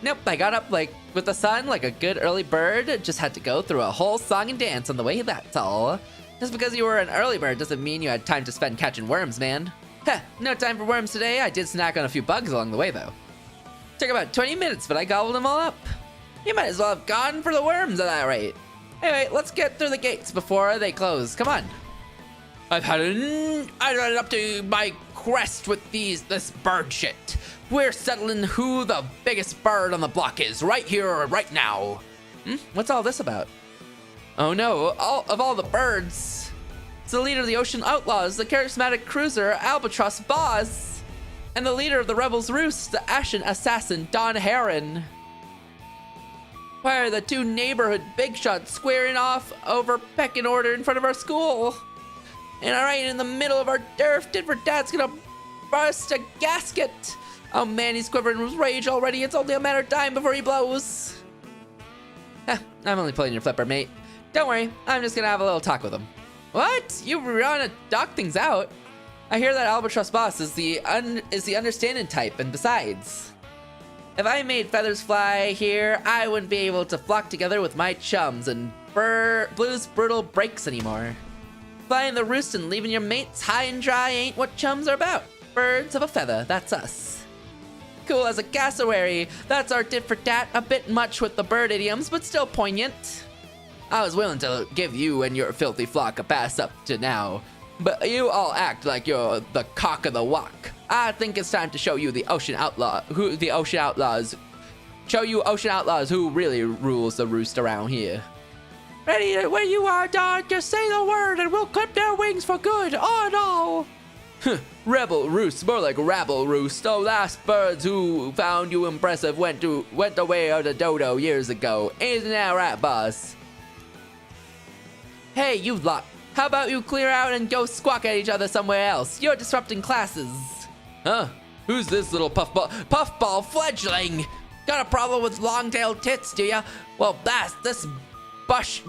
Nope, I got up like with the sun like a good early bird. Just had to go through a whole song and dance on the way, that's all. Just because you were an early bird doesn't mean you had time to spend catching worms, man. Heh, no time for worms today. I did snack on a few bugs along the way, though. Took about 20 minutes, but I gobbled them all up. You might as well have gone for the worms at that rate. Anyway, let's get through the gates before they close. Come on. I've had up to my crest with this bird shit. We're settling who the biggest bird on the block is right here, right now. What's all this about? Oh no, of all the birds. It's the leader of the Ocean Outlaws, the charismatic cruiser Albatross Boss, and the leader of the Rebels Roost, the Ashen Assassin Don Heron. Why are the 2 neighborhood big shots squaring off over pecking order in front of our school? And right in the middle of our derf, Tit for Tat's gonna burst a gasket. Oh man, he's quivering with rage already. It's only a matter of time before he blows. I'm only playing your flipper, mate. Don't worry, I'm just gonna have a little talk with him. What? You want to dock things out? I hear that Albatross Boss is the understanding type, and besides, if I made feathers fly here, I wouldn't be able to flock together with my chums and Blue's brutal breaks anymore. Flying the roost and leaving your mates high and dry ain't what chums are about. Birds of a feather, that's us. Cool as a cassowary, that's our tit for tat. A bit much with the bird idioms, but still poignant. I was willing to give you and your filthy flock a pass up to now, but you all act like you're the cock of the walk. I think it's time to show you the Ocean Outlaws who really rules the roost around here. Ready where you are, dog. Just say the word and we'll clip their wings for good. Oh no. Rebel roost, more like rabble roost. The last birds who found you impressive went the way of the dodo years ago. Isn't that right, boss? Hey, you lot. How about you clear out and go squawk at each other somewhere else? You're disrupting classes. Huh? Who's this little puffball fledgling? Got a problem with long-tailed tits, do ya? Well, this bush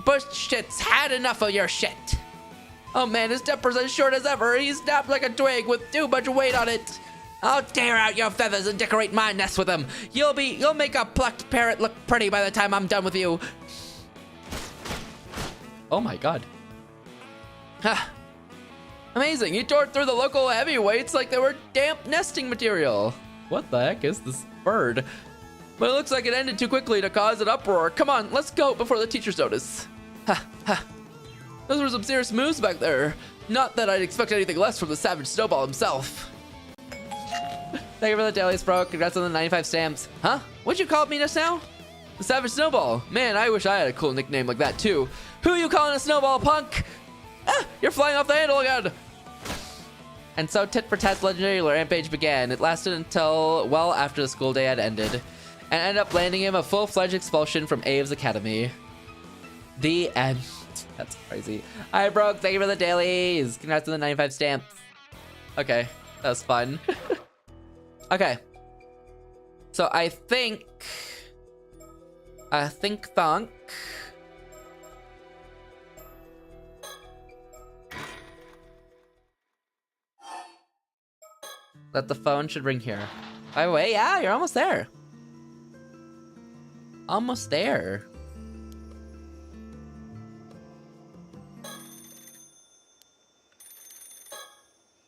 tits had enough of your shit. Oh man, his temper's as short as ever. He's snapped like a twig with too much weight on it. I'll tear out your feathers and decorate my nest with them. You'll make a plucked parrot look pretty by the time I'm done with you. Oh my god. Ha. Amazing, he tore through the local heavyweights like they were damp nesting material. What the heck is this bird? But it looks like it ended too quickly to cause an uproar. Come on, let's go before the teachers notice. Ha, ha. Those were some serious moves back there. Not that I'd expect anything less from the Savage Snowball himself. Thank you for the dailies, bro. Congrats on the 95 stamps. Huh? What'd you call me just now? The Savage Snowball. Man, I wish I had a cool nickname like that too. Who you calling a snowball, punk? Ah, you're flying off the handle again. And so Tit for Tat's legendary rampage began. It lasted until well after the school day had ended, and ended up landing him a full-fledged expulsion from Abe's Academy. The end. That's crazy. Hi, Broke. Thank you for the dailies. Congrats on the 95 stamps. Okay, that was fun. Okay. So I think that the phone should ring here. By the way, yeah, you're almost there. Almost there.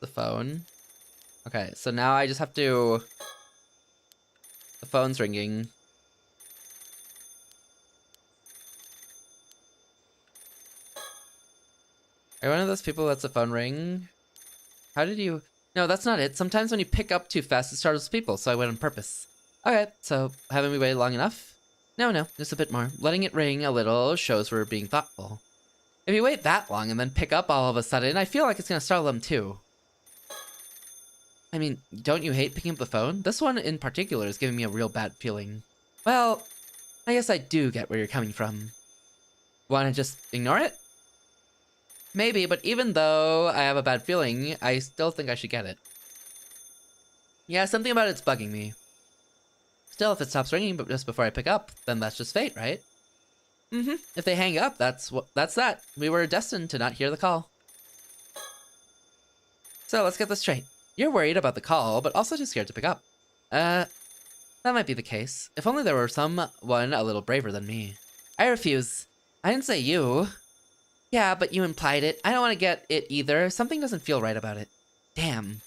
The phone. Okay, so now I just have to... The phone's ringing. Are you one of those people who lets the phone ring? How did you... No, that's not it. Sometimes when you pick up too fast, it startles people, so I went on purpose. Okay, so haven't we waited long enough? No, just a bit more. Letting it ring a little shows we're being thoughtful. If you wait that long and then pick up all of a sudden, I feel like it's gonna startle them too. I mean, don't you hate picking up the phone? This one in particular is giving me a real bad feeling. Well, I guess I do get where you're coming from. Wanna just ignore it? Maybe, but even though I have a bad feeling, I still think I should get it. Yeah, something about it's bugging me. Still, if it stops ringing but just before I pick up, then that's just fate, right? If they hang up, that's that. We were destined to not hear the call. So let's get this straight. You're worried about the call, but also too scared to pick up. That might be the case. If only there were someone a little braver than me. I refuse. I didn't say you. Yeah, but you implied it. I don't want to get it either. Something doesn't feel right about it. Damn.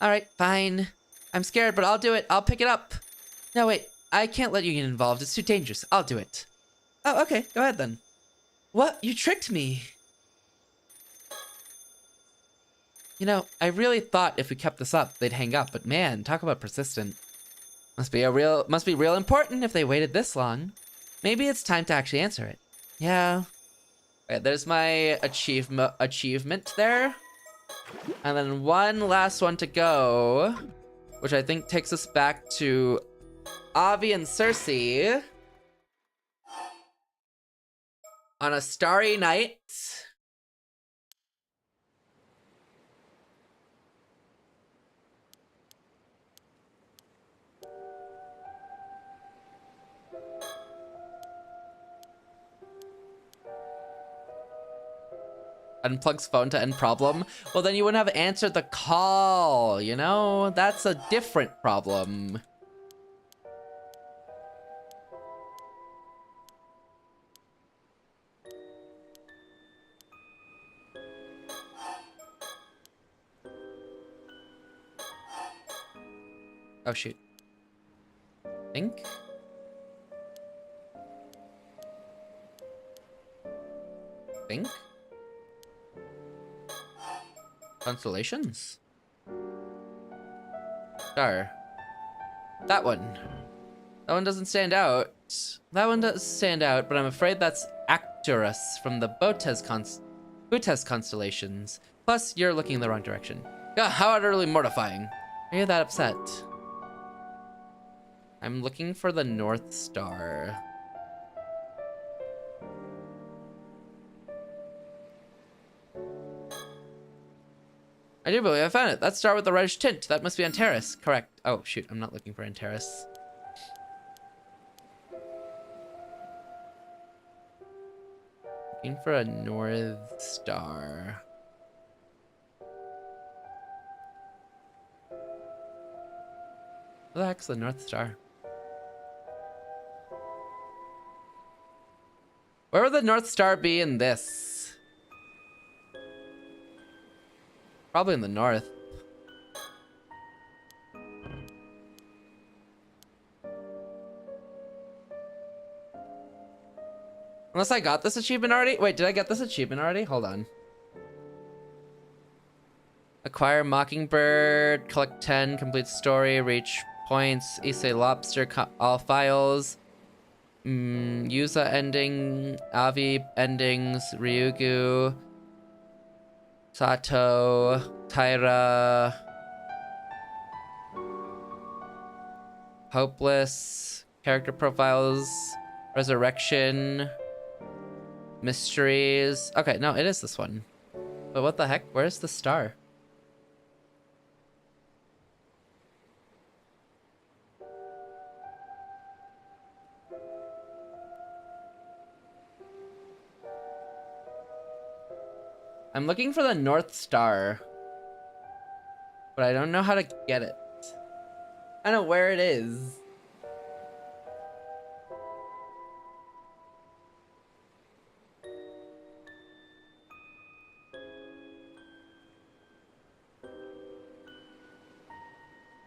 Alright, fine. I'm scared, but I'll do it. I'll pick it up. No, wait. I can't let you get involved. It's too dangerous. I'll do it. Oh, okay. Go ahead, then. What? You tricked me. You know, I really thought if we kept this up, they'd hang up. But man, talk about persistent. Must be real important if they waited this long. Maybe it's time to actually answer it. Yeah. Right, there's my achievement there. And then one last one to go, which I think takes us back to Avi and Cersei on a starry night. Unplugs phone to end problem. Well, then you wouldn't have answered the call, you know? That's a different problem. Oh, shoot. Think? Think? Constellations? Star. That one. That one doesn't stand out. That one does stand out, but I'm afraid that's Arcturus from the Butes constellations. Plus, you're looking in the wrong direction. God, how utterly mortifying. Are you that upset? I'm looking for the North Star. I do believe I found it. That star with the reddish tint. That must be Antares. Correct. Oh, shoot. I'm not looking for Antares. Looking for a North Star. What the heck's the North Star? Where would the North Star be in this? Probably in the north. Unless I got this achievement already? Wait, did I get this achievement already? Hold on. Acquire Mockingbird, collect 10, complete story, reach points, Issei Lobster, all files. Yuza ending, Avi endings, Ryugu, Sato, Taira, Hopeless, character profiles, Resurrection, Mysteries. Okay, no, it is this one. But what the heck? Where's the star? I'm looking for the North Star. but I don't know how to get it. I don't know where it is.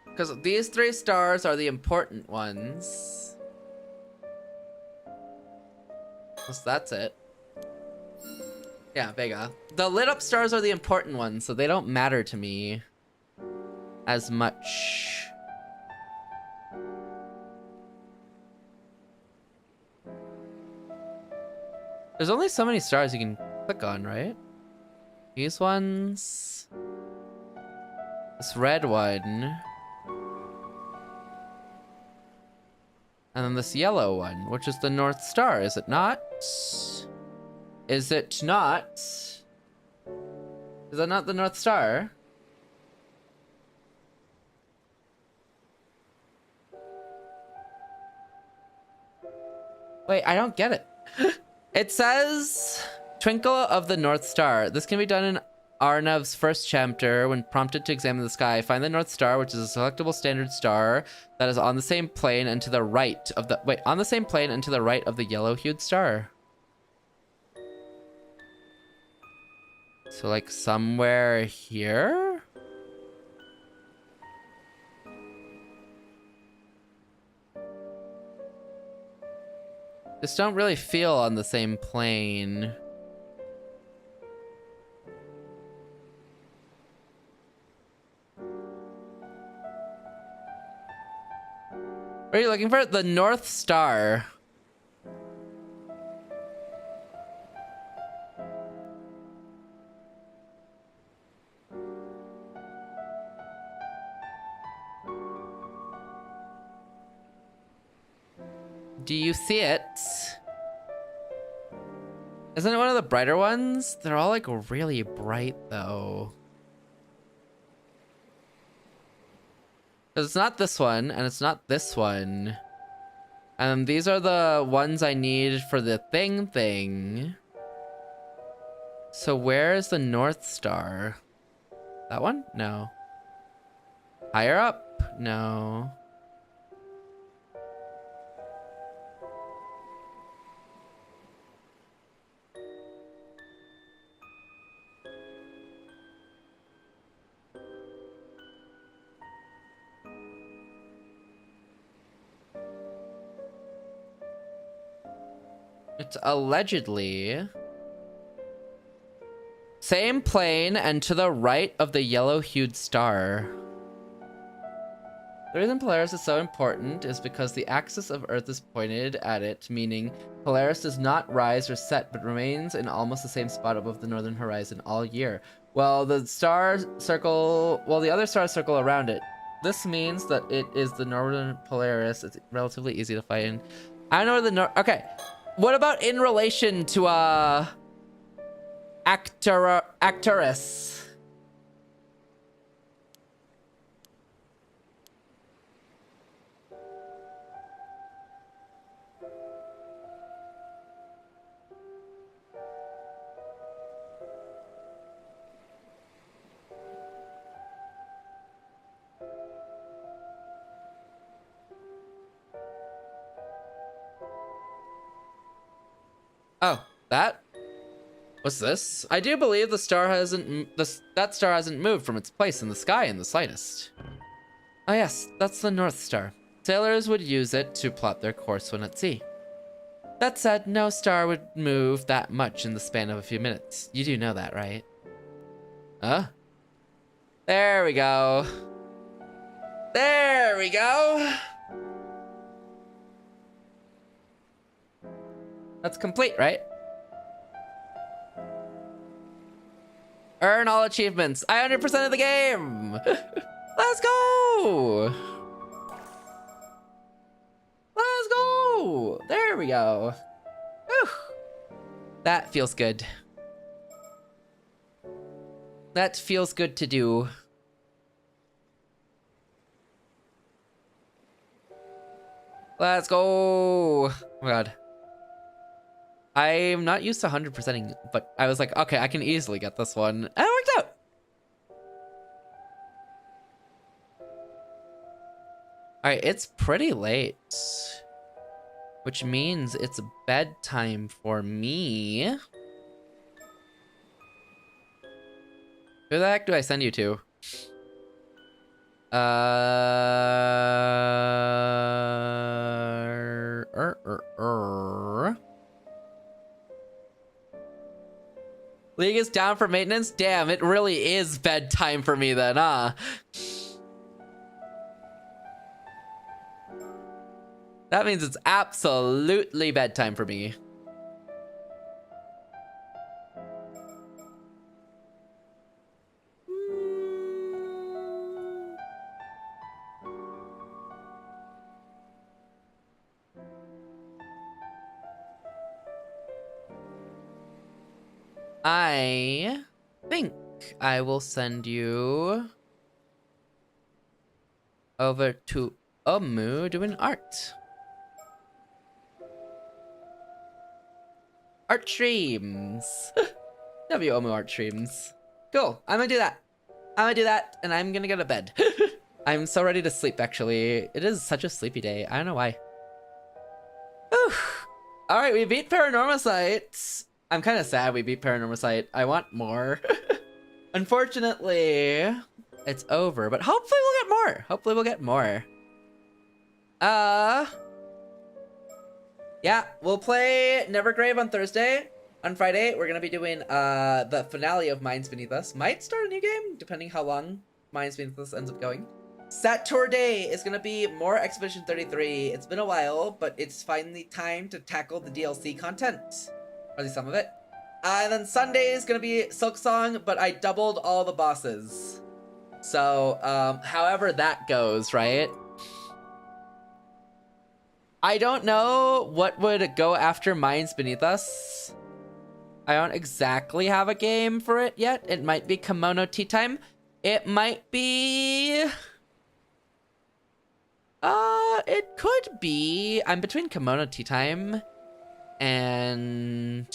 Because these 3 stars are the important ones. So that's it. Yeah, Vega. The lit up stars are the important ones, so they don't matter to me as much. There's only so many stars you can click on, right? These ones. This red one. And then this yellow one, which is the North Star, is it not? Is it not? Is that not the North Star? Wait, I don't get it. It says Twinkle of the North Star. This can be done in Arnav's first chapter. When prompted to examine the sky, find the North Star, which is a selectable standard star that is on the same plane and to the right of the on the same plane and to the right of the yellow-hued star. So like somewhere here? Just don't really feel on the same plane. What are you looking for? The North Star. Do you see it? Isn't it one of the brighter ones? They're all like really bright though. Because it's not this one, and it's not this one. And these are the ones I need for the thing. So where is the North Star? That one? No. Higher up? No. It's allegedly same plane and to the right of the yellow-hued star. The reason Polaris is so important is because the axis of Earth is pointed at it, meaning Polaris does not rise or set, but remains in almost the same spot above the northern horizon all year. Well, the other stars circle around it. This means that it is the northern Polaris. It's relatively easy to find. I know where the okay. What about in relation to Arcturus? Oh, that? What's this? I do believe the star that star hasn't moved from its place in the sky in the slightest. Oh yes, that's the North Star. Sailors would use it to plot their course when at sea. That said, no star would move that much in the span of a few minutes. You do know that, right? Huh? There we go. There we go. That's complete, right? Earn all achievements. I 100% of the game. Let's go. Let's go. There we go. Whew. That feels good. That feels good to do. Let's go. Oh my god. I'm not used to 100%ing, but I was like, okay, I can easily get this one. And it worked out. Alright, it's pretty late. Which means it's bedtime for me. Who the heck do I send you to? League is down for maintenance? Damn, it really is bedtime for me then, huh? That means it's absolutely bedtime for me. I think I will send you over to Omu doing art. Art streams. Omu art streams. Cool. I'm gonna do that. And I'm gonna go to bed. I'm so ready to sleep, actually. It is such a sleepy day. I don't know why. Alright, we beat Paranormal Sight. I'm kind of sad we beat Paranormal Sight. I want more. Unfortunately, it's over, but hopefully we'll get more. Yeah, we'll play Nevergrave on Thursday. On Friday, we're gonna be doing the finale of Minds Beneath Us. Might start a new game, depending how long Minds Beneath Us ends up going. Saturday is gonna be more Expedition 33. It's been a while, but it's finally time to tackle the DLC content. Or at least some of it. And then Sunday is gonna be Silk Song, but I doubled all the bosses. So, however that goes, right? I don't know what would go after Minds Beneath Us. I don't exactly have a game for it yet. It might be Kimono Tea Time. It might be... it could be... I'm between Kimono Tea Time and...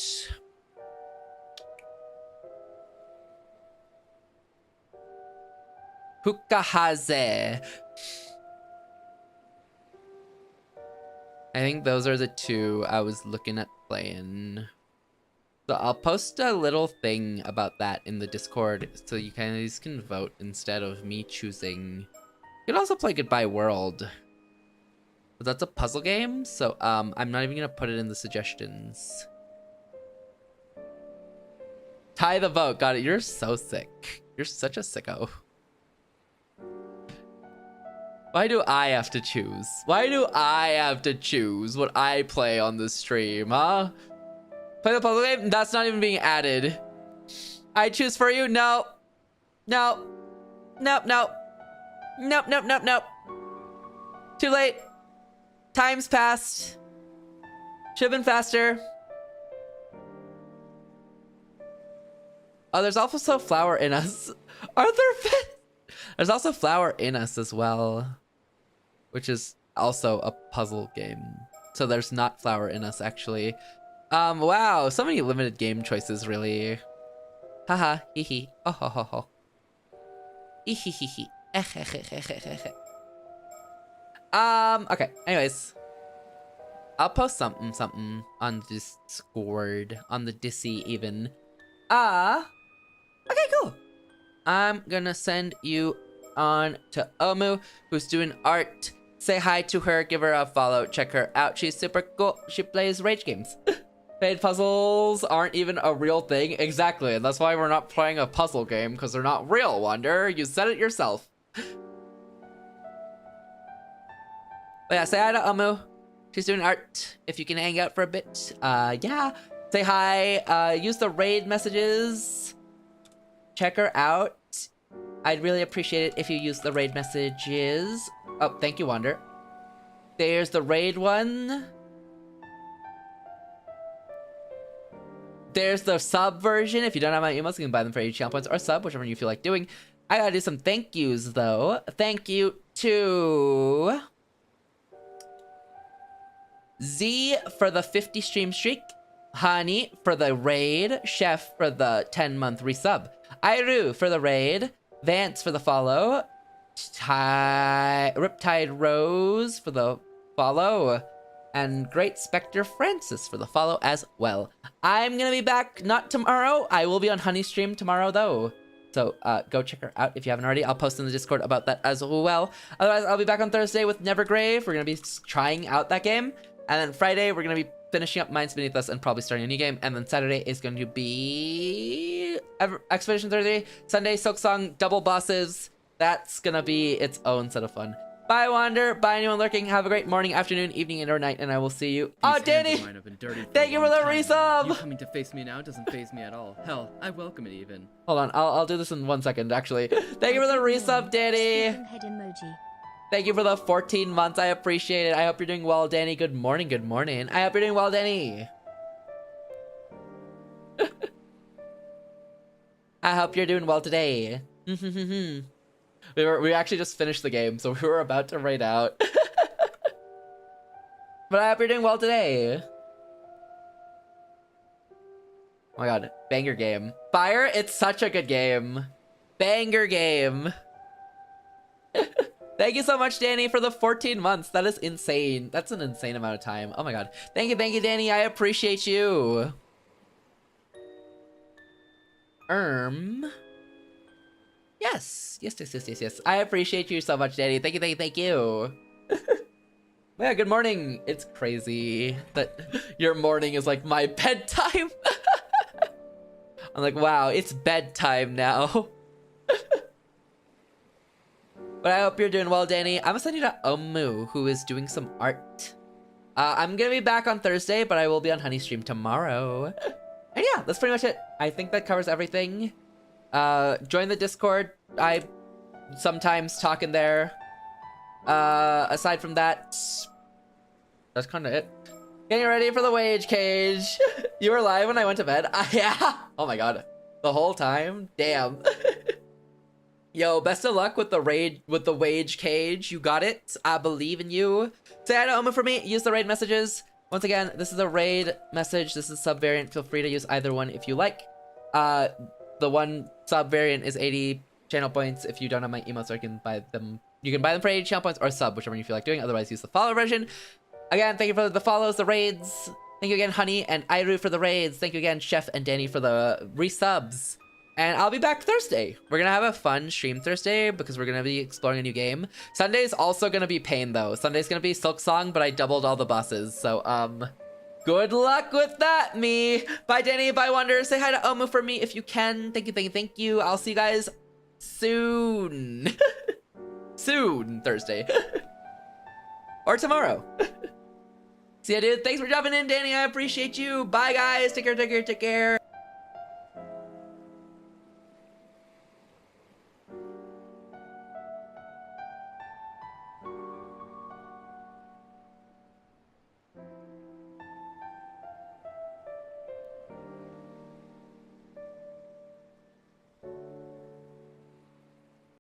Hukahaze. I think those are the two I was looking at playing. So I'll post a little thing about that in the Discord so you guys can vote instead of me choosing. You can also play Goodbye World. But that's a puzzle game, so I'm not even gonna put it in the suggestions. Tie the vote, got it. You're so sick. You're such a sicko. Why do I have to choose? Why do I have to choose what I play on the stream, huh? Play the puzzle game? That's not even being added. I choose for you? No. No. Nope, nope. Nope, nope, nope, nope. Too late. Time's passed. Should've been faster. Oh, there's also Flower in Us. Arthur Fitz. There's also Flower in Us as well, which is also a puzzle game. So there's not Flower in Us, actually. Wow, so many limited game choices, really. Haha, hee hee, oh ho ho ho. Hee hee hee hee. Okay, anyways. I'll post something on the Discord, on the Dissy even. Okay, cool. I'm gonna send you on to Omu, who's doing art. Say hi to her, give her a follow, check her out. She's super cool. She plays rage games. Paid puzzles aren't even a real thing. Exactly, and that's why we're not playing a puzzle game, because they're not real, Wonder. You said it yourself. But yeah, say hi to Omu. She's doing art. If you can hang out for a bit, yeah. Say hi, use the raid messages. Check her out. I'd really appreciate it if you use the raid messages. Oh, thank you, Wander. There's the raid one. There's the sub version. If you don't have my emails, you can buy them for 80 channel points or sub, whichever you feel like doing. I gotta do some thank yous, though. Thank you to Z for the 50 stream streak. Hani for the raid. Chef for the 10-month resub. Iru for the raid. Vance for the follow. Riptide Rose for the follow. And Great Spectre Francis for the follow as well. I'm gonna be back not tomorrow. I will be on Honey stream tomorrow though. So go check her out if you haven't already. I'll post in the Discord about that as well. Otherwise, I'll be back on Thursday with Nevergrave. We're gonna be trying out that game. And then Friday, we're gonna be finishing up Minds Beneath Us and probably starting a new game. And then Saturday is going to be Expedition 33. Sunday, Silksong, double bosses. That's gonna be its own set of fun. Bye, Wander. Bye, anyone lurking. Have a great morning, afternoon, evening, or night, and I will see you. Oh, Danny! Thank you for the resub!
You coming to face me now doesn't faze me at all. Hell, I welcome it even.
Hold on, I'll do this in 1 second, actually. Thank you for the resub, Danny!
Head emoji.
Thank you for the 14 months. I appreciate it. I hope you're doing well, Danny. Good morning, good morning. I hope you're doing well, Danny. I hope you're doing well today. We actually just finished the game, so we were about to raid out. But I hope you're doing well today. Oh my god, banger game. Fire, it's such a good game. Banger game. Thank you so much, Danny, for the 14 months. That is insane. That's an insane amount of time. Oh my god. Thank you, Danny. I appreciate you. Yes. I appreciate you so much, Danny. Thank you. Yeah, good morning. It's crazy that your morning is like my bedtime. I'm like, wow, it's bedtime now. But I hope you're doing well, Danny. I'm gonna send you to Omu, who is doing some art. I'm gonna be back on Thursday, but I will be on Honey stream tomorrow. And yeah, that's pretty much it. I think that covers everything. Join the Discord. I sometimes talk in there. Aside from that, that's kind of it. Getting ready for the wage cage. You were live when I went to bed? Yeah. Oh my god. The whole time? Damn. Yo, best of luck with the wage cage. You got it. I believe in you. Say hi to Oma for me. Use the raid messages. Once again, this is a raid message. This is sub variant. Feel free to use either one if you like. The one sub variant is 80 channel points. If you don't have my emotes, or you can buy them. You can buy them for 80 channel points or sub, whichever you feel like doing. Otherwise, use the follow version. Again, thank you for the follows, the raids. Thank you again, Honey and Iru for the raids. Thank you again, Chef and Danny for the resubs. And I'll be back Thursday. We're gonna have a fun stream Thursday because we're gonna be exploring a new game. Sunday's also gonna be pain though. Sunday's gonna be Silksong, but I doubled all the bosses. So good luck with that, me. Bye, Danny. Bye, Wonder. Say hi to Omu for me if you can. Thank you. I'll see you guys soon. Soon, Thursday. Or tomorrow. See ya, dude. Thanks for dropping in, Danny. I appreciate you. Bye, guys. Take care.